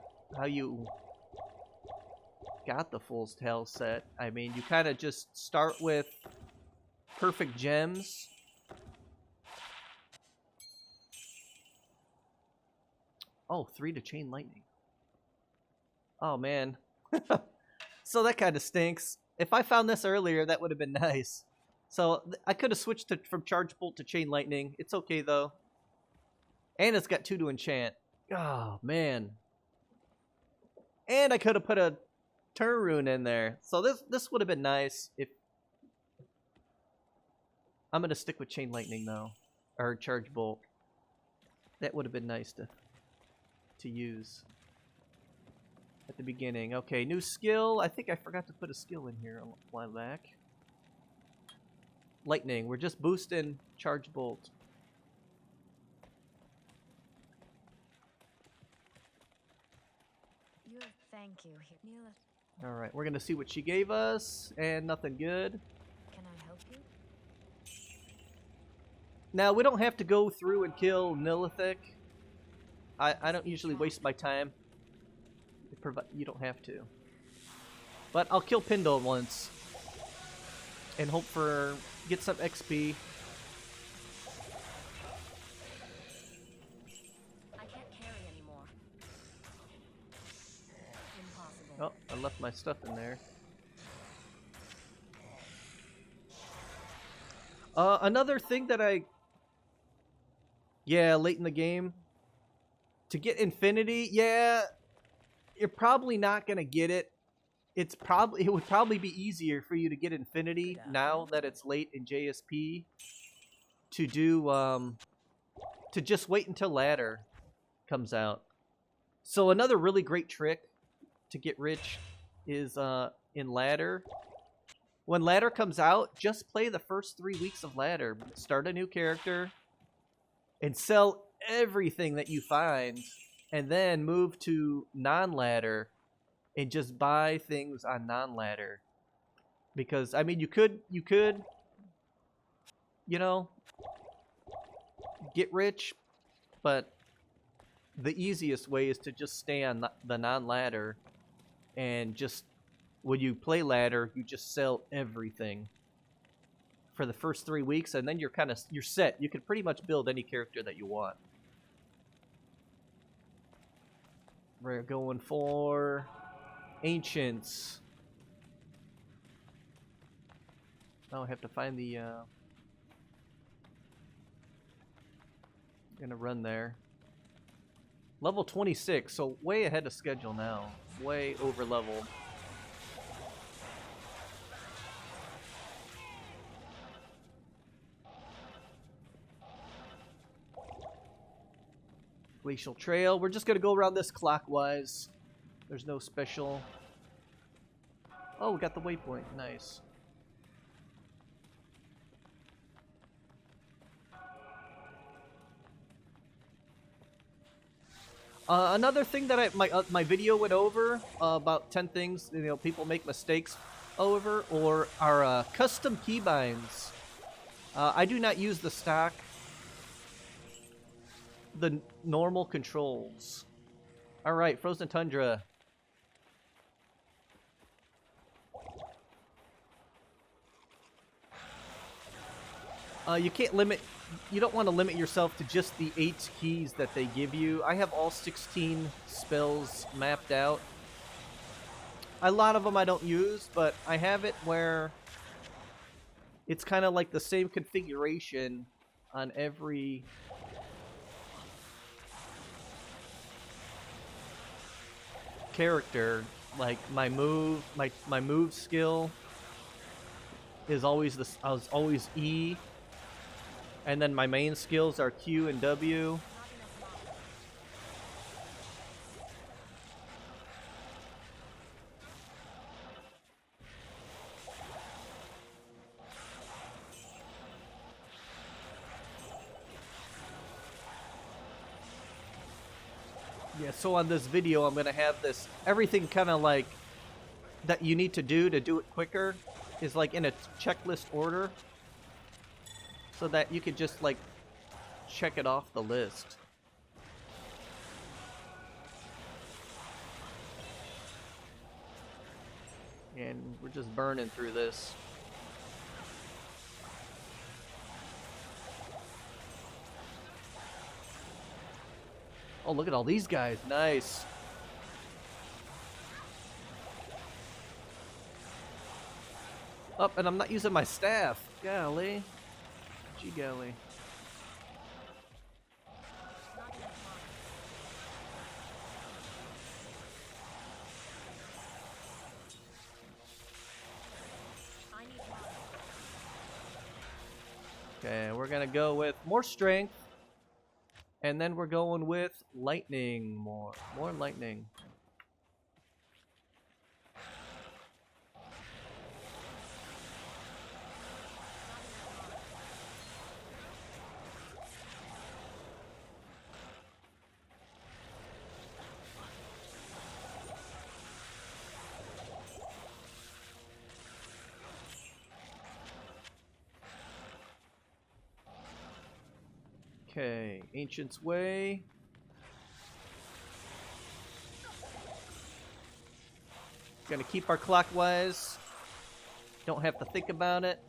the full towel set. I mean, you kind of just start with perfect gems. Oh, 3 to chain lightning. Oh man. So that kind of stinks. If I found this earlier, that would have been nice. So I could have switched from charge bolt to chain lightning. It's okay though. And it's got 2 to enchant. Oh man. And I could have put a turn rune in there. So this would have been nice if I'm gonna stick with chain lightning though. Or charge bolt. That would have been nice to use at the beginning. Okay, new skill. I think I forgot to put a skill in here a while back. Lightning. We're just boosting charge bolt. Thank you. Here, Alright, we're gonna see what she gave us, and nothing good. can I help you? Now, we don't have to go through and kill Nilithic. I don't usually waste my time. You don't have to. But I'll kill Pindle once. And hope for... get some XP. I can't carry anymore. Impossible. Oh, I left my stuff in there. Another thing that yeah, late in the game. To get Infinity, yeah, you're probably not gonna get it. It would probably be easier for you to get Infinity now that it's late in JSP to do to just wait until Ladder comes out. So another really great trick to get rich is in Ladder. When Ladder comes out, just play the first 3 weeks of Ladder. Start a new character and sell everything that you find, and then move to non-Ladder and just buy things on non-ladder. Because I mean, you could, you know, get rich, but the easiest way is to just stay on the non-ladder, and just when you play ladder, you just sell everything for the first 3 weeks, and then you're set. You can pretty much build any character that you want. We're going for Ancients. Now I have to find the gonna run there. Level 26, so way ahead of schedule now. Way over level. Glacial Trail. We're just gonna go around this clockwise. There's no special. Oh, we got the waypoint. Nice. Another thing that my video went over, about 10 things people make mistakes over, or are custom keybinds. I do not use the stock, the normal controls. All right, Frozen Tundra. You can't limit. You don't want to limit yourself to just the 8 keys that they give you. I have all 16 spells mapped out. A lot of them I don't use, but I have it where it's kind of like the same configuration on every character. Like my move skill is always E. And then my main skills are Q and W. Yeah, so on this video I'm going to have this, everything kind of like that you need to do it quicker is like in a checklist order. So that you could just, like, check it off the list. And we're just burning through this. Oh, look at all these guys. Nice. Oh, and I'm not using my staff. Golly. Golly. Okay, we're gonna go with more strength, and then we're going with lightning. More lightning. Okay, Ancient's Way. Gonna keep our clockwise. Don't have to think about it.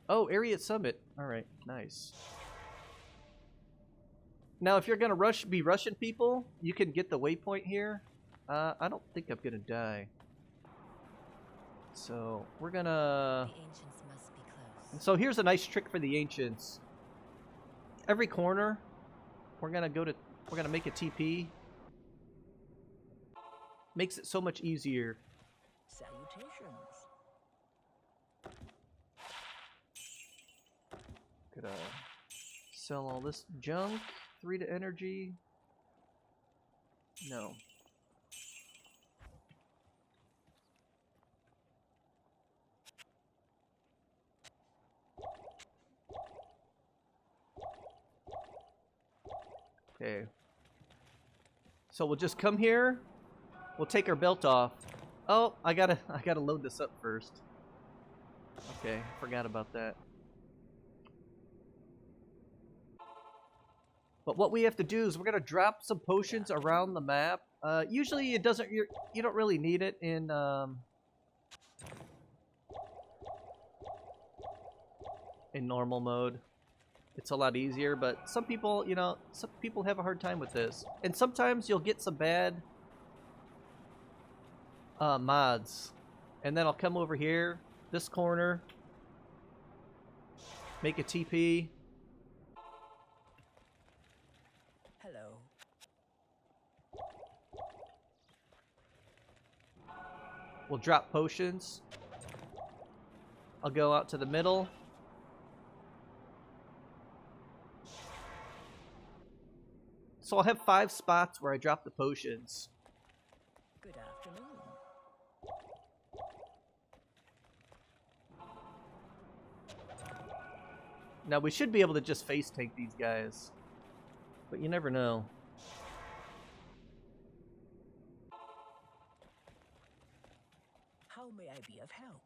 Oh, area summit. All right, nice. Now, if you're gonna be rushing people, you can get the waypoint here. I don't think I'm gonna die. So we're gonna. The ancients must be close. So here's a nice trick for the ancients. Every corner, we're gonna make a TP. Makes it so much easier. Salutations. Gotta sell all this junk. 3 to energy. No. Okay. So we'll just come here. We'll take our belt off. Oh, I gotta load this up first. Okay, forgot about that. But what we have to do is we're gonna drop some potions around the map. Usually it doesn't. You don't really need it in normal mode. It's a lot easier, but some people, you know, some people have a hard time with this. And sometimes you'll get some bad mods. And then I'll come over here, this corner, make a TP. Hello. We'll drop potions. I'll go out to the middle. So I'll have 5 spots where I drop the potions. Good afternoon. Now we should be able to just face tank these guys. But you never know. How may I be of help?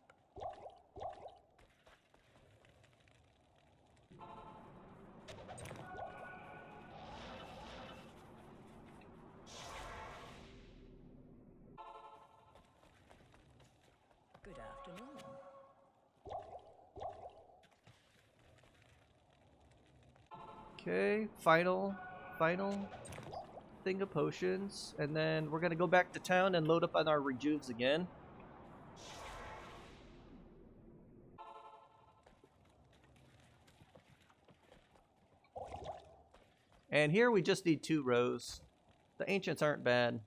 Good afternoon. Okay, final thing of potions, and then we're gonna go back to town and load up on our rejuves again. And here we just need 2 rows. The ancients aren't bad.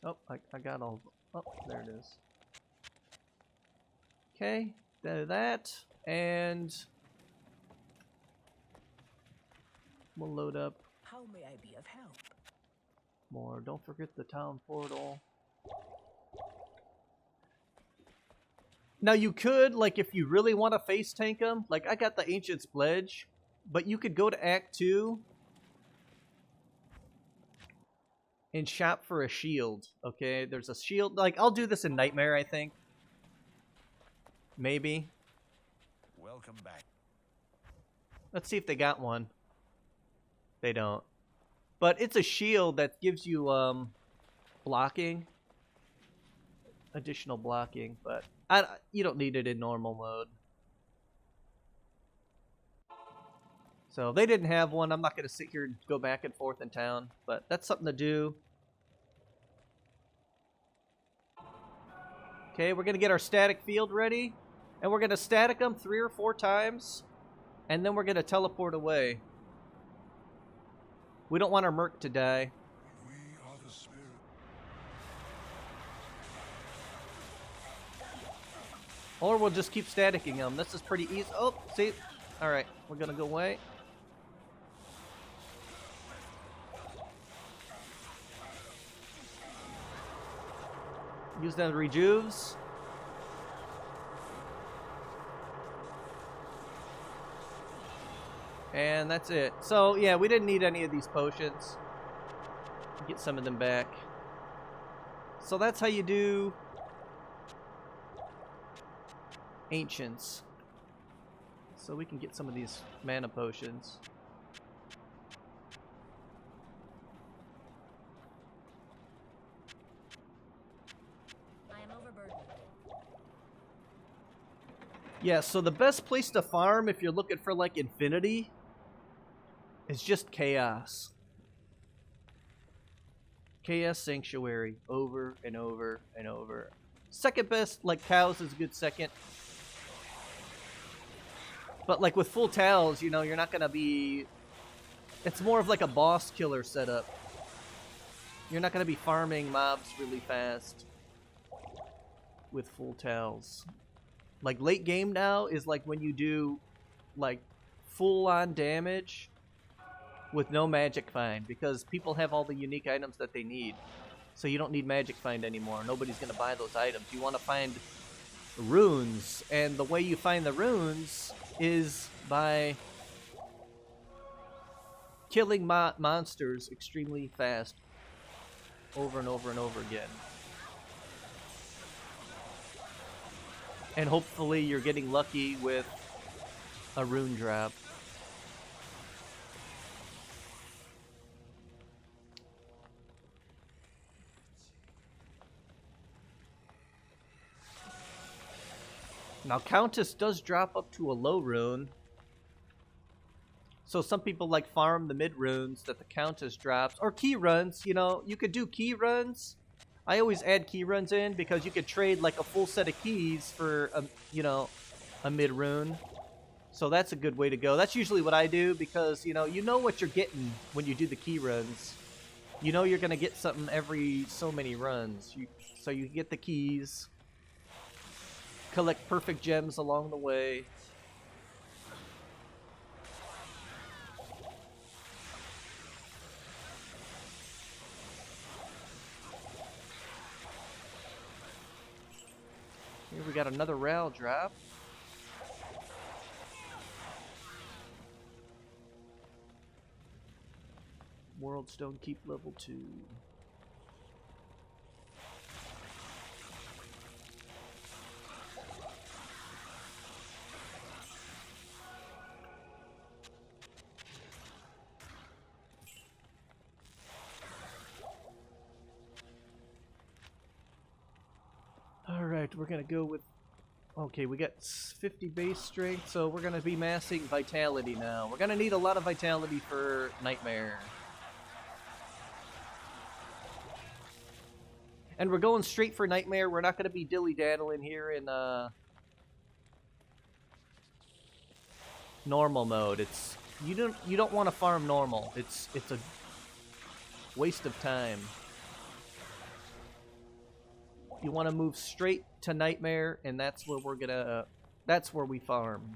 Oh, I got all. Oh, there it is. Okay, do that, and we'll load up How may I be of help? more. Don't forget the town portal. Now you could, like, if you really want to face tank them, like I got the Ancient's Pledge, but you could go to Act 2 and shop for a shield. Okay, there's a shield. Like, I'll do this in Nightmare, I think. Maybe. Welcome back. Let's see if they got one. They don't. But it's a shield that gives you blocking. Additional blocking, but you don't need it in normal mode. So they didn't have one. I'm not going to sit here and go back and forth in town, but that's something to do. Okay, we're going to get our static field ready, and we're going to static them 3 or 4 times, and then we're going to teleport away. We don't want our merc to die. We are the spirit. Or we'll just keep staticking them. This is pretty easy. Oh, see? Alright, we're going to go away. Use them rejuves. And that's it. So, yeah, we didn't need any of these potions. Get some of them back. So that's how you do Ancients. So we can get some of these mana potions. I am overburdened. Yeah, so the best place to farm if you're looking for, like, infinity is just Chaos. Chaos Sanctuary, over and over and over. Second best, like, cows is a good second. But like with full towels, you know, you're not gonna be... It's more of like a boss killer setup. You're not gonna be farming mobs really fast with full towels. Like late game now is like when you do like full on damage with no magic find, because people have all the unique items that they need. So you don't need magic find anymore. Nobody's gonna buy those items. You want to find runes, and the way you find the runes is by killing monsters extremely fast over and over and over again. And hopefully you're getting lucky with a rune drop. Now, Countess does drop up to a low rune. So some people like farm the mid runes that the Countess drops. Or key runs, you know, you could do key runs. I always add key runs in because you could trade like a full set of keys for, you know, a mid rune. So that's a good way to go. That's usually what I do because, you know what you're getting when you do the key runs. You know you're going to get something every so many runs. So you get the keys. Collect perfect gems along the way. Here we got another rail drop. World Stone Keep level 2. Alright, we're gonna go with... Okay, we got 50 base strength, so we're gonna be massing Vitality now. We're gonna need a lot of Vitality for Nightmare. And we're going straight for Nightmare. We're not gonna be dilly-daddling here in normal mode. It's... You don't want to farm normal. It's a waste of time. You want to move straight to Nightmare, and that's where we're gonna... that's where we farm.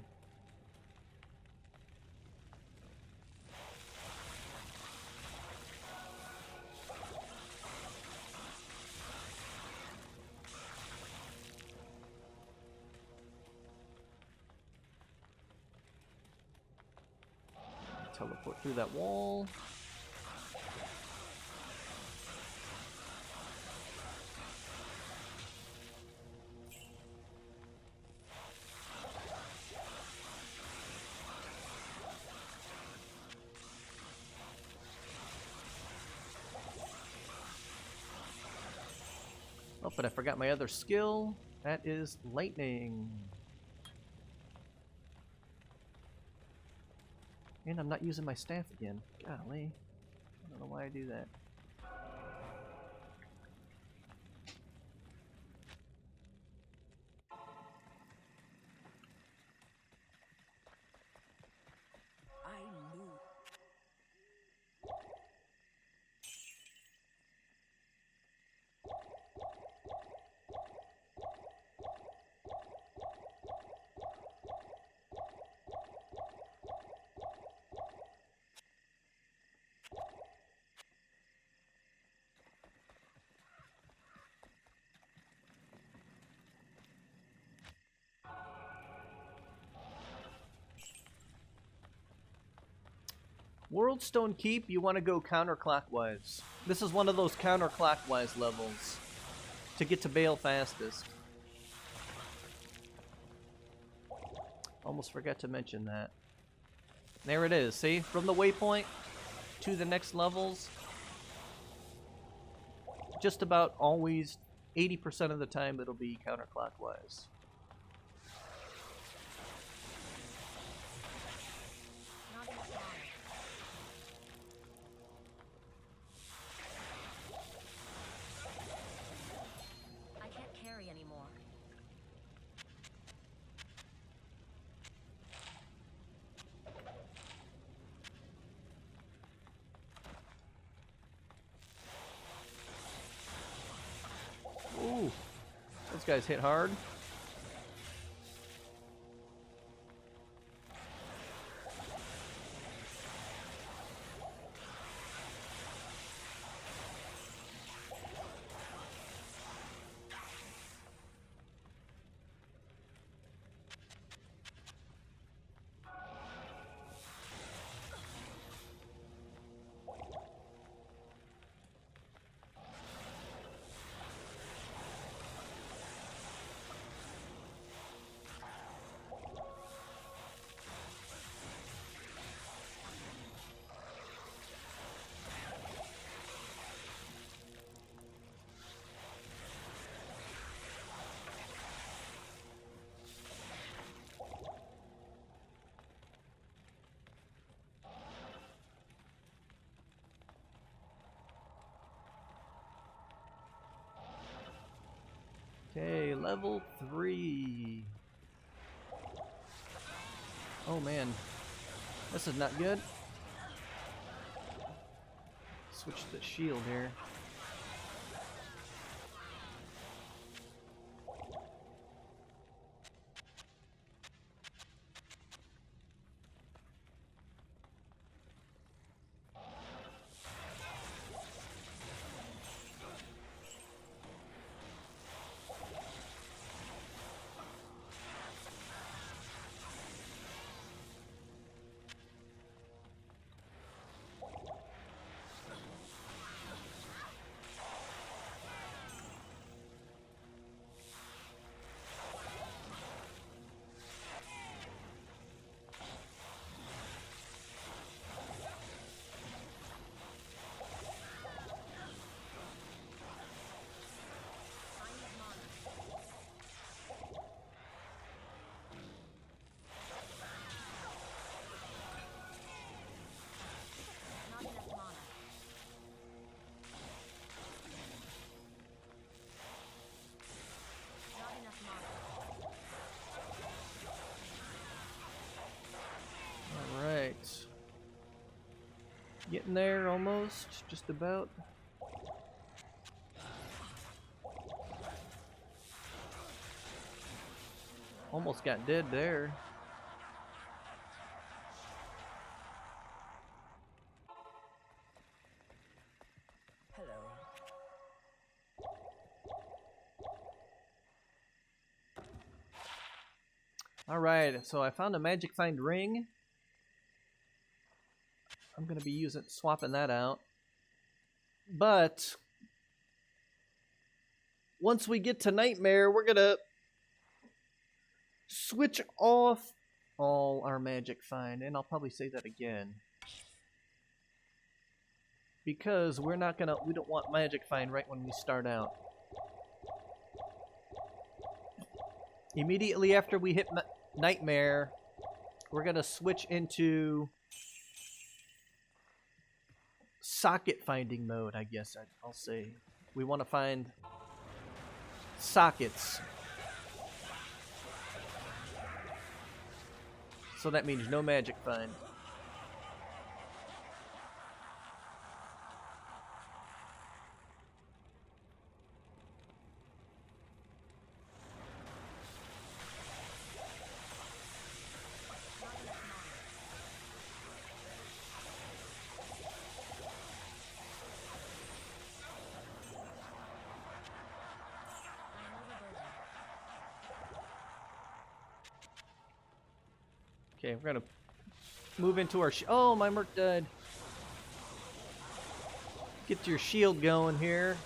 Teleport through that wall. Oh, but I forgot my other skill. That is lightning. And I'm not using my staff again. Golly. I don't know why I do that. I knew. World Stone Keep, you want to go counterclockwise. This is one of those counterclockwise levels to get to Baal fastest. Almost forgot to mention that. There it is, see? From the waypoint to the next levels, just about always, 80% of the time, it'll be counterclockwise. These guys hit hard. Okay, level 3. Oh man, this is not good. Switch the shield here. Getting there almost, just about. Almost got dead there. Hello. Alright, so I found a magic find ring. I'm gonna be swapping that out. But once we get to Nightmare, we're gonna switch off all our magic find, and I'll probably say that again. Because we don't want magic find right when we start out. Immediately after we hit Nightmare, we're gonna switch into socket finding mode, I guess I'll say. We want to find sockets. So that means no magic find. Okay, we're gonna move into our oh, my merc died. Get your shield going here.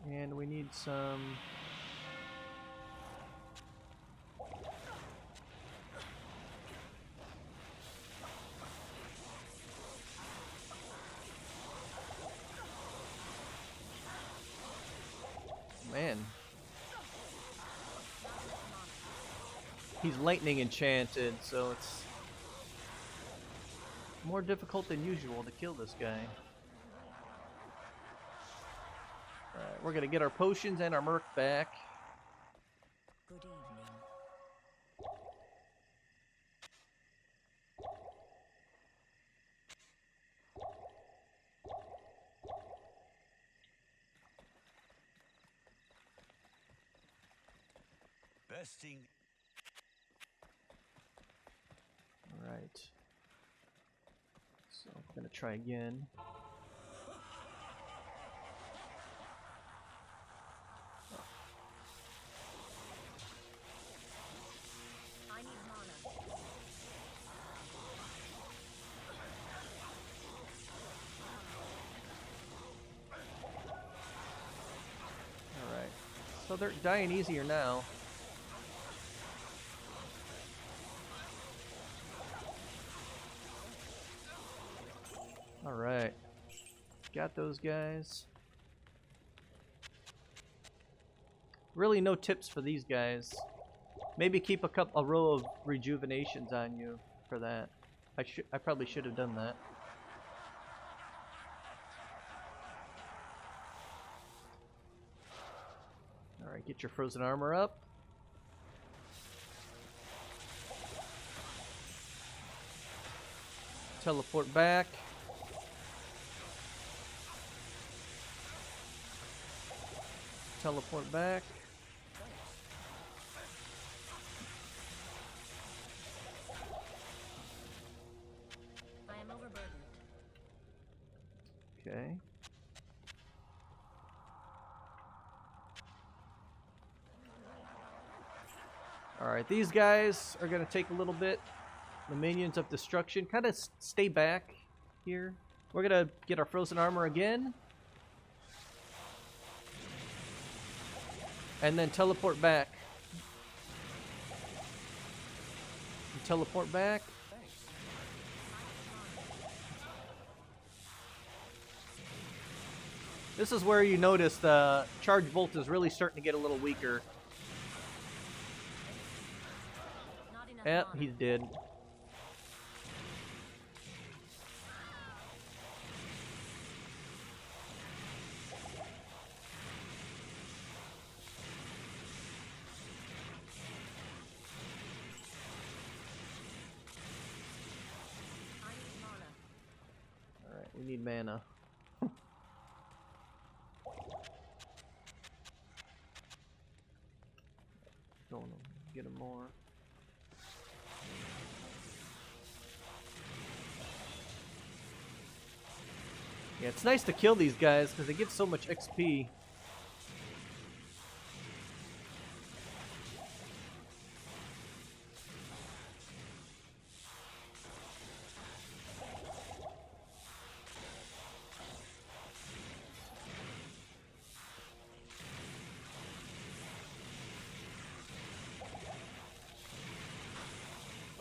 And we need some man. He's lightning enchanted, so it's more difficult than usual to kill this guy. Alright, we're gonna get our potions and our merc back. Good evening. Resting. Alright. So I'm gonna try again. I need mana. Alright. So they're dying easier now. Alright. Got those guys. Really no tips for these guys. Maybe keep a row of rejuvenations on you for that. I probably should have done that. Alright, get your frozen armor up. Teleport back. Teleport back. I am overburdened. Okay. Alright, these guys are going to take a little bit. The minions of destruction. Kind of stay back here. We're going to get our frozen armor again. And then teleport back. And teleport back. This is where you notice the charge bolt is really starting to get a little weaker. Yep, he's dead. Alright, we need mana. Going to get him more. Yeah, it's nice to kill these guys because they give so much XP.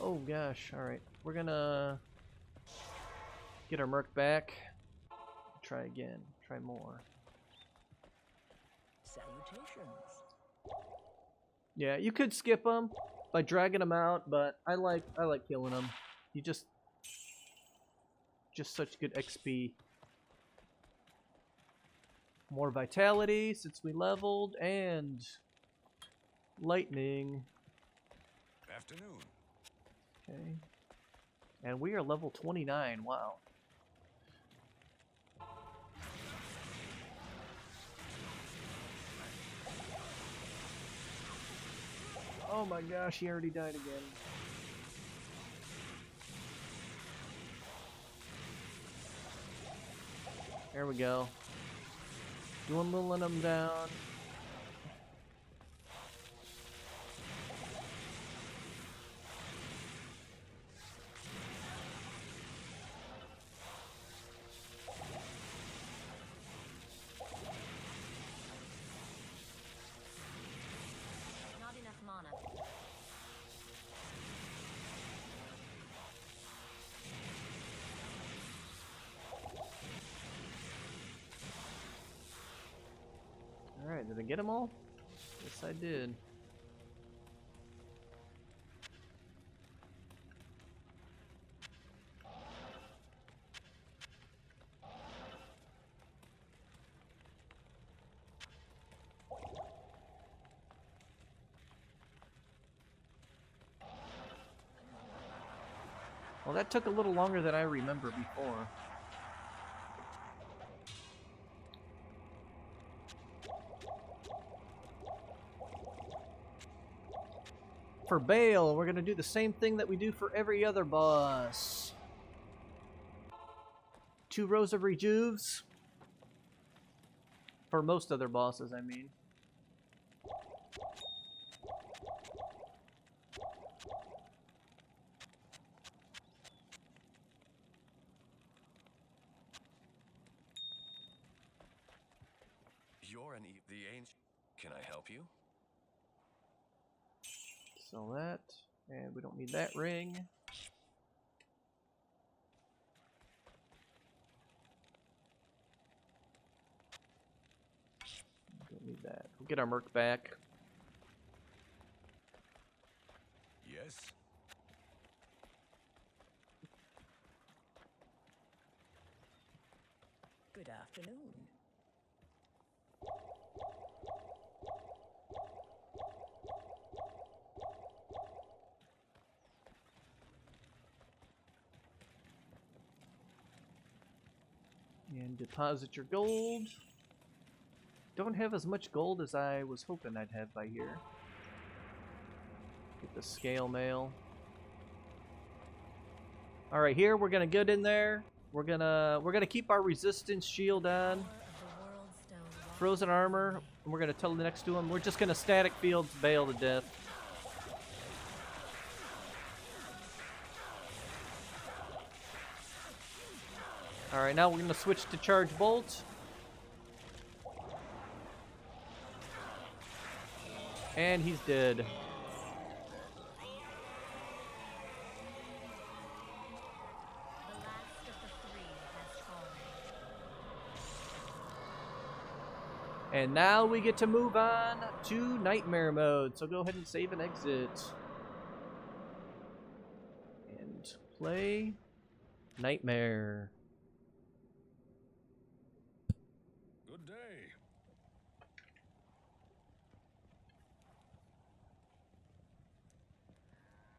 Oh gosh, alright. We're gonna get our Merc back. Try again. Try more. Salutations. Yeah, you could skip them by dragging them out, but I like killing them. You just such good XP. More vitality since we leveled, and lightning. Afternoon. Okay. And we are level 29. Wow. Oh my gosh, he already died again. There we go. Dwindling them down. Not enough mana. Alright, did I get them all? Yes, I did. Well, that took a little longer than I remember before. for Baal, we're going to do the same thing that we do for every other boss. 2 rows of rejuves. For most other bosses, I mean. You're the ancient. Can I help you? Sell that. And we don't need that ring. Don't need that. We'll get our merc back. Yes. Good afternoon. And deposit your gold. Don't have as much gold as I was hoping I'd have by here. Get the scale mail. Alright, here we're gonna get in there. We're gonna keep our resistance shield on. Frozen armor, and we're gonna tell the next to him. We're just gonna static field Baal to death. Alright, now we're gonna switch to charge bolt. And he's dead. And now we get to move on to Nightmare mode. So go ahead and save and exit. And play Nightmare.